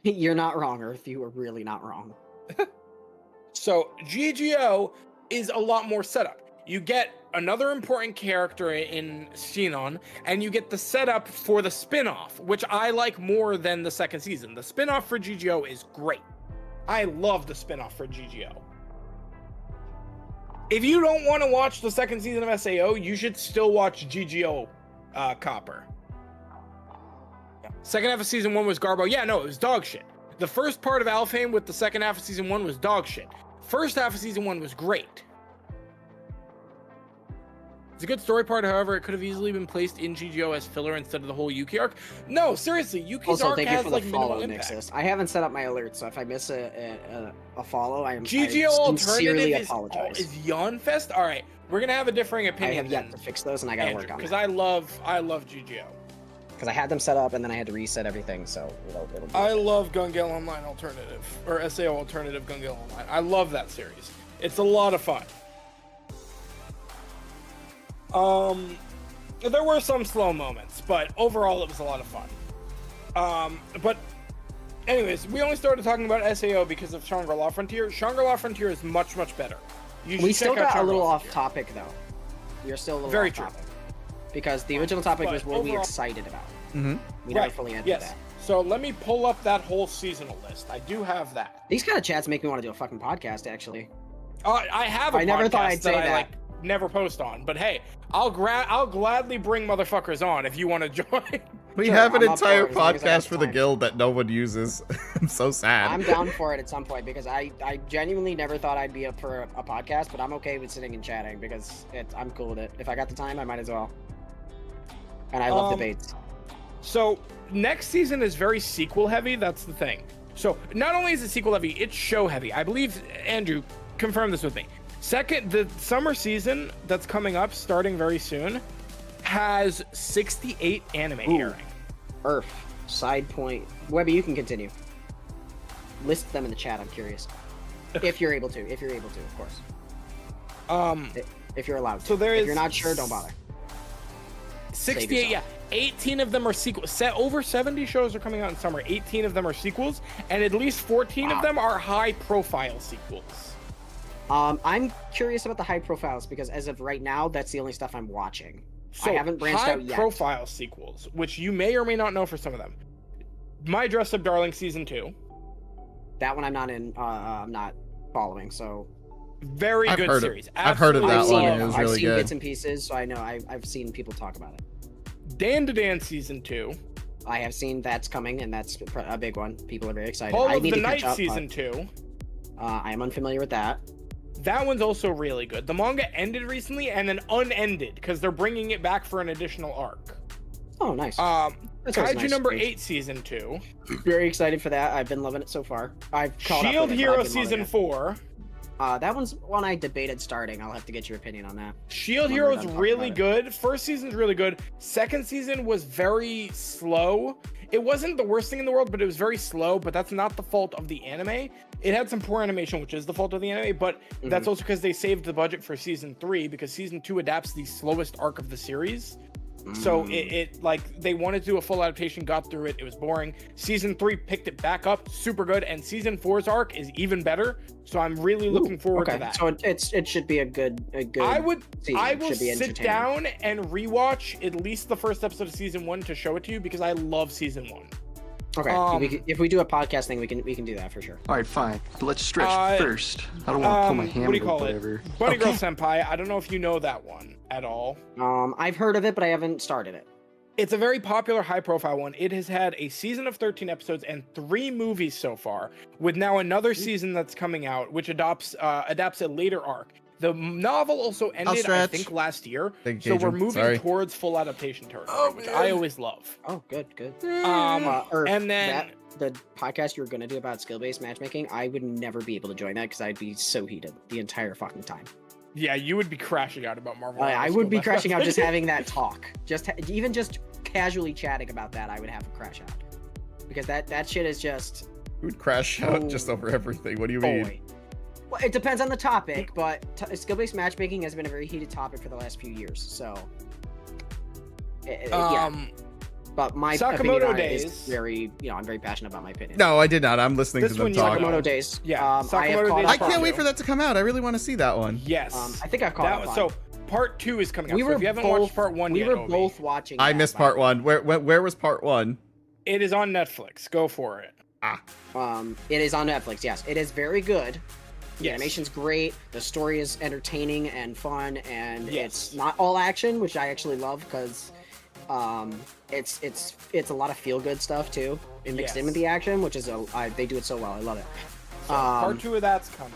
You're not wrong, Earth. You are really not wrong. So GGO is a lot more setup. You get another important character in Shinon, and you get the setup for the spin-off, which I like more than the second season. The spin-off for GGO is great. I love the spin-off for GGO. If you don't want to watch the second season of SAO, you should still watch GGO Copper. Second half of season 1 was Garbo. Yeah, no, it was dog shit. The first part of Alfheim with the second half of season 1 was dog shit. First half of season 1 was great. It's a good story part, however, it could have easily been placed in GGO as filler instead of the whole Yuki arc. No, seriously, Yuki's Also, arc thank you has for the like minimal follow, impact. Nexus. I haven't set up my alerts, so if I miss a follow, I GGO sincerely alternative apologize. is Yawn Fest. All right, we're gonna have a differing I opinion. have yet to fix those, and I gotta work on because it. I love GGO. Because I had them set up, and then I had to reset everything, so it'll be I okay. love Gun Gale Online Alternative, or SAO Alternative Gun Gale Online. I love that series. It's a lot of fun. There were some slow moments, but overall it was a lot of fun. But anyways, we only started talking about SAO because of Shangri-La Frontier. Shangri-La Frontier is much, much better. You should We still check out got a little Shangri-La off Frontier. topic, though. You're still a little Very off true. topic. Because the original topic But was what we overall- excited about. Mm-hmm. We never fully ended yes. that. So let me pull up that whole seasonal list. I do have that. These kind of chats make me want to do a fucking podcast, actually. I have a I never thought podcast I'd say I that. like never post on, but hey, I'll gladly bring motherfuckers on if you want to join. We Sure, have an I'm up for entire it as long as I got podcast for the time. guild that no one uses. I'm so sad. I'm down for it at some point because I genuinely never thought I'd be up for a podcast, but I'm okay with sitting and chatting because I'm cool with it. If I got the time, I might as well. And I love debates. So next season is very sequel heavy. That's the thing. So not only is it sequel heavy, it's show heavy. I believe Andrew confirmed this with me. Second, the summer season that's coming up, starting very soon, has 68 anime airing. Earth, side point. Webby, you can continue. List them in the chat. I'm curious. If you're able to, of course. If you're allowed to. So there If is you're not sure, don't bother. 68, yeah. 18 of them are sequels. Over 70 shows are coming out in summer. 18 of them are sequels, and at least 14 of them are high-profile sequels. I'm curious about the high profiles because as of right now, that's the only stuff I'm watching. So I haven't branched out yet. high-profile sequels, which you may or may not know for some of them. My Dress Up Darling Season 2. That one I'm not in. I'm not following. So Very I've good heard series. I've heard of that Absolutely one. love. It was I've really seen good. bits and pieces, so I know I've seen people talk about it. Dan to Dan Season 2. I have seen that's coming, and that's a big one. People are very excited. Hall I of need the to Night catch up, Season 2. I am unfamiliar with that. That one's also really good. The manga ended recently and then unended because they're bringing it back for an additional arc. Oh, nice. That's always Kaiju nice. number 8 Season 2. Very excited for that. I've been loving it so far. I've caught up Shield with it, but Hero I've been loving Season it. 4. That one's one I debated starting. I'll have to get your opinion on that. Shield When we're Hero's done talking really about good. First season's really good. Second season was very slow. It wasn't the worst thing in the world, but it was very slow. But that's not the fault of the anime. It had some poor animation, which is the fault of the anime. But that's also because they saved the budget for season 3 because season 2 adapts the slowest arc of the series. So it like they wanted to do a full adaptation, got through it. It was boring. Season 3 picked it back up, super good, and season 4's arc is even better. So I'm really looking forward to that. So it should be a good. I will Should be sit entertaining. down and rewatch at least the first episode of season 1 to show it to you because I love season 1. Okay, if we do a podcast thing, we can do that for sure. All right, fine. But let's stretch first. I don't want to pull my hammer What do you or call whatever. it? Bunny Girl Senpai. I don't know if you know that one at all. I've heard of it, but I haven't started it. It's a very popular, high-profile one. It has had a season of 13 episodes and 3 movies so far, with now another season that's coming out, which adapts a later arc. The novel also ended, I think, last year, so we're moving towards full adaptation territory, which I always love. Oh, good. And then the podcast you were gonna do about skill-based matchmaking, I would never be able to join that because I'd be so heated the entire fucking time. Yeah, you would be crashing out about Marvel. I would be crashing out just having that talk. Even just casually chatting about that, I would have to crash out because that shit is just. You would crash out just over everything. What do you mean? Boy. Well, it depends on the topic, but skill-based matchmaking has been a very heated topic for the last few years. So, yeah. But my opinion Sakamoto on it Days. is very, I'm very passionate about my opinion. No, I did not. I'm listening to them talk. Sakamoto Days. Yeah, I have Sakamoto caught Days up I can't on wait it. for that to come out. I really want to see that one. Yes. I think I've caught up on So it. part 2 is coming out. We So were if you haven't both, watched part 1 we yet, were Obi, both watching. I that, missed by part the way. 1. Where was part 1? it is on Netflix. Go for it. It is on Netflix. Yes, it is very good. The Yes. animation's great. The story is entertaining and fun, and Yes. it's not all action, which I actually love because it's a lot of feel good stuff too, and mixed in Yes. with the action, which is they do it so well. I love it. So part 2 of that's coming.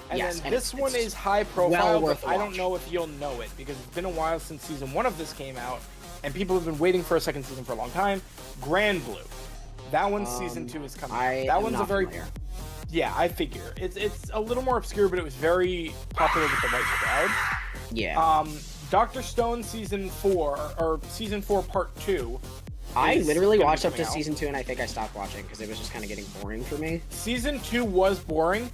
And yes, then and this one it's is high profile, well worth but a I don't watch. know if you'll know it because it's been a while since season 1 of this came out, and people have been waiting for a second season for a long time. Grand Blue. That one's season 2 is coming. That one's a very yeah, I figure it's a little more obscure, but it was very popular with the right crowd. Yeah. Dr. Stone season 4 or season 4 part 2. I is literally gonna be watched up to coming out. season 2, and I think I stopped watching because it was just kind of getting boring for me. Season 2 was boring.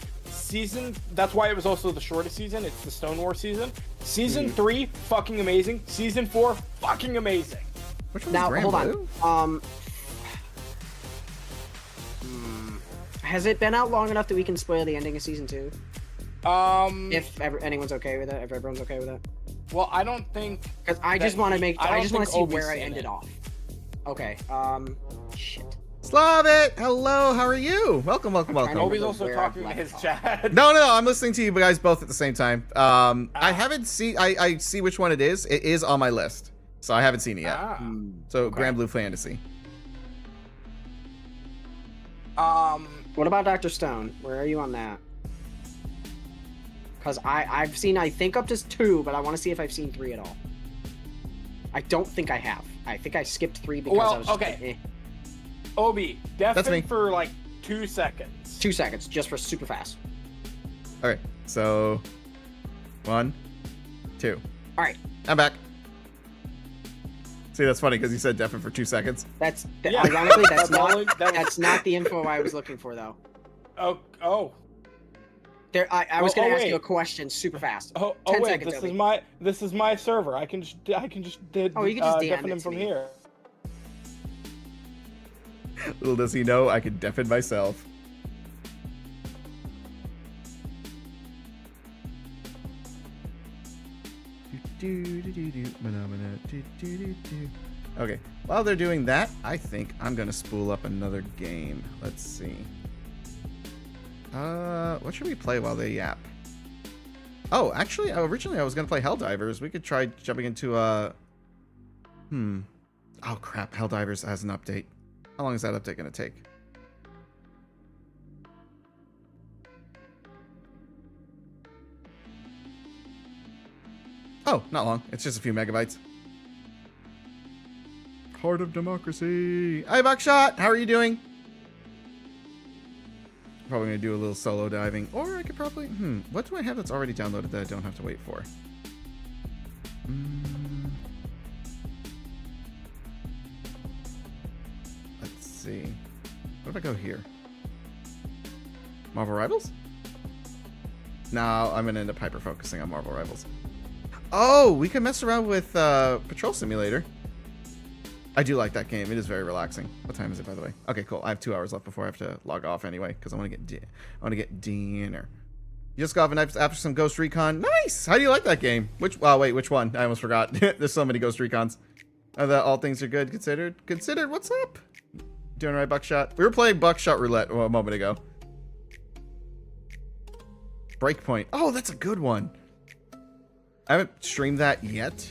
That's why it was also the shortest season. It's the Stone War season. Season 3, fucking amazing. Season 4, fucking amazing. Which one's Now, Grand hold Blue? on. Has it been out long enough that we can spoil the ending of season 2? If anyone's okay with it, if everyone's okay with it, Well, I don't think because I just want to see Obi's where I seen ended it. off. Okay. Shit. Slavit! Hello, how are you? Welcome. trying to Obi's remember also where talking I've in his left chat. No, I'm listening to you guys both at the same time. I haven't seen. I see which one it is. It is on my list, so I haven't seen it yet. So Grand Blue Fantasy. What about Dr. Stone? Where are you on that? Because I've seen, I think, up to 2, but I want to see if I've seen 3 at all. I don't think I have. I think I skipped 3 because I was just okay. like, eh. Obi, That's me. deafen for like 2 seconds. 2 seconds, just for super fast. All right, so 1, 2. All right. I'm back. See, that's funny because you said deafened for 2 seconds. Yeah. Ironically, that's That's not all- that was- that's not the info I was looking for though. Oh. I was gonna ask you a wait. question super fast. 10 10 wait, seconds, this Obi. is my server. I can just Oh, you can just DM deafen it him to from me. here. Little does he know, I can deafen myself. Okay, while they're doing that, I think I'm gonna spool up another game. Let's see. What should we play while they yap? Oh, actually, originally I was gonna play Helldivers. We could try jumping into Oh crap, Helldivers has an update. How long is that update gonna take? Oh, not long. It's just a few megabytes. Heart of democracy. Hi, Buckshot. How are you doing? Probably gonna do a little solo diving, or I could probably. What do I have that's already downloaded that I don't have to wait for? Let's see. What if I go here? Marvel Rivals? No, I'm gonna end up hyper focusing on Marvel Rivals. Oh, we can mess around with Patrol Simulator. I do like that game. It is very relaxing. What time is it, by the way? Okay, cool. I have 2 hours left before I have to log off anyway, because I want to get dinner. You just got off a night after some Ghost Recon. Nice. How do you like that game? Which one? I almost forgot. There's so many Ghost Recons. All things are good considered. What's up? Doing right, Buckshot? We were playing Buckshot Roulette a moment ago. Breakpoint. Oh, that's a good one. I haven't streamed that yet.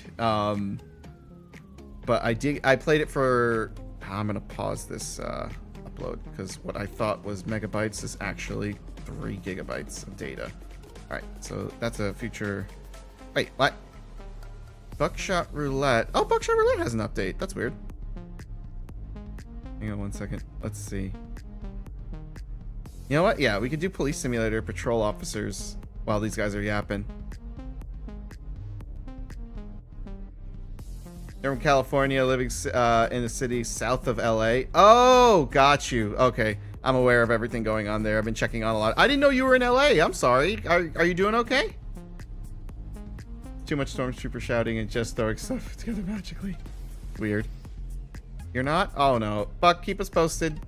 But I played it for. I'm gonna pause this upload because what I thought was megabytes is actually 3 gigabytes of data. All right, so that's a future. Wait, what? Buckshot Roulette. Oh, Buckshot Roulette has an update. That's weird. Hang on 1 second. Let's see. You know what? Yeah, we could do police simulator, patrol officers while these guys are yapping. They're from California, living in the city south of LA. Oh, got you. Okay, I'm aware of everything going on there. I've been checking on a lot. I didn't know you were in LA. I'm sorry. Are you doing okay? Too much stormtrooper shouting and just throwing stuff together magically. Weird. You're not? Oh no. Buck, keep us posted.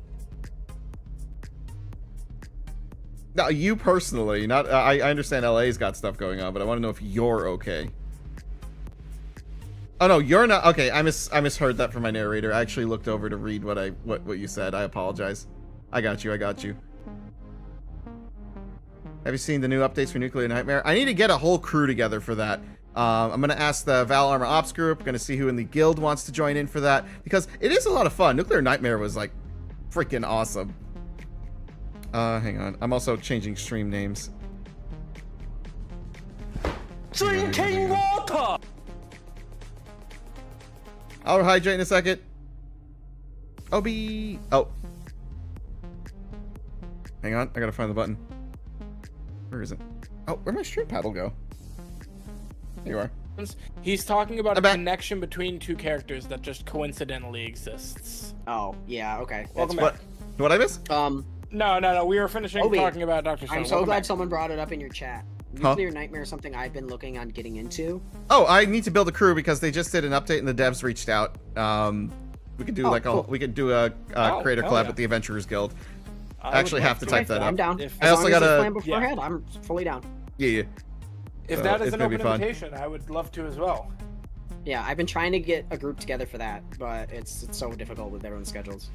No, you personally. Not. I understand LA's got stuff going on, but I want to know if you're okay. Oh no, you're not. Okay, I misheard that from my narrator. I actually looked over to read what you said. I apologize. I got you. Have you seen the new updates for Nuclear Nightmare? I need to get a whole crew together for that. I'm gonna ask the Val Armor Ops group. Gonna see who in the guild wants to join in for that because it is a lot of fun. Nuclear Nightmare was like freaking awesome. Hang on. I'm also changing stream names. Drinking water! I'll hydrate in a second. OB. Oh. Hang on. I gotta find the button. Where is it? Oh, where'd my stream paddle go? There you are. He's talking about I'm a back. connection between two characters that just coincidentally exists. Oh, yeah, okay. Welcome That's back. What I miss? No. We were finishing Obi, talking about Dr. Stone. I'm so Welcome glad back. someone brought it up in your chat. Huh? Nuclear Nightmare is something I've been looking on getting into. Oh, I need to build a crew because they just did an update and the devs reached out. We could do cool. we could do a creator hell collab yeah. with the Adventurers Guild. I actually would have to love type that I'm up. down. If- I As also long as gotta- it's planned beforehand, I'm fully down. Yeah. If that is it's an gonna be open fun. invitation, I would love to as well. Yeah, I've been trying to get a group together for that, but it's so difficult with everyone's schedules.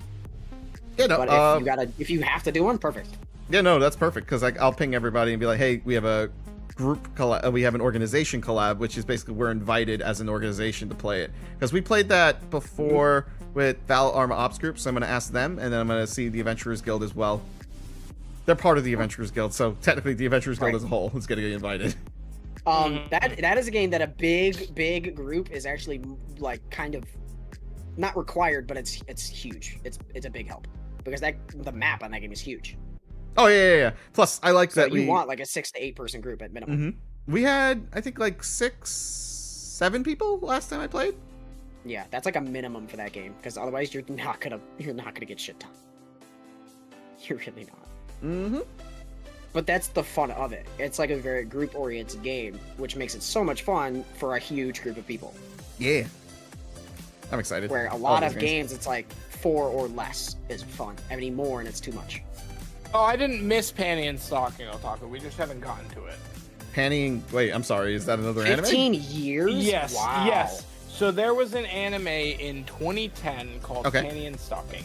Yeah, no. But if you have to do one, perfect. Yeah, no, that's perfect because I'll ping everybody and be like, hey, we have a group collab, we have an organization collab, which is basically we're invited as an organization to play it because we played that before with Val Armor Ops group, so I'm gonna ask them and then I'm gonna see the Adventurers Guild as well. They're part of the Adventurers Guild, so technically the Adventurers Guild Right. as a whole is gonna get invited. That is a game that a big group is actually like kind of not required, but it's huge. It's a big help because the map on that game is huge. Oh yeah. Plus, I like So that you we want like a 6 to 8 person group at minimum. we had I think like 6-7 people last time I played. Yeah, that's like a minimum for that game because otherwise you're not gonna get shit done. You're really not. but that's the fun of it. It's like a very group-oriented game, which makes it so much fun for a huge group of people. Yeah. I'm excited. Where a lot of games, it's like 4 or less is fun. Any more, and it's too much. Oh, I didn't miss Panty and Stalking, Otaku. We just haven't gotten to it. Panty. Wait, I'm sorry. Is that another anime? 15 years? Yes. Wow. Yes. So there was an anime in 2010 called Panty and Stalking.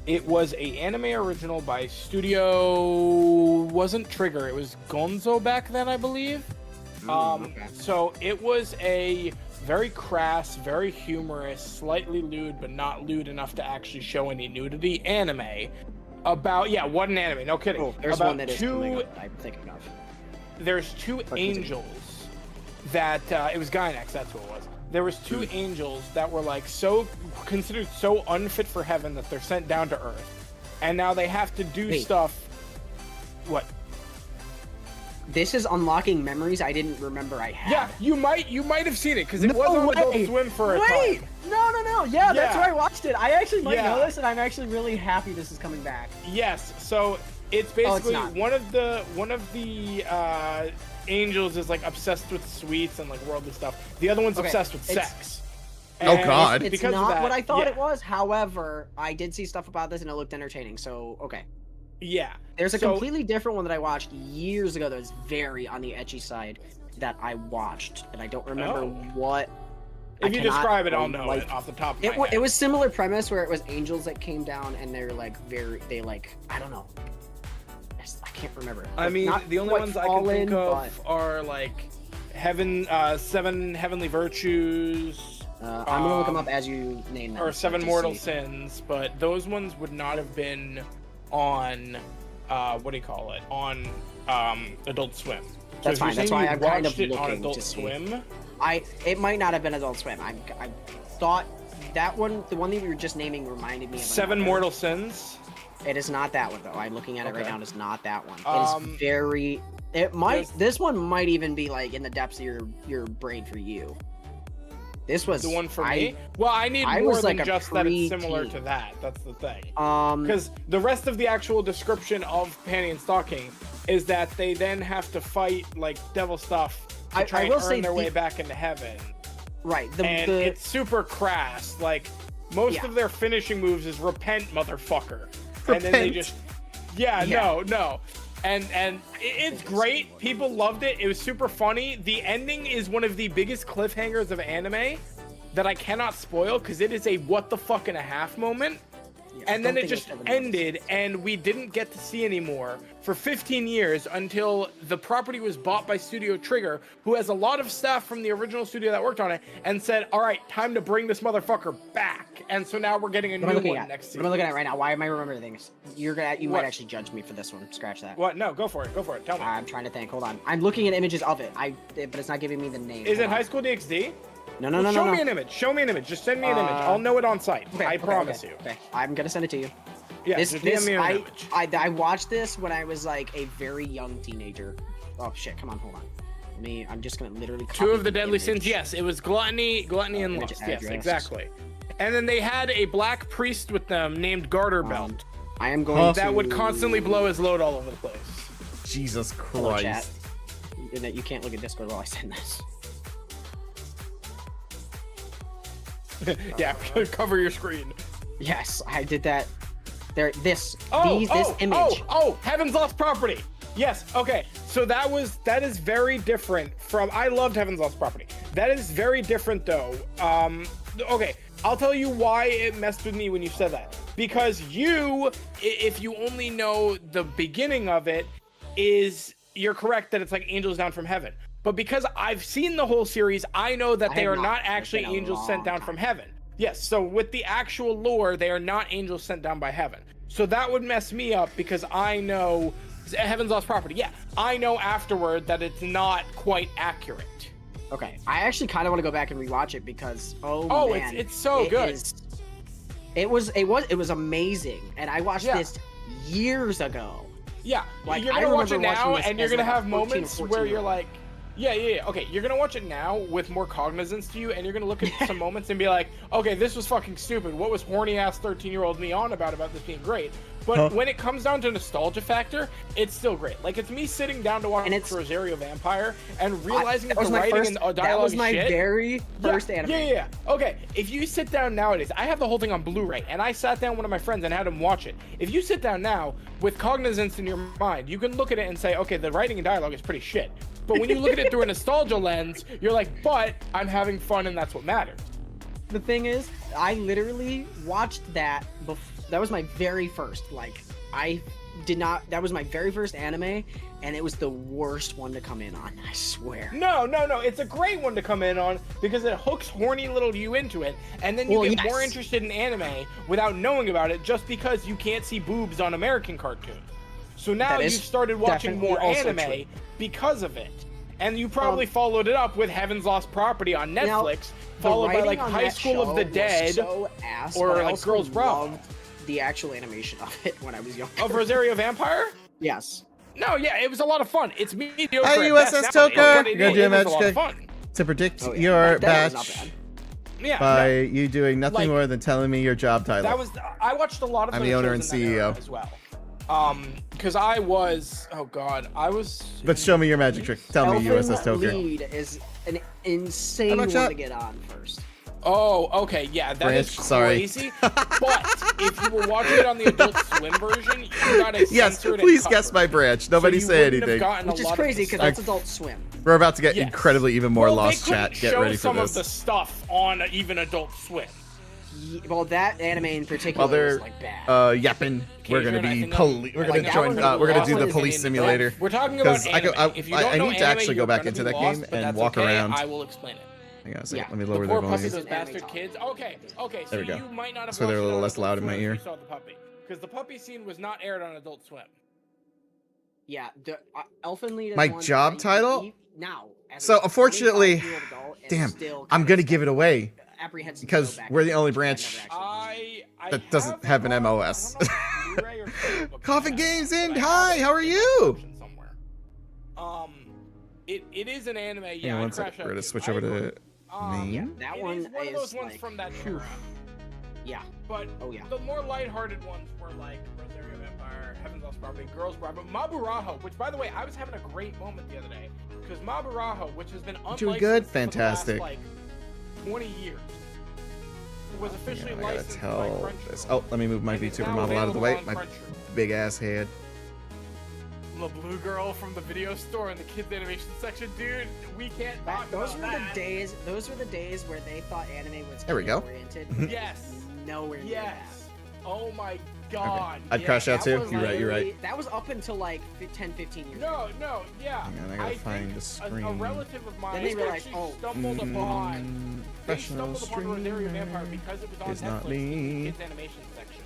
It was a anime original by Studio. Wasn't Trigger. It was Gonzo back then, I believe. So it was a very crass, very humorous, slightly lewd, but not lewd enough to actually show any nudity anime. About what an anime, no kidding. Oh, there's about one that is coming up, I'm thinking of. There's 2 angels that it was Gynex, that's who it was. There was 2 angels that were like considered so unfit for heaven that they're sent down to earth, and now they have to do stuff. What? This is unlocking memories I didn't remember I had. Yeah, you might have seen it because it was on Adult Swim for a time. No. Yeah, that's where I watched it. I actually might know this, and I'm actually really happy this is coming back. Yes, so it's basically one of the angels is like obsessed with sweets and like worldly stuff. The other one's obsessed with sex. Oh God! It's not what I thought it was. However, I did see stuff about this and it looked entertaining. So yeah. There's a completely different one that I watched years ago that was very on the ecchi side that I watched, and I don't remember what. If you describe it, I'll know it off the top of my head. It was similar premise where it was angels that came down and they're like I don't know. I can't remember. I mean, the only ones I can think of are like 7 heavenly virtues. I'm gonna look them up as you name them. Or 7 mortal sins, but those ones would not have been on what do you call it? On Adult Swim. So that's fine. That's why I'm kind of looking on Adult to see. Swim. It might not have been Adult Swim. I thought that one, the one that you were just naming, reminded me of 7 mortal sins. It is not that one though. I'm looking at it right now. It's not that one. It is very. It might. This one might even be like in the depths of your brain for you. This was the one for me. Well, I need more than just that it's similar to that. That's the thing. Because the rest of the actual description of Panty and Stalking is that they then have to fight like devil stuff to try and earn their way back into heaven. Right. It's super crass. Like most of their finishing moves is repent, motherfucker. And then they just no. And it's great. People loved it. It was super funny. The ending is one of the biggest cliffhangers of anime that I cannot spoil because it is a what the fuck and a half moment. Yes, and then it just ended and we didn't get to see anymore for 15 years until the property was bought by Studio Trigger, who has a lot of staff from the original studio that worked on it, and said, all right, time to bring this motherfucker back. And so now we're getting a new one next season. What am I looking at right now? Why am I remembering things? You might actually judge me for this one. Scratch that. What? No, go for it. Tell me. I'm trying to think. Hold on. I'm looking at images of it. But it's not giving me the name. Is it High School DxD? No. Show me an image. Just send me an image. I'll know it on site. I promise you. Okay. I'm gonna send it to you. Yeah, I watched this when I was like a very young teenager. Oh shit! Come on, hold on. I'm just gonna literally. 2 of the deadly sins. Yes, it was gluttony, and lust. Yes, exactly. And then they had a black priest with them named Garter Belt. I am going that would constantly blow his load all over the place. Jesus Christ! Hello, chat. You can't look at Discord while I send this. Yeah, cover your screen. Yes, I did that. This image. Oh, Heaven's Lost Property. Yes, okay. So that is very different from. I loved Heaven's Lost Property. That is very different though. Okay, I'll tell you why it messed with me when you said that. Because if you only know the beginning of it, you're correct that it's like angels down from heaven. But because I've seen the whole series, I know that they are not actually angels sent down from heaven. Yes, so with the actual lore, they are not angels sent down by heaven. So that would mess me up because I know Heaven's Lost Property. Yeah, I know afterward that it's not quite accurate. Okay, I actually kind of want to go back and rewatch it because man, it's so good. It was amazing, and I watched this years ago. Yeah, like you're gonna watch it now, and you're gonna have moments where you're like, Yeah. Okay, you're gonna watch it now with more cognizance to you, and you're gonna look at some moments and be like, okay, this was fucking stupid. What was horny ass 13-year-old me on about this being great? But when it comes down to nostalgia factor, it's still great. Like, it's me sitting down to watch Rosario Vampire and realizing that the writing and dialogue that was is my shit. very first anime. Yeah. Okay, if you sit down nowadays, I have the whole thing on Blu-ray, and I sat down with one of my friends and had him watch it. If you sit down now with cognizance in your mind, you can look at it and say, okay, the writing and dialogue is pretty shit. But when you look at it through a nostalgia lens, you're like, but I'm having fun, and that's what matters. The thing is, I literally watched that before. That was my very first. Like, that was my very first anime, and it was the worst one to come in on, I swear. No. It's a great one to come in on because it hooks horny little you into it, and then you get more interested in anime without knowing about it just because you can't see boobs on American cartoons. So now you've started watching more anime because of it. And you probably followed it up with Heaven's Lost Property on Netflix, followed by like High School of the Dead, or like Girls Bravo. The actual animation of it when I was young. Of Rosario Vampire? Yes. No, yeah, it was a lot of fun. It's mediocre. Hey, USS Toker! You're gonna do a magic check to predict your batch by you doing nothing more than telling me your job title. I watched a lot of. I'm the owner and CEO as well. Because I was. Oh God, I was. But show me your magic trick. Tell me, USS Toker. Lead is an insane one to get on first. Oh, okay, yeah, that is crazy. But if you were watching it on the Adult Swim version, you got it censored. Please guess my branch. Nobody say anything. Which is crazy because that's Adult Swim. We're about to get incredibly even more lost chat. Get ready for this. Some of the stuff on even Adult Swim. Well, that anime in particular is like bad. Yappin. We're gonna be we're gonna join. We're gonna do the police simulator. We're talking about anime. I need to actually go back into that game and walk around. I will explain it. Hang on a second, let me lower their volume. Those bastard kids. Okay, so you might not have. So they're a little less loud in my ear. Because the puppy scene was not aired on Adult Swim. Yeah, the Elfin Lead. My job title? Now. So unfortunately, damn, I'm gonna give it away because we're the only branch that doesn't have an MOS. Coffin Games in. Hi, how are you? It is an anime. Yeah, one second. We're gonna switch over to. Yeah, that one is one of those ones from that era. Yeah. But the more lighthearted ones were like Rosario Vampire, Heaven's Lost Property, Girls Bravo, Maburaho, which by the way, I was having a great moment the other day because Maburaho, which has been unlicensed for the last, like 20 years, was officially licensed by Crunchyroll. Oh, let me move my VTuber model out of the way. My big ass head. The blue girl from the video store in the kids animation section, dude. We can't talk those about were that. the days. Those were the days where they thought anime was there we go. oriented. Yes. Nowhere near that. Oh my God. Okay. I'd crash out too. You're right. That was up until like 10, 15 years. No, yeah. Hang on, I gotta find the screen. A relative of mine. Then they realized, stumbled upon. They stumbled upon Rosario Vampire because it was on Netflix in the kids animation section.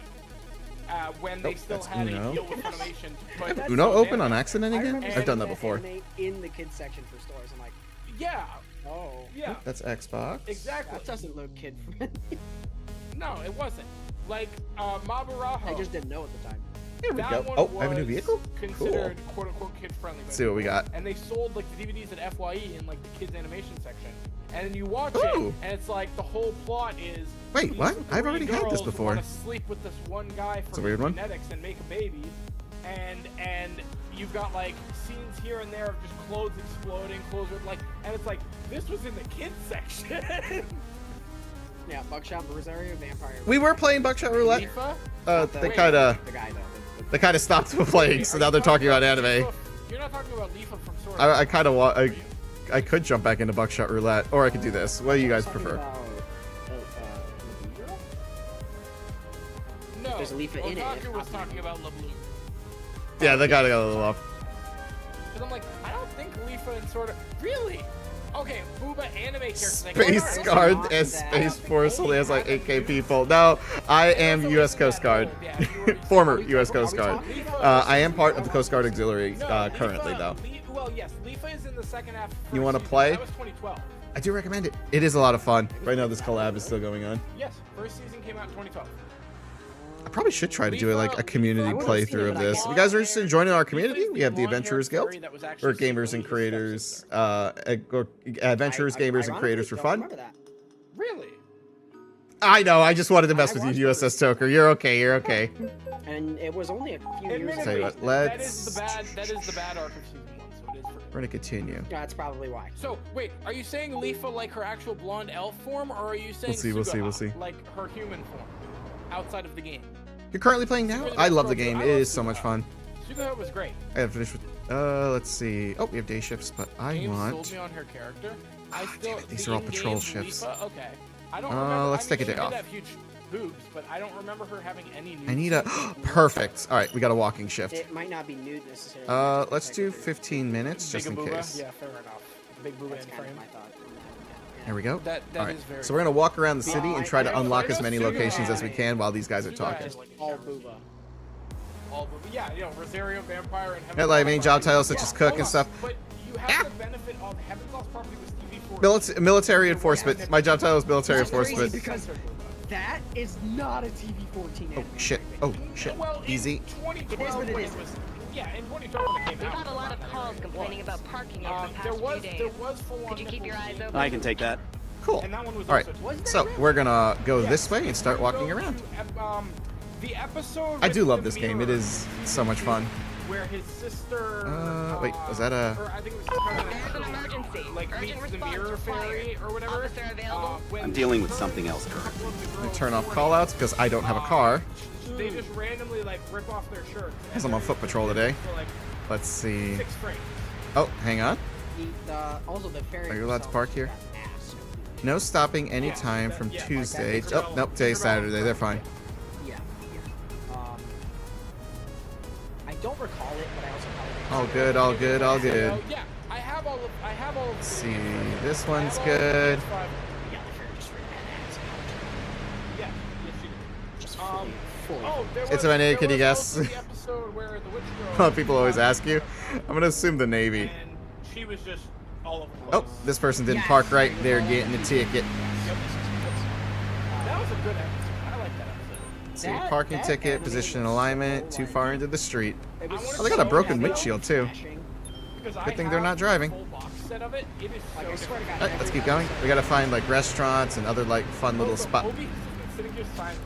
When they still had a deal with Funimation to put Uno open on accident again? I've done that before. In the kids section for stores, I'm like, yeah. Oh. Yeah. That's Xbox. Exactly. That doesn't look kid friendly. No, it wasn't. Like Maburaho. I just didn't know at the time. Here we go. Oh, I have a new vehicle? Considered quote unquote kid friendly. Let's see what we got. And they sold like the DVDs at FYE in like the kids animation section. And then you watch it, and it's like the whole plot is. Wait, what? I've already had this before. Want to sleep with this one guy for genetics and make a baby, and you've got like scenes here and there of just clothes exploding, and it's like this was in the kids section. Yeah, Buckshot Rosario Vampire. We were playing Buckshot Roulette. They kind of stopped playing, so now they're talking about anime. You're not talking about Leafa from Sword. I kind of want. I could jump back into Buckshot Roulette, or I could do this. What do you guys prefer? No, there's Leafa in it. Was talking about LeBlue. Yeah, they gotta go a little off. Because I'm like, I don't think Leafa and Sword. Really? Okay, Booba anime characters. Space Guard as Space Force only has like 8K people. No, I am U.S. Coast Guard. Former U.S. Coast Guard. I am part of the Coast Guard Auxiliary currently, though. Well, yes, Leafa is in the second half. You want to play? That was 2012. I do recommend it. It is a lot of fun. Right now, this collab is still going on. Yes, first season came out in 2012. I probably should try to do like a community I would've seen it, playthrough of but I this. can't. If you guys are interested in joining our community, we have the blonde-haired Adventurers Guild, fairy that was or actually gamers and secretly creators, adventurers, gamers, and creators for don't fun. remember that. Really? I know. I just wanted to mess with watched you, USS Toker. You're okay. You're okay. And it was only a few years Tell you ago. what, that is let's. the bad arc of season 1, so it is for. We're gonna continue. Yeah, that's probably why. So wait, are you saying Leafa like her actual blonde elf form, or are you saying We'll see. Sugaha, like her human form, outside of the game? You're currently playing now? I love the game. It is so much fun. Sugaha was great. I have finished with. Let's see. Oh, we have day shifts, but I James want. sold me on her character. I damn still. it, these the are all in-game patrol shifts. Leafa, okay. I don't remember. Let's take a she day did off. have huge boobs, but I don't remember her having any. I need a. Perfect. All right, we got a walking shift. It might not be nude necessarily. Let's do 15 minutes just in Big booba? case. Yeah, fair enough. Big booba That's in kind of frame. my thought. There we go. That All right. is very. So we're gonna walk around the city Yeah, and try to I- unlock I as know many Sugaha. locations as we can while these guys are Sugaha talking. is like a All character. booba. All booba. Yeah, you know, Rosario Vampire and Yeah, like main job titles such as cook hold and on, stuff. But you have the benefit of Heaven's Lost Property was TV4. Military enforcement. My job title is military That's crazy enforcement. because that is not a TV-14 Oh anime. shit. Oh shit. Well, Easy. In 2012, It is what it when is. was, yeah, in 2012 when it came We've out. had a lot of calls complaining about parking over the There past was few there days. was full on. Could you keep your eyes open? I can take that. Cool. And that one was All right. also So we're gonna go Yeah. this way and start walking Go around. to, the episode. I do with love the this game. It mirror is so much fun. Where his sister. Wait, was that a- Or I think it was There's an emergency. like Urgent meets the response mirror required. fairy or whatever. Officer available? when I'm dealing with her something and else a currently. couple of the Let me girls turn off boarding, callouts because I don't have a car. They just randomly like rip off their shirts. Because I'm on foot patrol today. For like Let's see. 6 frames. Oh, hang on. Also the fairy. Are you allowed to herself park here? got ass. No stopping anytime from yeah, like Tuesday. that. Oh, nope, today's Saturday. They're fine. Yeah. I don't recall it, but I also probably. All good, all good, all good. So, yeah, I have all of. Let's see. This one's good. Yeah, the fairy just really had ass. Yeah, yes, she did. Just fully. Oh, there It's was, a Navy, there can you was guess? also the episode where the witch girl People always ask you. I'm gonna assume the Navy. And she was just all over the Oh, place. this person didn't park right. They're getting a ticket. That was a good episode. I like that episode. Let's see. Parking ticket, position and alignment, too far into the street. It was Oh, they got a so broken heavy, windshield, too. smashing. Because Good thing they're not driving. Full box set of it. It is Like, so I swear to God, Alright, let's keep going. We gotta find like restaurants and other like fun little spots. Obi has been sitting here silently.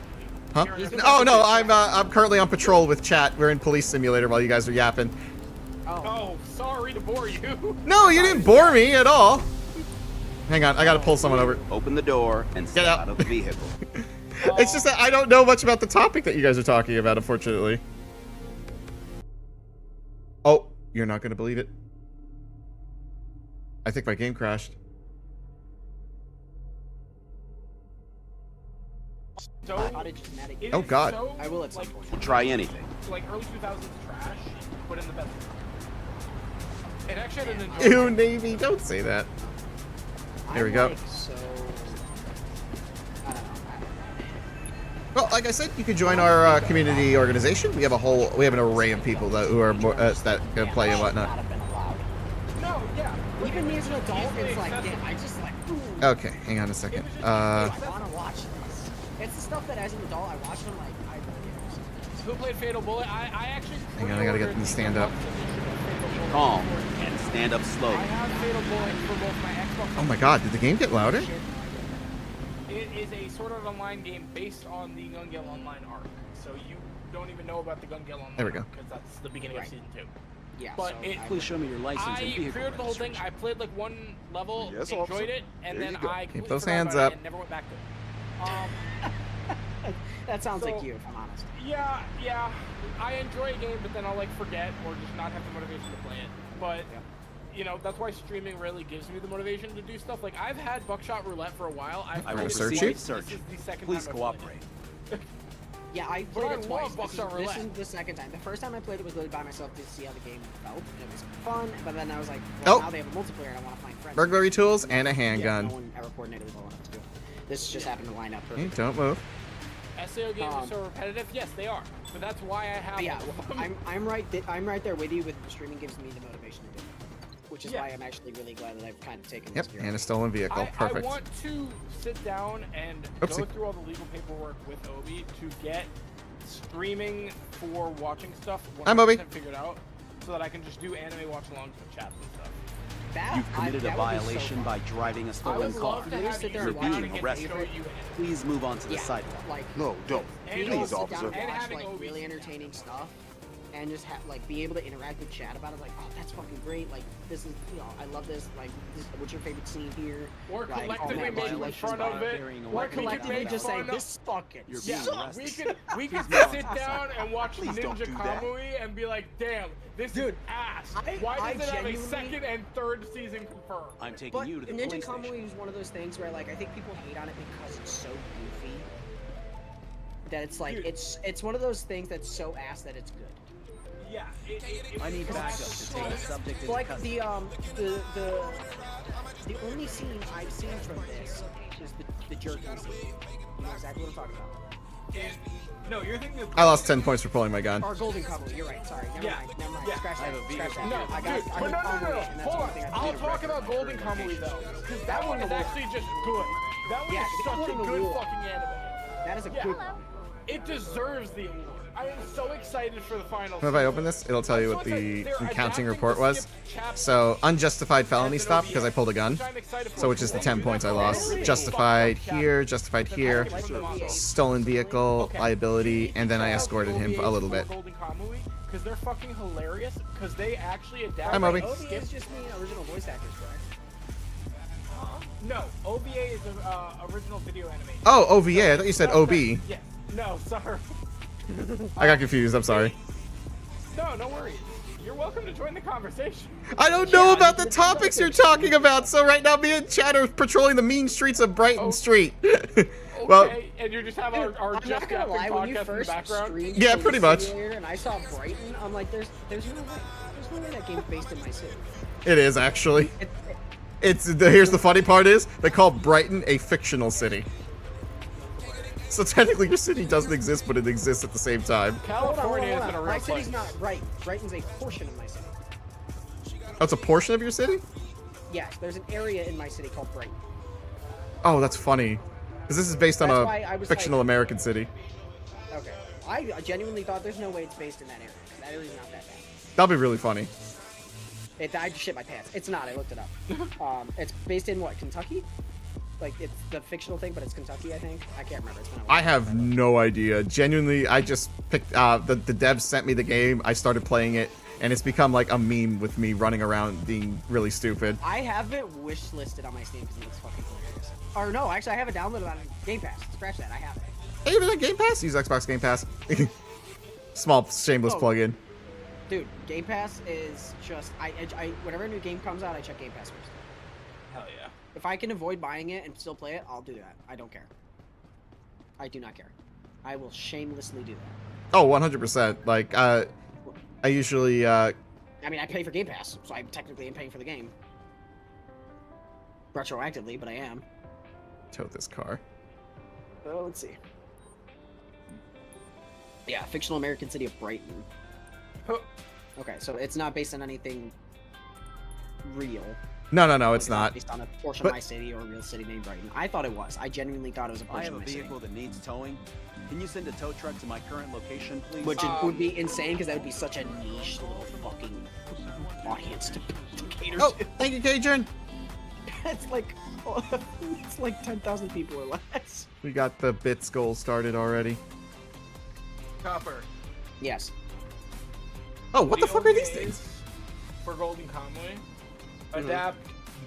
Huh? Hearing us- Oh no, I'm currently on patrol with chat. We're in police simulator while you guys are yapping. Oh, sorry to bore you. No, you didn't bore me at all. Hang on, I gotta pull someone over. Open the door and step out. out of the vehicle. It's just that I don't know much about the topic that you guys are talking about, unfortunately. Oh, you're not gonna believe it. I think my game crashed. So, Cottage genetic. it Oh, is God. so, I will at some like, point. We'll try anything. like early 2000s trash, but in the best way. It actually had an Ew, enjoyable. Navy, don't say that. Here we go. Like, so. I don't know. Well, like I said, you can join our community organization. We have an array of people who are more, that can play and whatnot. Not have been allowed. No, yeah. Even me as an adult, Easily it's like, accessible. damn, I just like. Ooh, Okay, hang on a second. I want to watch this. It's the stuff that as an adult I watch and I'm like, I really Who played Fatal Bullet? I actually. Hang on, I gotta get them to stand up. Calm and stand up I slowly. have Fatal Bullet for both my Xbox. Oh my God, did the game get louder? It is a Sword Art Online game based on the Gun Gale Online arc. So you don't even know about the Gun Gale Online There we go. because that's the beginning of season 2. Yeah, But so it- I- Please show me your license and I vehicle cleared the whole thing. I played like one level, Yes, enjoyed officer. it, and There then you go. I Keep completely those forgot hands about up. it and never went back to it. that sounds So- like you, if I'm honest. Yeah. I enjoy a game, but then I'll like forget or just not have the motivation to play it. But you know, that's why streaming really gives me the motivation to do stuff. Like I've had Buckshot Roulette for a while. I've I played will it search proceed you? with search. This is the second Please time I've played cooperate. Yeah, I But played I it twice. love This is, Buckshot this Roulette. is the second time. The first time I played it was literally by myself to see how the game felt. It was fun, but then I was like, well, Oh. now they have a multiplayer and I want to find friends. Burglary tools and a Yeah, handgun. no one ever coordinated well enough to do it. This just happened to line up Okay, perfectly. don't move. SAO games are so repetitive. Yes, they are. But that's why I have. But yeah, all of them. I'm right there with you. With streaming gives me the motivation to do it, which is Yeah. why I'm actually really glad that I've kind of taken Yep, this gear. and a stolen vehicle. I Perfect. want to sit down and Oopsie. go through all the legal paperwork with Obi to get streaming for watching stuff I'm Bobby. 100% figured out, so that I can just do anime watch-alongs with chats and stuff. You've committed a violation by driving a I stolen would car. love to have sit there You're and watch being it. arrested. Please move on to the Yeah, sidewalk. like No, don't. And being able Please, to sit officer. down and And watch having like OBs. really entertaining stuff, and just like be able to interact with chat about it. Like, oh, that's fucking great. Like, this is, you know, I love this. Like, what's your favorite scene here? Or Like, collectively man, make did you fun like this of part? it. Carrying a Or weapon we could Collectively make just say fun of- this fucking You're being sucks. arrested. We could move on sit to the down sidewalk. and watch Please don't Ninja do that. Kamui and be like, damn, this Dude, is ass. I Why does it have a genuinely- second and third season confirmed? I'm taking But you to the Ninja police station. Kamui is one of those things where like I think people hate on it because it's so goofy. That it's like Dude. it's one of those things that's so ass that it's good. Yeah, I need backup to take the subject into Like custody. the only scene I've seen from this is the jerking scene. You know exactly what I'm talking about. No, you're thinking of I lost 10 points for pulling my gun. Or Golden Kamui, you're right. Sorry, never Yeah, mind. Never mind. yeah. Scratch I have a that. Scratch that. vehicle. No, I dude, got. but I no, heard no, Kamui, no, and that's the hold only on. thing I I'll did. talk about Golden Kamui though, because that one is actually just good. That one Yeah, is it's such a one of the good rules. fucking anime. That is a Yeah. good one. It deserves the award. I am so excited for the final. If I open this, it'll tell you what the accounting report was. So, unjustified felony stop because I pulled a gun. So, which is the 10 points I lost. Justified here, justified here. Stolen vehicle, liability, and then I escorted him a little bit. Because they're fucking hilarious. Because they actually adapt. Hi, Moby. OVAs just mean original voice actors, correct? No, OVA is the original video animation. Oh, OVA. I thought you said OB. Yes. No, sorry. I got confused. I'm sorry. No, no worries. You're welcome to join the conversation. I don't know about the topics you're talking about, so right now me and Chad are patrolling the mean streets of Brighton Street. Well, Okay, and you just have our I'm Just not gonna Yapping lie, when you podcast in the first background. streamed Yeah, Police pretty much. Simulator and I saw Brighton, I'm like, there's no way that game's based in my city. it is actually. It, Here's the funny part is they call Brighton a fictional city. So technically your city doesn't exist, but it exists at the same time. California isn't a real My place. city's not Brighton. Brighton's a portion of my city. Oh, it's a portion of your city? Yes, there's an area in my city called Brighton. Oh, that's funny. Because this is based on That's why I a was fictional like- American city. Okay. I genuinely thought there's no way it's based in that area. That area's not that bad. That'll be really funny. I just shit my pants. It's not. I looked it up. It's based in what, Kentucky? Like it's the fictional thing, but it's Kentucky, I think. I can't remember. It's been a while. I have no idea. Genuinely, I just picked. The devs sent me the game. I started playing it, and it's become like a meme with me running around being really stupid. I have it wish listed on my Steam because it's fucking hilarious. Or no, actually, I have it downloaded on Game Pass. Scratch that. I have it. Hey, even on Game Pass? Use Xbox Game Pass. Small shameless Oh. plug-in. Dude, Game Pass is just whenever a new game comes out, I check Game Pass first. Hell yeah. If I can avoid buying it and still play it, I'll do that. I don't care. I do not care. I will shamelessly do that. Oh, 100%. Like, I usually, I mean, I pay for Game Pass, so I technically am paying for the game. Retroactively, but I am. tow this car. Let's see. Yeah, fictional American city of Brighton. Huh. Okay, so it's not based on anything real. No, it's not. Based on a portion But- of my city or a real city named Brighton. I thought it was. I genuinely thought it was a I portion have of a my city. vehicle that needs towing. Can you send a tow truck to my current location, please? Which would be insane because that would be such a niche little fucking audience to cater Oh, to. thank you, Cajun. It's like it's like 10,000 people or less. We got the bits goal started already. Copper. Yes. Oh, what the fuck are these OVAs things? For Golden Kamui, adapt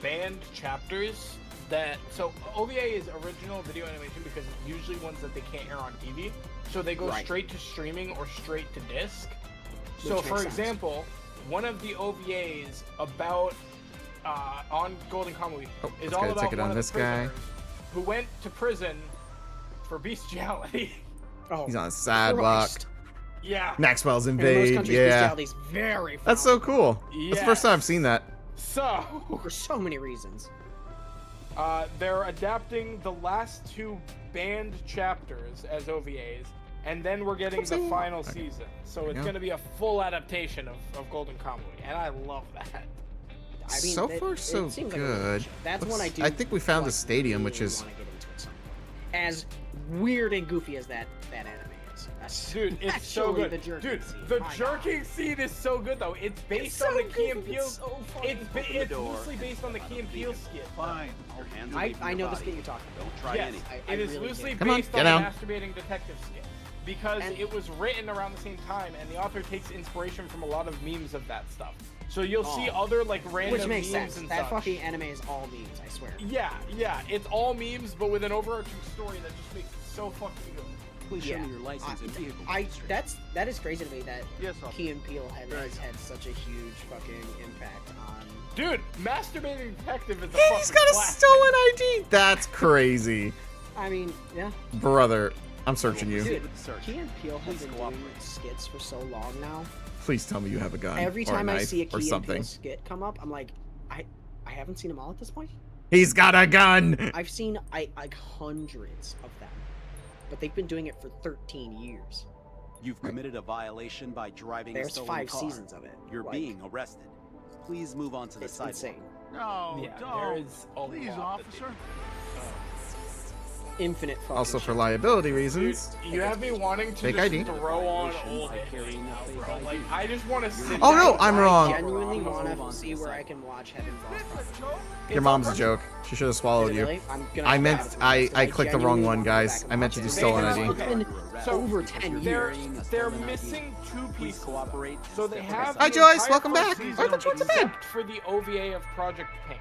banned chapters that. So OVA is original video animation because it's usually ones that they can't air on TV. So they go Right. straight to streaming or straight to disc. So Which for makes sense. example, one of the OVAs about on Golden Kamui Oh, is let's all get a about ticket one on of this the guy. prisoners who went to prison for bestiality. Oh, He's on a sidewalk. Christ. Yeah. Maxwell's In most invade. countries, Yeah. bestiality is very That's so frowned cool. That's the first time I've seen that. So. upon for so many reasons. They're adapting the last two banned chapters as OVAs, and then we're getting the final season. So it's Yeah. going to be a full adaptation of Golden Kamui, and I love that. I mean, So it- far, it so seems like a good. really- That's one I do. I think we found the like, stadium, which really is wanna get into it some. As weird and goofy as that anime is. Dude, it's so Especially good. the jerking Dude, scene. the My God. jerking scene is so good though. It's based so on the good, Key and it's Peele. so funny. It's loosely based on the Key and Peele skit. Fine. Your hands will leave I your know the body. skit you're talking about. Don't try Yes, anything. I it is really loosely do. Come on, based get on out. the masturbating detective skit because And- it was written around the same time, and the author takes inspiration from a lot of memes of that stuff. So you'll see other like random Which makes memes sense. and That such. fucking anime is all memes, I swear. Yeah, it's all memes, but with an overarching story that just makes it so fucking good. Please show me your license and vehicle. That is crazy to me that Yes, officer. Key and Peele has had such a huge fucking impact on. Dude, masturbating detective is a He's fucking got a classic. stolen ID. That's crazy, I mean, yeah. brother. I'm searching you. Dude, with the search. Key and Peele have Please been cooperate. doing skits for so long now. Please tell me you have a gun. Every or a time I knife see a or Key and something. Peele skit come up, I'm like, I haven't seen them all at this point. He's got a gun. I've seen like hundreds of them, but they've been doing it for 13 years. You've committed a violation by driving a There's stolen 5 car. seasons of it. You're Like, being arrested. Please move on to the It's sidewalk. insane. No, Yeah, don't. there is a Please, lot that officer. Infinite fucking Also for shit. liability Dude, reasons. you have me wanting to Fake just ID. throw on old anime now, bro. Like, I just want to sit Oh, no, down I'm and wrong. I genuinely Move want on to to see the where I side. can watch Heaven Falls. Your mom's a joke. She should have swallowed you. Really? I'm gonna I go meant back and I watch it. clicked the wrong genuinely one, wanna go guys. back I and meant to watch do it. stolen They ID. have- It's been So, over 10 They're years. missing 2 Please pieces. cooperate. So they have. Hi, the Joyce. entire Welcome first back. season I thought you went to bed. except for the OVA of Project Pink.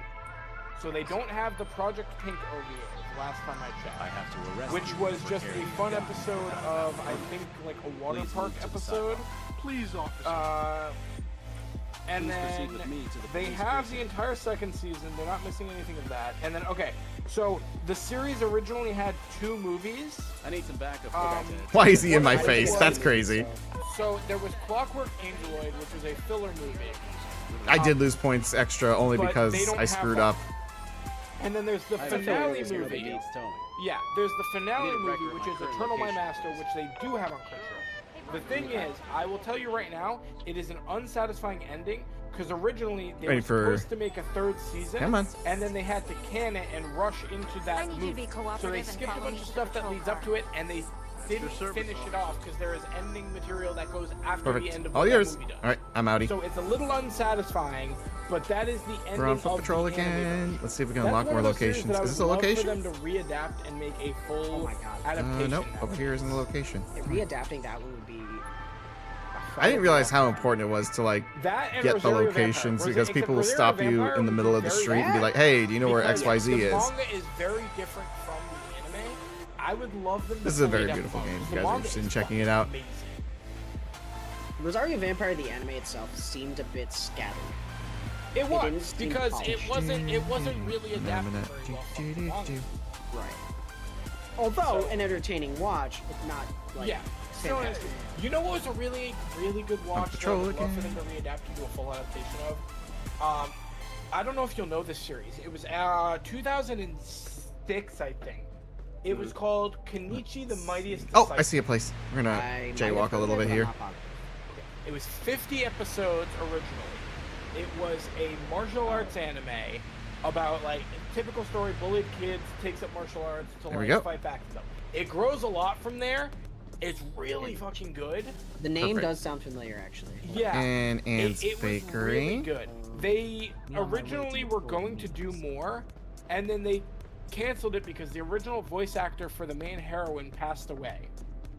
So they don't have the Project Pink OVA. Last time I checked. I have to arrest Which you was for just a carrying fun a gun. episode of, I think, like a water Please park move to the episode. Please, officer. And Please proceed with then me to the they police have the precinct. entire second season. They're not missing anything of that. And then, okay, so the series originally had 2 movies. I need some backup. Why is he in my I face? didn't That's watch it, crazy. So there was Clockwork Angeloid, which was a filler movie. I did lose points extra only But because they don't I have screwed one. up. And then there's the I finale feel like movie. needs towing. Yeah, there's the finale Need a movie, record of which my is current Eternal My location. Master, which they do have on Crunchyroll. The thing is, I will tell you right now, it is an unsatisfying ending because originally they Ready were for- supposed to make a 3rd season. Come on. And then they had to can it and rush into that movie. So they skipped a bunch of stuff that leads up to it, and they didn't finish it off because there is ending material that goes after the Perfect. end of All what yours. that movie does. All right, I'm outie. So it's a little unsatisfying, but that is the ending We're on foot of patrol the anime. again. Let's see if we can That's unlock one more of those series locations. that I Is this a would love location? for them to readapt and make a full Oh my God. adaptation. Nope. now. Over here isn't the location. Yeah, readapting that one would be. I didn't realize how important it was to like That and get the Rosario locations Vampire. because Except people will Rosario stop you Vampire in the would middle be of the very street and be bad like, "Hey, do you know where because XYZ the is?" manga is very different from the anime. I would love them to This is a fully very adapt beautiful the game. manga. If The you guys are manga interested in is checking it fucking out. amazing. Rosario Vampire, the anime itself, seemed a bit scattered. It didn't was seem because polished. it wasn't really adapted very well from the manga. Right. Although So- an entertaining watch, if not like Yeah. So, fantastic. you know what was a really, really good watch that I patrol would love for again. them to readapt into a full adaptation of? I don't know if you'll know this series. It was 2006, I think. It was called Kenichi the Mightiest Oh, Disciple. I see a place. We're gonna I might jaywalk have a little heard bit of it, here. but I'm not positive. It was 50 episodes originally. It was a martial arts anime about like typical story, bullied kids, takes up martial arts to There we like go. fight back and stuff. It grows a lot from there. It's really fucking good. The name Perfect. does sound familiar, actually. Yeah. And Anne's it was really Bakery. good. They originally were going to do more, and then they canceled it because the original voice actor for the main heroine passed away.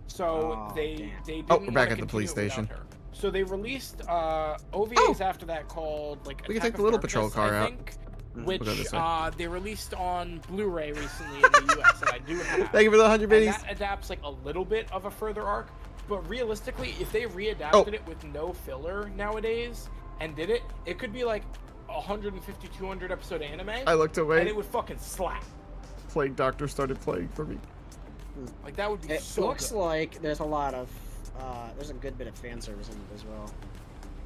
So Oh, they damn. didn't Oh, we're back wanna at the police continue it without station. her. So they released OVAs after that called like We can Attack take of the little patrol Therapists, car I out. think, We'll which go this way. they released on Blu-ray recently in the US, and I do have. Thank you for the 100 And biddies. that adapts like a little bit of a further arc, but realistically, if they readapted Oh. it with no filler nowadays and did it, it could be like 150, 200 episode anime, I looked and it away. would fucking slap. Plague Doctor started playing for me. Like that would be It so looks good. like there's a lot of, there's a good bit of fan service in it as well.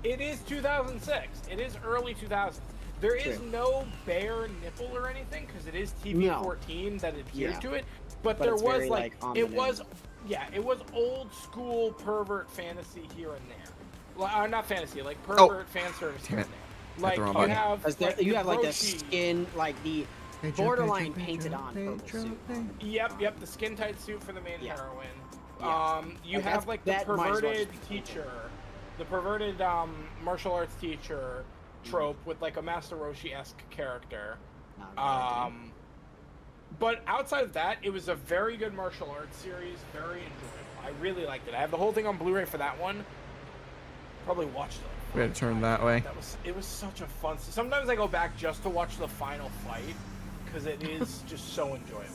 It is 2006. It is early 2000s. There is True. no bare nipple or anything because it is TV-14 that adheres Yeah. to it. But But there it's was very, like on it the was, nose. yeah, it was old school pervert fantasy here and there. Well, not fantasy, like Oh. pervert fan service here Damn and it. there. Like the wrong you button. have, Because like, you have like the Hiroshi- skin, like the borderline painted on purple suit. Yep, the skin tight suit for the main Yeah. heroine. You Like, have that's- like the that might as well perverted just be teacher, the perverted martial arts teacher trope with like a Master Roshi-esque character. But outside of that, it was a very good martial arts series, very enjoyable. I really liked it. I have the whole thing on Blu-ray for that one. Probably watched it. We had to turn that way. It was such a fun. Sometimes I go back just to watch the final fight because it is just so enjoyable.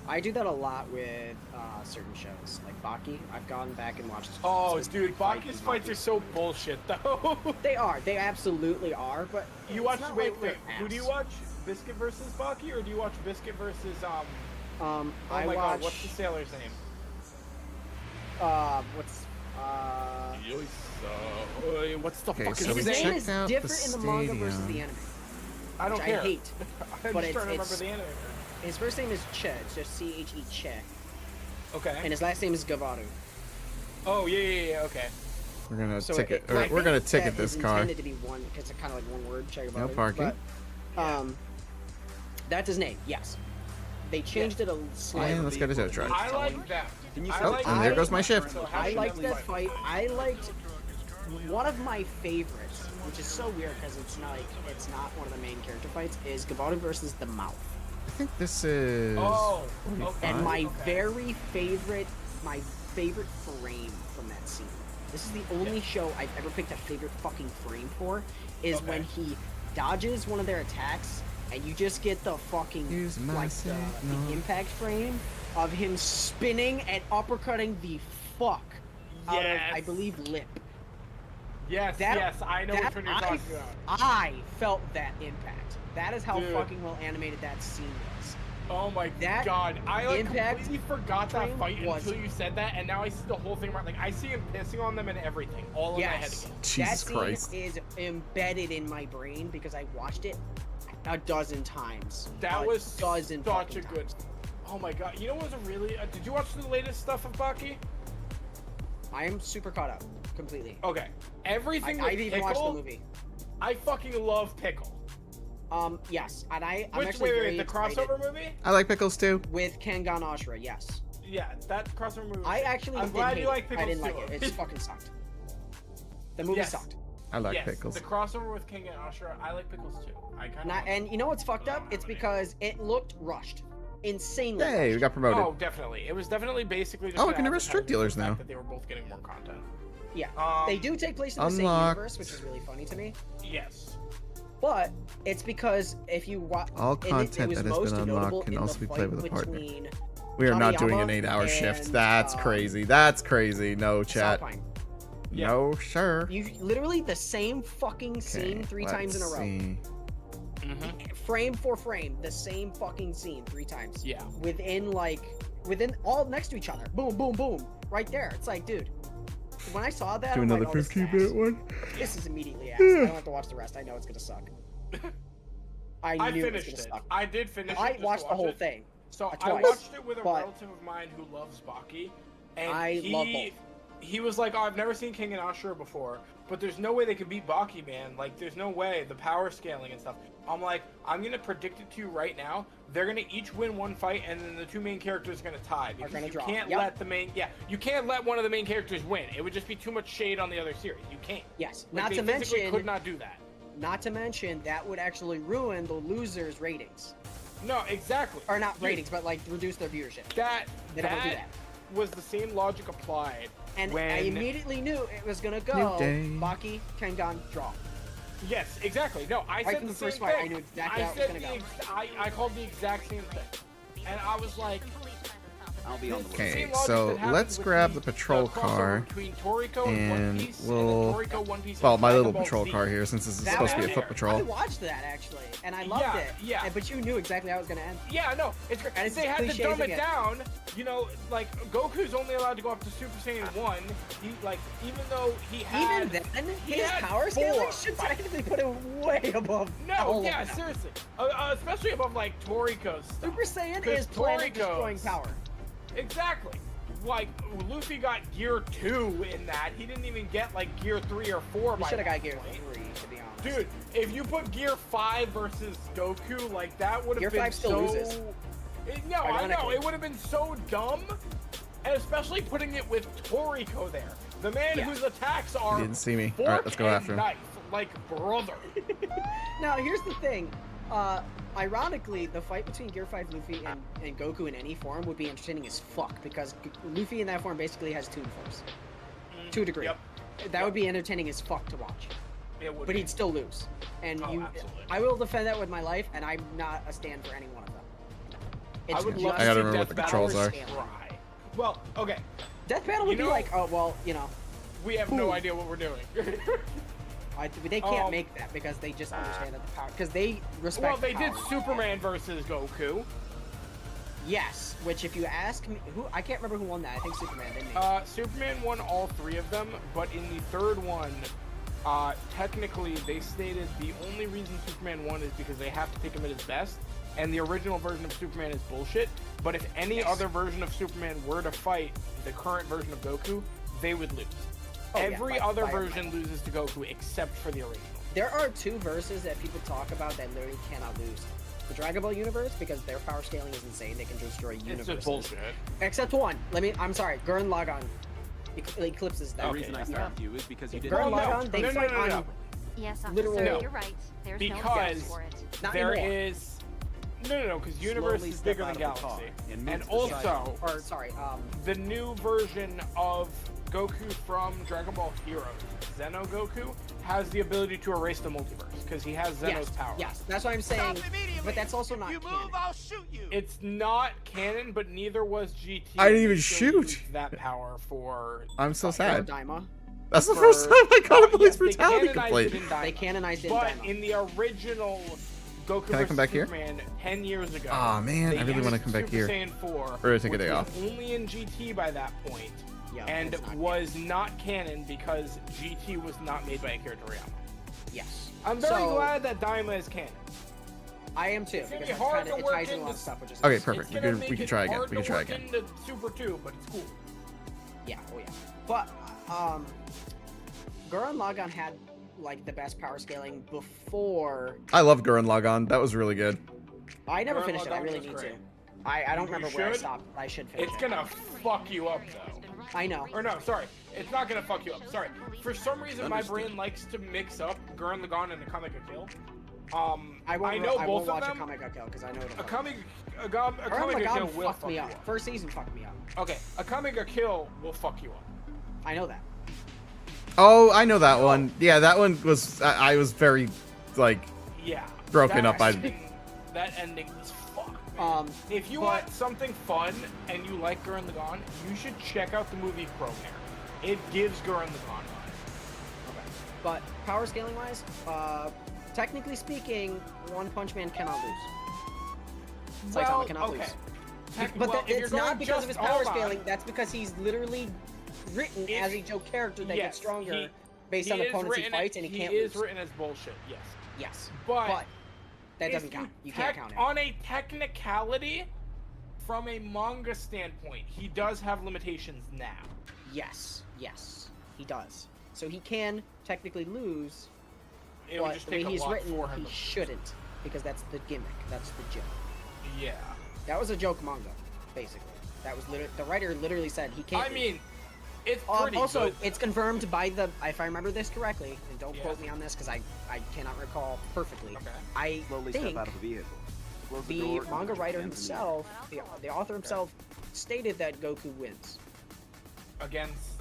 I do that a lot with certain shows, like Baki. I've gone back and watched. Oh, specific dude, Baki's fights are so bullshit, though. They are. They absolutely are. But You it's watch? not Wait, like wait. they're Who do you ass. watch? Biscuit versus Baki, or do you watch Biscuit versus Oh I my watch. God, what's the sailor's name? What's What's the Okay, fuck so is we his his name name? is checked out the different in the manga versus the stadium. anime. I don't which care. I hate. I'm but just trying to remember it's- the anime. His first name is Che. It's just Che. Che. Okay. And his last name is Gavaru. Oh yeah. Okay. We're gonna So ticket. I We're gonna think ticket that this is car. intended to be one because it's kind of like one word. Che No Gavaru. parking. But, that's his name. Yes. They changed it a slightly. And let's get a tow truck. I like that. Oh, and there goes my shift. I liked that fight. I liked one of my favorites, which is so weird because it's not one of the main character fights. Is Gavaru versus the Mouth. I think this is. Oh, 45? okay. And my very favorite, frame from that scene. This is the only show I've ever picked a favorite fucking frame for. Is when he dodges one of their attacks, and you just get the fucking Use my like signal. the impact frame of him spinning and uppercutting the fuck out of, Yes. I believe, Lip. Yes, That- yes, I know which one you're talking about. I felt that impact. That is how Dude. fucking well animated that scene was. Oh my That God, I like impact completely forgot that frame fight was- until you said that, and now I see the whole thing. Like I see him pissing on them and everything, all in my head Yes, again. that Jesus scene Christ. is embedded in my brain because I watched it a dozen times. That A was dozen such fucking a good. times. Oh my God, you know what was a really? Did you watch the latest stuff of Baki? I am super caught up completely. Okay, everything with I've even watched the Pickle. movie. I fucking love Pickle. Yes, and I'm Which actually wait, very the excited crossover movie? I like pickles too. with Kengan Ashura. Yes, Yeah, that crossover movie. I actually I'm did glad hate you like it. Pickles I didn't too. like it. It fucking sucked. The movie Yes. sucked. I like yes, pickles. the crossover with King and Ashura. I like Pickles too. I kind of. And you know what's fucked up? It's because it looked rushed, insanely. Hey, we rushed. got promoted. Oh, definitely. It was definitely basically just. Oh, we to can arrest drug advertise dealers the fact now. That they were both getting more content. Yeah, they do take place in the same Unlocked. universe, which is really funny to me. Yes. But it's because if you watch, All content that has been unlocked can also be played with a partner. We are not doing an 8-hour shift. and, That's crazy. That's crazy. No chat. Alpine. Yeah. No, sure. You literally the same fucking scene Okay, 3 times in a let's row. see. Frame for frame, the same fucking scene 3 times. Yeah. Within all next to each other. Boom, boom, boom. Right there. It's like, dude. When I saw that, Do I'm another like, oh, this is 15-minute ass. one. This is immediately ass. I don't have to watch the rest. I know it's gonna suck. I I knew it was finished gonna it. suck. I did finish it. I just to watched the watch whole it. thing. So I twice, watched it with a but- relative of mine who loves Baki, and I love both. he was like, "Oh, I've never seen King and Ashura before, but there's no way they could beat Baki, man. Like, there's no way. The power scaling and stuff." I'm like, I'm gonna predict it to you right now. They're gonna each win one fight, and then the two main characters are gonna tie because gonna you draw. can't Yep. let you can't let one of the main characters win. It would just be too much shade on the other series. You can't. Yes. Like, Not they to physically mention, could not do that. that would actually ruin the losers' ratings, No, exactly. or not Dude, ratings, but like reduce their viewership. That They don't wanna do that. was the same logic applied. And when I immediately knew it was gonna go New day. Baki, Kengan, draw. Yes, exactly. No, I Right said from the the first same fight, thing. I knew exactly how it was said gonna go. I called the exact same thing, and I was like, I'll be on the Okay, same logic so that happens let's with grab the patrol crossover car. between Toriko and One And Piece, we'll. and then Toriko, One Piece, Well, and my Dragon little Ball patrol Z. car here, since this is That supposed to be a was foot there. I patrol. watched that actually, and I loved Yeah, it. yeah. But you knew exactly how it was gonna end. Yeah, no, it's great. And it's They had to cliches dumb it again. down. You know, like Goku's only allowed to go up to Super Saiyan 1. He even though he had Even then, he his had power 4 scaling should fights. technically put him way above. No, all yeah, of them. seriously. Especially above like Toriko's stuff. Super Saiyan 'Cause is planet Toriko's- destroying power. Exactly. Like Luffy got Gear 2 in that. He didn't even get like Gear 3 or 4 We by should have that got Gear point. 3, to be honest. Dude, if you put Gear 5 versus Goku, like that would Gear have been 5 still so. loses. No, I know Ironically. it would have been so dumb. and especially putting it with Toriko there, the man whose attacks are He didn't see me. fork All right, let's go and after him. knife, like brother. Now, here's the thing. Ironically, the fight between Gear 5 Luffy and Goku in any form would be entertaining as fuck, because Luffy in that form basically has Toon Force. To a degree. Yep. That would be entertaining as fuck to watch. It would But be. he'd still lose. And Oh, absolutely. I will defend that with my life, and I'm not a stand for any one of them. I would love just to I gotta see remember what Death the controls Battle are. try. Well, okay. Death Battle would You be know- like, oh, well, We have no idea what we're doing. they can't make that because they just understand that the power, because they respect Well, they the did power. Superman versus Goku. Yes, which if you ask me, I can't remember who won that. I think Superman didn't he? Superman won all 3 of them, but in the third one, technically they stated the only reason Superman won is because they have to take him at his best, and the original version of Superman is bullshit. But if any other version of Superman were to fight the current version of Goku, they would lose. Oh, yeah, Every by- other by a version loses to Goku except for the original. There are 2 verses that people talk about that literally cannot lose. The Dragon Ball universe, because their power scaling is insane, they can destroy It's universes. just bullshit. Except one. I'm sorry, Gurren Lagann eclipses that. The Okay, reason I yeah. stopped you is because you didn't. Gurren Well, no. Lagann, they No, no, fight no, no. on Yes, officer, Literal- No. you're right. There's no Because excuse for it. not There anymore. is no, because universe Slowly is step bigger out than of the car galaxy, and move and to the side. also Or sorry, the new version of Goku from Dragon Ball Heroes, Zeno Goku, has the ability to erase the multiverse because he has Zeno's power. Yes, that's what I'm saying. But that's also not canon. It's not canon, but neither was GT. I didn't even They still shoot. used that power for. I'm so Or sad. Daima. That's the for- first time I got a police yes, they brutality canonized complaint. it in Daima. They canonized it in But Daima. in the original Goku Can I come versus back here? Superman 10 years ago. Aw, man, they I really wanna used come back Super here. Saiyan 4, Or take a which day was off. only in GT by that point, Yeah, and it's not was not canon because GT was not made by Akira Toriyama. Yes. I'm very So, glad that Daima is canon. I am too, It's gonna because be it, hard kinda, to it work ties in a lot into- of stuff, which is Okay, nice. perfect. It's We gonna can make it try again. hard We can to try work again. into Super 2, but it's cool. Yeah, oh yeah. But Gurren Lagann had like the best power scaling before. I love Gurren Lagann. That was really good. I never Gurren finished it. I Lagann really was need great. to. I don't You remember where I should. stopped. I should finish It's it. gonna fuck you up though. I know. Or no, sorry. It's not gonna fuck you up. Sorry. For some reason, my Understood. brain likes to mix up Gurren Lagann and Akame ga Kill. I won't. I know I both won't watch of them. Akame ga Kill because I know it. Akame Gurren ga Kill Lagann will fucked fuck me you up. up. First season fucked me up. Okay, Akame ga Kill will fuck you up. I know that. Oh, I know that one. Yeah, that one was. I was very, like, Yeah. Broken that up by- ending- That ending was fucked. Man. If you but- want something fun and you like Gurren Lagann, you should check out the movie Chrome Hair. It gives Gurren Lagann vibes. But power scaling wise, technically speaking, One Punch Man cannot lose. Saitama cannot lose. But Well, if it's you're not going because of his just- power hold on. scaling. That's because he's literally written If- as a joke character that Yes, gets stronger he- based he on is opponents he written fights, and he can't He is lose. written as bullshit, yes. Yes, But, that if doesn't count. You can't count it. On a technicality, from a manga standpoint, he does have limitations now. Yes, he does. So he can technically lose, It would but just the way take a he's lot written, for him. he to- shouldn't, because that's the gimmick. That's the joke. Yeah. That was a joke manga, basically. That was the writer literally said he can't. I mean, it's pretty also, good. it's confirmed by the, if I remember this correctly, and don't Yeah. quote me on this because I cannot recall perfectly. Okay. I Slowly think step out of the vehicle. Close the door and manga put your writer hands in the air. himself, the author himself, stated that Goku wins against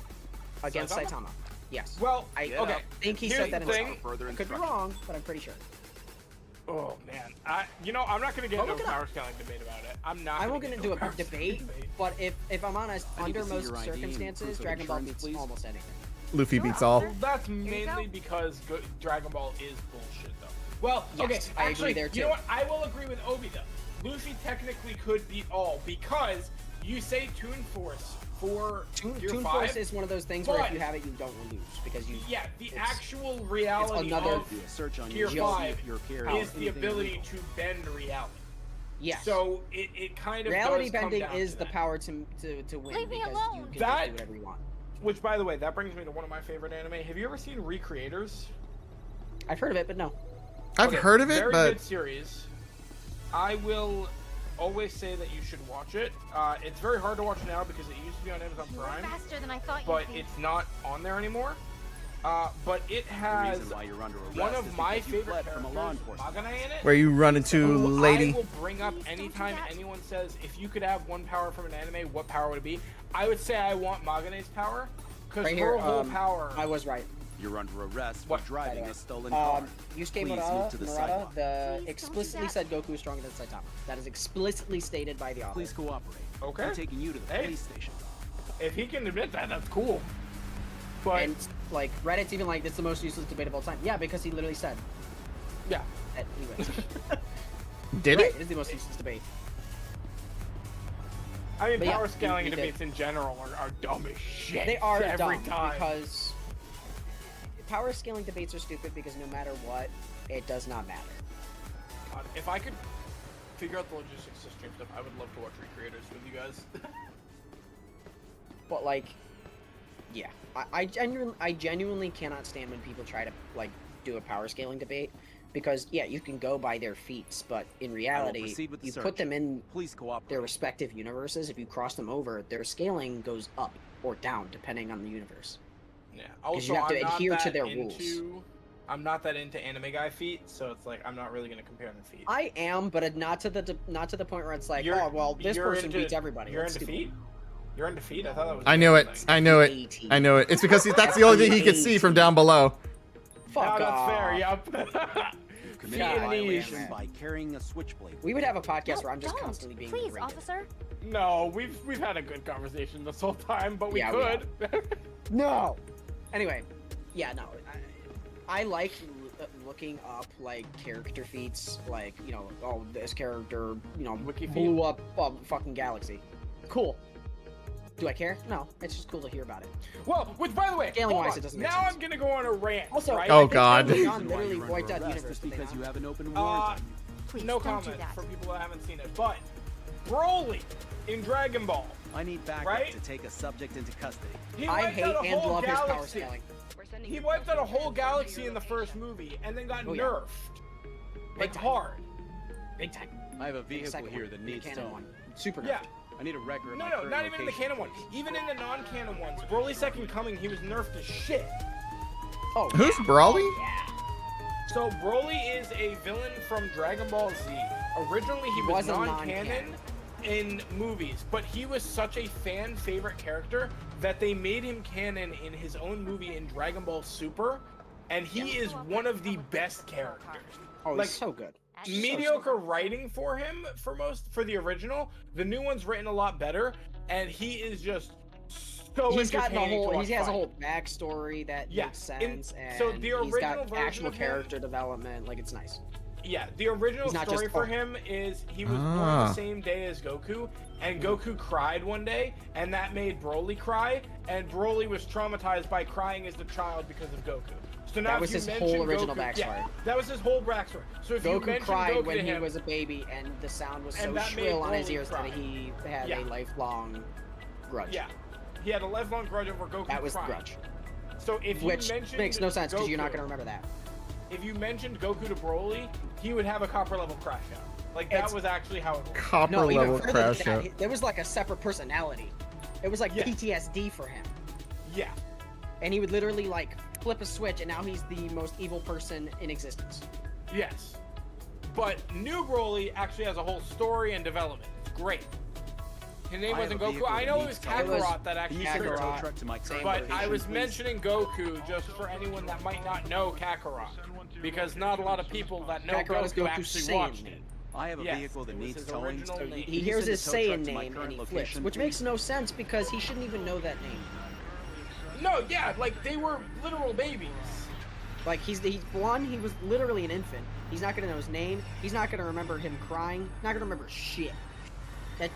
Saitama. Yes. Well, I okay. think he Here's said that the himself. thing. Further I could be instructions. wrong, but I'm pretty sure. Oh man, I'm not gonna get Well, into a look it up. power scaling debate about it. I'm not. I won't gonna get into a power debate, scaling but if I'm honest, I need under to see most your ID and circumstances, proof of Dragon Ball insurance, beats please. almost anything. Luffy Sure, beats all. Arthur. That's Here you mainly go. because Dragon Ball is bullshit, though. Well, Yes, okay, I agree actually, there, you too. know what? I will agree with Obi though. Luffy technically could beat all because you say Toon Force for Toon Gear Force 5. is one of those things where if but- you have it, you don't lose because you. Yeah, the it's- actual reality another- of Do a search on Gear your 5 your carrier. is the ability to bend reality. Yes. So it kind of reality does come bending down is to the that. power to win Leave me because alone. you can That- just do whatever you want. Which, by the way, that brings me to one of my favorite anime. Have you ever seen Recreators? I've heard of it, but no. I've Okay, heard of it, very but good series. I will always say that you should watch it. It's very hard to watch now because it used to be on Amazon You were Prime, faster than I thought you'd but be. it's not on there anymore. But it The has reason why you're under arrest one is of my because you favorite fled from characters, a law enforcement. Magane, in it. Where you run into who lady. I will bring up Please don't do anytime that. anyone says, if you could have one power from an anime, what power would it be? I would say I want Magane's power, because Right her here, whole power... I was right. You're under arrest for What? driving a stolen car. Yusuke Please move Murata, to the Murata sidewalk. Please explicitly don't said Goku is stronger than Saitama. That is explicitly stated by the author. Please cooperate. Okay. We're taking you to the Hey. police station. If he can admit that, that's cool. But, And like Reddit's even like, it's the most useless debate of all time. Yeah, because he literally said yeah. that he wins. Did Right, he? it is the most useless debate. I mean, But yeah, power scaling he did. debates in general are dumb as shit. They are every dumb time. because power scaling debates are stupid because no matter what, it does not matter. God, if I could figure out the logistics to stream stuff, I would love to watch recreators with you guys. But like, yeah, I genuinely cannot stand when people try to like do a power scaling debate because yeah, you can go by their feats, but in reality, proceed with the you search. put them in Please cooperate. their respective universes. If you cross them over, their scaling goes up or down depending on the universe. Yeah. you have to I'm not adhere to that their into- I'm not that into anime guy feet, so it's like I'm not really gonna compare them feet. I am, but not to the point where it's like, You're- oh well, this you're person into- beats everybody. You're That's into stupid. feet? You're into feet? I thought that was. I knew the it. thing. I knew it. I know it. It's because that's the only thing he could see from down below. Fuck that's off. fair. Yep. You committed God, a violation man. by carrying a switchblade. We would have a podcast No, where I'm just don't. constantly being Please, berated. officer. No, we've had a good conversation this whole time, but we Yeah, we could. No. Anyway, yeah, no. I like looking up like character feats, like oh this character Wiki feet. blew up a fucking galaxy. Cool. Do I care? No. It's just cool to hear about it. Well, which by the way, Scaling hold wise, on. it doesn't make now sense. I'm gonna go on a rant. Also, right? Oh, I think God. Elton The John reason why literally you're under wiped out the arrest universe. is did they because not? you have an open warrant on you. Please no don't do comment that. for people that haven't seen it, but Broly in Dragon Ball, I need backup Right? to take a subject into custody. he I wiped hate out a and whole love his power galaxy. scaling. He wiped out a whole galaxy in the first movie, and then got Oh, yeah. nerfed. Like time. hard. Big time. I have a The vehicle second here one, that the needs canon towing. one. Super Yeah. nerfed. I need a record of No, my no, current not even in the location, canon one. please. Even in the non-canon ones, Broly's Second Coming, he was nerfed as shit. Oh, Who's Brawly? So Broly is a villain from Dragon Ball Z. Originally, he was Was a non-canon non-canon. in movies, but he was such a fan favorite character that they made him canon in his own movie in Dragon Ball Super, and he is one of the best characters. Oh, Like, he's so good. Mediocre writing for him for the original. The new one's written a lot better, and he is just so He's gotten a entertaining to whole. watch He has a fight. whole backstory that Yeah, makes in- sense, so and the he's original got version actual of him- character development. Like it's nice. Yeah, the original He's not story just- for oh. him is he was born Ah. the same day as Goku, and Goku cried one day, and that made Broly cry, and Broly was traumatized by crying as a child because of Goku. So now That if was you his mention whole original Goku, yeah, backstory. that was his whole backstory. So if you Goku mention cried Goku when to he him, was a baby, and the sound was And so that made shrill on his Broly ears cry. that he had Yeah. a lifelong grudge. yeah, he had a lifelong grudge over Goku That was the crying. grudge. So if Which you mentioned makes no sense because you're not Goku- gonna remember that. If you mentioned Goku to Broly, he would have a copper level crash out. Like that It's- was actually how it worked. Copper No, even level further crash than out. that, there was like a separate personality. It was like Yeah. PTSD for him, Yeah. and he would literally like flip a switch, and now he's the most evil person in existence. Yes. But New Broly actually has a whole story and development. It's great. His name I have wasn't a Goku. vehicle I that know it needs was towing. It was- Kakarot that Can actually you send a triggered tow Kakarot. truck to my Same current But location, I was please? mentioning Goku just for anyone that might not know Kakarot. Because not a lot of people that know Kakarot is Goku Goku's actually Saiyan watched it. name. I have a Yes, vehicle that it was needs his towing. original name. He Can you hears send a his tow truck Saiyan to my name current and he flips, location, which please? makes no sense because he shouldn't even know that name. No, yeah, like they were literal babies. Like he was literally an infant. He's not gonna know his name. He's not gonna remember him crying. Not gonna remember shit.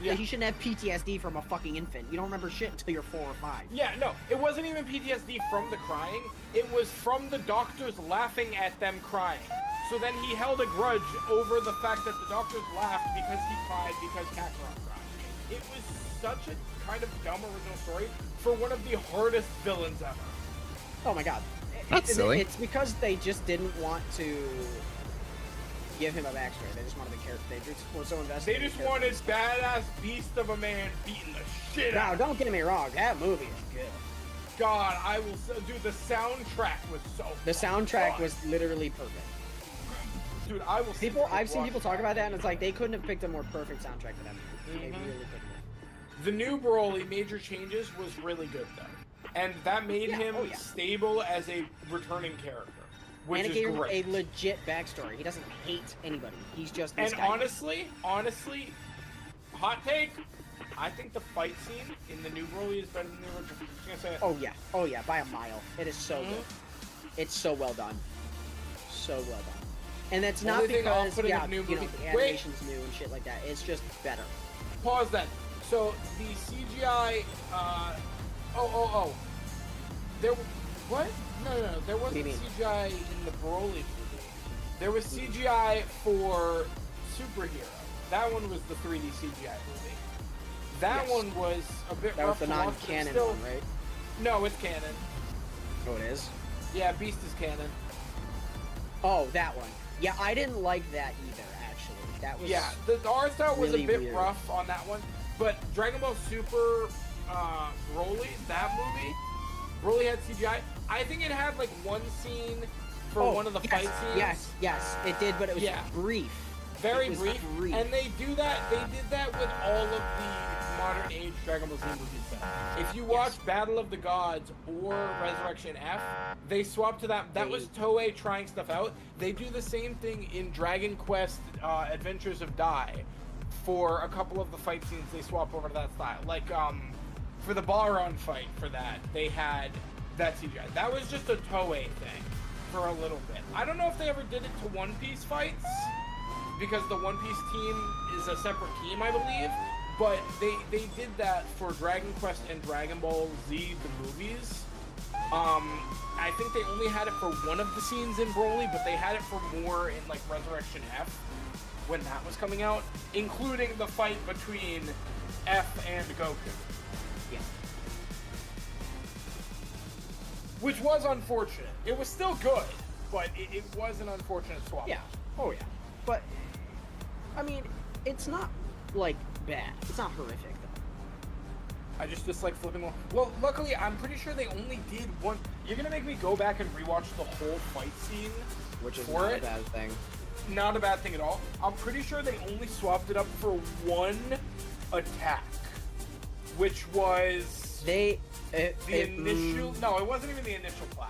Yeah. He shouldn't have PTSD from a fucking infant. You don't remember shit until you're 4 or 5. Yeah, no, it wasn't even PTSD from the crying. It was from the doctors laughing at them crying. So then he held a grudge over the fact that the doctors laughed because he cried because Kakarot cried. It was such a kind of dumb original story for one of the hardest villains ever. Oh my god. That's silly. It's because they just didn't want to give him a backstory. They just wanted the character. They just were so invested. They just wanted badass beast of a man beating the shit Now, out. don't get me wrong. That movie is good. God, I will. Dude, the soundtrack was so. The soundtrack fun. was literally perfect. Dude, I will. I've seen people talk about that, and it's like they couldn't have picked a more perfect soundtrack for that movie. They really couldn't have. The new Broly Major Changes was really good though, and that made him stable as a returning character, which And it is gave him great. a legit backstory. He doesn't hate anybody. He's just this And guy. honestly, hot take. I think the fight scene in the new Broly is better than the original. I'm just gonna say it. Oh yeah, by a mile. It is so good. It's so well done. So well done. And that's not Only thing I'll because put in the the new movie- the animation's new and shit like that. It's just better. Pause then. So the CGI. There. What? No. There wasn't mean? CGI in the Broly movie. There was CGI for Superhero. That one was the 3D CGI movie. That Yes. one was a bit That was rough the to watch, but non-canon still- one, right? No, it's canon. Oh, it is? Yeah, Beast is canon. Oh, that one. Yeah, I didn't like that either, actually. That was... Yeah, the art style was really a bit weird. rough on that one, but Dragon Ball Super Broly, that movie, Broly had CGI. I think it had like one scene for one of the fight scenes. Yes, it did, but it was brief. Very It was brief. brief. And they did that with all of the modern age Dragon Ball Z movies. If you watch Battle of the Gods or Resurrection F, they swap to that. That was Toei trying stuff out. They do the same thing in Dragon Quest Adventures of Dai. For a couple of the fight scenes, they swap over to that style. Like for the Balron fight, for that they had that CGI. That was just a Toei thing for a little bit. I don't know if they ever did it to One Piece fights, because the One Piece team is a separate team, I believe. But they did that for Dragon Quest and Dragon Ball Z, the movies. I think they only had it for one of the scenes in Broly, but they had it for more in like Resurrection F when that was coming out, including the fight between F and Goku. Yeah. Which was unfortunate. It was still good, but it was an unfortunate swap. Yeah. Oh, yeah. But, I mean, it's not, like, bad. It's not horrific, though. I just dislike flipping one. Well, luckily, I'm pretty sure they only did one. You're gonna make me go back and rewatch the whole fight scene, Which is for not it. a bad thing. Not a bad thing at all. I'm pretty sure they only swapped it up for one attack, which was the initial. No, it wasn't even the initial clash.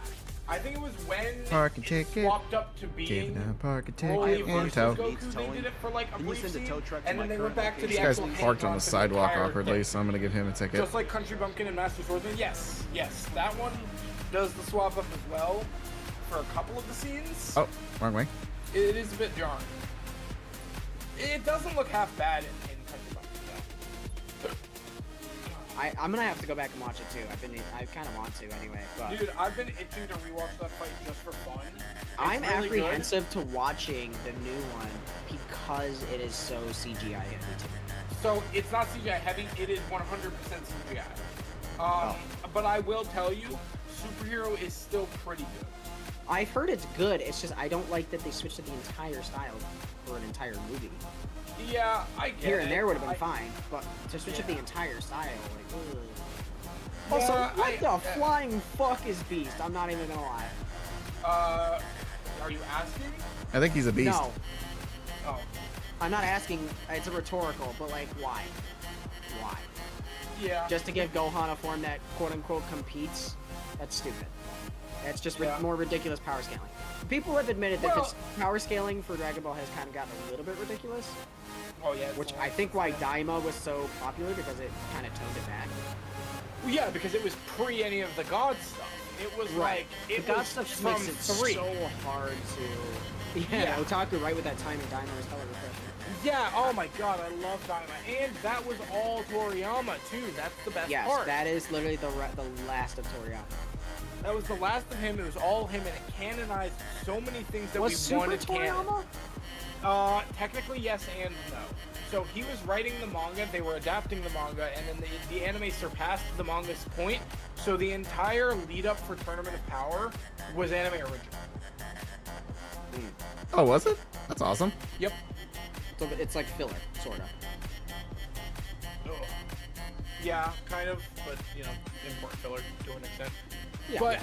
I think it was when Parking it ticket. swapped up to being Giving a parking Broly ticket versus in tow. Goku. They did it for like a Can you brief send a scene, tow truck to and my then they went current back to the This guy's actual parked on the hands-on for sidewalk entire awkwardly, thing. so I'm gonna give him a ticket. Just like Country Bumpkin and Master Swordsman, yes, that one does the swap up as well for a couple of the scenes. Oh, wrong way. It is a bit jarring. It doesn't look half bad in Country Bumpkin, though. I'm gonna have to go back and watch it, too. I kind of want to, anyway. But Dude, I've been itching to rewatch that fight just for fun. I'm It's really good. apprehensive to watching the new one because it is so CGI heavy, too. So it's not CGI heavy, it is 100% CGI. But I will tell you, Superhero is still pretty good. I've heard it's good, it's just I don't like that they switched to the entire style for an entire movie. Yeah, I get Here it. and there would have been I- fine, but to switch up the entire style, like, ugh. Yeah, Also, what I- the flying fuck is Beast? I'm not even gonna lie. Are you asking? I think he's a beast. No, Oh. I'm not asking. It's a rhetorical, but like, why? Why? Yeah. Just to give Gohan a form that quote unquote competes? That's stupid. That's just Yeah. more ridiculous power scaling. People have admitted that Well- this power scaling for Dragon Ball has kind of gotten a little bit ridiculous, Oh yeah. it's which the I one- think why Daima was so popular because it kind of toned it back. Well, yeah, because it was pre any of the God stuff. It was like it the God was stuff from makes it 3. so hard to. Yeah, Otaku, right with that timing, Daima was hella refreshing. Yeah. Oh my God, I love Daima, and that was all Toriyama too. That's the best Yes, part. that is literally the last of Toriyama. That was the last of him. It was all him, and it canonized so many things that Was we Super wanted Toriyama? canon. Technically yes and no. So he was writing the manga, they were adapting the manga, and then the anime surpassed the manga's point. So the entire lead up for Tournament of Power was anime original. Oh, was it? That's awesome. Yep. So it's like filler, sort of. Yeah, kind of, but you know, important filler to an extent. Yeah. But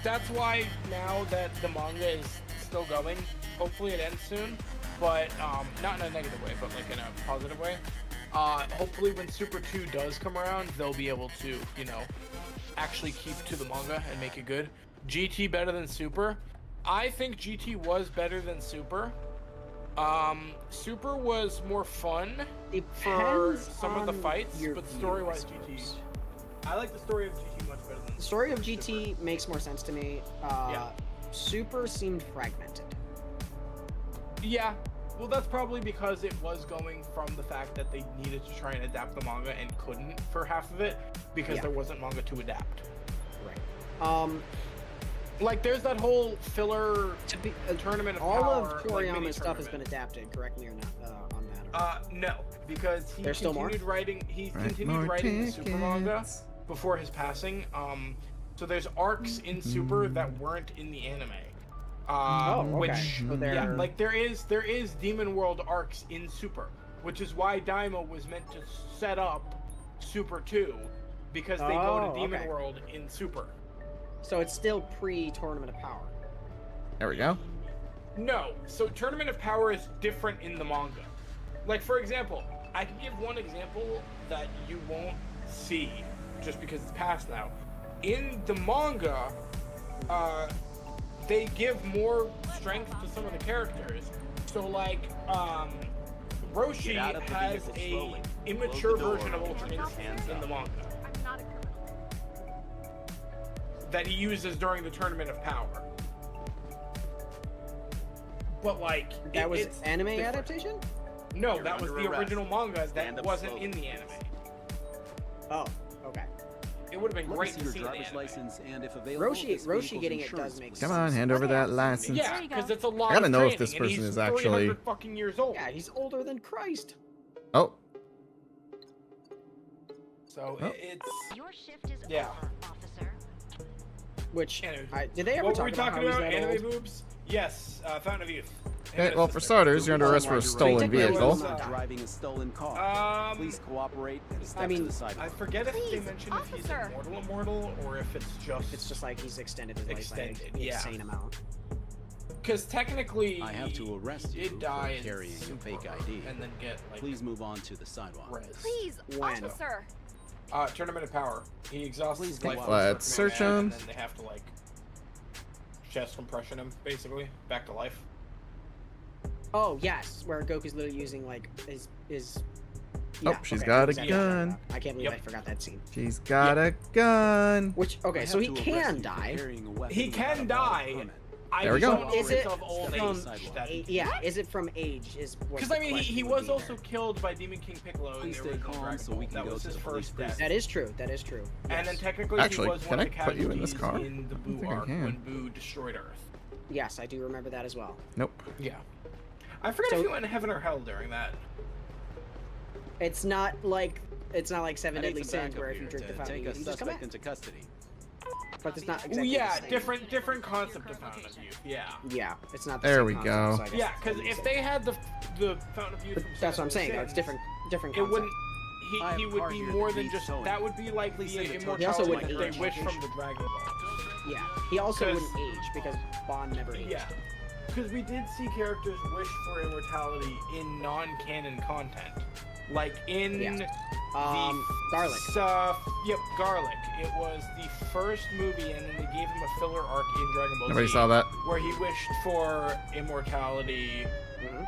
that's why now that the manga is still going, hopefully it ends soon. But not in a negative way, but like in a positive way. Hopefully when Super 2 does come around, they'll be able to, you know, actually keep to the manga and make it good. GT better than Super? I think GT was better than Super. Super was more fun for some of the fights, but story-wise, GT. I like the story of GT much better than The story of GT makes more sense to me. Yeah. Super seemed fragmented. Yeah, well, that's probably because it was going from the fact that they needed to try and adapt the manga and couldn't for half of it because there wasn't manga to adapt. Right. Like, there's that whole filler To be tournament of all power, of Toriyama's mini stuff has been tournament. adapted. Correct me or not on that. Or... No, because he There's still more? continued writing. He Right, continued more writing the Super manga tickets. before his passing. So there's arcs in Super that weren't in the anime. okay. Which, So they're- yeah, like there is Demon World arcs in Super, which is why Daimo was meant to set up Super 2, because they go to Demon okay. World in Super. So it's still pre-Tournament of Power. There we go. No, so Tournament of Power is different in the manga. Like, for example, I can give one example that you won't see just because it's past now. In the manga, they give more strength to some of the characters. So, like, Roshi Get out of the has vehicle a slowly. immature Close the door. version of Ultra Instinct in the manga I'm not a criminal. that he uses during the Tournament of Power. But, like, That was it's anime different. adaptation? No, You're that was under the arrest. original manga Stand that up wasn't slowly. in the anime. Oh, okay. It would have been Let me great see to your see in the driver's anime. license and if available, Roshi this Roshi vehicle's getting it insurance, does make please. sense. Come on, hand over that license. Yeah, There you because go. it's a lot I gotta of know if training, this and person he's is actually- 300 fucking years old. Yeah, he's older than Christ. Oh, So Oh. it's. Your shift is Yeah. over, officer. Which Anyway. did they ever What talk were we about talking how about? he's that Anime old? boobs? Yes, Fountain of Youth. okay. Well, for starters, you're under arrest for a stolen Technically, vehicle. it was, Driving a stolen car. Please Um, cooperate and step I mean, to the sidewalk. I forget if they Please, mentioned if he's officer. immortal or if it's just. It's just like he's extended his life Extended, by an yeah. insane amount. Because technically, I have to arrest he you did die for in carrying a Super fake ID. and then get like Please move on to the sidewalk. res. Please, When? officer. Tournament of Power. He exhausts Please his go life on. force Let's for search command, him. And then they have to like chest compression him, basically, back to life. Oh yes, where Goku's literally using like his. Oh, she's got a gun. I can't believe Yep. I forgot that scene. She's got a gun. Which okay, I so have he to can arrest you for die. carrying a weapon He without can a valid die. permit. I There we go. don't know Is if it's it of old from age a- Yeah, is it from age? Is Because I mean, he was also killed by Demon King Piccolo in Please the stay original calm Dragon so we Ball. can That go was to his the police first death. That is true. That is true. And then Yes. technically Actually, he was can one I of the put you in this casualties car? in the I Boo think I arc can. when Boo destroyed Earth. Yes, I do remember that as well. Nope. Yeah. I forget So- if he went to heaven or hell during that. It's not like Seven I need Deadly some Sins backup where if you here drink the to fountain, take you a just come suspect back. into custody. But it's not Well, exactly yeah, the same. different concept of Fountain of Youth. Yeah. Yeah, it's not. The There same we concept, go. so I guess Yeah, it's because totally if the they same. had the Fountain of Youth, But from that's what I'm Seven saying. Though. It's Sins, different It concept. wouldn't. I He have a would car be here more that than needs just. towing. That would be like Please the send it to a immortality also that wouldn't they age. wish from the Dragon Ball. Yeah, he also 'Cause- wouldn't age because Bond never aged. Yeah, because we did see characters wish for immortality in non-canon content, like in Yeah. the Garlic. Yep, Garlic. It was the first movie, and then they gave him a filler arc in Dragon Ball Nobody Z, saw that. where he wished for immortality. Mhm.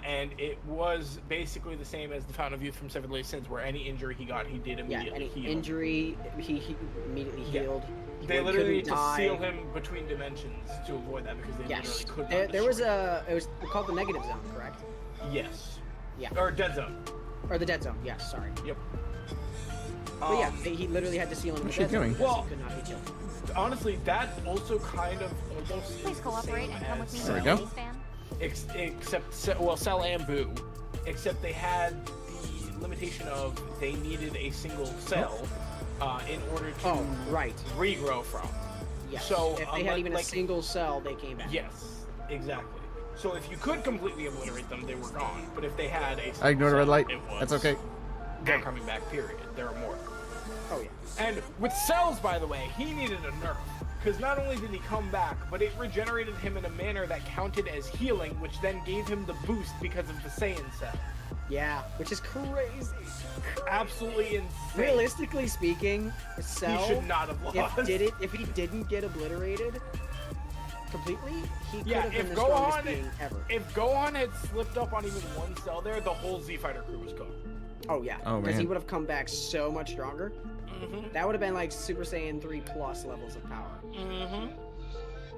And it was basically the same as the Fountain of Youth from Seven Deadly Sins, where any injury he got, he did Yeah, immediately any heal. injury, he immediately Yeah. healed. They He literally couldn't need to seal die. him between dimensions to avoid that because they Yes, literally could there, not there was destroy it was called the negative zone, correct? him. Yes. Yeah. Or Dead Zone. Or the dead zone. Yes, sorry. Yep. But yeah, he literally had to seal him in the What's she dead zone doing? because Well- he could not be killed. Honestly, that also kind of almost is Please the cooperate same and come with me as, to There the we go. police van. except Cell and Boo, except they had the limitation of they needed a single cell in order to Oh, right. regrow from. Yes. So, if they had unlike- even like- a single cell, they came back. Yes. Exactly. So if you could completely obliterate them, they were gone. But if they had a I ignored the red cell, light. it was, That's okay. They're coming back, period. They're immortal. Oh yeah. And with cells, by the way, he needed a nerf. Because not only did he come back, but it regenerated him in a manner that counted as healing, which then gave him the boost because of the Saiyan cell. Yeah, which is crazy. Absolutely insane. Realistically speaking, Cell, He should not have lost. if he didn't get obliterated completely, he could Yeah, have been if the strongest Gohan, being ever. if Gohan had slipped up on even one cell there, the whole Z Fighter crew was gone. Oh yeah, Oh, because he man. would have come back so much stronger. That would have been like Super Saiyan 3 plus levels of power.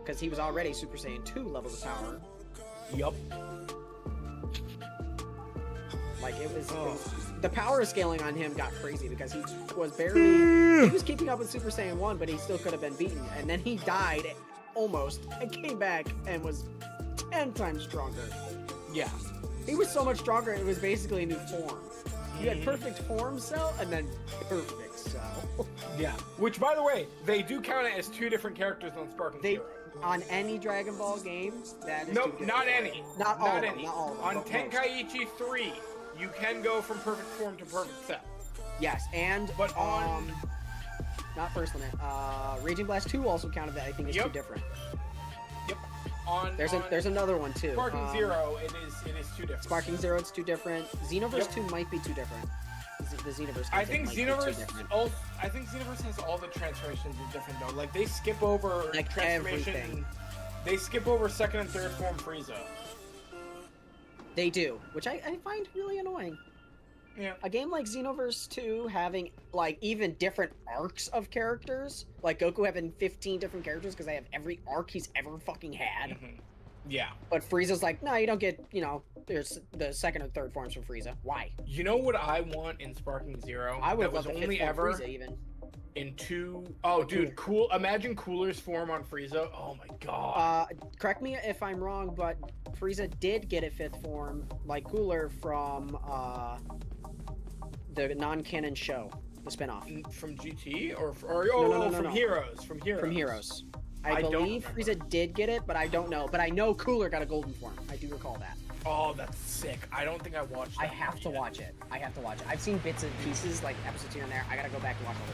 Because he was already Super Saiyan 2 levels of power. Yup. Like it was the power scaling on him got crazy because he was barely he was keeping up with Super Saiyan 1, but he still could have been beaten. And then he died almost and came back and was 10 times stronger. Yeah. He was so much stronger it was basically a new form. You had perfect form Cell and then perfect Cell. Yeah. Which, by the way, they do count it as two different characters on Sparking They Zero. on any Dragon Ball game, that is Nope, too not difficult. any. Not all of them, any. not all of them, On but most. Tenkaichi 3, you can go from perfect form to perfect cell. Yes, and But on not first limit. Raging Blast 2 also counted that I think is too Yep. different. on There's another one too. Sparking Zero, it is too different. Sparking Zero, it's too different. Xenoverse Yep. 2 might be too different. The Xenoverse. I content think might be too Xenoverse different. I think Xenoverse has all the transformations are different though. Like they skip over Like transformation. everything. They skip over second and third form Frieza. They do, which I find really annoying. Yeah. A game like Xenoverse 2 having like even different arcs of characters, like Goku having 15 different characters because I have every arc he's ever fucking had. Yeah. But Frieza's like, no, you don't get, there's the second or third forms from Frieza. Why? You know what I want in Sparking Zero? I would that have was loved the only fifth form ever Frieza even. in two oh dude, cool. Imagine Cooler's form on Frieza. Oh my god. Correct me if I'm wrong, but Frieza did get a fifth form, like Cooler, from the non-canon show, the spinoff. From GT or No, from no. Heroes. From Heroes. From Heroes. I don't believe remember. Frieza did get it, but I don't know. But I know Cooler got a golden form. I do recall that. Oh, that's sick. I don't think I watched that. I have to watch it. I've seen bits and pieces, like episodes here and there. I gotta go back and watch all the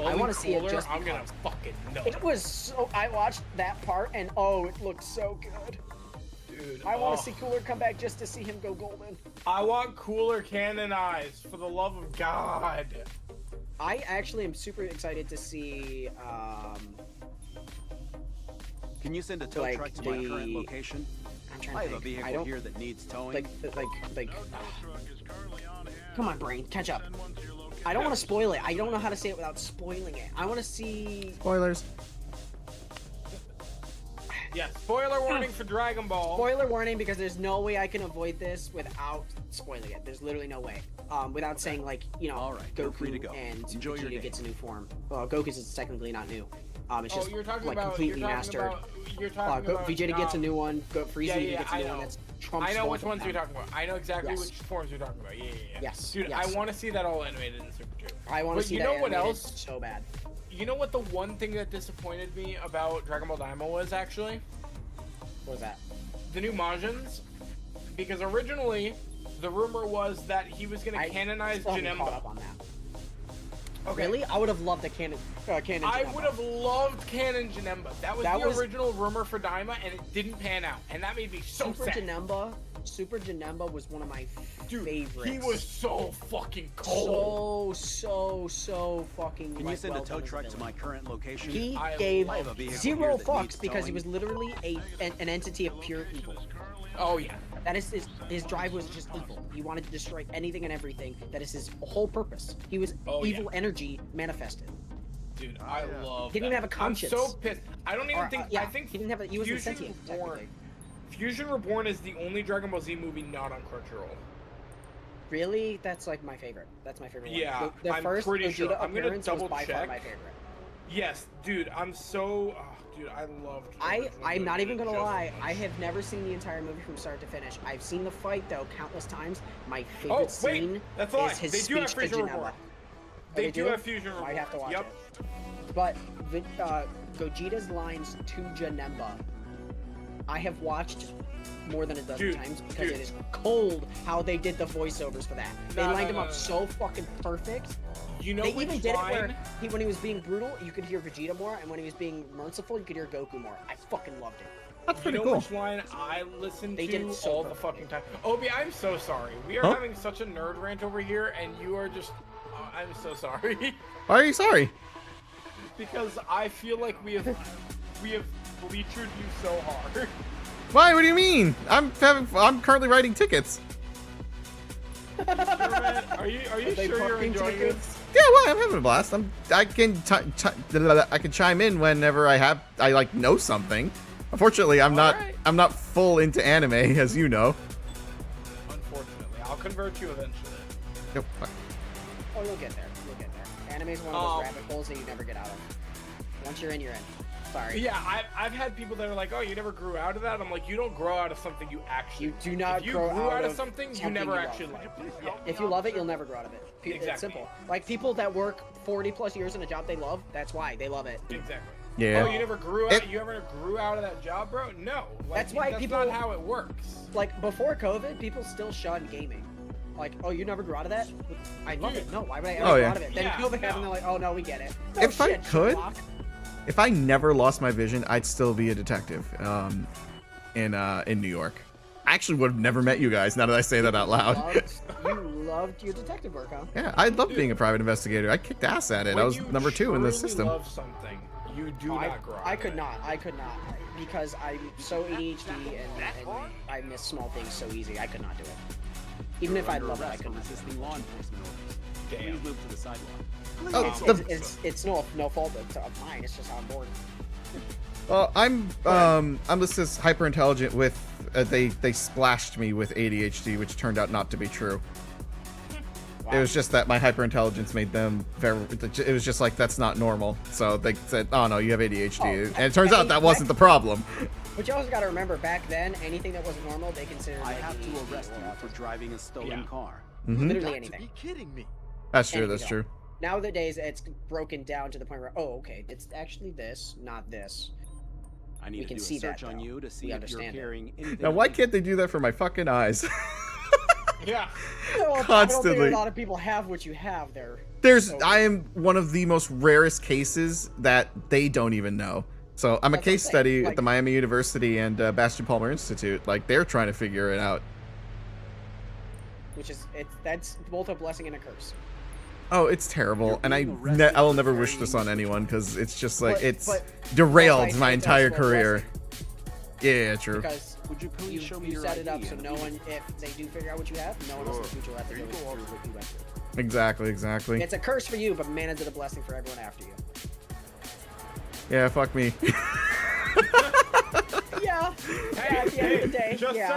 things. I want to see it Cooler, just I'm gonna because. fucking know. It was so. I watched that part and oh, it looked so good. Dude, I want to see Cooler come back just to see him go golden. I want Cooler canonized, for the love of God. I actually am super excited to see. Can you send a tow Like truck to my current location? I'm trying I to have a think. I vehicle don't here that needs towing. like. Come on, brain, catch up. I don't want to spoil it. I don't know how to say it without spoiling it. I want to see. Spoilers. Yeah, spoiler warning for Dragon Ball. Spoiler warning, because there's no way I can avoid this without spoiling it. There's literally no way. Without saying like, All right, Goku you're free to go. and Enjoy your Vegeta day. gets a new form. Well, Goku's is technically not new. It's just you're talking like about completely mastered. You're talking about Vegeta gets a new one. Frieza yeah, gets a I new one. know. That's Trump's I know which both of ones you're them. talking about. I know exactly Yes. which forms you're talking about. Yeah. Yes, Dude, yes. I want to see that all animated in Super 2. I want to But see you that know what animated else? so bad. You know what the one thing that disappointed me about Dragon Ball Daima was actually? What was that? The new Majins. Because originally, the rumor was that he was going to canonize still haven't caught Janemba. up on that. Okay. Really? I would have loved the canon. Canon I Janemba. would have loved canon Janemba. That was the original rumor for Daima, and it didn't pan out. And that made me so Super sad. Super Janemba was one of my Dude, favorites. he was so fucking cold. So fucking. Can you send well a tow done as truck to villain. my current location? He I gave have a vehicle zero here that fucks needs because he towing. was literally an entity of pure evil. Oh yeah. That is his drive was just evil. He wanted to destroy anything and everything. That is his whole purpose. He was evil energy manifested. Dude, I love He didn't that. have a conscience. I'm so pissed. I don't even think. I think he didn't have. He wasn't Fusion sentient. Reborn. Technically. Fusion Reborn is the only Dragon Ball Z movie not on Crunchyroll. Really, that's like my favorite. That's my favorite Yeah, one. The I'm first pretty Vegeta sure. I'm gonna appearance double was by far check. my favorite. Yes, dude, I'm so. Oh, dude, I loved. I'm not even gonna lie. I have never seen the entire movie from start to finish. I've seen the fight though countless times. My favorite Oh wait, scene that's a lie. is his They do have speech to Fusion Janemba. Reborn. Oh, They do have Fusion Reborn. I have to watch Yep. it. But Gogeta's lines to Janemba I have watched more than a dozen Dude, times because dude. it is cold how they did the voiceovers for that. They No, lined no, him no, up no. so fucking perfect. You know They which even did it line? where when he was being brutal, you could hear Vegeta more, and when he was being merciful, you could hear Goku more. I fucking loved it. That's You pretty know cool. which line I listen They did to it so all the perfectly. fucking time? Obi, I'm so sorry. We are Huh? having such a nerd rant over here, and you are just. I'm so sorry. Why are you sorry? Because I feel like we have bleachered you so hard. Why? What do you mean? I'm currently writing tickets. Are you they sure you're parking enjoying tickets? this? Yeah, well, I'm having a blast. I can chime in whenever I like know something. Unfortunately, I'm not full into anime, as you know. Unfortunately, I'll convert you eventually. Yep. Oh, you'll get there. You'll get there. Anime's one of those rabbit holes that you never get out of. Once you're in, you're in. Sorry. Yeah, I've had people that are like, "Oh, you never grew out of that." I'm like, "You don't grow out of something you actually. You do not If you grow grew out out of of something, you something never you actually love. liked it." Yeah, If you love it, you'll never grow out of it. Exactly. It's simple. Like people that work 40 plus years in a job they love, that's why they love it. exactly. Yeah. Oh, you never grew out. You ever grew out of that job, bro? No. Like, That's why that's people- not how it works. Like before COVID, people still shunned gaming. Like, oh, you never grew out of that? I love it. No, why would I ever Oh, grow yeah. out of it? Then Yeah, COVID no. happened, and they're like, oh no, we get it. No If I shit, could- Sherlock. If I never lost my vision, I'd still be a detective in New York. I actually would have never met you guys now that I say that out loud. You loved your detective work, huh? Yeah, I loved being a private investigator. I kicked ass at it. I When was you number 2 in the truly system. Love something, you do Oh, not grow. Out I of could it. not. I could not. Because I'm so ADHD and I miss small things so easy. I could not do it. Even if I Under love it, I arrest could for not. resisting law enforcement orders. Damn. Please move to the sidewalk. Oh, It's no fault of mine. It's just how I'm bored. Well, I'm listed as hyper intelligent with they splashed me with ADHD, which turned out not to be true. It was just that my hyper intelligence made them very. It was just like that's not normal. So they said, "Oh no, you have ADHD," Oh, and it turns out that wasn't the problem. But you also got to remember, back then, anything that wasn't normal, they considered I like have to ADHD arrest or you for autism. driving a stolen Yeah. car. Mhm. Literally anything. kidding me. That's true. Anything That's at true. Nowadays, it's broken down to the point where, oh, okay, it's actually this, not this. I need We to can do see a search that, on though. you to see We if you're understand it. carrying anything. Now, why illegal. can't they do that for my fucking eyes? Yeah. Well, I don't Constantly. think a lot of people have what you have there. I am one of the most rarest cases that they don't even know. So I'm a That's what I'm case saying, study like- at the Miami University and Bastion Palmer Institute. Like they're trying to figure it out. Which is, that's both a blessing and a curse. Oh, it's terrible, You're and I being arrested will for never wish this on carrying- anyone because it's just like But- it's but- derailed but I my think entire that's what career. blessing. Yeah, true. Because Would you please show me you your set it up ID so and no we- one, if they do figure out what you have, no one else in the future will have to go through what you went through. Exactly. It's a curse for you, but man, is it a blessing for everyone after you. Yeah, fuck me. Yeah. Hey, At the end of the day, just yeah.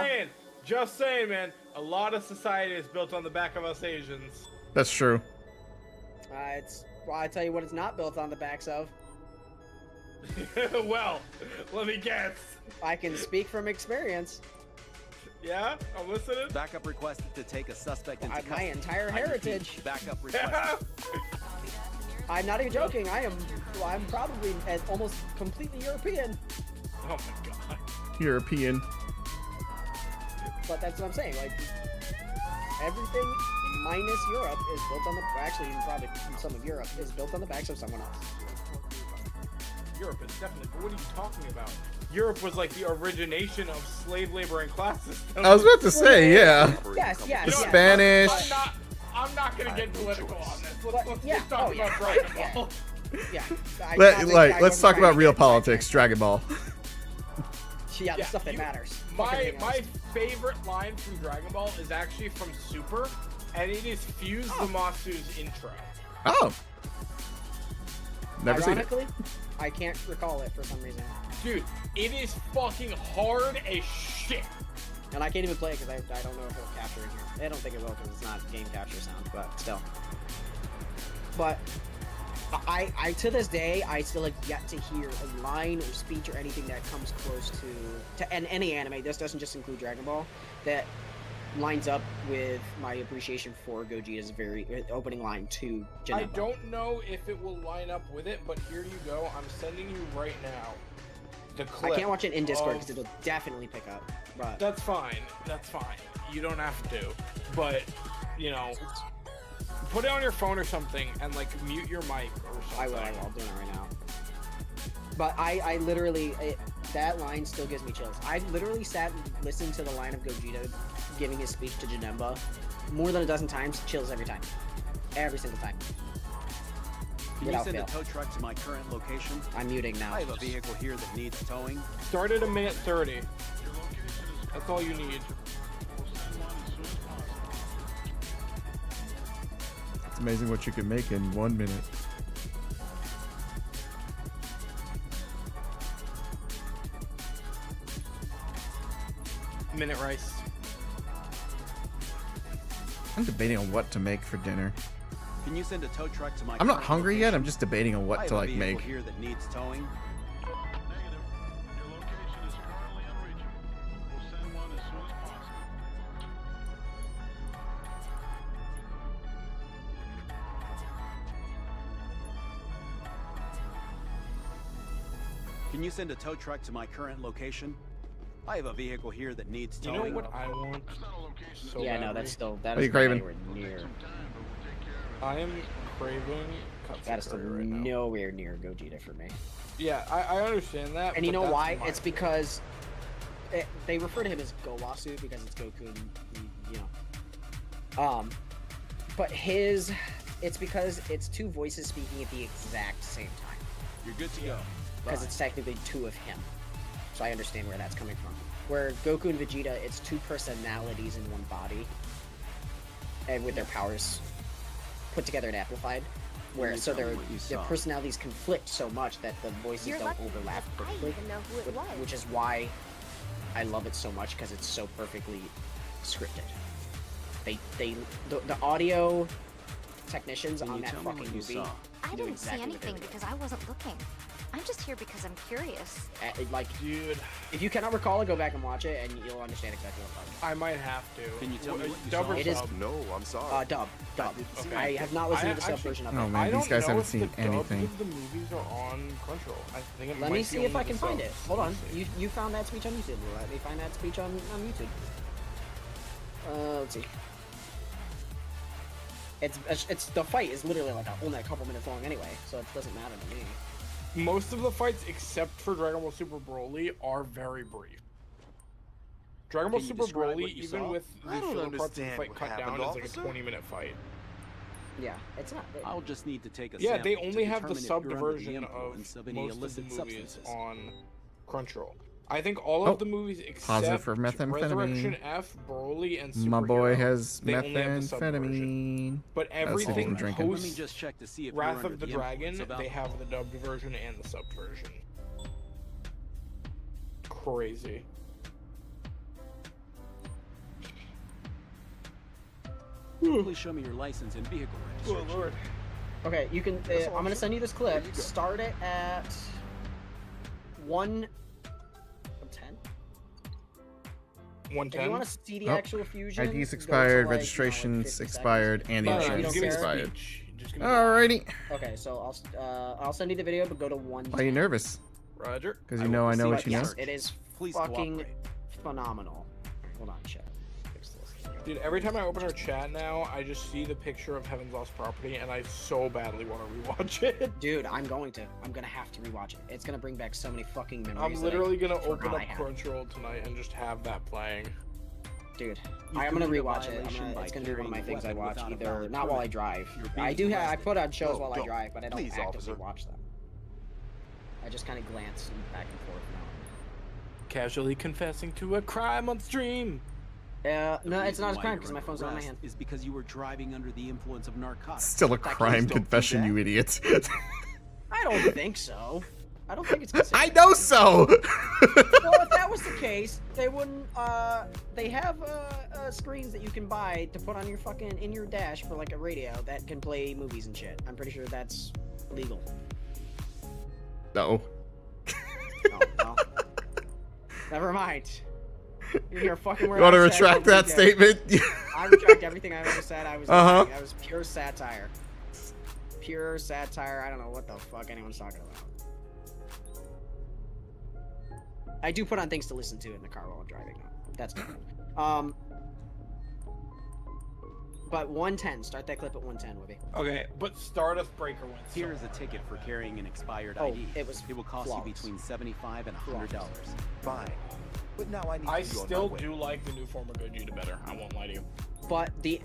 saying, man. A lot of society is built on the back of us Asians. That's true. I tell you what, it's not built on the backs of. Well, let me guess. I can speak from experience. Yeah, I'm listening. Backup requested to take a suspect into My custody. entire I repeat, heritage. Backup requested. I'm not even joking. I'm probably almost completely European. Oh my god. European. But that's what I'm saying. Like everything minus Europe is built on the. Actually, probably some of Europe is built on the backs of someone else. Europe is definitely. But what are you talking about? Europe was like the origination of slave labor and class system. I was about to say, yeah. Yes, yes, You know yes. what? Spanish. I'm not gonna get political on this. Let's yeah, just talk oh, yeah. about Dragon Ball. Yeah. Let's talk about real politics. Dragon Ball. Yeah, the Yeah, stuff that you- matters. Fucking My anything else. favorite line from Dragon Ball is actually from Super, and it is Fuse Zamasu's intro. Oh. Never seen it. Ironically, I can't recall it for some reason, Dude, it is fucking hard as shit. and I can't even play it because I don't know if it'll capture in here. I don't think it will because it's not game capture sound, but still. But I to this day I still have yet to hear a line or speech or anything that comes close to and any anime. This doesn't just include Dragon Ball that lines up with my appreciation for Gogeta's very opening line to Janemba. I don't know if it will line up with it, but here you go. I'm sending you right now the clip. I can't watch it in Discord because it'll definitely pick up. But That's fine. That's fine. You don't have to. But, you know, put it on your phone or something and, like, mute your mic or something. I will. I'm doing it right now. But I literally, that line still gives me chills. I literally sat and listened to the line of Gogeta giving his speech to Janemba more than a dozen times. Chills every time. Every single time. Can you send a tow truck to my current location? I'm muting now. I have a vehicle here that needs towing. Start at 1:30. That's all you need. It's amazing what you can make in 1 minute. Minute rice. I'm debating on what to make for dinner. Can you send a tow truck to my I'm not current hungry yet. location? I'm just debating on I what have to a like vehicle make. here that needs towing. Can you send a tow truck to my current location? I have a vehicle here that needs You towing. know what I want? So Yeah, no, badly? that's still, that What are is you craving? nowhere near. I am craving That is still curry right now. nowhere near Gogeta for me. Yeah, I understand that. And you but know that's why? my It's because they refer to him as Gowasu because it's Goku, and you know. But it's because it's two voices speaking at the exact same time. You're good to go. Because Bye. it's technically two of him. So I understand where that's coming from. Where Goku and Vegeta, it's two personalities in one body. And with their powers put together and amplified. Where you so tell me their what you their saw? personalities conflict so much that the voices You're don't lucky overlap because I perfectly. even know who it was. Which is why I love it so much because it's so perfectly scripted. The audio technicians Can on you that tell me fucking what you movie. saw? I do didn't exactly see what they anything were because I wasn't looking. I'm just here because I'm curious. Like, Dude, if you cannot recall it, go back and watch it, and you'll understand exactly what I'm talking I might have to. Can you tell me what you Dub saw? or It is- sub? No, I'm sorry. about. Dub. Okay. I have not listened to the sub actually- version of Oh it. man, I these don't guys know haven't if seen the dubs anything. of the movies are on Crunchyroll. I think it Let might me be see if only I can the find it. subs. Hold on. Let's see. You found that speech on YouTube. Let me find that speech on YouTube. Let's see. It's the fight is literally like only a couple minutes long anyway, so it doesn't matter to me. Most of the fights, except for Dragon Ball Super Broly, are very brief. Dragon Ball Can you Super describe Broly, what you even saw? with I the don't filler parts of the understand fight what cut happened, down, is like officer. a 20-minute fight. Yeah, it's not. I'll just need to take a Yeah, they sample to only have the determine if subbed you're under the version influence of any most of the illicit movies substances. on Crunchyroll. I think all Oh, of the movies except positive for methamphetamine. Resurrection F, Broly, and Superhero, My boy has they only have the sub version. methamphetamine. But That's what he's everything been drinking. Let me post just check to see if Wrath you're under of the the Dragon, influence of they alcohol. have the dubbed version and the subbed version. Crazy. Please show me your license and vehicle Oh registration. lord. Okay, you can. I'm gonna send you this clip. Start it at 1:10. If you 110. want to see the Oh, actual fusion, go IDs to, expired, like, registrations 50 seconds. expired, and No, no, you insurance don't give me care. the expired. speech. Just give me the Alrighty. Okay, so I'll send you the video, but go to 1. Why are you nervous? Roger. Because I you know will I know proceed what you with know. Yes, it is Please fucking cooperate. phenomenal. Hold on, chat. Fix this. Dude, every time I open our chat now, I just see the picture of Heaven's Lost Property, and I so badly want to rewatch it. Dude, I'm gonna have to rewatch it. It's gonna bring back so many fucking memories. I'm that literally I gonna open forgot up I had. Crunchyroll tonight and just have that playing. Dude, You've I'm gonna committed a rewatch it. violation by It's gonna be one of my carrying a things I weapon watch without a either valid not while I permit. drive. You're I being do have I arrested. put on shows No, while I don't. drive, but I don't Please, actively officer. watch them. I just kind of glance back and forth now. Casually confessing to a crime on stream. No, The it's not a reason why crime you're because my under phone's not in my arrest hand. Is because you were driving under the influence of narcotics. Still a crime don't do confession, that. you idiot. I don't think so. I don't think it's considered. I know so. Well, if that was the case, they wouldn't. They have screens that you can buy to put on your fucking in your dash for like a radio that can play movies and shit. I'm pretty sure that's legal. No. Oh, well. Never mind. You're here fucking You want to retract that statement? I retract everything I ever said. I was Uh-huh. That was pure satire. Pure satire. I don't know what the fuck anyone's talking about. I do put on things to listen to in the car while I'm driving. That's good. But 110. Start that clip at 110, Wibby. Okay, but Stardust Breaker went. Here is a ticket for carrying an expired Oh, ID. it was It will cost flawless. you between $75 and $100. Fine. But now I need I to go on still my way. do like the new form of Gogeta better. I won't lie to you. But the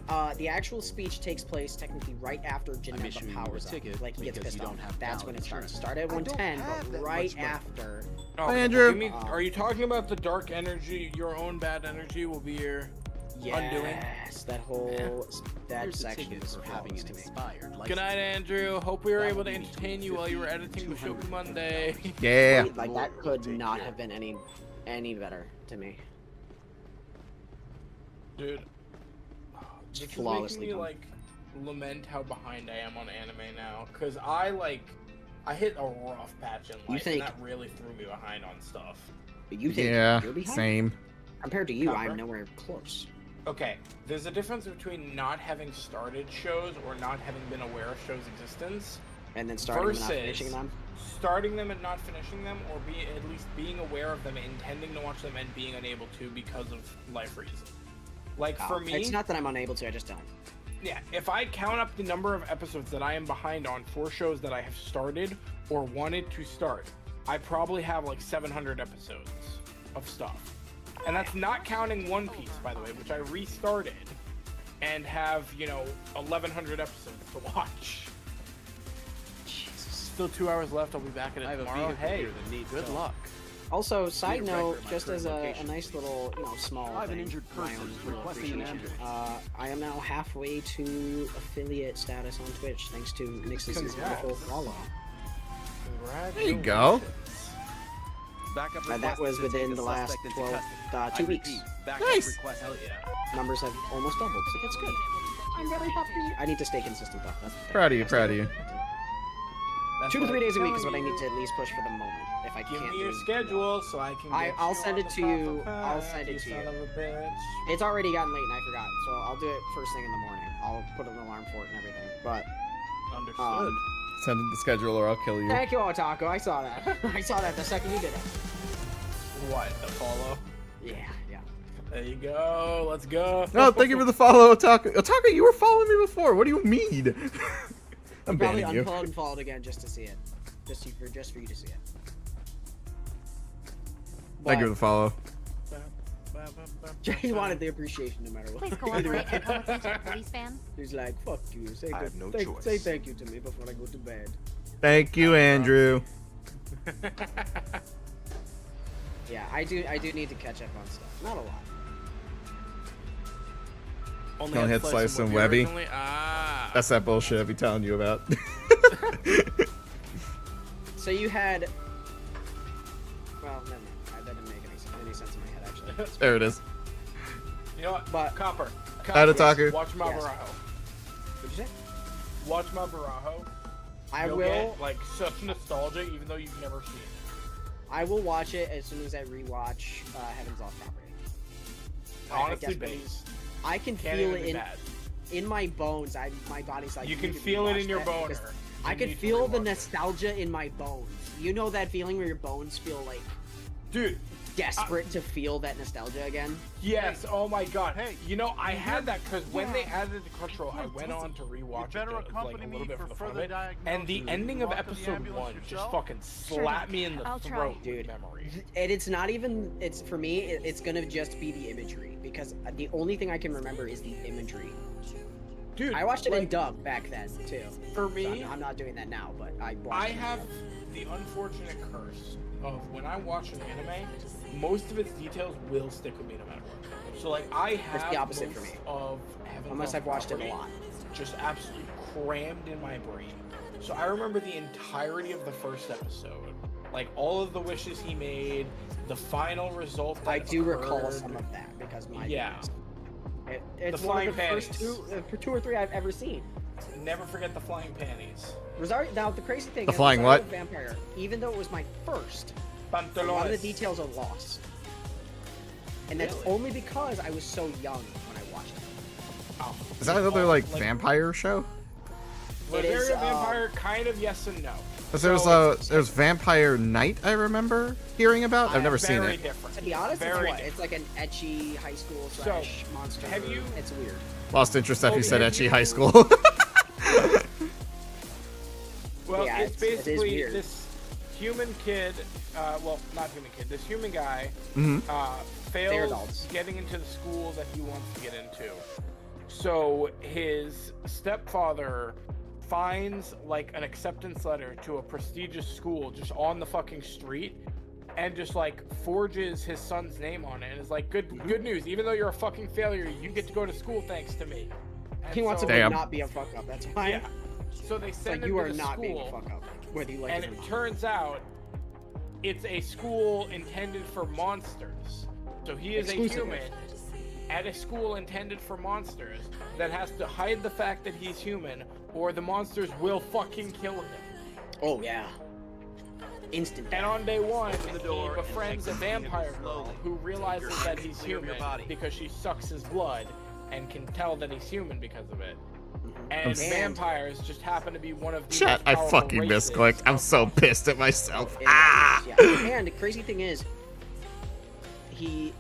actual speech takes place technically right after issuing Janemba you powers a up. ticket Like he gets because pissed you off. don't have That's when it valid starts. Start at I don't 110, have but that right much money. after. Okay, Andrew. give me- are you talking about the dark energy? Your own bad energy will be your undoing. Yes, that whole that Here's a section ticket is for having flawless an to me. expired license. Good night, Andrew. Hope we were That able will to be entertain between you while you were 50 editing the show $200. Monday. Yeah. Like that could not have been any better to me. Dude, this is Flawlessly making me done. like lament how behind I am on anime now, cause I hit a rough patch in life, think- and that really threw me behind on stuff. But you think Yeah. you're behind? Same. Compared to you, Copper. I'm nowhere close. Okay, there's a difference between not having started shows or not having been aware of shows' existence, And then starting and not versus finishing them. starting them and not finishing them, or at least being aware of them, intending to watch them, and being unable to because of life reasons. Like for me, It's not that I'm unable to, I just don't. yeah, if I count up the number of episodes that I am behind on for shows that I have started or wanted to start, I probably have like 700 episodes of stuff. And that's not counting One Piece, by the way, which I restarted and have, 1,100 episodes to watch. Still 2 hours left. I'll be back at I it have a tomorrow. vehicle Hey, here that needs good towing. luck. Also, side Need a record note, of my just current as a location. nice little, small I have an thing, injured my person own little requesting an appreciation. ambulance. I am now halfway to affiliate status on Twitch, thanks to Nix's Congrats. wonderful follow. There you go. Backup That request was to within take the a last suspect into 12, custody. 2 I weeks. repeat, backup Nice. request. Hell yeah. Numbers have almost doubled, so that's good. I'm very happy. I need to stay consistent though. That's the thing. Proud of you, proud of you. 2 to 3 days a week is what I need to at least push for the moment. If I Give can't me your do- schedule so I can. I'll send it to you. I'll send it to you. Son of a bitch. It's already gotten late and I forgot, so I'll do it first thing in the morning. I'll put an alarm for it and everything. But Understood. Send it the schedule or I'll kill you. thank you, Otaku. I saw that. I saw that the second you did it. What? The follow? Yeah, yeah. There you go. Let's go. No, thank you for the follow, Otaku. Otaku, you were following me before. What do you mean? I'm Probably banning you. unfollowed again just to see it, just for you to see it. Thank you for the follow. Jay wanted the appreciation no matter what. Please cooperate and come with me to the police van. He's like, fuck you. Say, I have no say, choice. say thank you to me before I go to bed. Thank you, Andrew. Yeah, I do need to catch up on stuff. Not a lot. Only had Slice and Webby. originally? Ah. That's that bullshit I be telling you about. So you had. Well, never mind. That didn't make any sense in my head actually. There it is. You know what? But- Copper. Hi, Otaku. Watch my Yes. Barajo. What'd you say? Watch my Barajo. I You'll will. get, like such nostalgia, even though you've never seen it. I will watch it as soon as I rewatch Heaven's Off Property. Honestly, definitely- base. I can Can't feel even it be bad. in my bones. My body's like. You need can to feel it rewatch in your that boner. because You I can need to feel the rewatch it. nostalgia in my bones. You know that feeling where your bones feel like Dude, desperate to feel that nostalgia again? yes, oh my god. Hey, you know, I had that because when they Yeah. added the Crunchyroll, I went on to rewatch it better like accompany a me little bit for for the fun of further it. And the diagnosis. ending of Walk to the episode ambulance 1 just yourself? fucking slapped me in the I'll try. throat Dude. with memory. And it's not even. It's for me. It's gonna just be the imagery because the only thing I can remember is the imagery. Dude, I watched it in like, dub back then too. For So me, I'm not doing that now, but I watched I it in have dub. the unfortunate curse of when I watch an anime, most of its details will stick with me no matter what. So like I have It's the opposite most for me. of Heaven's Unless Off I've watched it a Property lot. just absolutely crammed in my brain. So I remember the entirety of the first episode, like all of the wishes he made, the final result. That I do recall occurred. some of that because my Yeah. goodness. It's The one flying of the first panties. two or three I've ever seen. Never forget the flying panties. Rosario. Now the crazy thing The is, flying Rosario what? Vampire. Even though it was my first, a lot of the Pantalones. details are lost, and that's Really? only because I was so young when I watched it. Oh. Is that another like vampire show? It is, Rosario Vampire, kind of yes and no. But there's Vampire Knight. I remember hearing about. I've never seen Very it. different. To be honest, Very it's like an ecchi high school / monster. have you- It's weird. Lost interest after you said have ecchi you- high school. Well, Yeah, it's it is basically weird. this human kid, well, not human kid, this human guy They're fails adults. getting into the school that he wants to get into. So his stepfather finds like an acceptance letter to a prestigious school just on the fucking street and just like forges his son's name on it and is like, good news, even though you're a fucking failure, you get to go to school thanks to me. And He wants him Damn. to not be a fuck up. That's why. Yeah. So they It's send like him you to are the not being a school, fuck up, whether you like and it or it not. turns out it's a school intended for monsters. So he is Exclusively. a human at a school intended for monsters that has to hide the fact that he's human, or the monsters will fucking kill him. Oh yeah. Instant And death. on day one, the door he befriends a and takes the vampire key girl slowly. who realizes Your that hands he's clear of your human body. because she sucks his blood and can tell that he's human because of it. And And- vampires just happen to be one of the Chat, most I powerful fucking races misclicked. I'm of so monsters. pissed at myself. Yeah. And the crazy thing is, he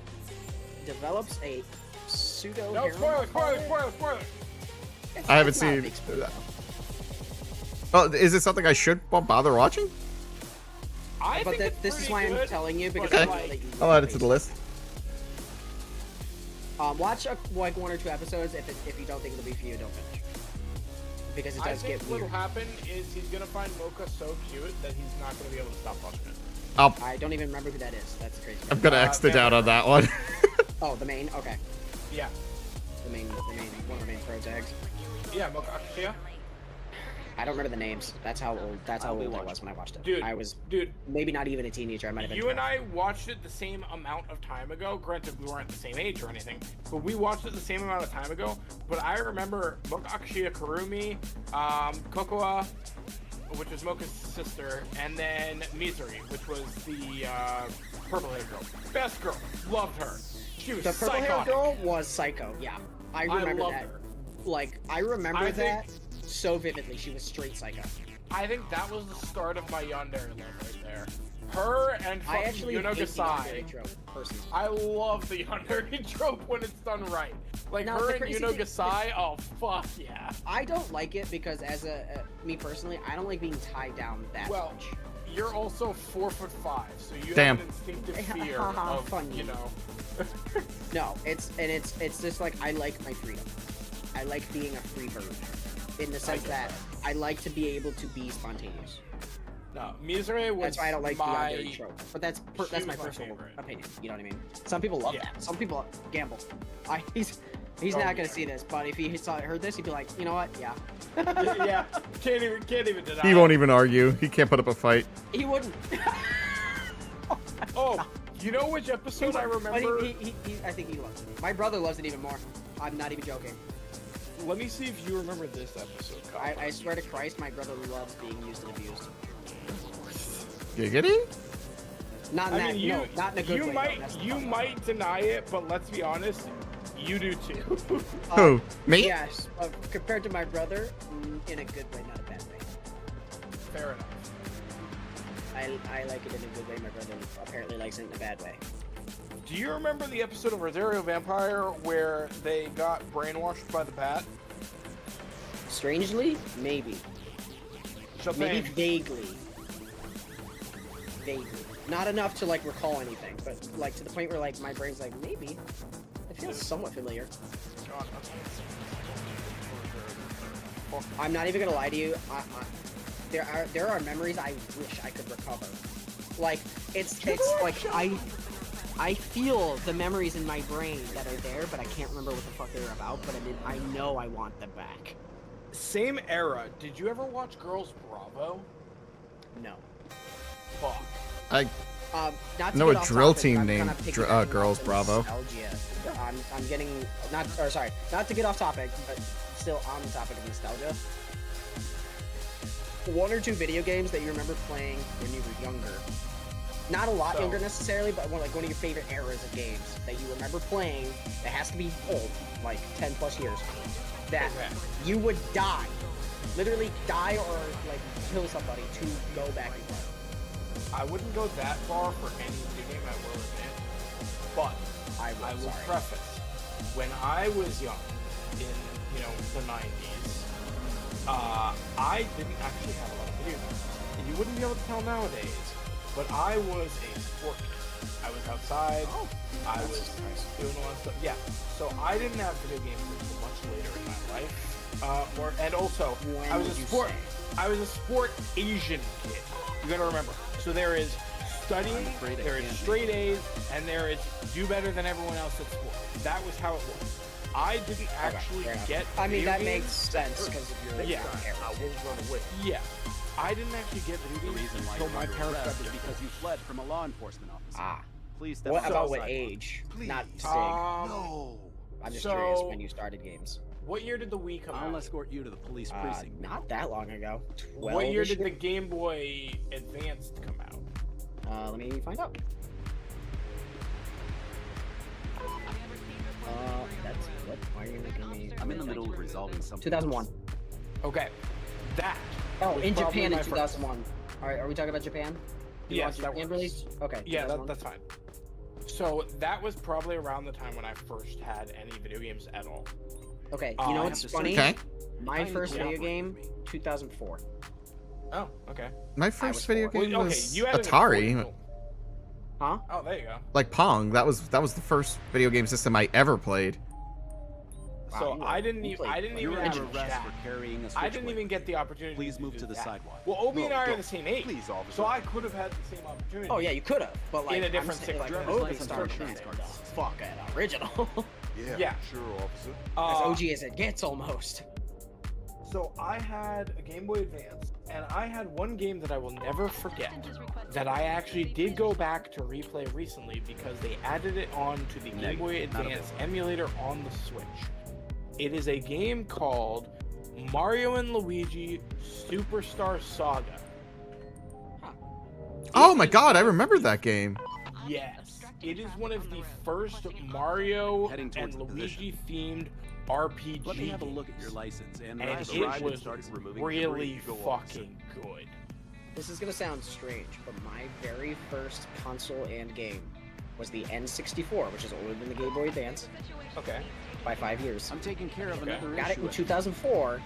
develops a pseudo. No, spoiler. I haven't seen. Oh, is it something I should bother watching? I But think it's this is pretty why I'm good, telling you because but, I know like, that you. I'll add it to the list. Watch like 1 or 2 episodes. If you don't think it'll be for you, don't finish. Because it I does think get what'll weird. happen is he's gonna find Mocha so cute that he's not gonna be able to stop watching it. I don't even remember who that is. That's crazy. I'm gonna X it out on that one. Oh, the main. Okay, Yeah. the main. One of the main pro tags. Yeah, Mocha Akashia. I don't remember the names. That's how old. That's how old I was when I watched it. Dude, I was dude, maybe not even a teenager. I might have been. you and 12. I watched it the same amount of time ago. Granted, we weren't the same age or anything, but we watched it the same amount of time ago. But I remember Mocha Akashia Kurumi, Kokoa, which was Mocha's sister, and then Misery, which was the purple-haired girl. Best girl. Loved her. She was The purple hair psychotic. girl was psycho. Yeah, I remember love that. her. Like I remember I think- that so vividly. She was straight psycho. I think that was the start of my yandere love right there. Her and I fucking actually Yuno hate the Gasai. yandere trope, personally. I love the yandere trope when it's done right. Like Now, her the and crazy Yuno thing- Gasai, oh fuck yeah. I don't like it because as me personally, I don't like being tied down that Well, much. you're also 4'5", so you Damn. have an instinctive fear of, Funny. you know. No, it's just like I like my freedom. I like being a free bird, in the sense get that that. I like to be able to be spontaneous. No, Misery was That's why I don't like the my... yandere trope. But that's She my was my personal favorite. opinion. You know what I mean? Some people love Yeah. that. Some people gamble. He's Oh, not gonna yeah. see this, but if he heard this, he'd be like, you know what? Yeah. yeah, can't even deny He it. won't even argue. He can't put up a fight. He wouldn't. Oh, you know which episode I But remember? I think he loves it. My brother loves it even more. I'm not even joking. Let me see if you remember this episode, Kyle. I swear to Christ, my brother loves being used and abused. Giggity? Not in I that, mean, no, not in a good you way. might, though. That's you not- might deny it, but let's be honest, you do too. Who? Me? Yes, compared to my brother, in a good way, not a bad way. Fair enough. I like it in a good way. My brother apparently likes it in a bad way. Do you remember the episode of Rosario Vampire where they got brainwashed by the bat? Strangely, maybe. Maybe vaguely. Vaguely. Not enough to like recall anything, but like to the point where like my brain's like, maybe. It feels somewhat familiar. God, I'm not even gonna lie to you. There are memories I wish I could recover. Like it's like I feel the memories in my brain that are there, but I can't remember what the fuck they're about. But I know I want them back. Same era. Did you ever watch Girls Bravo? No. Fuck. I Not to know get a off drill topic, team but I'm named kinda piggybacking Girls off Bravo. Nostalgia. I'm getting not to get off topic, but still on the topic of nostalgia. 1 or 2 video games that you remember playing when you were younger. Not a lot younger necessarily, but one of your favorite eras of games that you remember playing that has to be old, like 10 plus years. That Okay. you would die literally die or like kill somebody to go back and play. I wouldn't go that far for any video game, I will admit. But I will preface, when I was young, in the 90s, I didn't actually have a lot of video games. And you wouldn't be able to tell nowadays, but I was a sport kid. I was outside. I was doing a lot of stuff. Yeah. So I didn't have video games until much later in my life. And also, I was a sport Asian kid. You gotta remember. So there is studying, there is straight A's, and there is do better than everyone else at sport. That was how it was. I didn't actually get. I mean, that video makes games sense because of your Yeah. I won't run away. Yeah. I didn't actually get video The games reason why until you're my under parents got arrest is the because you fled from a law enforcement officer. Ah. Please step What about what aside. age? Not Sig. No. I'm just so- curious when you started games. What year did the Wii come I'll out? escort you to the police precinct. Not that long ago. 12 What year did the Game Boy Advanced come out? Let me find out. That's what? Why are you making me? I'm in the middle of resolving something. 2001. Okay, that. Oh, was in probably Japan in my first. 2001. All right, are we talking about Japan? You Yes, want that Japan works. release? Okay. Yeah, 2001. that's fine. So that was probably around the time when I first had any video games at all. Okay. I You know have what's to funny? Okay. My Kindly first video cooperate game, with me. 2004. Oh, okay. My was first video four. game Well, okay, was you had it at Atari. 40. Huh? Oh, there you go. Like Pong. That was the first video game system I ever played. So you I didn't you even played even You're have under a arrest chat. for carrying a I switchblade. didn't even get the opportunity. Please move do to the that. sidewalk. Well, Obi No, and I are don't. the same age, Please, officer. so I could have had the same opportunity. Oh yeah, you could have, but like In a I'm different saying, like situation. Obi License started or insurance it. cards. Fuck it, original. Yeah. Sure, officer. As OG as it gets, almost. So I had a Game Boy Advance, and I had one game that I will never forget that I actually did go back to replay recently because they added it on to the Game Boy Advance emulator on the Switch. It is a game called Mario and Luigi Superstar Saga. Oh my god, I remember that game. Yes, it is one of the first Mario Heading and towards Luigi themed RPG Let me have a games. look at your license. And, And I've it arrived and was started removing really debris. Go on, sir. fucking good. This is gonna sound strange, but my very first console and game was the N64, which is older than the Game Boy Advance Okay. by 5 years. I'm taking care of Okay. another Got it issue. in 2004,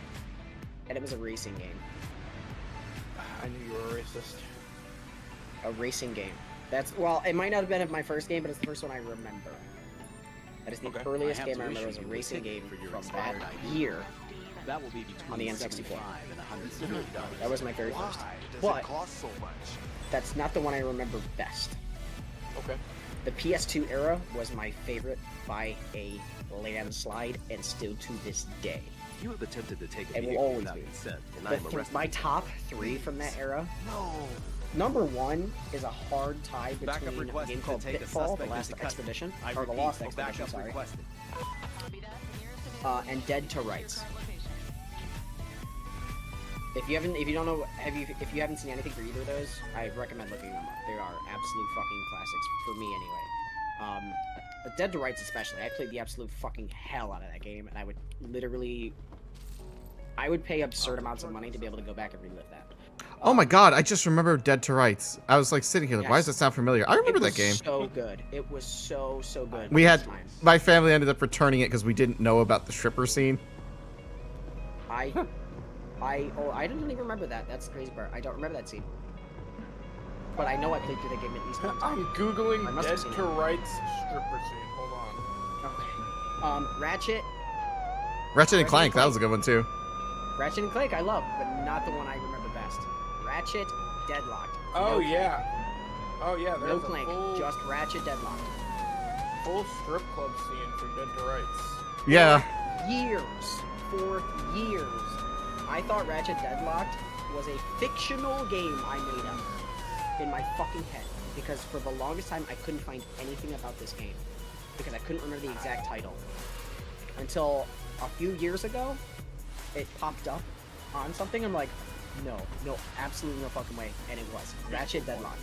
and it was a racing game. I knew you were a racist. A racing game. Well, it might not have been my first game, but it's the first one I remember. That is the Okay. earliest I have game to I remember issue was a you a racing ticket game for your from expired that ID. year. That will be between On the N64. 75 and $170. That was my very first. Why does But it cost so much? that's not the one I remember best. Okay. The PS2 era was my favorite by a landslide, and still to this day. You have attempted to take a It will vehicle always without be. consent, and I'm arresting My you. top 3 from that era. No. Number 1 is a hard tie Backup between a requested game to called take the Pitfall, The suspect Last into custody. Expedition, I or The repeat, Lost no Expedition, backup sorry, requested. and Dead to Rights. If you don't know, if you haven't seen anything for either of those, I recommend looking them up. They are absolute fucking classics for me, anyway. But Dead to Rights especially, I played the absolute fucking hell out of that game, and I would pay absurd amounts of money to be able to go back and relive that. Oh my god, I just remember Dead to Rights. I was like sitting here like, why does that sound familiar? I remember that game. So good. It was so good. We at had the time. my family ended up returning it because we didn't know about the stripper scene. I didn't even remember that. That's the crazy part. I don't remember that scene. But I know I played through the game at least one time. I'm googling I must Dead have seen to it. Rights stripper scene. Hold on. Okay. Ratchet Ratchet and Clank, that was a good one too. Ratchet and Clank I love, but not the one I remember best. Ratchet, Deadlocked. Oh No yeah. Oh yeah. Clank. There's No Clank, a full, just Ratchet, Deadlocked. full strip club scene for Dead to Rights. Yeah. For years, I thought Ratchet Deadlocked was a fictional game I made up in my fucking head, because for the longest time I couldn't find anything about this game because I couldn't remember the exact title until a few years ago it popped up on something. I'm like, no, absolutely no fucking way, and it was Ratchet Deadlocked.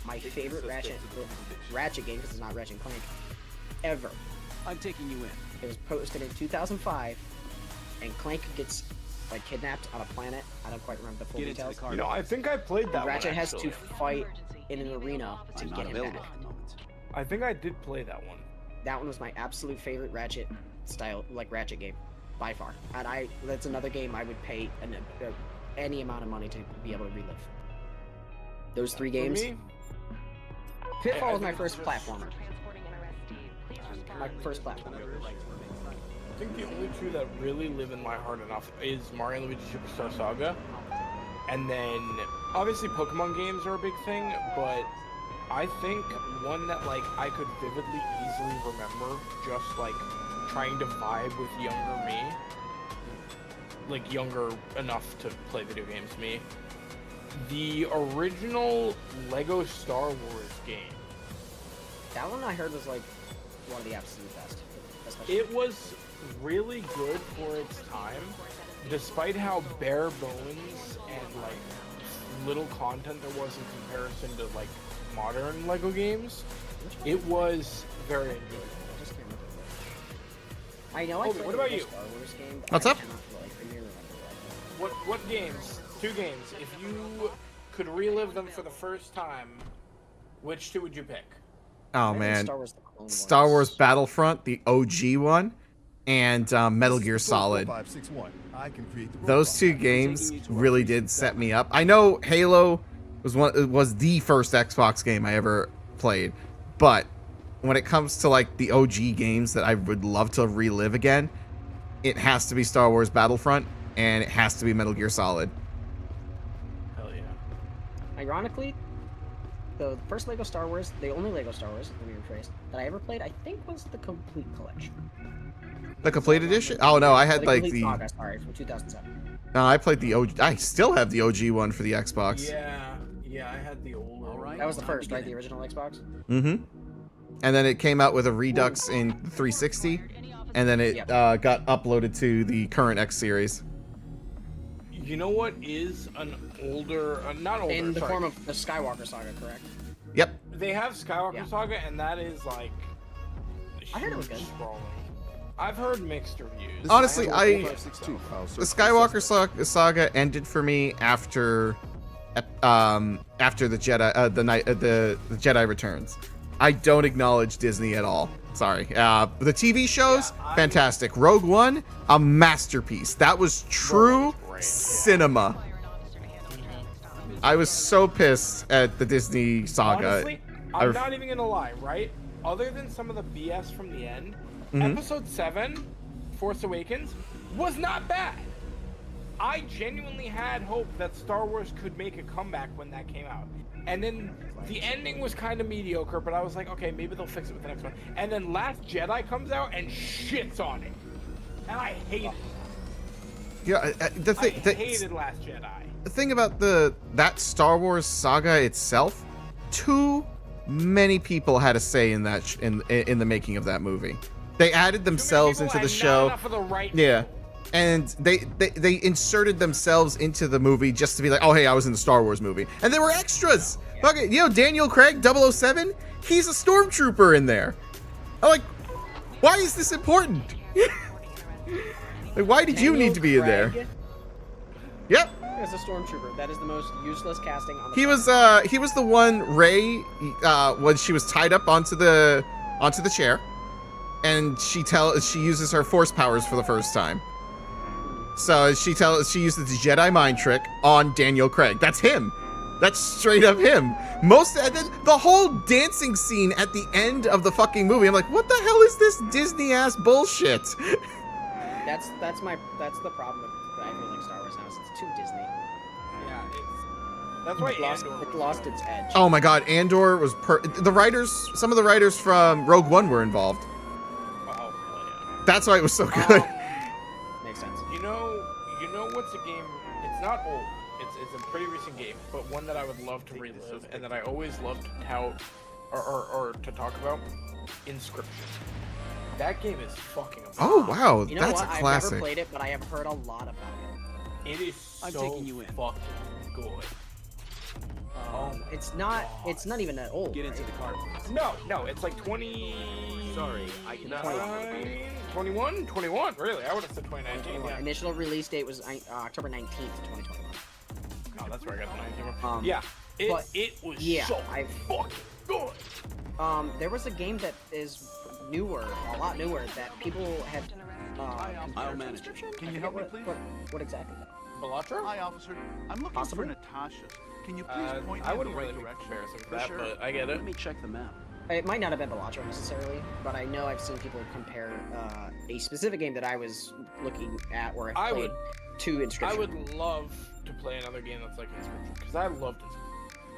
My favorite Ratchet game, because it's not Ratchet and Clank, ever. I'm taking you in. It was posted in 2005, and Clank gets like kidnapped on a planet. I don't quite remember the full Get into the details. car. You know, I think I played that Ratchet one, has to actually. fight in an arena to I'm get not him available back. at the moment. I think I did play that one. That one was my absolute favorite Ratchet style, like Ratchet game, by far. And that's another game I would pay any amount of money to be able to relive. Those 3 games. For me, Pitfall I was my think first platformer. My first platformer. I think the only 2 that really live in my heart enough is Mario and Luigi Superstar Saga, and then obviously Pokemon games are a big thing, but I think one that like I could vividly, easily remember, just like trying to vibe with younger me, like younger enough to play video games me, the original Lego Star Wars game. That one I heard was like one of the absolute best. Especially It was really good for its time, despite how bare bones and like little content there was in comparison to like modern Lego games. It was very engaging. I just can't remember. I know I Colby, played what the about Lego you? Star Wars game. But What's I up? cannot, like, remember that. What games? 2 games. If you could relive them for the first time, which 2 would you pick? Oh I think man, Star Wars, the Clone Star Wars. Wars Battlefront, the OG one, and Metal Gear Solid. 561. I can create the Those robot. 2 games really did set me up. I know Halo was the first Xbox game I ever played, but when it comes to like the OG games that I would love to relive again, it has to be Star Wars Battlefront and it has to be Metal Gear Solid. Hell yeah. Ironically, the first Lego Star Wars, the only Lego Star Wars, let me rephrase, that I ever played, I think was the complete collection. The complete edition? Oh no, I had The like complete the saga, sorry, from 2007. no, I played the OG. I still have the OG one for the Xbox. Yeah, I had the old one. All right. That was the time to first, get right? The in. original Xbox? Mm-hmm. And then it came out with a Redux in 360, and then it got uploaded to the current X series. You know what is an older, not older, In the sorry. form of the Skywalker saga, correct? Yep. They have Skywalker Yeah. Saga, and that is like. I heard it was huge good. sprawling. I've heard mixed reviews. Honestly, This is I- 562. I'll The search Skywalker saga ended for me after the Jedi the Jedi Returns. I don't acknowledge Disney at all. Sorry. The TV shows, fantastic. Rogue One, a masterpiece. That was true great, yeah. cinema. I was so pissed at the Disney saga. Honestly, I'm I've- not even gonna lie, right? Other than some of the BS from the end, Episode 7, Force Awakens, was not bad. I genuinely had hope that Star Wars could make a comeback when that came out. And then the ending was kind of mediocre, but I was like, okay, maybe they'll fix it with the next one. And then Last Jedi comes out and shits on it. And I hate it. Yeah, the I thing. hated Last Jedi. The thing about that Star Wars saga itself, too many people had a say in that in the making of that movie. They added themselves into the show. For the right Yeah, and they inserted themselves into the movie just to be like, oh hey, I was in the Star Wars movie, and they were extras. Fucking, you know, Daniel Craig, 007, he's a stormtrooper in there. I'm like, why is this important? Like, why did you need to be in there? Yep. As a stormtrooper, that is the most useless casting on the He was the one Rey when she was tied up onto the chair, and she uses her force powers for the first time. So she uses the Jedi mind trick on Daniel Craig. That's him. That's straight up him. The whole dancing scene at the end of the fucking movie. I'm like, what the hell is this Disney ass bullshit? That's the problem with I feel like Star Wars now. Is it's too Disney. Yeah, that's why It lost its edge. Oh my god, Andor was some of the writers from Rogue One were involved. Oh, hell yeah. That's why it was so good. Makes sense. You know what's a game? It's not old. It's a pretty recent game, but one that I would love to relive and that I always loved to tout or to talk about. Inscription. That game is fucking amazing. Oh wow, You know that's what? a I've classic. never played it, but I have heard a lot about it. It is I'm so taking you in. fucking good. It's not even that old. Get into right? the car. No, it's like 20. Sorry, I cannot. 21? 21, really? I would have said 2019. Yeah. Initial release date was October 19th, 2021. Oh, that's where I got the 19 from. Um, Yeah, but- it was yeah, so I've- fucking good. There was a game that is newer, a lot newer, that people have I'll manage it. Can you help me, please? What exactly? Belatra? Hi, officer. I'm looking Possibly? for Natasha. Can you please point me I in wouldn't the really right make a direction? comparison for For that, sure. but I get it. Let me check the map. It might not have been Belatra necessarily, but I know I've seen people compare a specific game that I was looking at where I played to Inscription. I would love to play another game that's like Inscription, because I loved Inscription.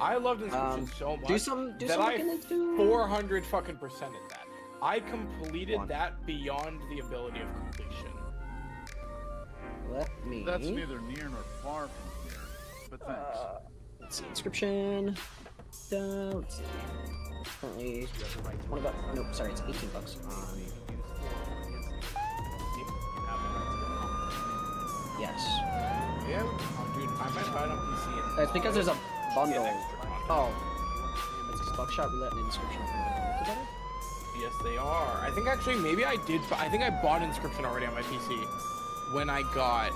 I loved Inscription so much do some that I looking into 400 fucking percented that. I completed One. that beyond the ability of completion. Let me. That's neither near nor far from here. But thanks. Let's see, Inscription. Let's see. Currently, nope, sorry, it's $18. Yes. Yeah, dude, I might buy it on PC. It's because there's a bundle. Yeah, extra content. Oh. It's a Buckshot Roulette and Inscription together? Yes, they are. I think actually, maybe I did. I think I bought Inscription already on my PC when I got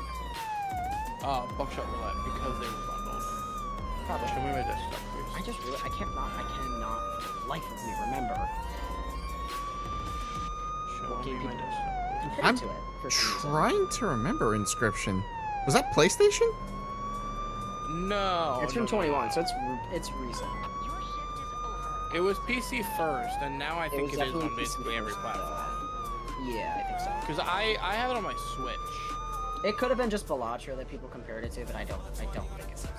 Buckshot Roulette because they were bundled. Probably. Show me my desktop, please. I cannot for the life of me remember. Show Okay, me my people- desktop. Compare I'm to it for some reason. Trying to remember Inscription. Was that PlayStation? No. It's from no, 21, no. so it's recent. Your shift is over. It was PC first, and now I think was it is definitely on basically PC every first, platform. Yeah, I think so. Because I have it on my Switch. It could have been just Belatra that people compared it to, but I don't think it was. I don't think so.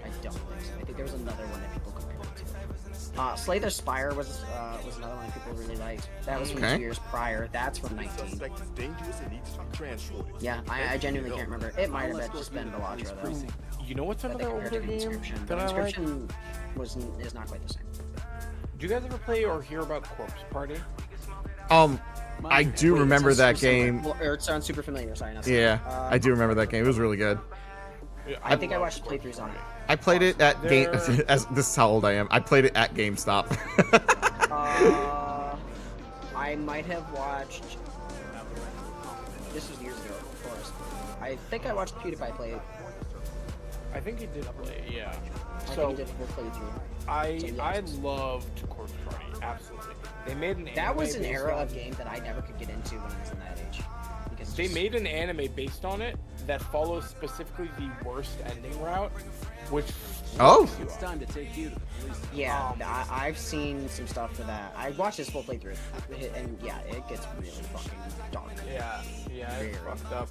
I think there was another one that people compared it to. Slay the Spire was another one that people really liked. That was from Okay. 2 years prior. That's from 19. Suspect is dangerous and needs to be transported. Yeah, I genuinely can't remember. It might have been just been Belatra though. You know what's That they another compared older to game Inscription. that But I like? Inscription is not quite the same. Do you guys ever play or hear about Corpse Party? I do remember that game. Well, or it sounds super familiar. Sorry, not Yeah, I do remember that game. It was really good. I think I love watched Corpse playthroughs on it. I played it at game. There- As this is how old I am. I played it at GameStop. I might have watched. This was years ago, of course. I think I watched PewDiePie play it. I think he did play, yeah. I So think he did a full playthrough. I loved Corpse Party, absolutely. They made an That was an anime era based of on- game that I never could get into when I was in that age. Because They made an anime based on it that follows specifically the worst ending route, which Oh. fucks you It's up. time to take you to the police. yeah, I've seen some stuff for that. I watched his full playthrough, and yeah, it gets really fucking dark. Yeah, it's Very. fucked up.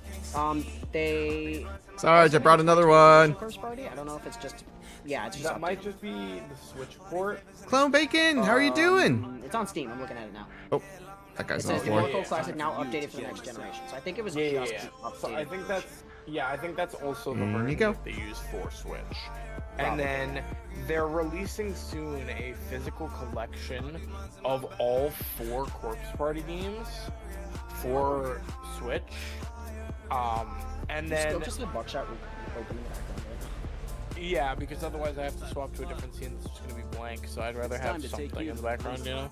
They. Sarge, I brought another one. Corpse Party. I don't know if it's just. Yeah, it's just. That might updated. just be the Switch port. Clone Bacon, how are you doing? It's on Steam. I'm looking at it now. Oh, that It guy's on says the the floor. Oracle Classic now updated for the next generation. So I think it was just updated. So I think that's I think that's also the There you version go. that they use for Switch. And then they're releasing soon a physical collection of all 4 Corpse Party games for Switch. And then Still just a buckshot opening back on it. yeah, because otherwise I have to swap to a different scene that's just gonna be blank. So I'd rather time have to take something you in to the the background, you know.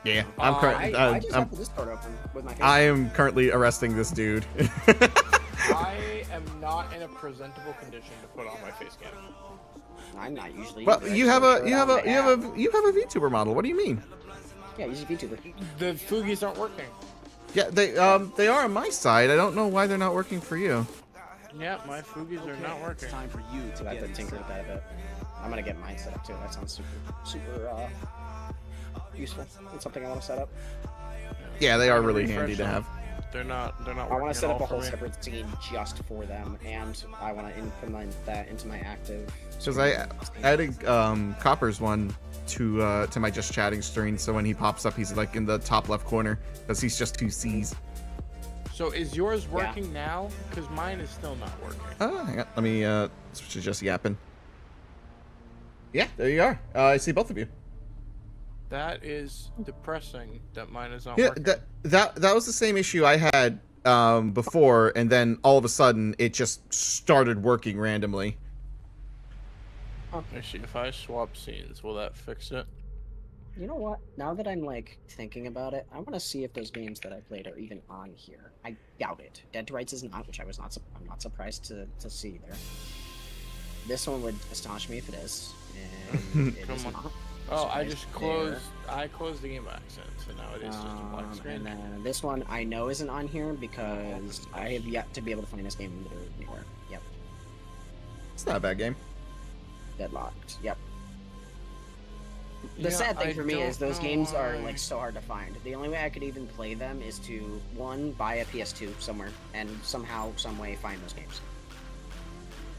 Yeah, I'm currently. I just have the Discord open with my. I am currently arresting this dude. I am not in a presentable condition to put on my face cam. I'm not usually. Well, either. I you just have throw a it you on have a my you app. have a you have a VTuber model. What do you mean? Yeah, he's a VTuber. The Fugies aren't working. Yeah, they are on my side. I don't know why they're not working for you. Yeah, my Fugies are not working. It's time for you to So I have get to tinker with inside. that a bit. I'm gonna get mine set up too. That sounds super useful. It's something I want to set up. Yeah, they are Gotta really refresh handy to them. have. They're not I working want to set at up all a for whole me. separate scene just for them, and I want to implement that into my active. Because I added Copper's one to my just chatting screen, so when he pops up, he's like in the top left corner, because he's just 2 C's. So is yours working now? Because mine is still not working. Hang on, let me switch to just Yappin. Yeah, there you are. I see both of you. That is depressing that mine is not Yeah, working. that was the same issue I had before, and then all of a sudden it just started working randomly. Actually, if I swap scenes, will that fix it? You know what? Now that I'm like thinking about it, I want to see if those games that I played are even on here. I doubt it. Dead to Rights is not, which I'm not surprised to see there. This one would astonish me if it is, and it is not. Oh, I just closed. I closed the game by accident, so now it is just a black screen. And then this one I know isn't on here because I have yet to be able to find this game literally anywhere. Yep. It's not a bad game. Deadlocked. Yep. The Yeah, sad thing I for me is don't those know games are why. like so hard to find. The only way I could even play them is to one, buy a PS2 somewhere and somehow, some way find those games.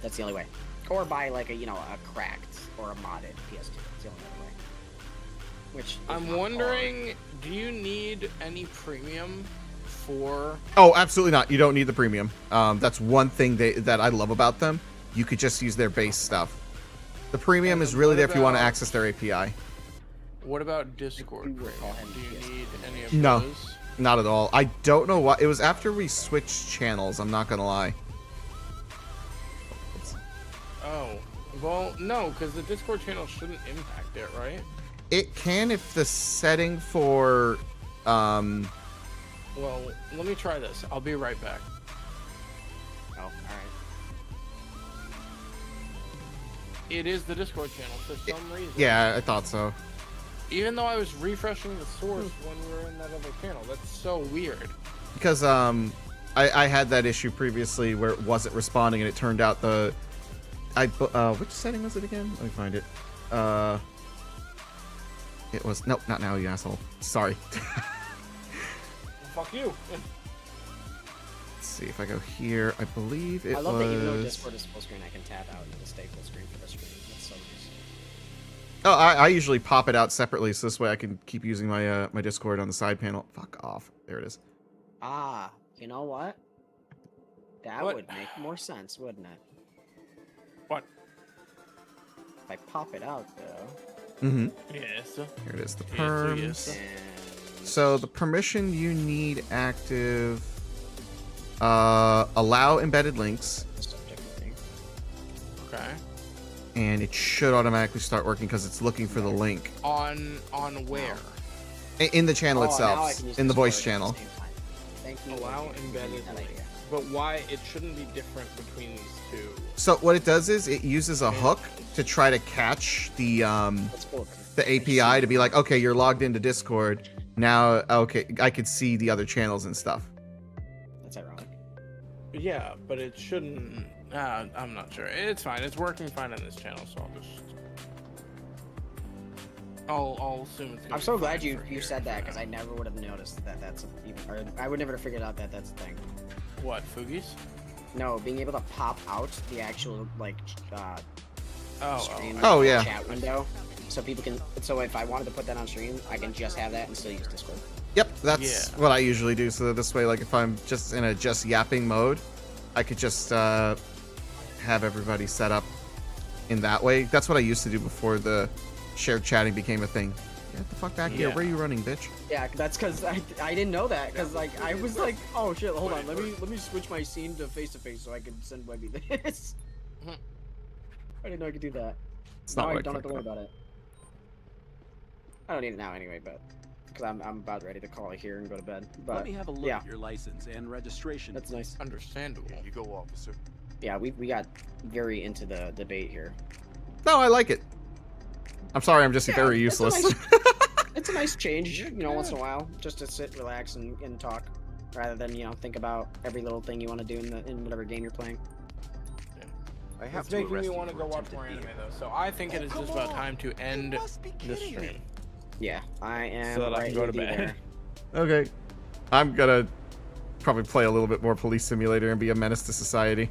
That's the only way. Or buy like a a cracked or a modded PS2. That's the only other way. Which is I'm not wondering, do you need any premium for? Oh, absolutely not. You don't need the premium. That's one thing that I love about them. You could just use their base stuff. The premium is really there if you want to access their API. What about Discord premium? Do you need any of No. those? Not at all. I don't know why. It was after we switched channels. I'm not gonna lie. Oh, well, no, because the Discord channel shouldn't impact it, right? It can if the setting for Well, let me try this. I'll be right back. Oh, all right. It is the Discord channel for some reason. yeah, I thought so. Even though I was refreshing the source when we were in that other channel. That's so weird. Because I had that issue previously where it wasn't responding and it turned out which setting was it again? Let me find it. It was nope, not now, you asshole. Sorry. Fuck you. Let's see if I go here. I believe it I love that even though was. Discord is full screen, I can tab out and stay full screen for this screen. That's so nice. Oh, I usually pop it out separately so this way I can keep using my my Discord on the side panel. Fuck off. There it is. Ah, you know what? That What? would make more sense, wouldn't it? What? If I pop it out though. Mm-hmm. Yes. Here it is. The Yes, perms. yes. And So the permission you need active. Allow embedded links, the subject thing. Okay. and it should automatically start working because it's looking for the link On where? in the channel Oh, now I itself, can use in the voice Discord at channel. the same time. Thank you. Allow Thank you. embedded That link. idea. But why? It shouldn't be different between these two. So what it does is it uses a hook to try to catch the That's cool. 'cause the API to be like, okay, you're logged into Discord now. Okay, I could see the other channels and stuff. That's ironic. Yeah, but it shouldn't. I'm not sure. It's fine. It's working fine on this channel, so I'll assume it's. Gonna I'm be so fine glad you for you here said that for because now. I never would have noticed that that's even. Or I would never have figured out that that's a thing. What Foogies? No, being able to pop out the actual like screen Oh, yeah. chat window, so people can. So if I wanted to put that on stream, I can just have that and still use Discord. Yep, that's Yeah. what I usually do. So that this way, like if I'm just in a just yapping mode, I could just have everybody set up in that way. That's what I used to do before the shared chatting became a thing. Get the fuck back here. Yeah. Where are you running, bitch? Yeah, that's because I didn't know that because like I was like, oh shit, hold on, let me switch my scene to face so I can send Webby this. I didn't know I could do that. It's Now not I what I don't have to clicked worry on. about it. I don't need it now anyway, but because I'm about ready to call it here and go to bed. But Let me have a look yeah. at your license and registration. that's nice. Understandable. Here you go, officer. Yeah, we got very into the debate here. No, I like it. I'm sorry, I'm just Yeah, very it's a useless. nice- It's a nice change, once in a while, just to sit, relax, and talk, rather than think about every little thing you want to do in whatever game you're playing. I have It's to making arrest me you want to for go watch attempted more anime vehicle. though, so I think it is just about time to end the stream. Yeah, I am. So that I right can go to with you bed. there. Okay. I'm gonna probably play a little bit more Police Simulator and be a menace to society.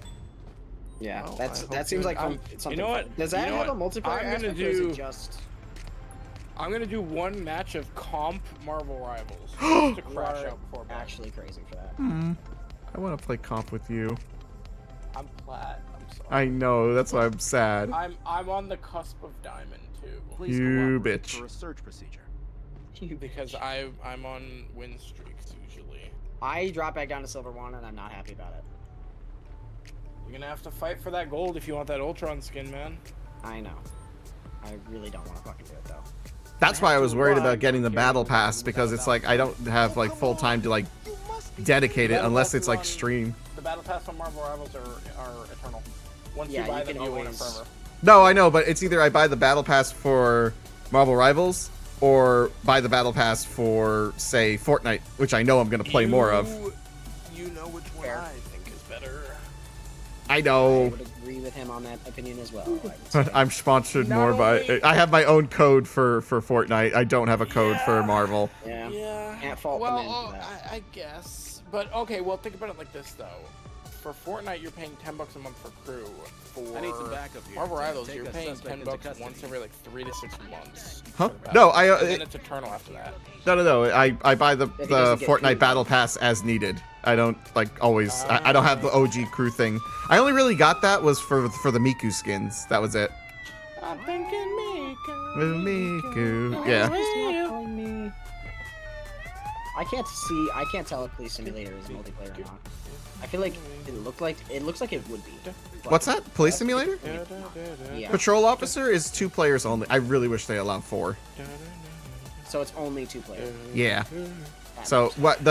Yeah, Well, I that hope seems you- like I'm- something. you know what? fun. Does You that know have a what? multiplayer I'm gonna aspect, or is do- it just? I'm gonna do one match of comp Marvel Rivals just to crash out before bed. Actually crazy for that. I want to play comp with you. I'm plat. I'm sorry. I know, that's why I'm sad. I'm on the cusp of diamond too, Please You cooperate bitch. for a search procedure. because I'm on win streaks usually. I dropped back down to silver 1, and I'm not happy about it. You're gonna have to fight for that gold if you want that Ultron skin, man. I know. I really don't want to fucking do it though. That's why I was worried about getting the battle pass, because it's like I don't have like full time to like dedicate it unless it's like stream. The battle pass on Marvel Rivals are eternal. Once Yeah, you buy you them, can you own them always- forever. No, I know, but it's either I buy the battle pass for Marvel Rivals or buy the battle pass for, say, Fortnite, which I know I'm gonna play more of. You know which one Fair. I think is better. I I know. would agree with him on that opinion as well. I would say. I'm sponsored Not more by. only- I have my own code for Fortnite. I don't have a code for Marvel. Yeah. Yeah. Can't fault well, them in for that. I guess. But okay, well, think about it like this though. For Fortnite, you're paying $10 a month for crew. For I need some backup here. Marvel Rivals, Take you're a paying suspect $10 into custody. once every like 3 to 6 months. Huh? for the battle No, pass, and then it's eternal after that. No. I buy the he doesn't get Fortnite crew. battle pass as needed. I don't like always. I don't have the OG crew thing. I only really got that was for the Miku skins. That was it. I'm thinking Miku. Miku. Yeah. It's not telling me. I can't tell if Police Simulator is multiplayer or not. I feel like it looks like it would be. But What's that? Police Simulator? Yeah. Patrol Officer is 2 players only. I really wish they allowed 4. So it's only 2 players. Yeah. That So makes sense. what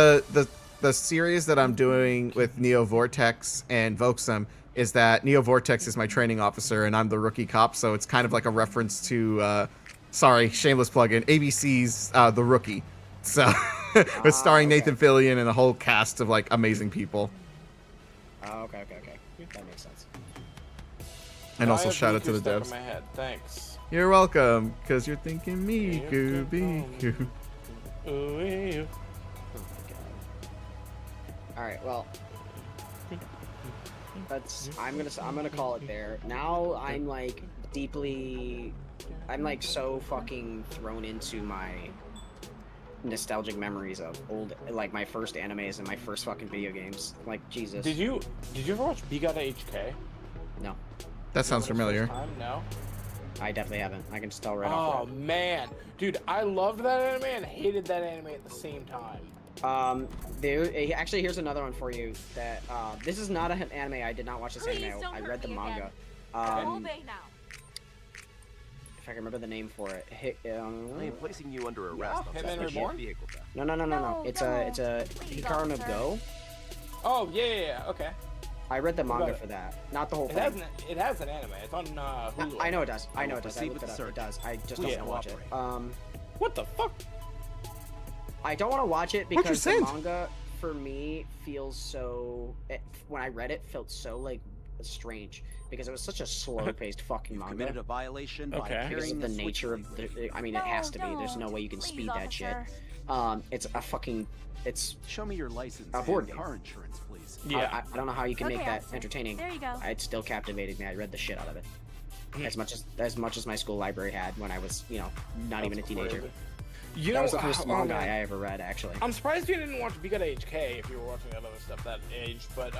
the series that I'm doing with Neo Vortex and Voxem is that Neo Vortex is my training officer and I'm the rookie cop, so it's kind of like a reference to sorry, shameless plug-in, ABC's The Rookie. So it's starring okay. Nathan Fillion and a whole cast of like amazing people. Oh, okay. That makes sense. And I also have shout out to Miku the stuck in devs. my head. Thanks. You're welcome, because you're thinking Miku, Miku. Ooh, All right. Well, I'm gonna call it there. Now I'm like so fucking thrown into my nostalgic memories of old, like my first animes and my first fucking video games. Like Jesus. Did you ever watch Bigata HK? No, That sounds familiar. No. I definitely haven't. I can just tell right Oh off. man, dude, I loved that anime and hated that anime at the same time. Actually, here's another one for you. That this is not an anime. I did not watch this anime. I read the manga. Obey now. If I can remember the name for it. I am placing you under arrest on Hitman suspicion Reborn? of vehicle theft. No. It's a Please, Hikaru no officer. Go. Oh yeah, okay. I read the manga about it? for that. Not the whole It thing. has an anime. It's on Hulu. I know it does. I I know will it does. I proceed looked with it the up. It search. does. I just Please don't want to watch it. What the fuck? I don't want to watch it What'd you because the send? manga for me feels so. When I read it, felt so like strange because it was such a slow-paced fucking You've manga. committed a violation by Okay. Because carrying of the the nature of the. I mean, it has to be. There's no way you can Please, speed that shit. officer. It's a fucking. It's. Show me your license A board and game. car insurance, please. Yeah. I don't know how you can make Okay, that officer. entertaining. There you go. It still captivated me. I read the shit out of it. Hmm. As much as my school library had when I was, not even a teenager. You That know, was the first oh, manga man. I ever read, actually. I'm surprised you didn't watch Bigata HK if you were watching that other stuff that age. But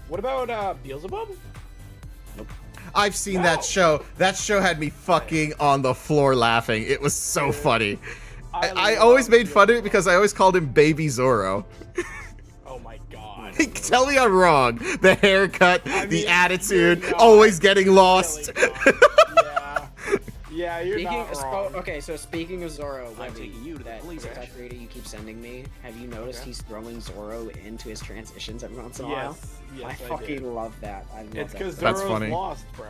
what about Beelzebub? I've seen No. that show. That show had me fucking on the floor laughing. It was so funny. I always love made fun of it Beelzebub. because I always called him Baby Zorro. Oh my god. Tell me I'm wrong. The haircut, I the mean, attitude, you're not always getting lost. Really not. Yeah, you're not wrong. Okay, so speaking of Zoro, I'm Webby, taking you to the that police TikTok station. creator you keep sending me, have you noticed Okay. he's throwing Zoro into his transitions every once in a while? Yes, I I fucking did. love that. I love It's that. because That's Zoro's funny. lost, bro.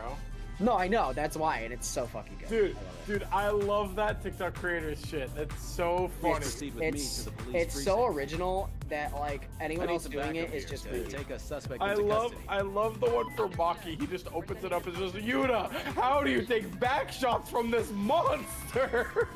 No, I know, that's why, and it's so fucking good. Dude, I love it. dude, I love that TikTok creator's shit. That's so funny. Proceed with me It's to the police it's so precinct. original that like I anyone need else some doing it backup is here just to rude. take a suspect I into love custody. the one for Maki. He just opens it up and says, Yuta, how do you take back shots from this monster?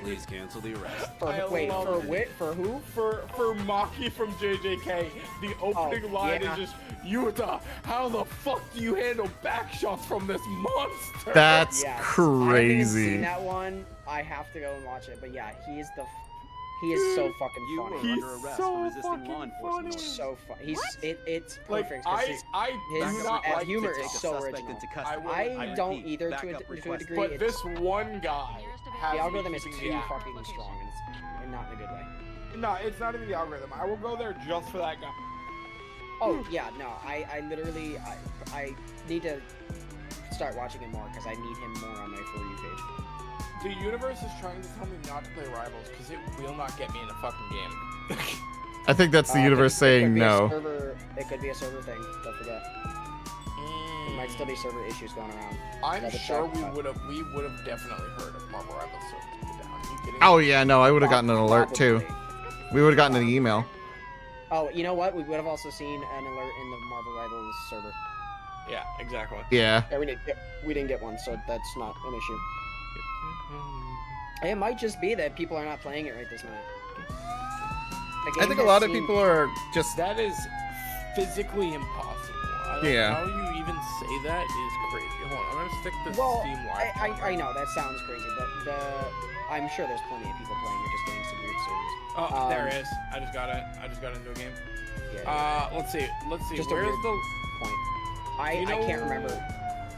Please cancel the arrest. I Wait, love for it. for who? For Maki from JJK, the opening line yeah. is just, Yuta, how the fuck do you handle back shots from this monster? That's Yes. I haven't crazy. seen that one. I have to go and watch it. But yeah, he is so fucking You funny. are He's under arrest so for resisting fucking law enforcement funny. orders. So fun. It's like, perfect. 'cause his I his do not like humor to is take a so suspect original. into custody. I don't repeat, either to backup a request. degree. But It's- this one guy has the me algorithm is keeping too the app. fucking strong, and not in a good way. No, it's not even the algorithm. I will go there just for that guy. Oh yeah, no, I literally I need to start watching him more because I need him more on my For You page. The universe is trying to tell me not to play Rivals because it will not get me in a fucking game. I think that's the universe saying no. It could be a server thing. Don't forget. There might still be server issues going around. I'm Another sure check, we would have definitely heard of Marvel Rivals server go down. Are you kidding? Oh yeah, no, I would have gotten an alert too. Probably. We would have gotten an email. Oh, you know what? We would have also seen an alert in the Marvel Rivals server. Yeah, exactly. Yeah. Yeah, we didn't get one, so that's not an issue. It might just be that people are not playing it right this minute. I think a lot of people are just. That is physically impossible. Yeah. How you even say that is crazy. Hold on, I'm gonna stick the Well, Steam Live. I know that sounds crazy, but I'm sure there's plenty of people playing. You're just getting some weird servers. Oh, there it is. I just got it. I just got into a game. Yeah, Let's see. Just a Where's weird the? point. I can't remember.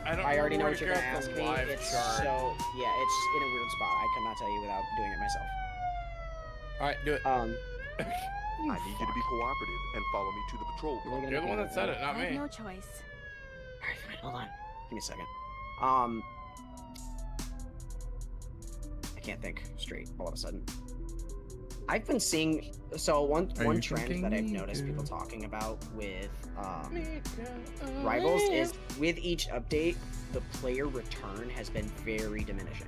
I already know where what to you're gonna get ask the me. live It's chart. so it's in a weird spot. I cannot tell you without doing it myself. All right, do it. I need you to be cooperative and follow me to the patrol car. You're the one that said it, not I have me. no choice. Alright, fine, hold on. Give me a second. I can't think straight all of a sudden. I've been seeing one you trend thinking that I've me noticed people too? talking about with Rivals is with each update, the player return has been very diminishing.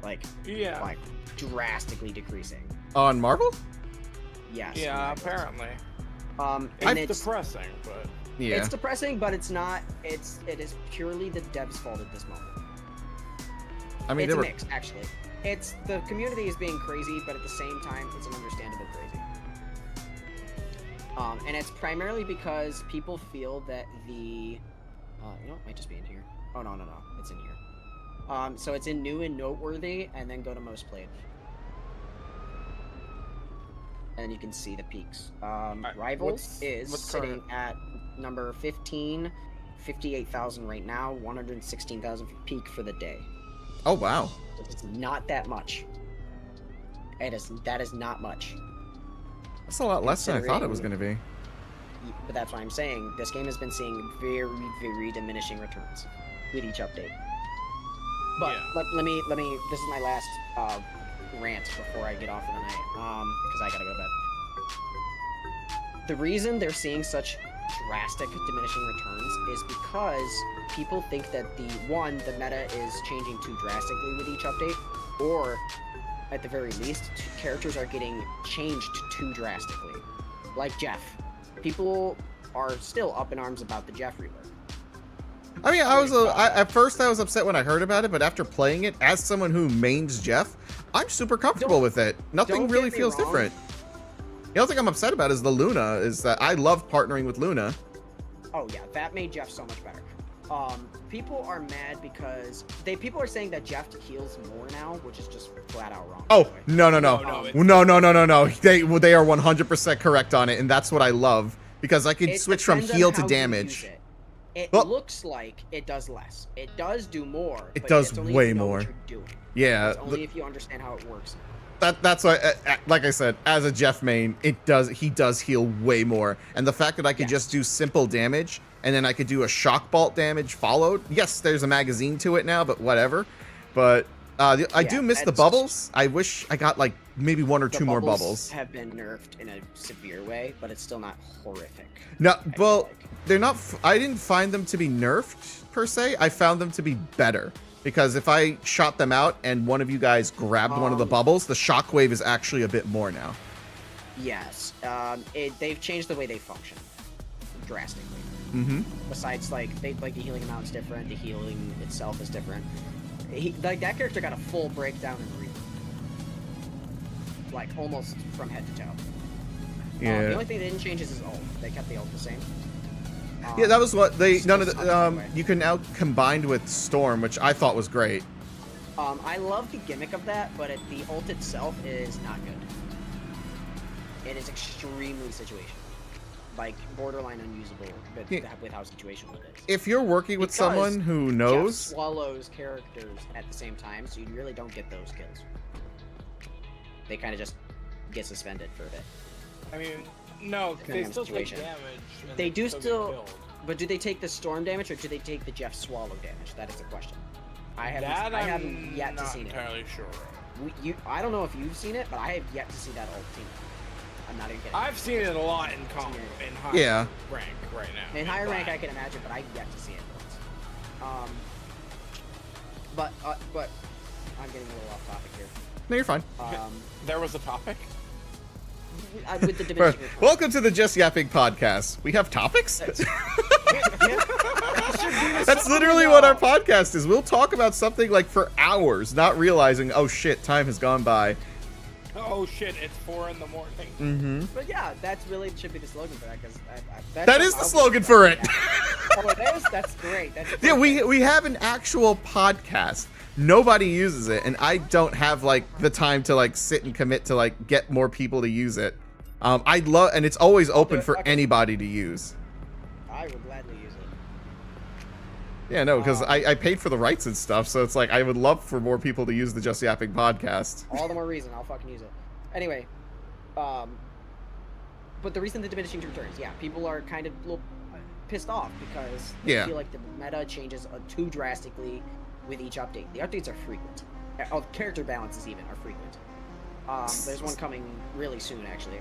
Like drastically decreasing. On Marvel? Yes. Yeah, Rivals. apparently. And It's depressing, but Yeah. it's depressing, but it's not. It is purely the devs' fault at this moment. I mean, It's they a were. mix, actually. It's the community is being crazy, but at the same time, it's an understandable crazy. And it's primarily because people feel that the, you know, it might just be in here. Oh no, it's in here. So it's in new and noteworthy, and then go to most played. And you can see the peaks. Rivals is what's sitting current? at number 15, 58,000 right now, 116,000 peak for the day. Oh wow. It's not that much. That is not much. That's a lot less than I thought it was going to be. But that's why I'm saying this game has been seeing very, very diminishing returns with each update. But let me. This is my last rant before I get off for the night, because I gotta go to bed. The reason they're seeing such drastic diminishing returns is because people think that the meta is changing too drastically with each update, or at the very least, characters are getting changed too drastically. Like Jeff. People are still up in arms about the Jeff rework. I mean, at first I was upset when I heard about it, but after playing it, as someone who mains Jeff, I'm super comfortable with it. Nothing don't really get me feels wrong. different. The only thing I'm upset about is the Luna, is that I love partnering with Luna. Oh yeah, that made Jeff so much better. People are mad because people are saying that Jeff heals more now, which is just flat out wrong. Oh, by the way. no. No. They are 100% correct on it, and that's what I love, because I can It switch from depends on heal to how you damage. use it. It Well- looks like it does less. It does do more. It but does it's only way if you know more. what you're doing. Yeah, It's only if you understand how it works. that's why, like I said, as a Jeff main, he does heal way more, and the fact that I could just do simple damage, and then I could do a shock bolt damage followed. Yes, there's a magazine to it now, but whatever. But I do miss the bubbles. I wish I got like maybe one or two more bubbles. Have been nerfed in a severe way, but it's still not horrific. No, I feel well, like. they're not. I didn't find them to be nerfed per se. I found them to be better, because if I shot them out and one of you guys grabbed one of the bubbles, the shockwave is actually a bit more now. Yes, they've changed the way they function drastically. Mm-hmm. Besides, the healing amount's different, the healing itself is different. That character got a full breakdown in Reaper, like almost from head to toe. Yeah. The only thing they didn't change is his ult. They kept the ult the same. Yeah, that was what they. None of Still the. sounds that way. You can now combined with Storm, which I thought was great. I love the gimmick of that, but the ult itself is not good. It is extremely situational, like borderline unusable with how situational it is. If you're working with Because someone who Jeff knows, swallows characters at the same time, so you really don't get those kills. They kind of just get suspended for a bit. I mean, no, Depending they on still take situation. damage. And They do get still. killed. But do they take the storm damage or do they take the Jeff Swallow damage? That is the question. I haven't I'm yet to not see it. entirely sure. I don't know if you've seen it, but I have yet to see that ult team. I'm not even kidding. I've seen it a lot in high rank right now. In higher rank, I can imagine, but I've yet to see it. But I'm getting a little off topic here. No, you're fine. There was a topic? With the diminishing returns. Welcome to the Just Yapping podcast. We have topics? That's literally what our podcast is. We'll talk about something like for hours, not realizing, oh shit, time has gone by. Oh shit, it's 4 in the morning. Mm-hmm. But yeah, that's really should be the slogan for that, because That is the slogan for it. Oh, it is? That's great. That's Yeah, we have an actual podcast. Nobody uses it, and I don't have like the time to like sit and commit to like get more people to use it. I'd love, and it's always open for anybody to use. I would gladly use it. Yeah, no, because I paid for the rights and stuff, so it's like I would love for more people to use the Just Yapping podcast. All the more reason I'll fucking use it. Anyway, but the reason the diminishing returns, yeah, people are kind of a little pissed off because they feel like the meta changes too drastically with each update. The updates are frequent. Character balances even are frequent. There's one coming really soon, actually.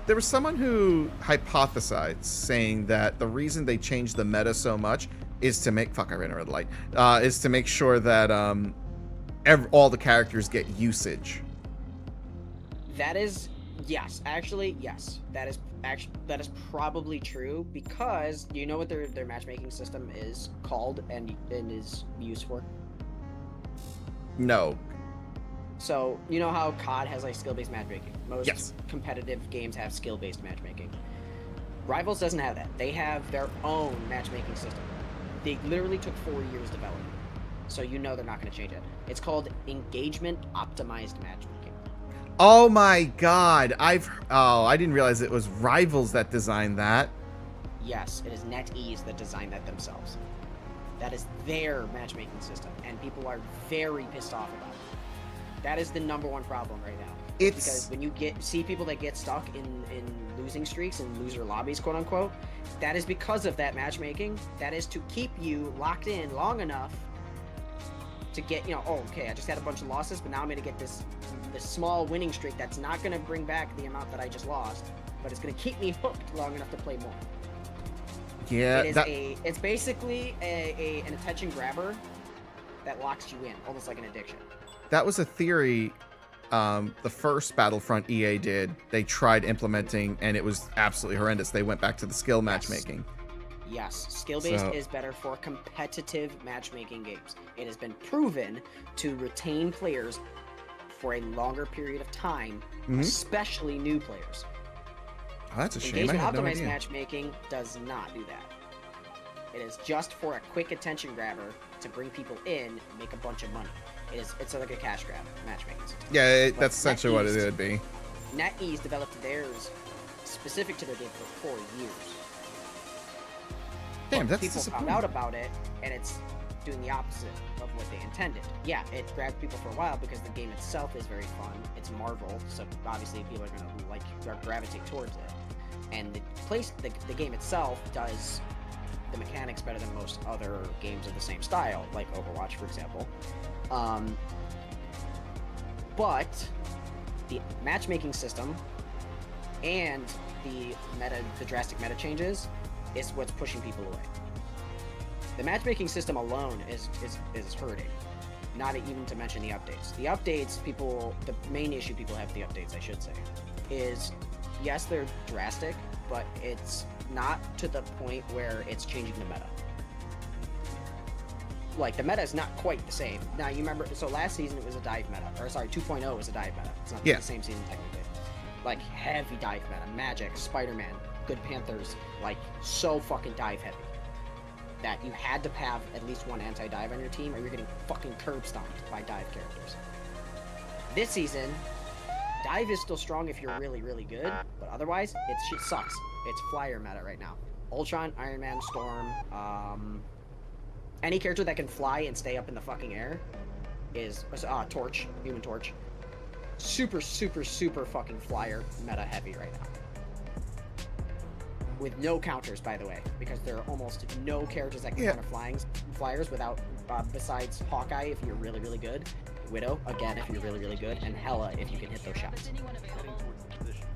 There was someone who hypothesized saying that the reason they changed the meta so much is to make I ran out of the light. Is to make sure that all the characters get usage. That is yes, actually yes. That is probably true, because do you know what their matchmaking system is called and is used for? No. So you know how COD has like skill-based matchmaking. Most competitive games have skill-based matchmaking. Rivals doesn't have that. They have their own matchmaking system. They literally took 4 years developing. So you know they're not going to change it. It's called engagement optimized matchmaking. Oh my god, I didn't realize it was Rivals that designed that. Yes, it is NetEase that designed that themselves. That is their matchmaking system, and people are very pissed off about it. That is the #1 problem right now. Because when you see people that get stuck in losing streaks and loser lobbies, quote unquote, that is because of that matchmaking. That is to keep you locked in long enough to get, oh, okay, I just had a bunch of losses, but now I'm going to get this small winning streak that's not going to bring back the amount that I just lost, but it's going to keep me hooked long enough to play more. Yeah, it's basically an attention grabber that locks you in, almost like an addiction. That was a theory the first Battlefront EA did. They tried implementing, and it was absolutely horrendous. They went back to the skill matchmaking. Yes, skill-based is better for competitive matchmaking games. It has been proven to retain players for a longer period of time, especially new players. Oh, that's a shame. Engagement I had no optimized idea. matchmaking does not do that. It is just for a quick attention grabber to bring people in and make a bunch of money. It's like a cash grab matchmaking system. Yeah, that's essentially what it would be. NetEase developed theirs specific to their game for 4 years. Damn, that's people found out about it, and it's doing the opposite of what they intended. Yeah, it grabbed people for a while because the game itself is very fun. It's Marvel, so obviously people are gonna gravitate towards it. And the game itself does the mechanics better than most other games of the same style, like Overwatch, for example. But the matchmaking system and the drastic meta changes is what's pushing people away. The matchmaking system alone is hurting. Not even to mention the updates. The updates, the main issue people have with the updates, I should say, is yes, they're drastic, but it's not to the point where it's changing the meta. Like, the meta is not quite the same. Now, you remember, so last season it was a dive meta. Or, sorry, 2.0 was a dive meta. It's not the same season, technically. Like, heavy dive meta. Magic, Spider-Man, Good Panthers, like, so fucking dive heavy. That you had to have at least one anti-dive on your team, or you're getting fucking curb stomped by dive characters. This season, dive is still strong if you're really, really good, but otherwise, shit sucks. It's flyer meta right now. Ultron, Iron Man, Storm, any character that can fly and stay up in the fucking air is Torch, Human Torch. Super, super, super fucking flyer meta heavy right now. with no counters, by the way, because there are almost no characters that can Yeah. counter flyers without, besides Hawkeye if you're really, really good, Widow, again, if you're really, really good, and Hela if you can hit those shots. Heading towards the position.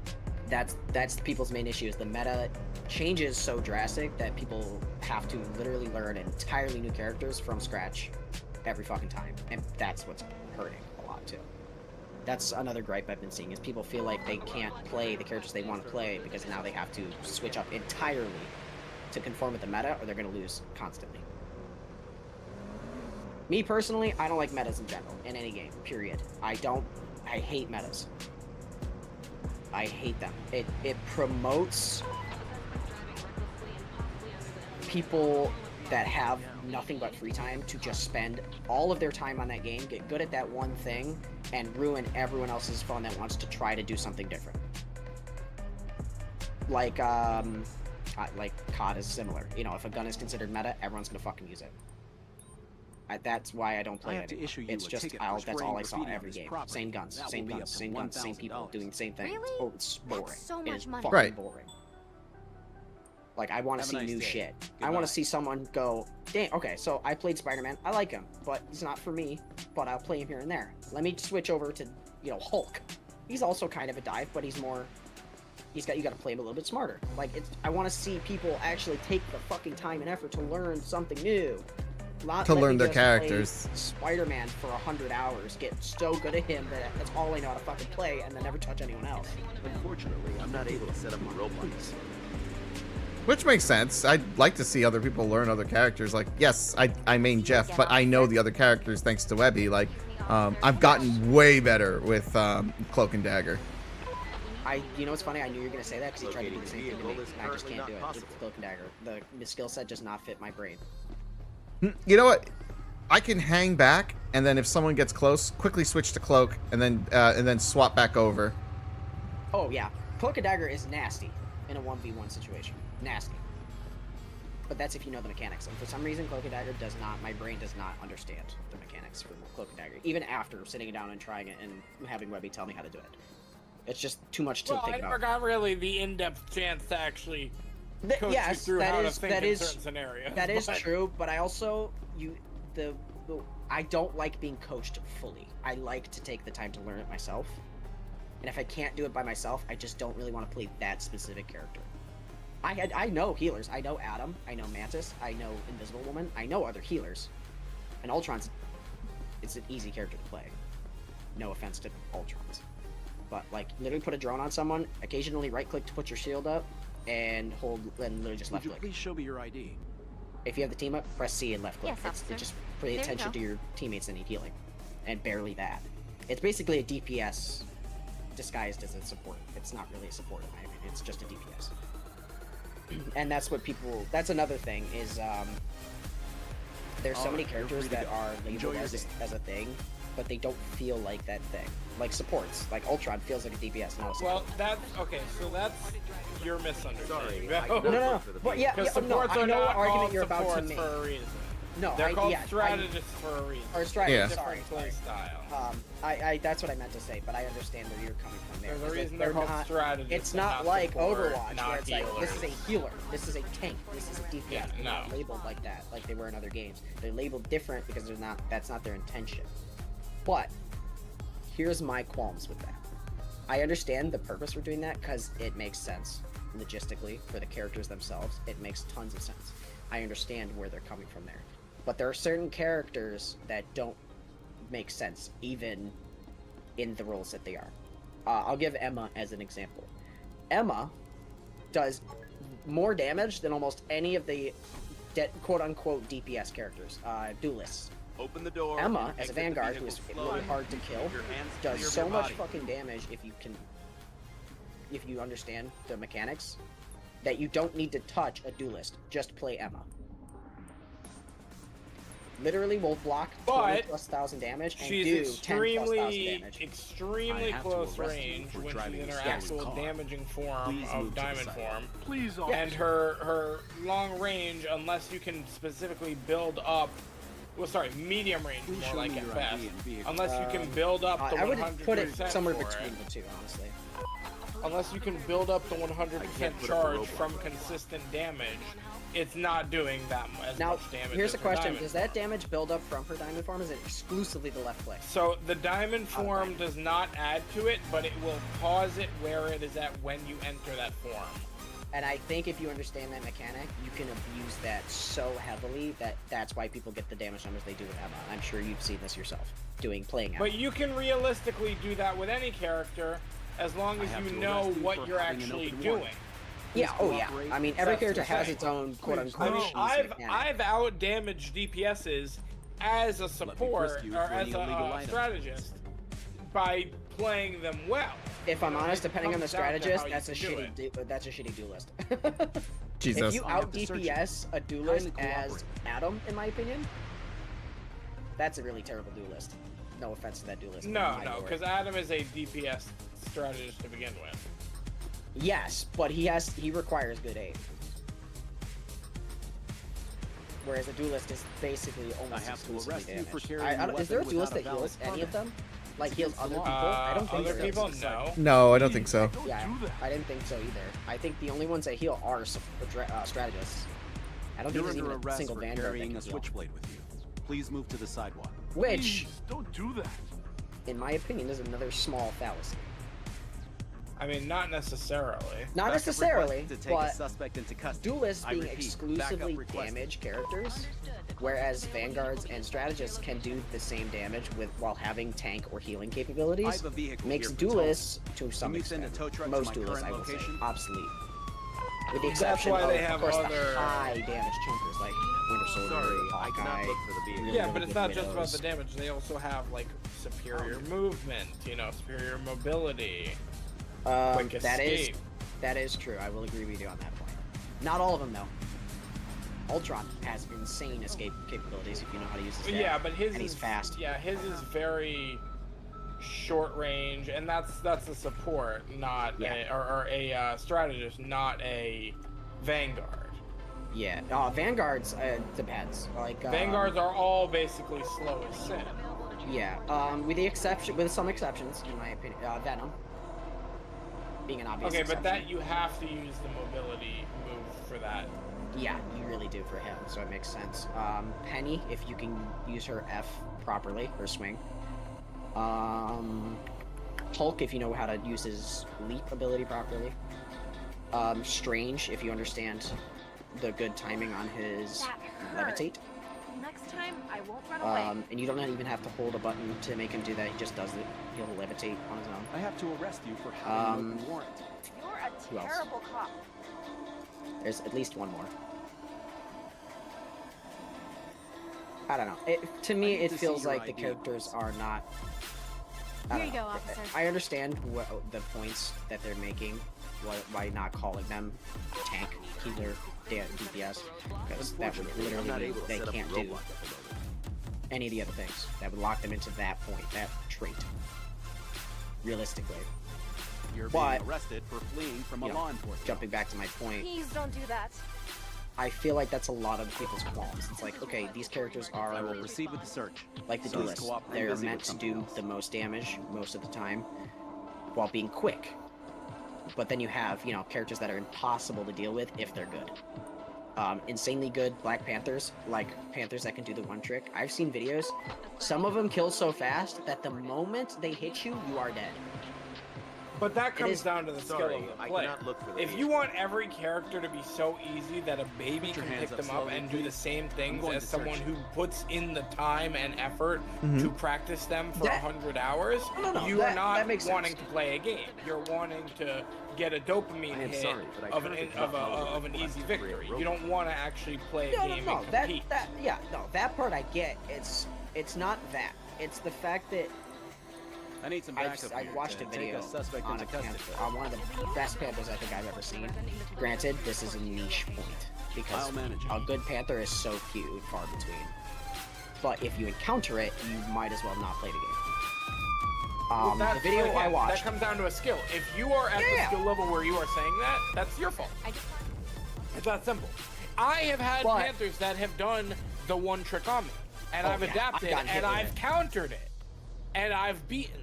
That's people's main issue, is the meta changes so drastic that people have to literally learn entirely new characters from scratch every fucking time, and that's what's hurting a lot too. That's another gripe I've been seeing, is people feel like they can't play the characters they want to play because now they have to switch up entirely to conform with the meta, or they're going to lose constantly. Me personally, I don't like metas in general, in any game, period. I hate metas. I hate them. It promotes people that have nothing but free time to just spend all of their time on that game, get good at that one thing, and ruin everyone else's fun that wants to try to do something different. Like COD is similar. You know, if a gun is considered meta, everyone's gonna fucking use it. That's why I don't play I it have to anymore. issue you It's a just ticket for that's all I spraying saw graffiti on every this game. property. Same guns, That same will be guns, up to same guns, same people $1,000. doing the same thing. Really? Oh, it's boring. That's so It much is money. fucking Right. boring. Like, I want to Have a see nice new day. shit. I Goodbye. want to see someone go, dang, okay, so I played Spider-Man. I like him, but he's not for me, but I'll play him here and there. Let me switch over to, you know, Hulk. He's also kind of a dive, but he's more, you got to play him a little bit smarter. Like, I want to see people actually take the fucking time and effort to learn something new. Not To let learn me their just play characters. Spider-Man for 100 hours, get so good at him that that's all I know how to fucking play, and then never touch anyone else. Unfortunately, I'm not able to set up my robots. Which makes sense. I'd like to see other people learn other characters. Like, yes, I main Jeff, but I know the other characters thanks to Webby. Like, I've gotten way better with Cloak and Dagger. You know what's funny? I knew you were gonna say that because he tried to do the same thing to me, Vehicle is and I just currently can't do not it. possible. It's Cloak and Dagger. The skill set does not fit my brain. You know what? I can hang back, and then if someone gets close, quickly switch to Cloak, and then swap back over. Oh yeah, Cloak and Dagger is nasty in a 1v1 situation. Nasty. But that's if you know the mechanics. And for some reason, Cloak and Dagger does not. My brain does not understand the mechanics for Cloak and Dagger, even after sitting down and trying it and having Webby tell me how to do it. It's just too much to Well, I think never about. got really the in-depth chance to actually coach you Yes, through how to think that in is certain scenarios. that is but- true. But I also I don't like being coached fully. I like to take the time to learn it myself. And if I can't do it by myself, I just don't really want to play that specific character. I know healers. I know Adam. I know Mantis. I know Invisible Woman. I know other healers. And Ultron's, it's an easy character to play. No offense to Ultrons. But, like, literally put a drone on someone, occasionally right-click to put your shield up, and hold, and literally just Would you left-click. please show me your ID? If you have the team up, press C and left-click. Yes, officer. It's just pay There you attention go. to your teammates that need healing. And barely that. It's basically a DPS disguised as a support. It's not really a support in my opinion. It's just a DPS. And that's what people, that's another thing, is there's so many characters that are Enjoy labeled your as a thing, but they don't feel like that thing. Like supports, like Ultron feels like a DPS, not a support. Well, that's okay. So that's your misunderstanding. Sorry, I No, no, no. But yeah, Because no, supports I are know what not argument called you're about to supports make. for a reason. No, They're called yeah, strategists for a reason. or strategy. Yeah. Sorry, Different play style. I that's what I meant to say, but I understand where you're coming from there. There's a is that reason they're called not- strategists. It's and not like support, Overwatch, not where it's like, this is a healers. healer, this is a tank, this is a DPS. Yeah, They're not no. labeled like that, like they were in other games. They're labeled different because they're not. That's not their intention. But here's my qualms with that. I understand the purpose for doing that because it makes sense logistically for the characters themselves. It makes tons of sense. I understand where they're coming from there. But there are certain characters that don't make sense, even in the roles that they are. I'll give Emma as an example. Emma does more damage than almost any of the quote-unquote DPS characters, duelists. Open the door. Emma, and as a exit the Vanguard, who vehicle is slowly. really hard to kill, Keep your hands does clear of so your much body. fucking damage if you understand the mechanics, that you don't need to touch a duelist. Just play Emma. Literally will block 20,000+ damage and She's do 10,000+ extremely, damage. I extremely have to close arrest you range for when she's driving in a her stolen actual car. damaging form Please move of to the diamond side. form. Please, And her long range, unless you can specifically build up, well, sorry, medium range Please more show like me at your best. ID and vehicle. Unless you can build up the I would 100% put it somewhere for between the two, honestly. unless you can build up the 100% can't put up a charge roadblock from right now. consistent damage, it's not doing that as Now, much damage. here's as a her question: diamond does that damage build up from her diamond form? Or is it exclusively the left click? So the diamond Out of form diamond. does not add to it, but it will pause it where it is at when you enter that form. And I think if you understand that mechanic, you can abuse that so heavily that that's why people get the damage numbers they do with Emma. I'm sure you've seen this yourself, playing Emma. But you can realistically do that with any character as long as have you to know arrest you what for you're having an actually open doing. warrant. yeah, oh yeah. cooperate. I mean, every That's character the has thing. its own quote-unquote I mean, cheesy mechanic. I've out damaged DPSs as a support frisk you or for as any illegal a items. strategist by playing them well. If I'm honest, depending on the Comes down to strategist, how you that's a can do shitty that's a shitty duelist. Jesus. If you I out have to search DPS a duelist Kindly as cooperate. Adam, in my opinion, that's a really terrible duelist. No offense to that duelist. but No, my no, lord. because Adam is a DPS strategist to begin with. Yes, but he requires good aim. Whereas a duelist is basically almost I have to exclusively arrest you for damaged. carrying I don't, a is there a weapon duelist that without a heals valid any of permit? them? Like heals against other the people? law. I don't think Other there is. people, no. No, I don't think so. Don't Yeah, do that. I didn't think so either. I think the only ones that heal are strategists. I don't You're think there's under even a arrest single for Vanguard that carrying can a heal. switchblade with you. Please move to the sidewalk. Which, Please, don't do that. in my opinion, is another small fallacy. I mean, not necessarily. Not Backup necessarily, request to take a but suspect into custody. duelists I being repeat, exclusively backup requested. damage characters, whereas vanguards and strategists can do the same damage while having tank or healing I capabilities, have a vehicle makes here for towing. duelists to some Can you send a extent, tow truck to most my duelists I current will say, location? obsolete. With the That's exception why of, they have of course, other- the high damage chunkers like Winter Soldier, Sorry, I cannot Hawkeye. look for the vehicle. really, Yeah, really but it's good not just about widows. the damage. They also have like superior movement, superior mobility, quick That escape. is true. I will agree with you on that point. Not all of them though. Ultron has insane escape capabilities if you know how to use his Yeah, but his and he's is fast. Yeah, his is very short range, and that's a support, not Yeah. or a strategist, not a vanguard. Yeah. Vanguards depends. Like Vanguards are all basically slow as sin. Yeah. With some exceptions, in my opinion. Venom being an obvious Okay, exception. but that you have to use the mobility move for that. Yeah, you really do for him, so it makes sense. Penny, if you can use her F properly, her swing. Hulk, if you know how to use his leap ability properly. Strange, if you understand the good timing on his That hurt. levitate. Next time, I won't run away. And you don't even have to hold a button to make him do that. He just does it. He'll levitate on his own. I have to arrest you for having an open warrant. You're a else? terrible cop. There's at least one more. I don't know. To me, I need it to see feels your like the ID, characters please. are not. I Here don't you know. go, officer. I understand the points that they're making. Why not calling them tank, healer, DPS? Because that would Unfortunately, I'm literally not mean able to they set up a can't do roadblock at the moment. any of the other things. That would lock them into that point, that trait. Realistically. You're But, being arrested for fleeing from a you know, law enforcement. Jumping back to my point, Please don't do that. I feel like that's a lot of people's qualms. It's like, okay, these characters I will are proceed with the search. like the Please duelists. cooperate. They're Busy meant with to something do else. the most damage most of the time while being quick. But then you have, characters that are impossible to deal with if they're good. Insanely good Black Panthers, like Panthers that can do the one trick. I've seen videos. Some of them kill so fast that the moment they hit you, you are dead. But that comes is- down to the skill Sorry, of the I player. cannot look for the If you vehicle. want every character to be so easy that a baby Put your can hands pick up them up slowly, and do the please. same things going as to someone search. who puts in the time and effort to practice them for That- 100 hours, No, you are that not makes wanting sense. to play a game. You're wanting to get a dopamine I am hit sorry, but I of currently an cannot follow of an the easy request to create victory. a You don't want to actually play a No, game no, and that compete. that part I get. It's not that. It's the fact that I need some I backup here watched a to take video a suspect on into a custody. panther, on one of the best panthers I think I've ever seen. Granted, this is a niche point because I'll manage it. a good panther is so few and far between. But if you encounter it, you might as well not play the game. Well, The video again, I watched. That comes down to a skill. If you are at the Yeah. skill level where you are saying that, that's your fault. It's that simple. I have had But- Panthers that have done the one trick on me, and Oh, I've yeah, I've adapted, gotten hit and with I've it. countered it, and I've beaten them.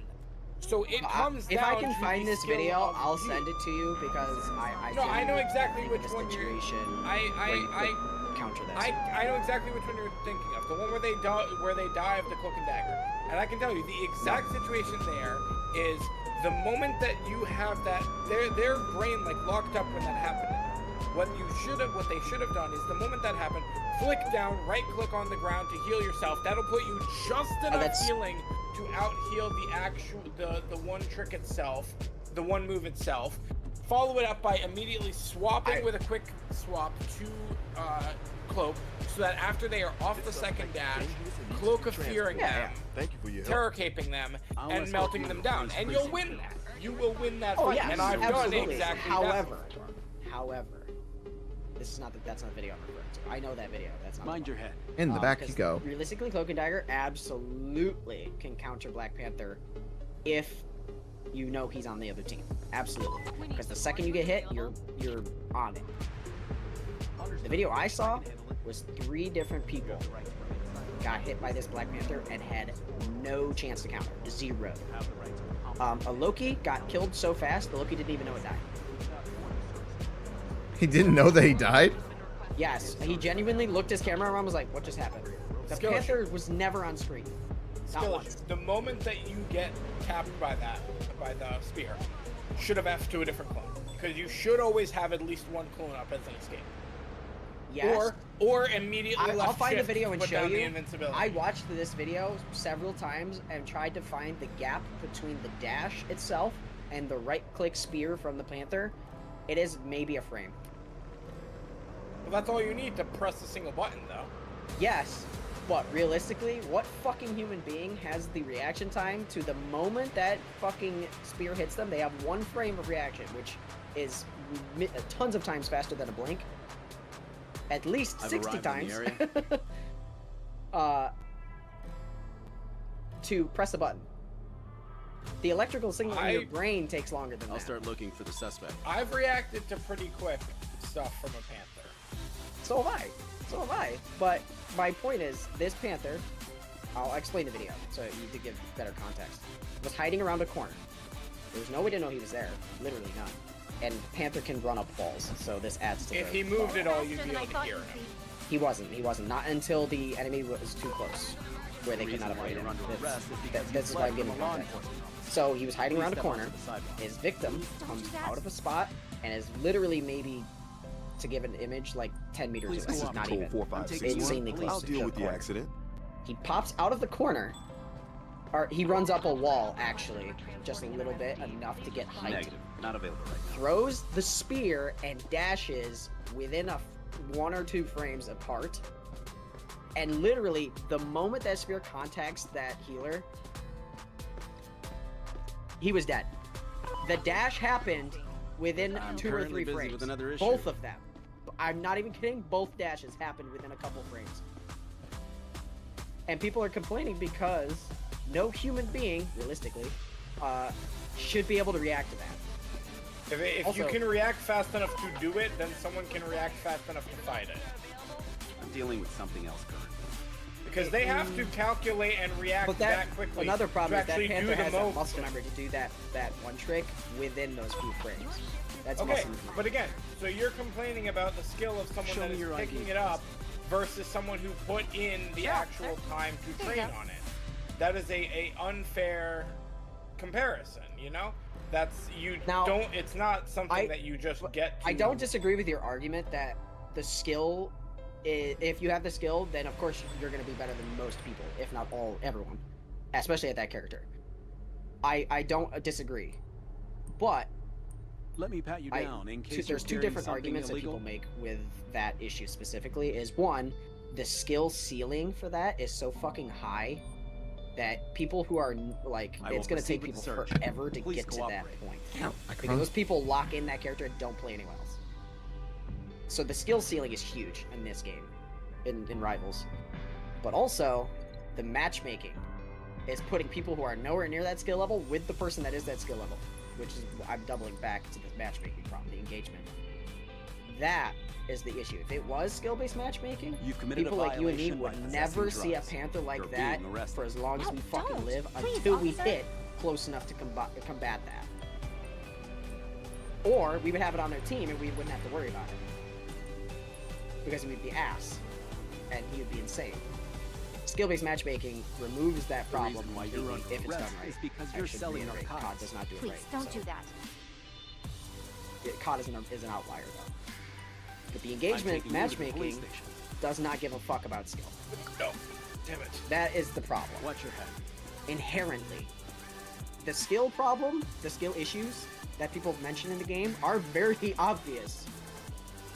So it comes If down I can to find the this skill video, of I'll you. send it to you because I No, I know exactly think which of a one you're. situation where you I could counter this. I know exactly which one you're thinking of. The one where they die of the cloak and dagger. And I can tell you the exact situation there is the moment that you have that their brain like locked up when that happened. What they should have done is the moment that happened, flick down, right click on the ground to heal yourself. That'll put you just enough healing to out heal the one trick itself, the one move itself. Follow it up by immediately swapping with a quick swap to cloak, so that after they are off the second dash, cloak of fearing them, Thank you for your help. terror caping them, and melting them down, and you'll win that. You will win that Oh fight, yeah, and I've absolutely. done exactly However, that. this is not that's not the video I'm referring to. I know that video. That's not. Mind your head. In the back you because go. Realistically, Cloak and Dagger absolutely can counter Black Panther if you know he's on the other team. Absolutely. Because the second you get hit, you're on it. The video I saw was 3 different people got hit by this Black Panther and had no chance to counter. 0. A Loki got killed so fast, the Loki didn't even know it died. He didn't know that he died? Yes, he genuinely looked his camera around and was like, what just happened? The Skill Panther was never on screen. Not Skill once. issue. The moment that you get tapped by the spear, should have F to a different clone. Because you should always have at least one clone up as an escape. Yes. Or immediately left I'll find the shift video to and put show down the you. invincibility. I watched this video several times and tried to find the gap between the dash itself and the right-click spear from the Panther. It is maybe a frame. Well, that's all you need to press a single button, though. Yes, but realistically, what fucking human being has the reaction time to the moment that fucking spear hits them? They have 1 frame of reaction, which is tons of times faster than a blink. At least I've 60 arrived in times. the area. To press a button. The electrical signal in your I- brain takes longer than I'll that. start looking for the suspect. I've reacted to pretty quick stuff from a Panther. So have I. So have I. But my point is, this Panther, I'll explain the video so you to give better context, was hiding around a corner. There was no way to know he was there. Literally none. And Panther can run up walls, so this adds to If the he moved quality. at all, you'd be able to hear him. He wasn't. Not until the enemy was too close, where they The could not reason why avoid him. you're under That's- arrest is because This is you why I'm fled giving from a law context. enforcement officer. So he was hiding Please around a step corner. onto the sidewalk. His victim comes out of a spot and is literally maybe, to give an image, like 10 meters Please away. go up. Not Patrol even. 4561. Insanely close I'll to deal the with the corner. accident. He pops out of the corner, or he runs up a wall, actually, just a little bit, enough to get height. Negative. Not available right now. Throws the spear and dashes within 1 or 2 frames apart. And literally, the moment that spear contacts that healer, he was dead. The dash happened within I'm 2 or currently 3 busy frames. with another issue. Both of them. I'm not even kidding. Both dashes happened within a couple frames. And people are complaining because no human being, realistically, should be able to react to that. If you Also- can react fast enough to do it, then someone can react fast enough to fight it. I'm dealing with something else currently. Because they have to calculate and react But that quickly another problem to is that actually Panther do the has a move. muscle memory to do that one trick within those few frames. That's Okay, muscle memory. but again, so you're complaining about the skill of someone Show that me is your picking ID. it up versus someone who put in the actual time to train on it. That is a unfair comparison, you know? That's it's not something that you just get to. I don't disagree with your argument that the skill, if you have the skill, then of course you're going to be better than most people, if not everyone, especially at that character. I don't disagree, but Let me pat you down in case there's you're 2 carrying different something arguments illegal. that people make with that issue specifically. Is one, the skill ceiling for that is so fucking high that people who are like, I will it's going to proceed take with people the search. forever to Please get to that cooperate. point. Because those people lock in that character and don't play anyone else. So the skill ceiling is huge in this game, in Rivals. But also, the matchmaking is putting people who are nowhere near that skill level with the person that is that skill level. Which is, I'm doubling back to the matchmaking problem, the engagement. That is the issue. If it was skill-based matchmaking, You've committed people a like you and me violation by would possessing never see a drugs. Panther like You're that being arrested. for as long as we No, fucking don't. live Please, until we officer. hit close enough to combat that. Or we would have it on their team and we wouldn't have to worry about it. Because we'd be ass. And he would be insane. Skill-based matchmaking removes that problem why you're completely if it's done unrest right. is because I you're should selling reiterate, COD narcotics. does not do it Please, right. don't so. do that. COD is an outlier, though. But the I'm engagement taking you to the matchmaking police station. does not give a fuck about skill. No. Damn it. That is the problem. Watch your head. Inherently. The skill problem, the skill issues that people mention in the game are very obvious.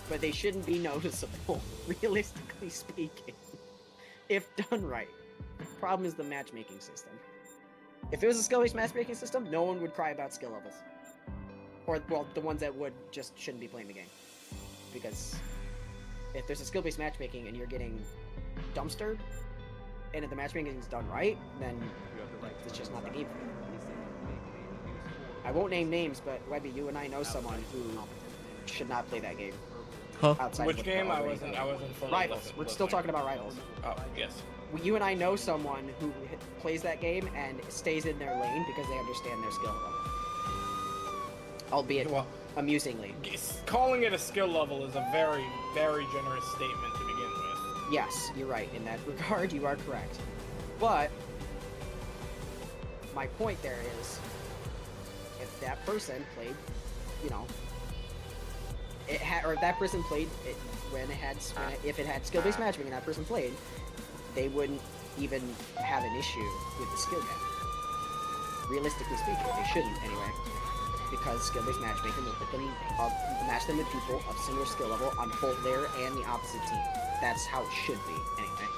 But they shouldn't be noticeable, realistically speaking. If done right. The problem is the matchmaking system. If it was a skill-based matchmaking system, no one would cry about skill levels. Or, well, the ones that would just shouldn't be playing the game. Because if there's a skill-based matchmaking and you're getting dumpstered, and if the matchmaking is done right, then it's just not the game for you. I won't name names, but Webby, you and I know someone who should not play that game. Huh? Outside Which of game? I already- wasn't fully Rivals. We're still talking about Rivals. Oh, yes. You and I know someone who plays that game and stays in their lane because they understand their skill level. Albeit Well, amusingly. calling it a skill level is a very, very generous statement to begin with. Yes, you're right. In that regard, you are correct. But my point there is, if that person played, you know, or if that person played it if it had skill-based matchmaking and that person played, they wouldn't even have an issue with the skill gap. Realistically speaking, they shouldn't anyway, because skill-based matchmaking will put them match them with people of similar skill level on both their and the opposite team. That's how it should be anyway.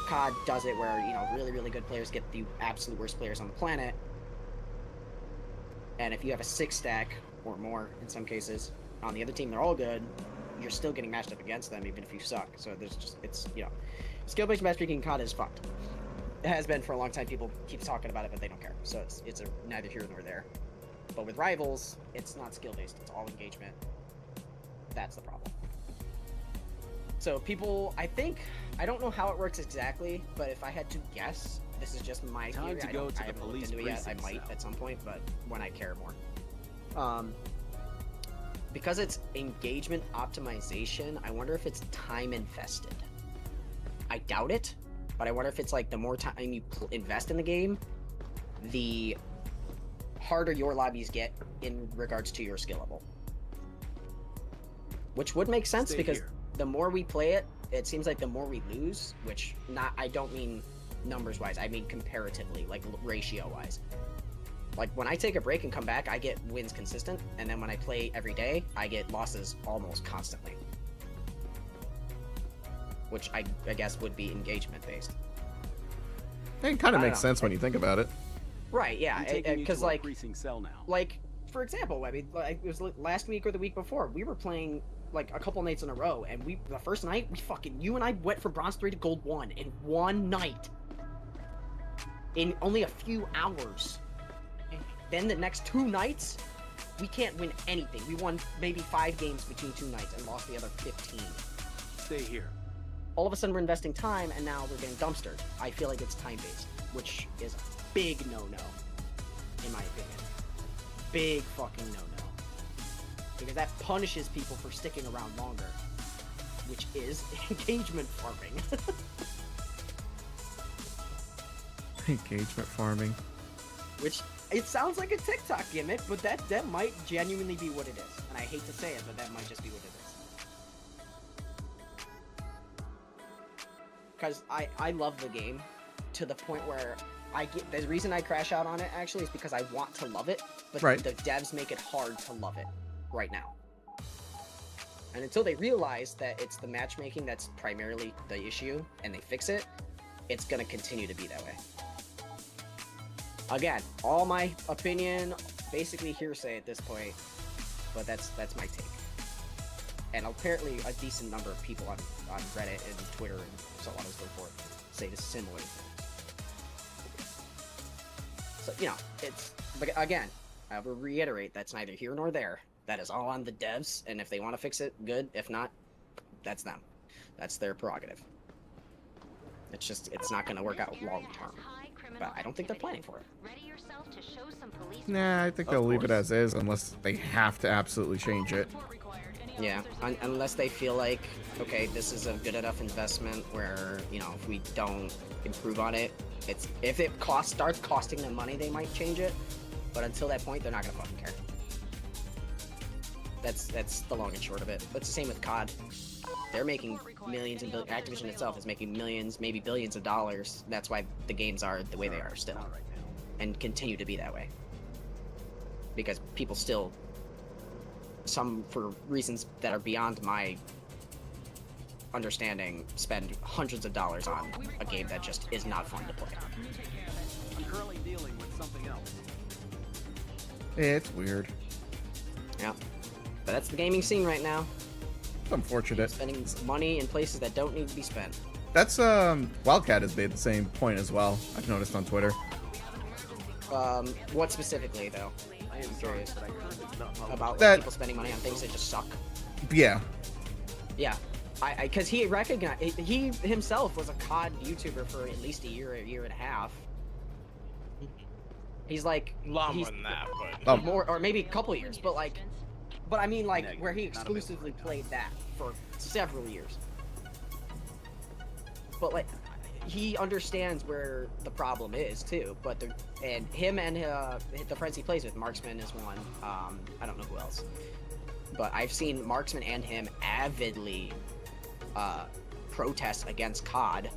COD does it where, you know, really, really good players get the absolute worst players on the planet, and if you have a 6-stack or more in some cases on the other team, they're all good, you're still getting matched up against them even if you suck. So there's just, it's, you know, skill-based matchmaking in COD is fucked. It has been for a long time. People keep talking about it, but they don't care. So it's a neither here nor there. But with Rivals, it's not skill-based. It's all engagement. That's the problem. So people, I don't know how it works exactly, but if I had to guess, this is just my Time theory. to I go to the haven't looked police into it yet. I precinct might cell. at some point, but when I care more. Because it's engagement optimization, I wonder if it's time invested. I doubt it, but I wonder if it's like the more time you invest in the game, the harder your lobbies get in regards to your skill level. Which would make sense Stay because here. the more we play it, it seems like the more we lose, which I don't mean numbers wise, I mean comparatively, like ratio wise. Like when I take a break and come back, I get wins consistent, and then when I play every day, I get losses almost constantly. Which I guess would be engagement based. It kind I of don't makes know. sense when you think about it. Right, yeah, I'm taking you because to our like, precinct cell now. like for example, Webby, like, it was last week or the week before, we were playing like a couple nights in a row, and the first night, you and I went from bronze 3 to gold 1 in one night. In only a few hours. Then the next 2 nights, we can't win anything. We won maybe 5 games between 2 nights and lost the other 15. Stay here. All of a sudden we're investing time and now we're getting dumpstered. I feel like it's time-based, which is a big no-no, in my opinion. Big fucking no-no. Because that punishes people for sticking around longer, which is engagement farming. Engagement farming. Which, it sounds like a TikTok gimmick, but that might genuinely be what it is. And I hate to say it, but that might just be what it is. Because I love the game to the point where the reason I crash out on it actually is because I want to love it, but Right. the devs make it hard to love it right now. And until they realize that it's the matchmaking that's primarily the issue and they fix it, it's gonna continue to be that way. Again, all my opinion, basically hearsay at this point, but that's my take. And apparently a decent number of people on Reddit and Twitter and so on and so forth say the similar things. So, you know, but again, I will reiterate, that's neither here nor there. That is all on the devs, and if they want to fix it, good. If not, that's them. That's their prerogative. It's not going to work out long term. but I don't think they're planning for it. Nah, I think they'll leave it as is unless they have to absolutely change it. Yeah, unless they feel like, okay, this is a good enough investment where, you know, if we don't improve on it, if it starts costing them money, they might change it. But until that point, they're not gonna fucking care. That's the long and short of it. It's the same with COD. They're making millions and Activision itself is making millions, maybe billions of dollars. That's why the games are the way they are still, and continue to be that way. Because people still, some for reasons that are beyond my understanding, spend hundreds of dollars on a game that just is not fun to play. I'm currently dealing with something else. It's weird. Yeah, but that's the gaming scene right now. It's unfortunate. Spending money in places that don't need to be spent. That's Wildcat has made the same point as well. I've noticed on Twitter. What specifically though? I'm curious about That- people spending money on things that just suck. Yeah. Yeah, because he recognized he himself was a COD YouTuber for at least a year and a half. He's like Longer he's than that, but more, or maybe a couple years, but I mean like where he exclusively played that for several years. But like he understands where the problem is too. But him and the friends he plays with, Marksman is one. I don't know who else. But I've seen Marksman and him avidly protest against COD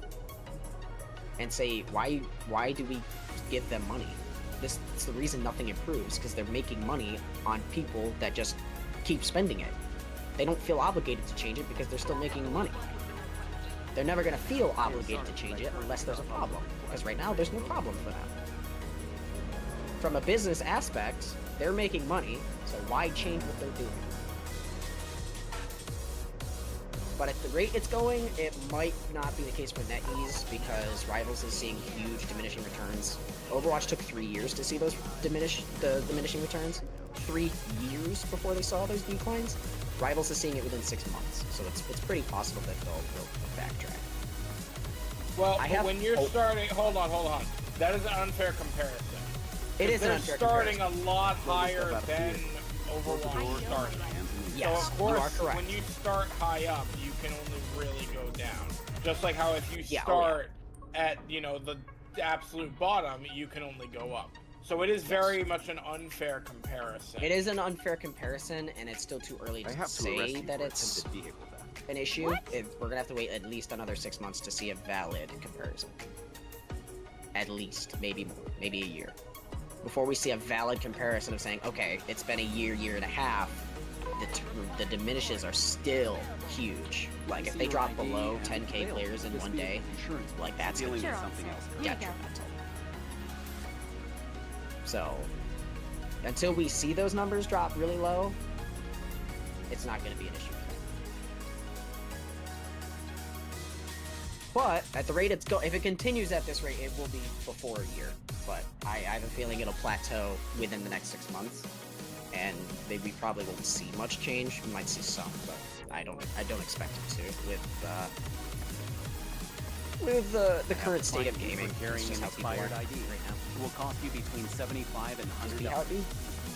and say, why do we give them money? It's the reason nothing improves, because they're making money on people that just keep spending it. They don't feel obligated to change it because they're still making money. They're never going to feel obligated to change it unless there's a problem, because right now there's no problem for them. From a business aspect, they're making money, so why change what they're doing? But at the rate it's going, it might not be the case for NetEase, because Rivals is seeing huge diminishing returns. Overwatch took 3 years to see those diminishing returns. 3 years before they saw those declines. Rivals is seeing it within 6 months, so it's pretty possible that they'll backtrack. well, when you're starting, hold on. That is an unfair comparison. It is an They're unfair starting comparison. a lot higher than Overwatch started. Yes, so of you are course, correct. when you start high up, you can only really go down. Just like how if you Yeah, start at, you know, the absolute bottom, you can only go up. So it is very much an unfair comparison. It is an unfair comparison, and it's still too early to say that it's an issue. We're gonna have to wait at least another 6 months to see a valid comparison. At least, maybe more, maybe a year, before we see a valid comparison of saying, okay, it's been a year and a half. The diminishes are still huge. Like if they drop below 10k players in one day, like that's Dealing gonna with be something else. detrimental. So until we see those numbers drop really low, it's not going to be an issue. But at the rate if it continues at this rate, it will be before a year. But I have a feeling it'll plateau within the next 6 months, and we probably won't see much change. We might see some, but I don't expect it to with the current state of gaming. Carrying It's just an how people are expired ID right now. It will cost you between $75 and Just be $100. how it be.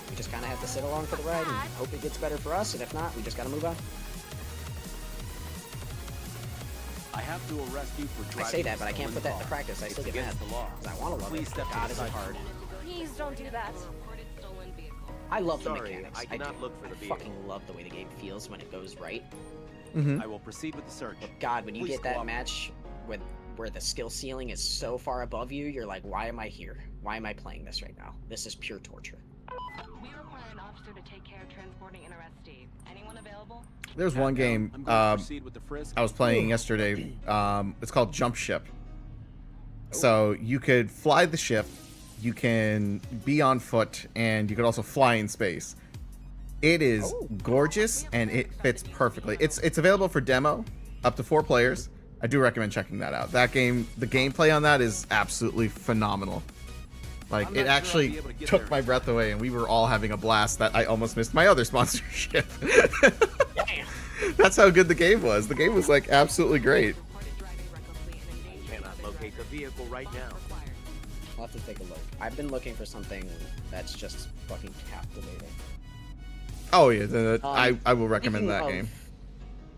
We just kind of have to sit along for the ride and hope it gets better for us, and if not, we just gotta move on. I have to arrest you for I driving say that, but I a can't stolen put that into car. practice. I It's still get mad. against the law. 'Cause I want to love Please it. step but to God, the is it side. hard. Please don't do that. I love the Sorry, mechanics. I did not do. look for the I vehicle. fucking love the way the game feels when it goes right. Mm-hmm. I will proceed with the search. But God, when you Please get that cooperate. match where the skill ceiling is so far above you, you're like, why am I here? Why am I playing this right now? This is pure torture. We require an officer to take care of transporting an arrestee. Anyone available? There's one game I'm going to proceed with the frisk. I was playing yesterday. It's called Jump Ship. So you could fly the ship, you can be on foot, and you could also fly in space. It is gorgeous and it fits perfectly. It's available for demo, up to 4 players. I do recommend checking that out. That game, the gameplay on that is absolutely phenomenal. Like, I'm it not sure I'll actually be able to get took there. my breath away, and we were all having a blast that I almost missed my other sponsorship. That's how good the game was. The game was, like, absolutely great. Cannot locate the vehicle right now. I'll have to take a look. I've been looking for something that's just fucking captivating. Oh yeah, I will recommend Speaking that of- game.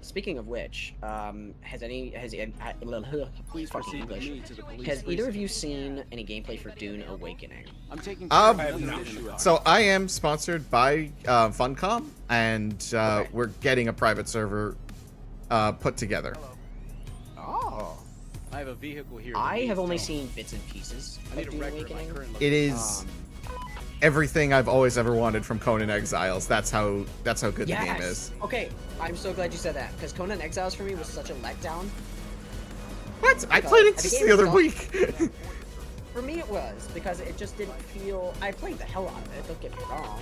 Speaking of which, has Please fucking proceed with English. me to the police Has either of you precinct. seen any gameplay for Dune Awakening? I'm taking care of I have another not. issue. So I am sponsored by Funcom, and Okay. we're getting a private server put together. Oh. I have a vehicle here. I have only seen bits and pieces I need of a Dune record of my Awakening. current It location. is everything I've always ever wanted from Conan Exiles. That's how good the game is. Okay, I'm so glad you said that because Conan Exiles for me was such a letdown. What? I played it The just game the other itself- week. For me, it was because it just didn't feel. I played the hell out of it. Don't get me wrong,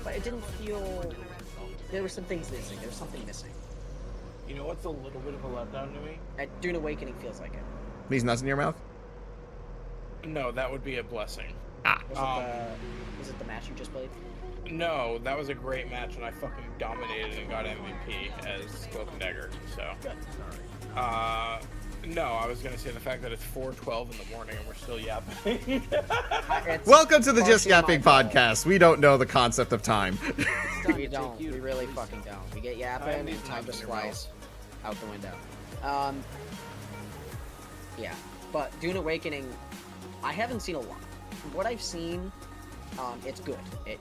but it didn't feel. There were some things missing. There was something missing. You know what's a little bit of a letdown to me? Dune Awakening feels like it. These nuts in your mouth? No, that would be a blessing. Was it the match you just played? No, that was a great match, and I fucking dominated and got MVP as Cloak and Dagger. So, no, I was gonna say the fact that it's 4:12 in the morning and we're still yapping. It's Welcome to the Just partially Yapping my fault. podcast. We don't know the concept of time. We don't. We really fucking don't. We get yapping and time just flies out the window. Yeah, but Dune Awakening, I haven't seen a lot. From what I've seen, it's good. It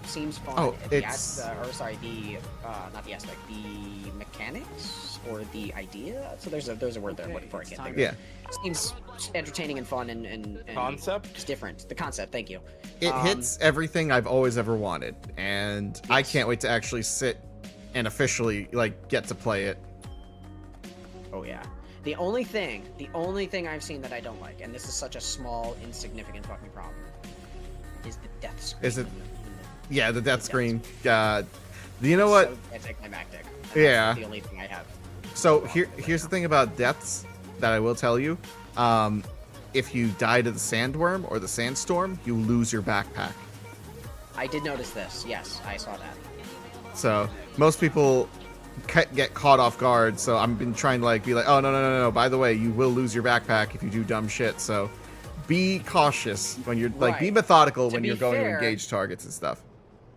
seems fun. Oh, The it's- not the aspect, the mechanics or the idea. So there's a word there I'm looking for. I can't think of it. Yeah. Seems entertaining and fun and Concept? Just different. The concept. Thank you. It hits everything I've always ever wanted, and I can't wait to actually sit and officially get to play it. Oh yeah. The only thing I've seen that I don't like, and this is such a small, insignificant fucking problem, is the death screen. Is it? Yeah, the death screen. You know what? So anticlimactic. And Yeah. That's the only thing I have. So here's the thing about deaths that I will tell you. If you die to the sandworm or the sandstorm, you lose your backpack. I did notice this. Yes, I saw that. So most people get caught off guard. So I've been trying to be like, oh no. By the way, you will lose your backpack if you do dumb shit. So be cautious when you're be Right. methodical To when be you're going to fair, engage targets and stuff,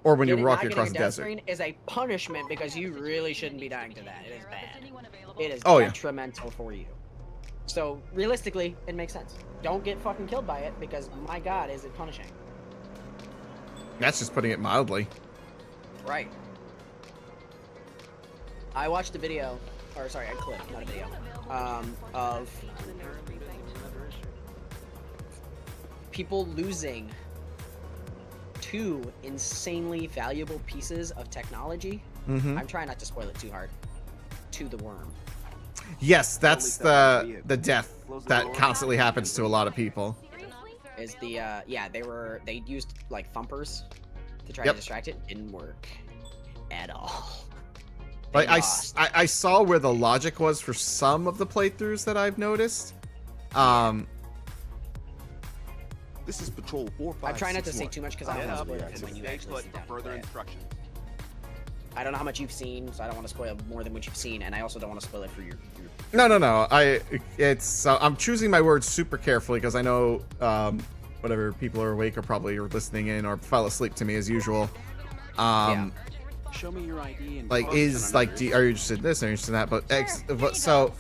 or when you're Not walking getting across a the death desert. screen is a punishment because you really shouldn't be dying to that. It is bad. It is Oh, yeah. detrimental for you. So realistically, it makes sense. Don't get fucking killed by it because my god, is it punishing. That's just putting it mildly. Right. I watched a video, or sorry, a clip, not a video, of people losing 2 insanely valuable pieces of technology. Mm-hmm. I'm trying not to spoil it too hard. To the worm. Yes, that's the death that constantly happens to a lot of people. Is the they used thumpers to try Yep. to distract it. Didn't work at all. Like They I lost. saw where the logic was for some of the playthroughs that I've noticed. This is Patrol 4561. I'm trying not to say too much because I don't want to spoil it and for when you stay actually put sit for down and further play it. instructions. I don't know how much you've seen, so I don't want to spoil more than what you've seen, and I also don't want to spoil it for your No. I'm choosing my words super carefully because I know whatever people are awake or probably are listening in or fell asleep to me as usual. Show me your ID and Are you interested in this? Are you interested in that? But so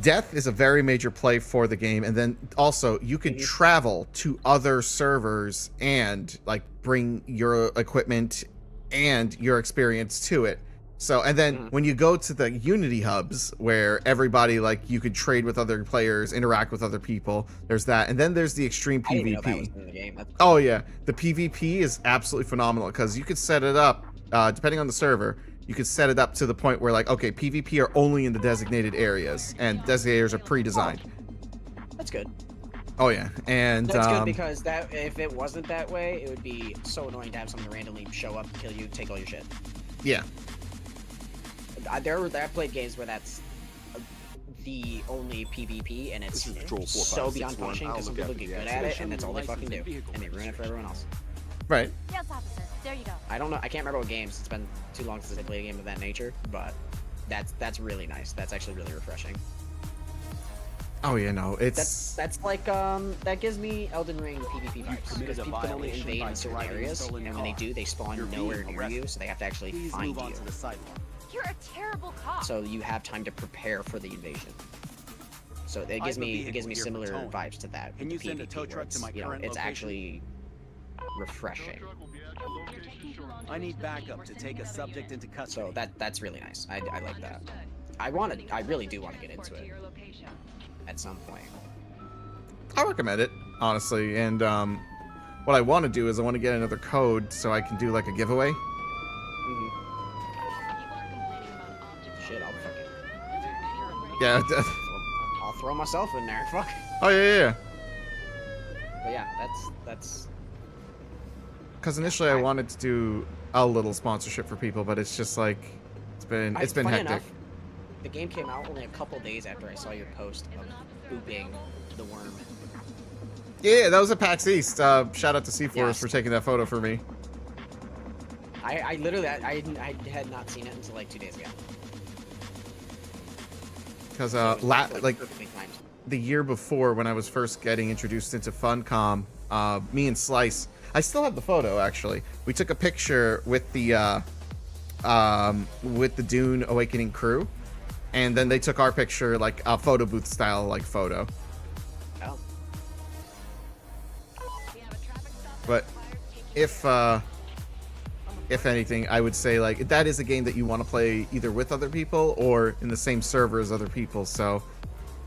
death is a very major play for the game, and then also you could travel to other servers and bring your equipment and your experience to it. So, and then when you go to the Unity hubs where everybody you could trade with other players, interact with other people, there's that, and then there's the extreme I didn't even know that PvP. was in the game. That's Oh yeah, the PvP is absolutely phenomenal because you could set it up depending on the server. You could set it up to the point where okay, PvP are only in the designated areas, and designated areas are pre-designed. That's good. Oh yeah, and That's good because if it wasn't that way, it would be so annoying to have someone randomly show up, kill you, take all your shit. yeah, I've played games where that's the only PvP, and it's This is Patrol so beyond 4561. punishing because some I'll people look get after good the at it, Show and me that's your all they fucking license do, and vehicle and they ruin it for everyone else. right. Yes, officer. There you go. I don't know. I can't remember what games. It's been too long since I played a game of that nature, but that's really nice. That's actually really refreshing. Oh yeah, no, it's That's like that gives me Elden Ring PvP vibes because people can only invade in certain areas, and when they do, they spawn nowhere near you, so they have to actually find you. You're a terrible cop. So you have time to prepare for the invasion. So it gives me similar vibes to that. Can you send a PvP, tow where truck it's, to my you know, current it's location? actually refreshing. I need backup to take a subject into custody. So that's really nice. I like that. I really do want to get into it at some point. I recommend it, honestly. And what I want to do is I want to get another code so I can do like a giveaway. Shit, I'll fucking Yeah. I'll throw myself in there. Fuck. Oh yeah. But yeah, that's. Because initially I wanted to do a little sponsorship for people, but it's just like it's been Funny hectic. enough, the game came out only a couple days after I saw your post of booping the worm. Yeah, that was at PAX East. Shout out to C4 Yes. for taking that photo for me. I literally I had not seen it until like 2 days ago. Because So it was, like perfectly timed. the year before when I was first getting introduced into Funcom, me and Slice, I still have the photo actually. We took a picture with the Dune Awakening crew, and then they took our picture like a photo booth style like photo. Oh. But if anything, I would say like that is a game that you want to play either with other people or in the same server as other people. So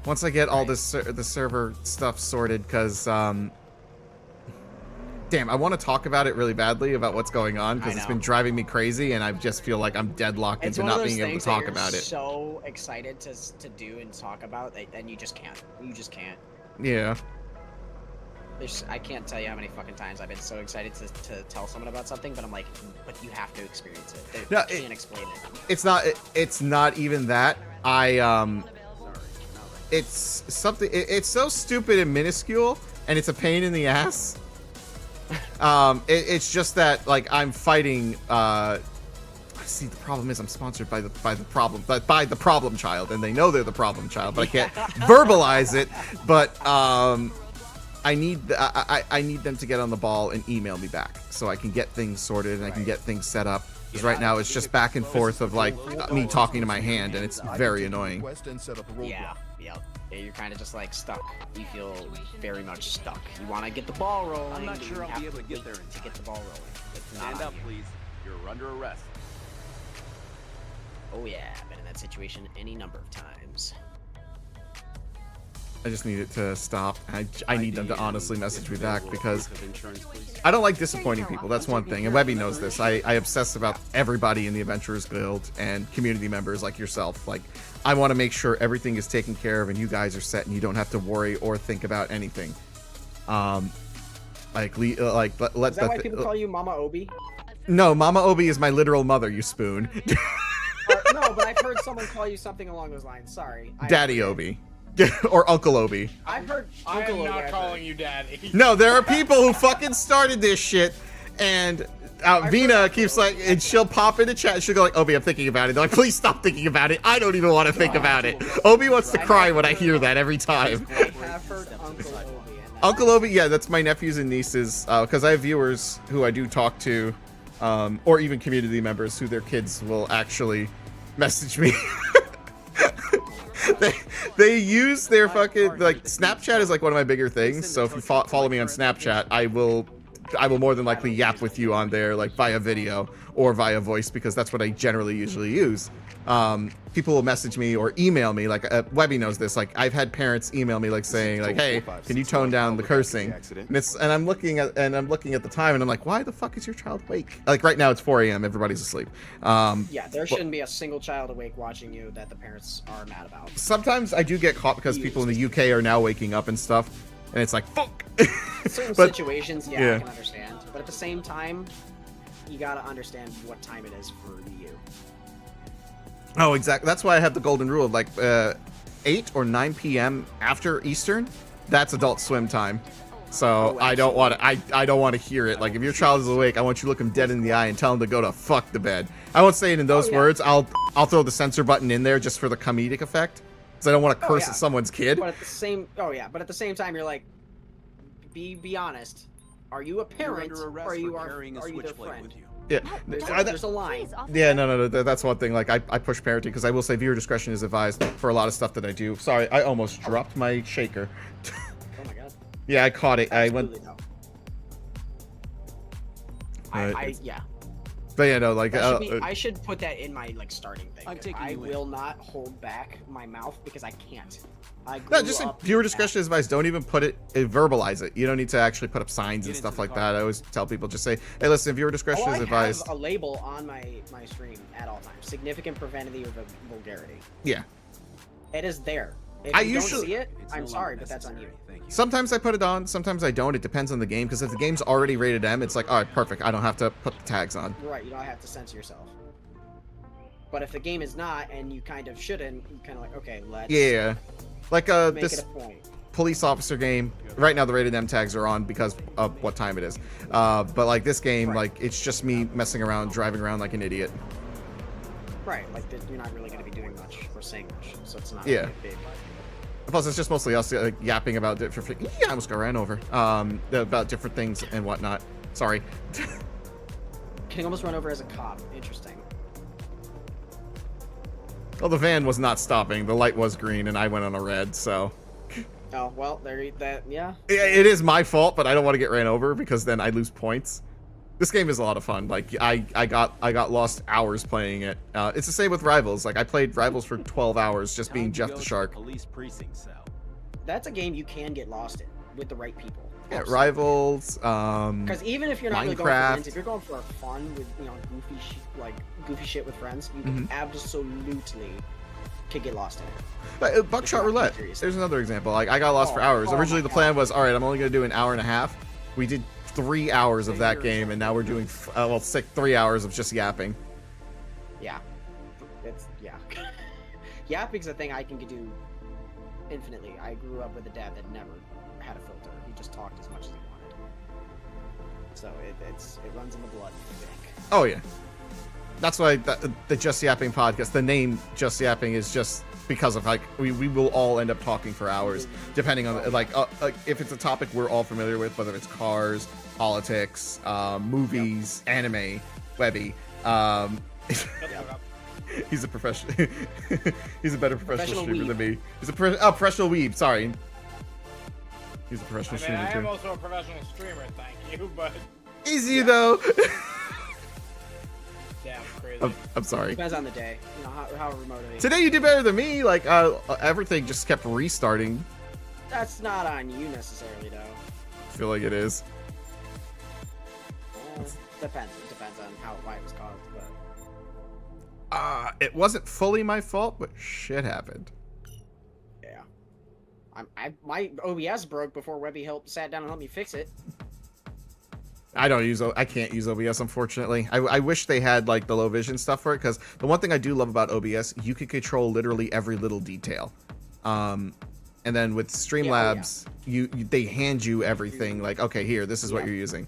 once I get all this the server stuff sorted, because damn, I want to talk about it really badly about what's going on because it's been driving me crazy, and I just feel like I'm deadlocked It's into one of not those being able to things talk that about you're it. so excited to do and talk about, and you just can't. You just can't. Yeah. I can't tell you how many fucking times I've been so excited to tell someone about something, but I'm like, but you have to experience it. No, You can't explain it. It's not even that. It's something. It's so stupid and minuscule, and it's a pain in the ass. It's just that like I'm fighting. See, the problem is I'm sponsored by the problem child, and they know they're the problem child, but I can't verbalize it. But I need them to get on the ball and email me back so I can get things sorted and I can get things set up. Because right now it's just back and forth of like me talking to my hand, and it's very annoying. Yeah, you're kind of just like stuck. You feel very much stuck. You want to get the ball rolling. I'm not sure you I'll be have able to get there in to get the ball rolling. It's not Stand on up, you. please. You're under arrest. Oh yeah, I've been in that situation any number of times. I just need it to stop. I need them to honestly message me back because I don't like disappointing people. That's one thing. And Webby knows this. I obsess about everybody in the Adventurers Guild and community members like yourself. Like, I want to make sure everything is taken care of and you guys are set and you don't have to worry or think about anything. Let Is that why people call you Mama Obi? No, Mama Obi is my literal mother, you spoon. No, but I've heard someone call you something along those lines. Sorry. Daddy Obi. Or Uncle Obi. I've heard I Uncle am Obi. not calling you daddy. No, there are people who fucking started this shit, and Vina keeps like, and she'll pop into chat, and she'll go like, Obi, I'm thinking about it. They're like, please stop thinking about it. I don't even want to think about it. Obi wants to cry when I hear that every time. I have heard Uncle Obi. Uncle Obi, yeah, that's my nephews and nieces, because I have viewers who I do talk to, or even community members who their kids will actually message me. They use their fucking like Snapchat is like one of my bigger things. So if you follow me on Snapchat, I will more than likely yap with you on there like via video or via voice because that's what I generally usually use. People will message me or email me like Webby knows this. Like I've had parents email me like saying like, "Hey, can you tone down the cursing?" And I'm looking at the time and I'm like, "Why the fuck is your child awake?" Like right now it's 4 a.m. Everybody's asleep. Yeah, there shouldn't be a single child awake watching you that the parents are mad about. Sometimes I do get caught because people in the UK are now waking up and stuff, and it's like fuck. Certain But- situations, yeah, I can understand. But at the same time, you gotta understand what time it is for you. Oh, exactly. That's why I have the golden rule of like 8 or 9 p.m. after Eastern. That's adult swim time. So I don't want to. I don't want to hear it. Like if your child is awake, I want you to look him dead in the eye and tell him to go to fuck the bed. I won't say it in those words. I'll throw the censor button in there just for the comedic effect. So I don't want to curse yeah. at someone's kid. But at the same, but at the same time, you're like, be honest. Are you a parent, You're under or arrest are you for carrying a their switchblade friend? with you. Yeah. There's a line. Please, officer. Yeah, no, that's one thing. Like, I push parenting because I will say viewer discretion is advised for a lot of stuff that I do. Sorry, I almost dropped my shaker. Oh my god. Yeah, I caught it. Absolutely no. Right. Yeah. But yeah, no, like, I should put that in my like starting thing. I'm taking I you in. will not hold back my mouth because I can't. I no, grew just like up viewer at- discretion is advised. Don't even put it, verbalize it. You don't need to actually put up signs and Get stuff into like the car. that. I always tell people, just say, hey, listen, viewer discretion Oh, is I advised. have a label on my stream at all times. Significant profanity or vulgarity. Yeah. It is there. If I you usually- don't see it, It's I'm no longer sorry, but that's on you. necessary. Thank you. Sometimes I put it on, sometimes I don't. It depends on the game, because if the game's already rated M, it's like, all right, perfect. I don't have to put the tags on. Right, you don't have to censor yourself. But if the game is not, and you kind of shouldn't, you kind of like, okay, let's Yeah. Like, make this it a point. police officer game, right now the rated M tags are on because of what time it is. But like this game, Right. like, it's just me messing around, driving around like an idiot. Right, like you're not really going to be doing much or saying much, so it's not Yeah. really big. Plus, it's just mostly us yapping about different. Yeah, I almost got ran over. About different things and whatnot. Sorry. Getting almost run over as a cop. Interesting. Well, the van was not stopping. The light was green, and I went on a red. So Oh well, yeah. it is my fault, but I don't want to get ran over because then I lose points. This game is a lot of fun. Like I got lost hours playing it. It's the same with Rivals. Like I played Rivals for 12 hours just being Time to Jeff go the to Shark. Police precinct cell. That's a game you can get lost in with the right people. Yeah, Rivals. Because even if you're not really going for Minecraft. wins, if you're going for fun with goofy shit with friends, you can absolutely could get lost in it. But, Buckshot not Roulette. serious. There's another example. Like I got lost for hours. Originally, the plan was, all right, I'm only gonna do an hour and a half. We did 3 hours of that game, and now we're doing 3 hours of just yapping. Yeah. Yapping's a thing I can do infinitely. I grew up with a dad that never had a filter. He just talked as much as he wanted. So it runs in the blood, I think. Oh yeah. That's why the Just Yapping podcast, the name Just Yapping is just because of like we will all end up talking for hours, depending on like if it's a topic we're all familiar with, whether it's cars, politics, movies, anime, Webby. He's a professional. He's a better professional streamer than me. He's a professional weeb. Sorry. He's a professional streamer I am too. also a professional streamer, thank you, but Is he though? damn crazy. I'm sorry. Depends on the day, you know, how remote it is. Today you did better than me. Like everything just kept restarting. That's not on you necessarily, though. I feel like it is. Depends. It depends on why it was caused, but It wasn't fully my fault, but shit happened. yeah. My OBS broke before Webby sat down and helped me fix it. I can't use OBS, unfortunately. I wish they had like the low vision stuff for it, because the one thing I do love about OBS, you can control literally every little detail. And then with Streamlabs, they hand you everything. Like, okay, here, this is what you're using,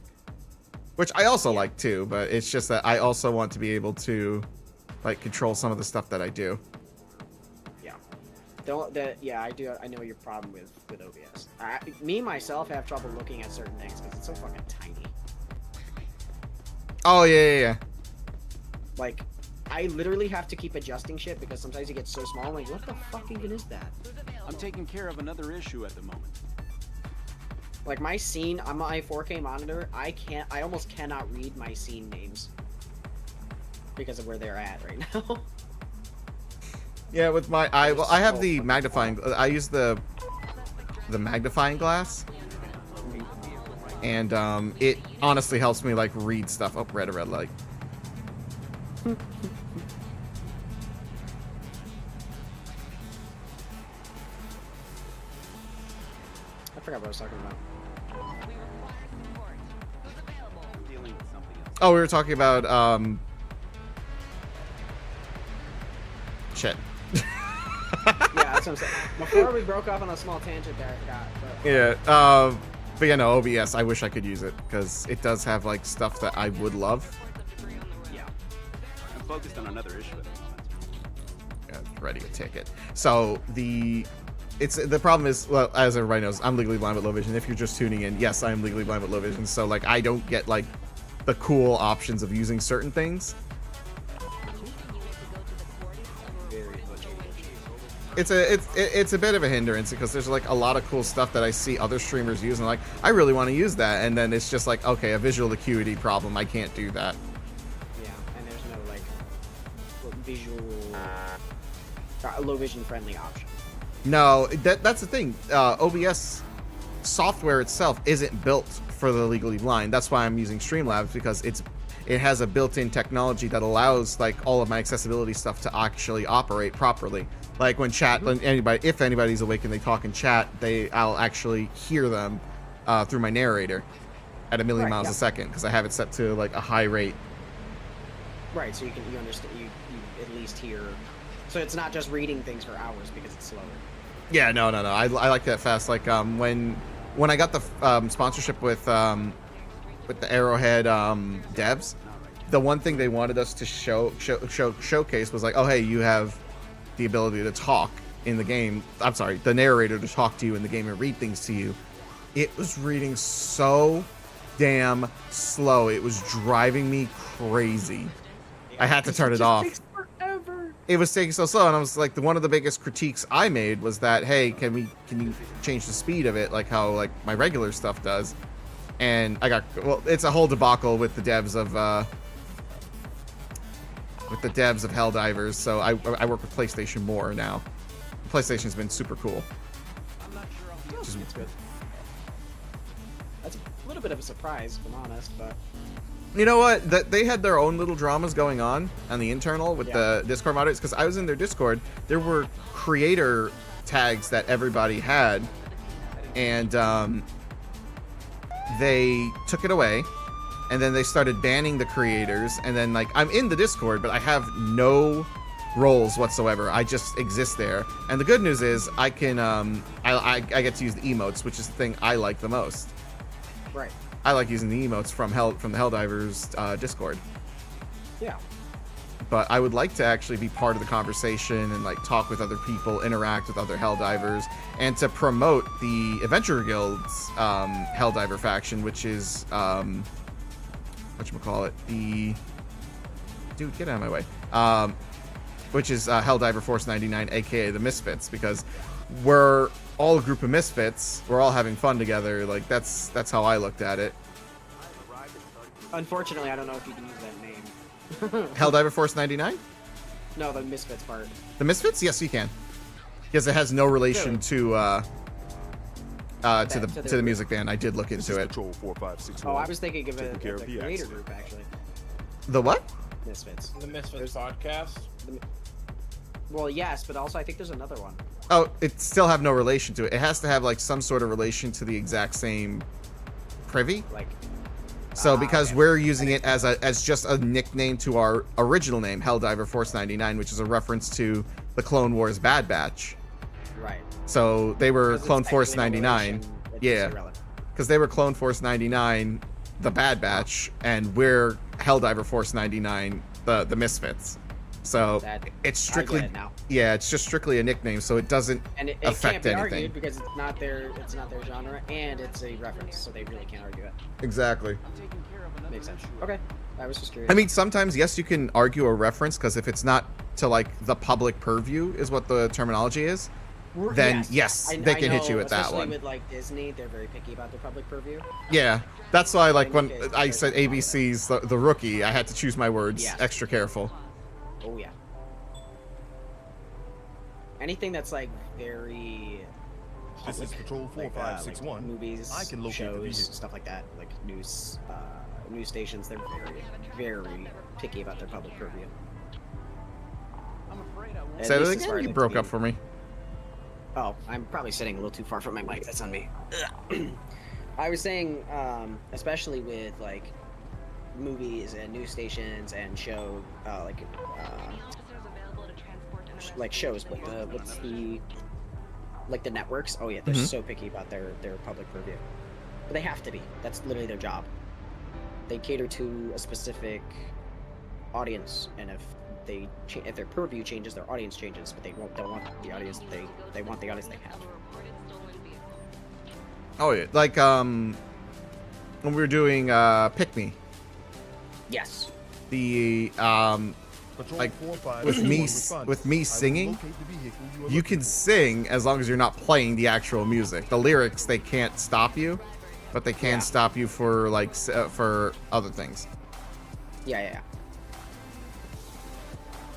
which I also like too. But it's just that I also want to be able to like control some of the stuff that I do. Yeah. I do. I know your problem with OBS. Me myself have trouble looking at certain things because it's so fucking tiny. Oh yeah. Like, I literally have to keep adjusting shit because sometimes it gets so small. I'm like, what the fuck even is that? I'm taking care of another issue at the moment. Like my scene on my 4K monitor, I almost cannot read my scene names because of where they're at right now. Yeah, with my I have the magnifying. I use the magnifying glass, and it honestly helps me like read stuff. Oh, red light. I forgot what I was talking about. I'm dealing with something else. Oh, we were talking about shit. Yeah, that's what I'm saying. Before we broke off on a small tangent there, I forgot. But, Yeah. But yeah, no, OBS. I wish I could use it because it does have like stuff that I would love. Yeah. I'm focused on another issue at the moment. ready to ticket. So the problem is, well, as everybody knows, I'm legally blind with low vision. If you're just tuning in, yes, I am legally blind with low vision. So like I don't get like the cool options of using certain things. It's a bit of a hindrance because there's like a lot of cool stuff that I see other streamers use and like I really want to use that, and then it's just like, okay, a visual acuity problem, I can't do that. Yeah, and there's no like visual low vision friendly option. No, that's the thing. OBS software itself isn't built for the legally blind. That's why I'm using Streamlabs, because it has a built-in technology that allows like all of my accessibility stuff to actually operate properly. Like when chat, when if anybody's awake and they talk in chat, I'll actually hear them through my narrator at 1,000,000 miles a second, because I have it set to like a high rate. Right, so you understand, you at least hear. So it's not just reading things for hours because it's slower. Yeah, no. I like that fast. Like when I got the sponsorship with the Arrowhead devs, the one thing they wanted us to showcase was like, oh hey, you have the ability to talk in the game. I'm sorry, the narrator to talk to you in the game and read things to you. It was reading so damn slow. It was driving me crazy. I had to turn it off. It was taking so slow, and I was like, one of the biggest critiques I made was that, hey, can you change the speed of it like how like my regular stuff does? And it's a whole debacle with the devs of Helldivers. So I work with PlayStation more now. PlayStation's been super cool. That's good. That's a little bit of a surprise, if I'm honest, but. You know what? They had their own little dramas going on the internal with the Discord moderators, because I was in their Discord. There were creator tags that everybody had, and they took it away, and then they started banning the creators, and then like I'm in the Discord, but I have no roles whatsoever. I just exist there. And the good news is I can I get to use the emotes, which is the thing I like the most. Right. I like using the emotes from the Helldivers Discord. Yeah. But I would like to actually be part of the conversation and like talk with other people, interact with other Helldivers, and to promote the Adventurer Guild's Helldiver faction, which is whatchamacallit, dude, get out of my way. Which is Helldiver Force 99, aka the Misfits, because we're all a group of misfits. We're all having fun together. Like that's how I looked at it. Unfortunately, I don't know if you can use that name. Helldiver Force 99? No, the Misfits part. The Misfits? Yes, you can. Because it has no relation to the music band. I did look into it. Oh, I was thinking of the creator group actually. The what? Misfits. The Misfits podcast. Well, yes, but also I think there's another one. Oh, it still have no relation to it. It has to have like some sort of relation to the exact same privy. Like. So because we're using it as just a nickname to our original name, Helldiver Force 99, which is a reference to the Clone Wars Bad Batch. Right. So they were Clone Force 99. Yeah. Because they were Clone Force 99, the Bad Batch, and we're Helldiver Force 99, the Misfits. So it's strictly it's just strictly a nickname, so it doesn't affect can't be anything. Argued because it's not their genre, and it's a reference, so they really can't argue it. Exactly. Makes sense. Okay, I was just curious. I mean, sometimes yes, you can argue a reference, because if it's not to like the public purview, is what the terminology is, then yes, they can hit you with that one. Especially with like Disney, they're very picky about their public purview. Yeah, that's why like when I said ABC's the Rookie, I had to choose my words extra careful. Oh yeah. Anything that's like very. This is Patrol 4561. Like movies, I can locate shows, stuff like that, like news stations. They're very, very picky about their public purview. Say that again. You broke up for me. Oh, I'm probably sitting a little too far from my mic. That's on me. I was saying, especially with like movies and news stations and show like shows, but what's the like the networks? Oh yeah, they're so picky about their public purview, but they have to be. That's literally their job. They cater to a specific audience, and if if their purview changes, their audience changes, but don't want the audience they want the audience they have. Oh yeah, like when we were doing Pick Me, Yes. the like with me singing, you can sing as long as you're not playing the actual music. The lyrics, they can't stop you, but they can stop you for like for other things. Yeah.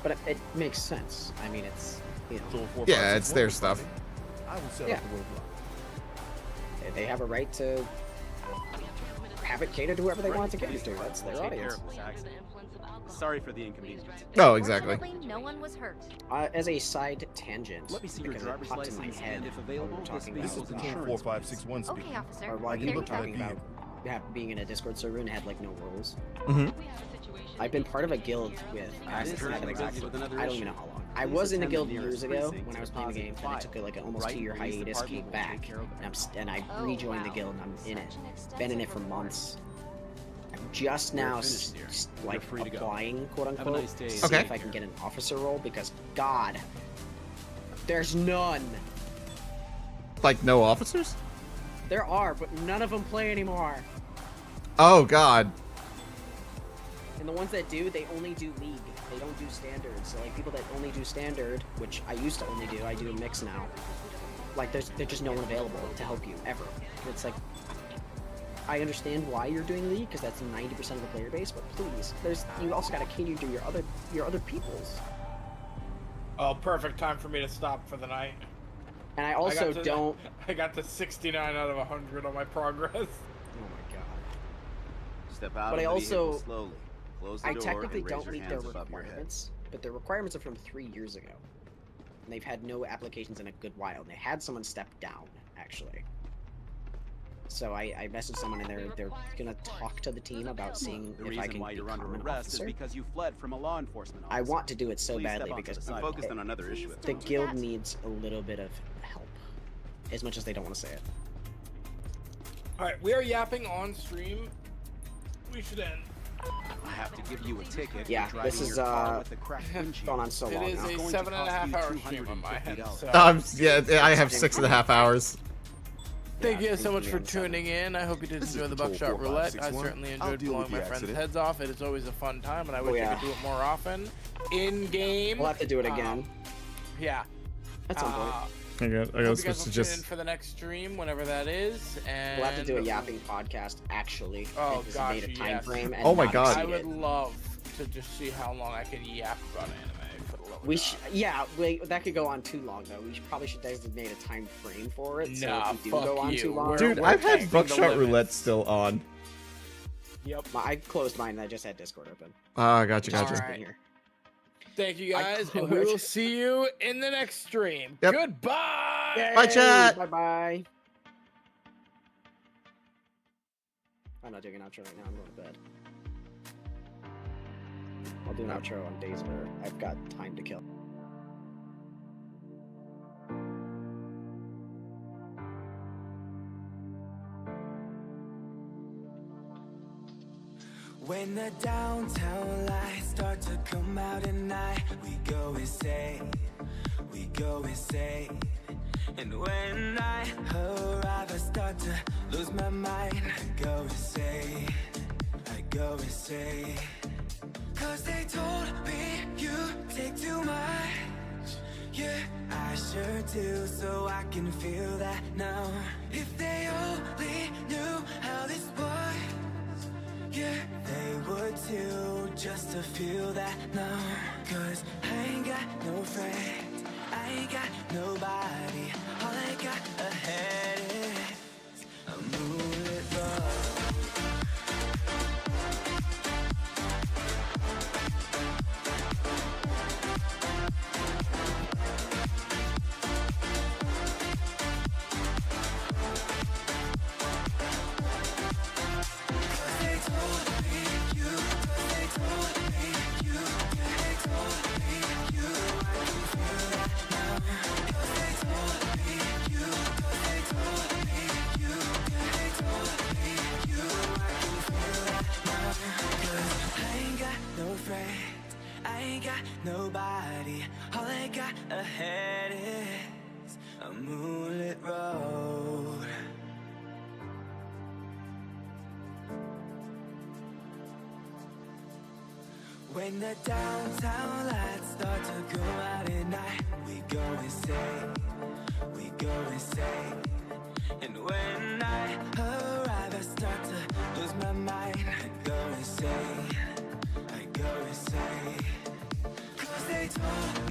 But it makes sense. I mean, it's, you know. Yeah, it's their stuff. Yeah. They have a right to have it cater to whoever they want to cater to. That's their audience. Sorry for the inconvenience. Oh, exactly. Fortunately, no one was hurt. As a side tangent, Let me see your because it driver's popped in my license, head and if while available, we were talking this about vehicle insurance, 4561 speaking. Okay, officer. or while What you can were I tell talking you? about being in a Discord server and had like no rules. Mm-hmm. I've been part of a guild with I don't even know how long. I was in a guild years ago when I was playing the game, and I took like an almost 2-year hiatus, came back, and I rejoined the guild, and I'm in it. Been in it for months. I'm just now like applying, quote unquote, to see if I can get an officer role, because God, there's none. Like no officers? There are, but none of them play anymore. Oh God. And the ones that do, they only do League. They don't do Standard. So like people that only do Standard, which I used to only do, I do a mix now. Like there's just no one available to help you ever. It's like, I understand why you're doing League, because that's 90% of the player base, but please, you also gotta cater to your other peoples. Oh, perfect time for me to stop for the night. And I also don't. I got to 69 out of 100 on my progress. Oh my God. Step out But I of the vehicle also, slowly. Close the I door technically and raise don't your meet their hands above your head. requirements, but their requirements are from 3 years ago. And they've had no applications in a good while. And they had someone step down, actually. So I messaged someone and they're gonna talk to the team about seeing The if I reason can why you're under become an arrest is officer. because you fled from a law enforcement officer. I want to do it so Please step badly onto because the side. I'm focused on another issue at the the moment. guild needs a little bit of help, as much as they don't want to say it. Alright, we are yapping on stream. We should end. I have to give you a ticket. Yeah, for this driving is your car with a cracked windshield. gone on so long It is now. a Going to 7.5 cost hour you stream on my end. $250. So. Yeah, I have 6.5 hours. Thank Yeah, you so much for 3 p.m. tuning in. I hope you did This is enjoy the Patrol Buckshot Roulette. I 4561. certainly I'll enjoyed deal blowing with my the friends' accident. heads off. It is always a fun time, and I wish I yeah. could do it more often. In game. We'll have to do it again. Yeah. At some point. I got Hope you guys switch will to tune in just. for the next stream, whenever that is. And We'll have to do a yapping podcast, actually. Oh, and gosh, designate a time yes. frame and Oh my not God. exceed I would it. love to just see how long I can yap about anime. For the love of God. That could go on too long though. We probably should designate a time frame for it. So Nah, if we do fuck go on you. too long, We're- Dude, we're I've had testing the Buckshot Roulette limits. still on. Yep. I closed mine and I just had Discord open. Ah, gotcha, Just gotcha. Alright. been here. Thank you I guys, and we could. will see you in the next stream. Yep. Goodbye. Bye, chat. Bye bye. I'm not doing an outro right now. I'm going to bed. I'll do an outro on days where I've got time to kill. When the downtown lights start to come out at night, we go insane, we go insane. And when I arrive, I start to lose my mind. I go insane, I go insane. Cause they told me you take too much. Yeah, I sure do, so I can feel that now. If they only knew how this was, yeah, they would too, just to feel that now. Cause I ain't got no friends, I ain't got nobody. All I got ahead is a moonlit love. got nobody. All I got ahead is a moonlit road. When the downtown lights start to go out at night, we go insane, we go insane. And when I arrive, I start to lose my mind. I go insane, I go insane. 'Cause they told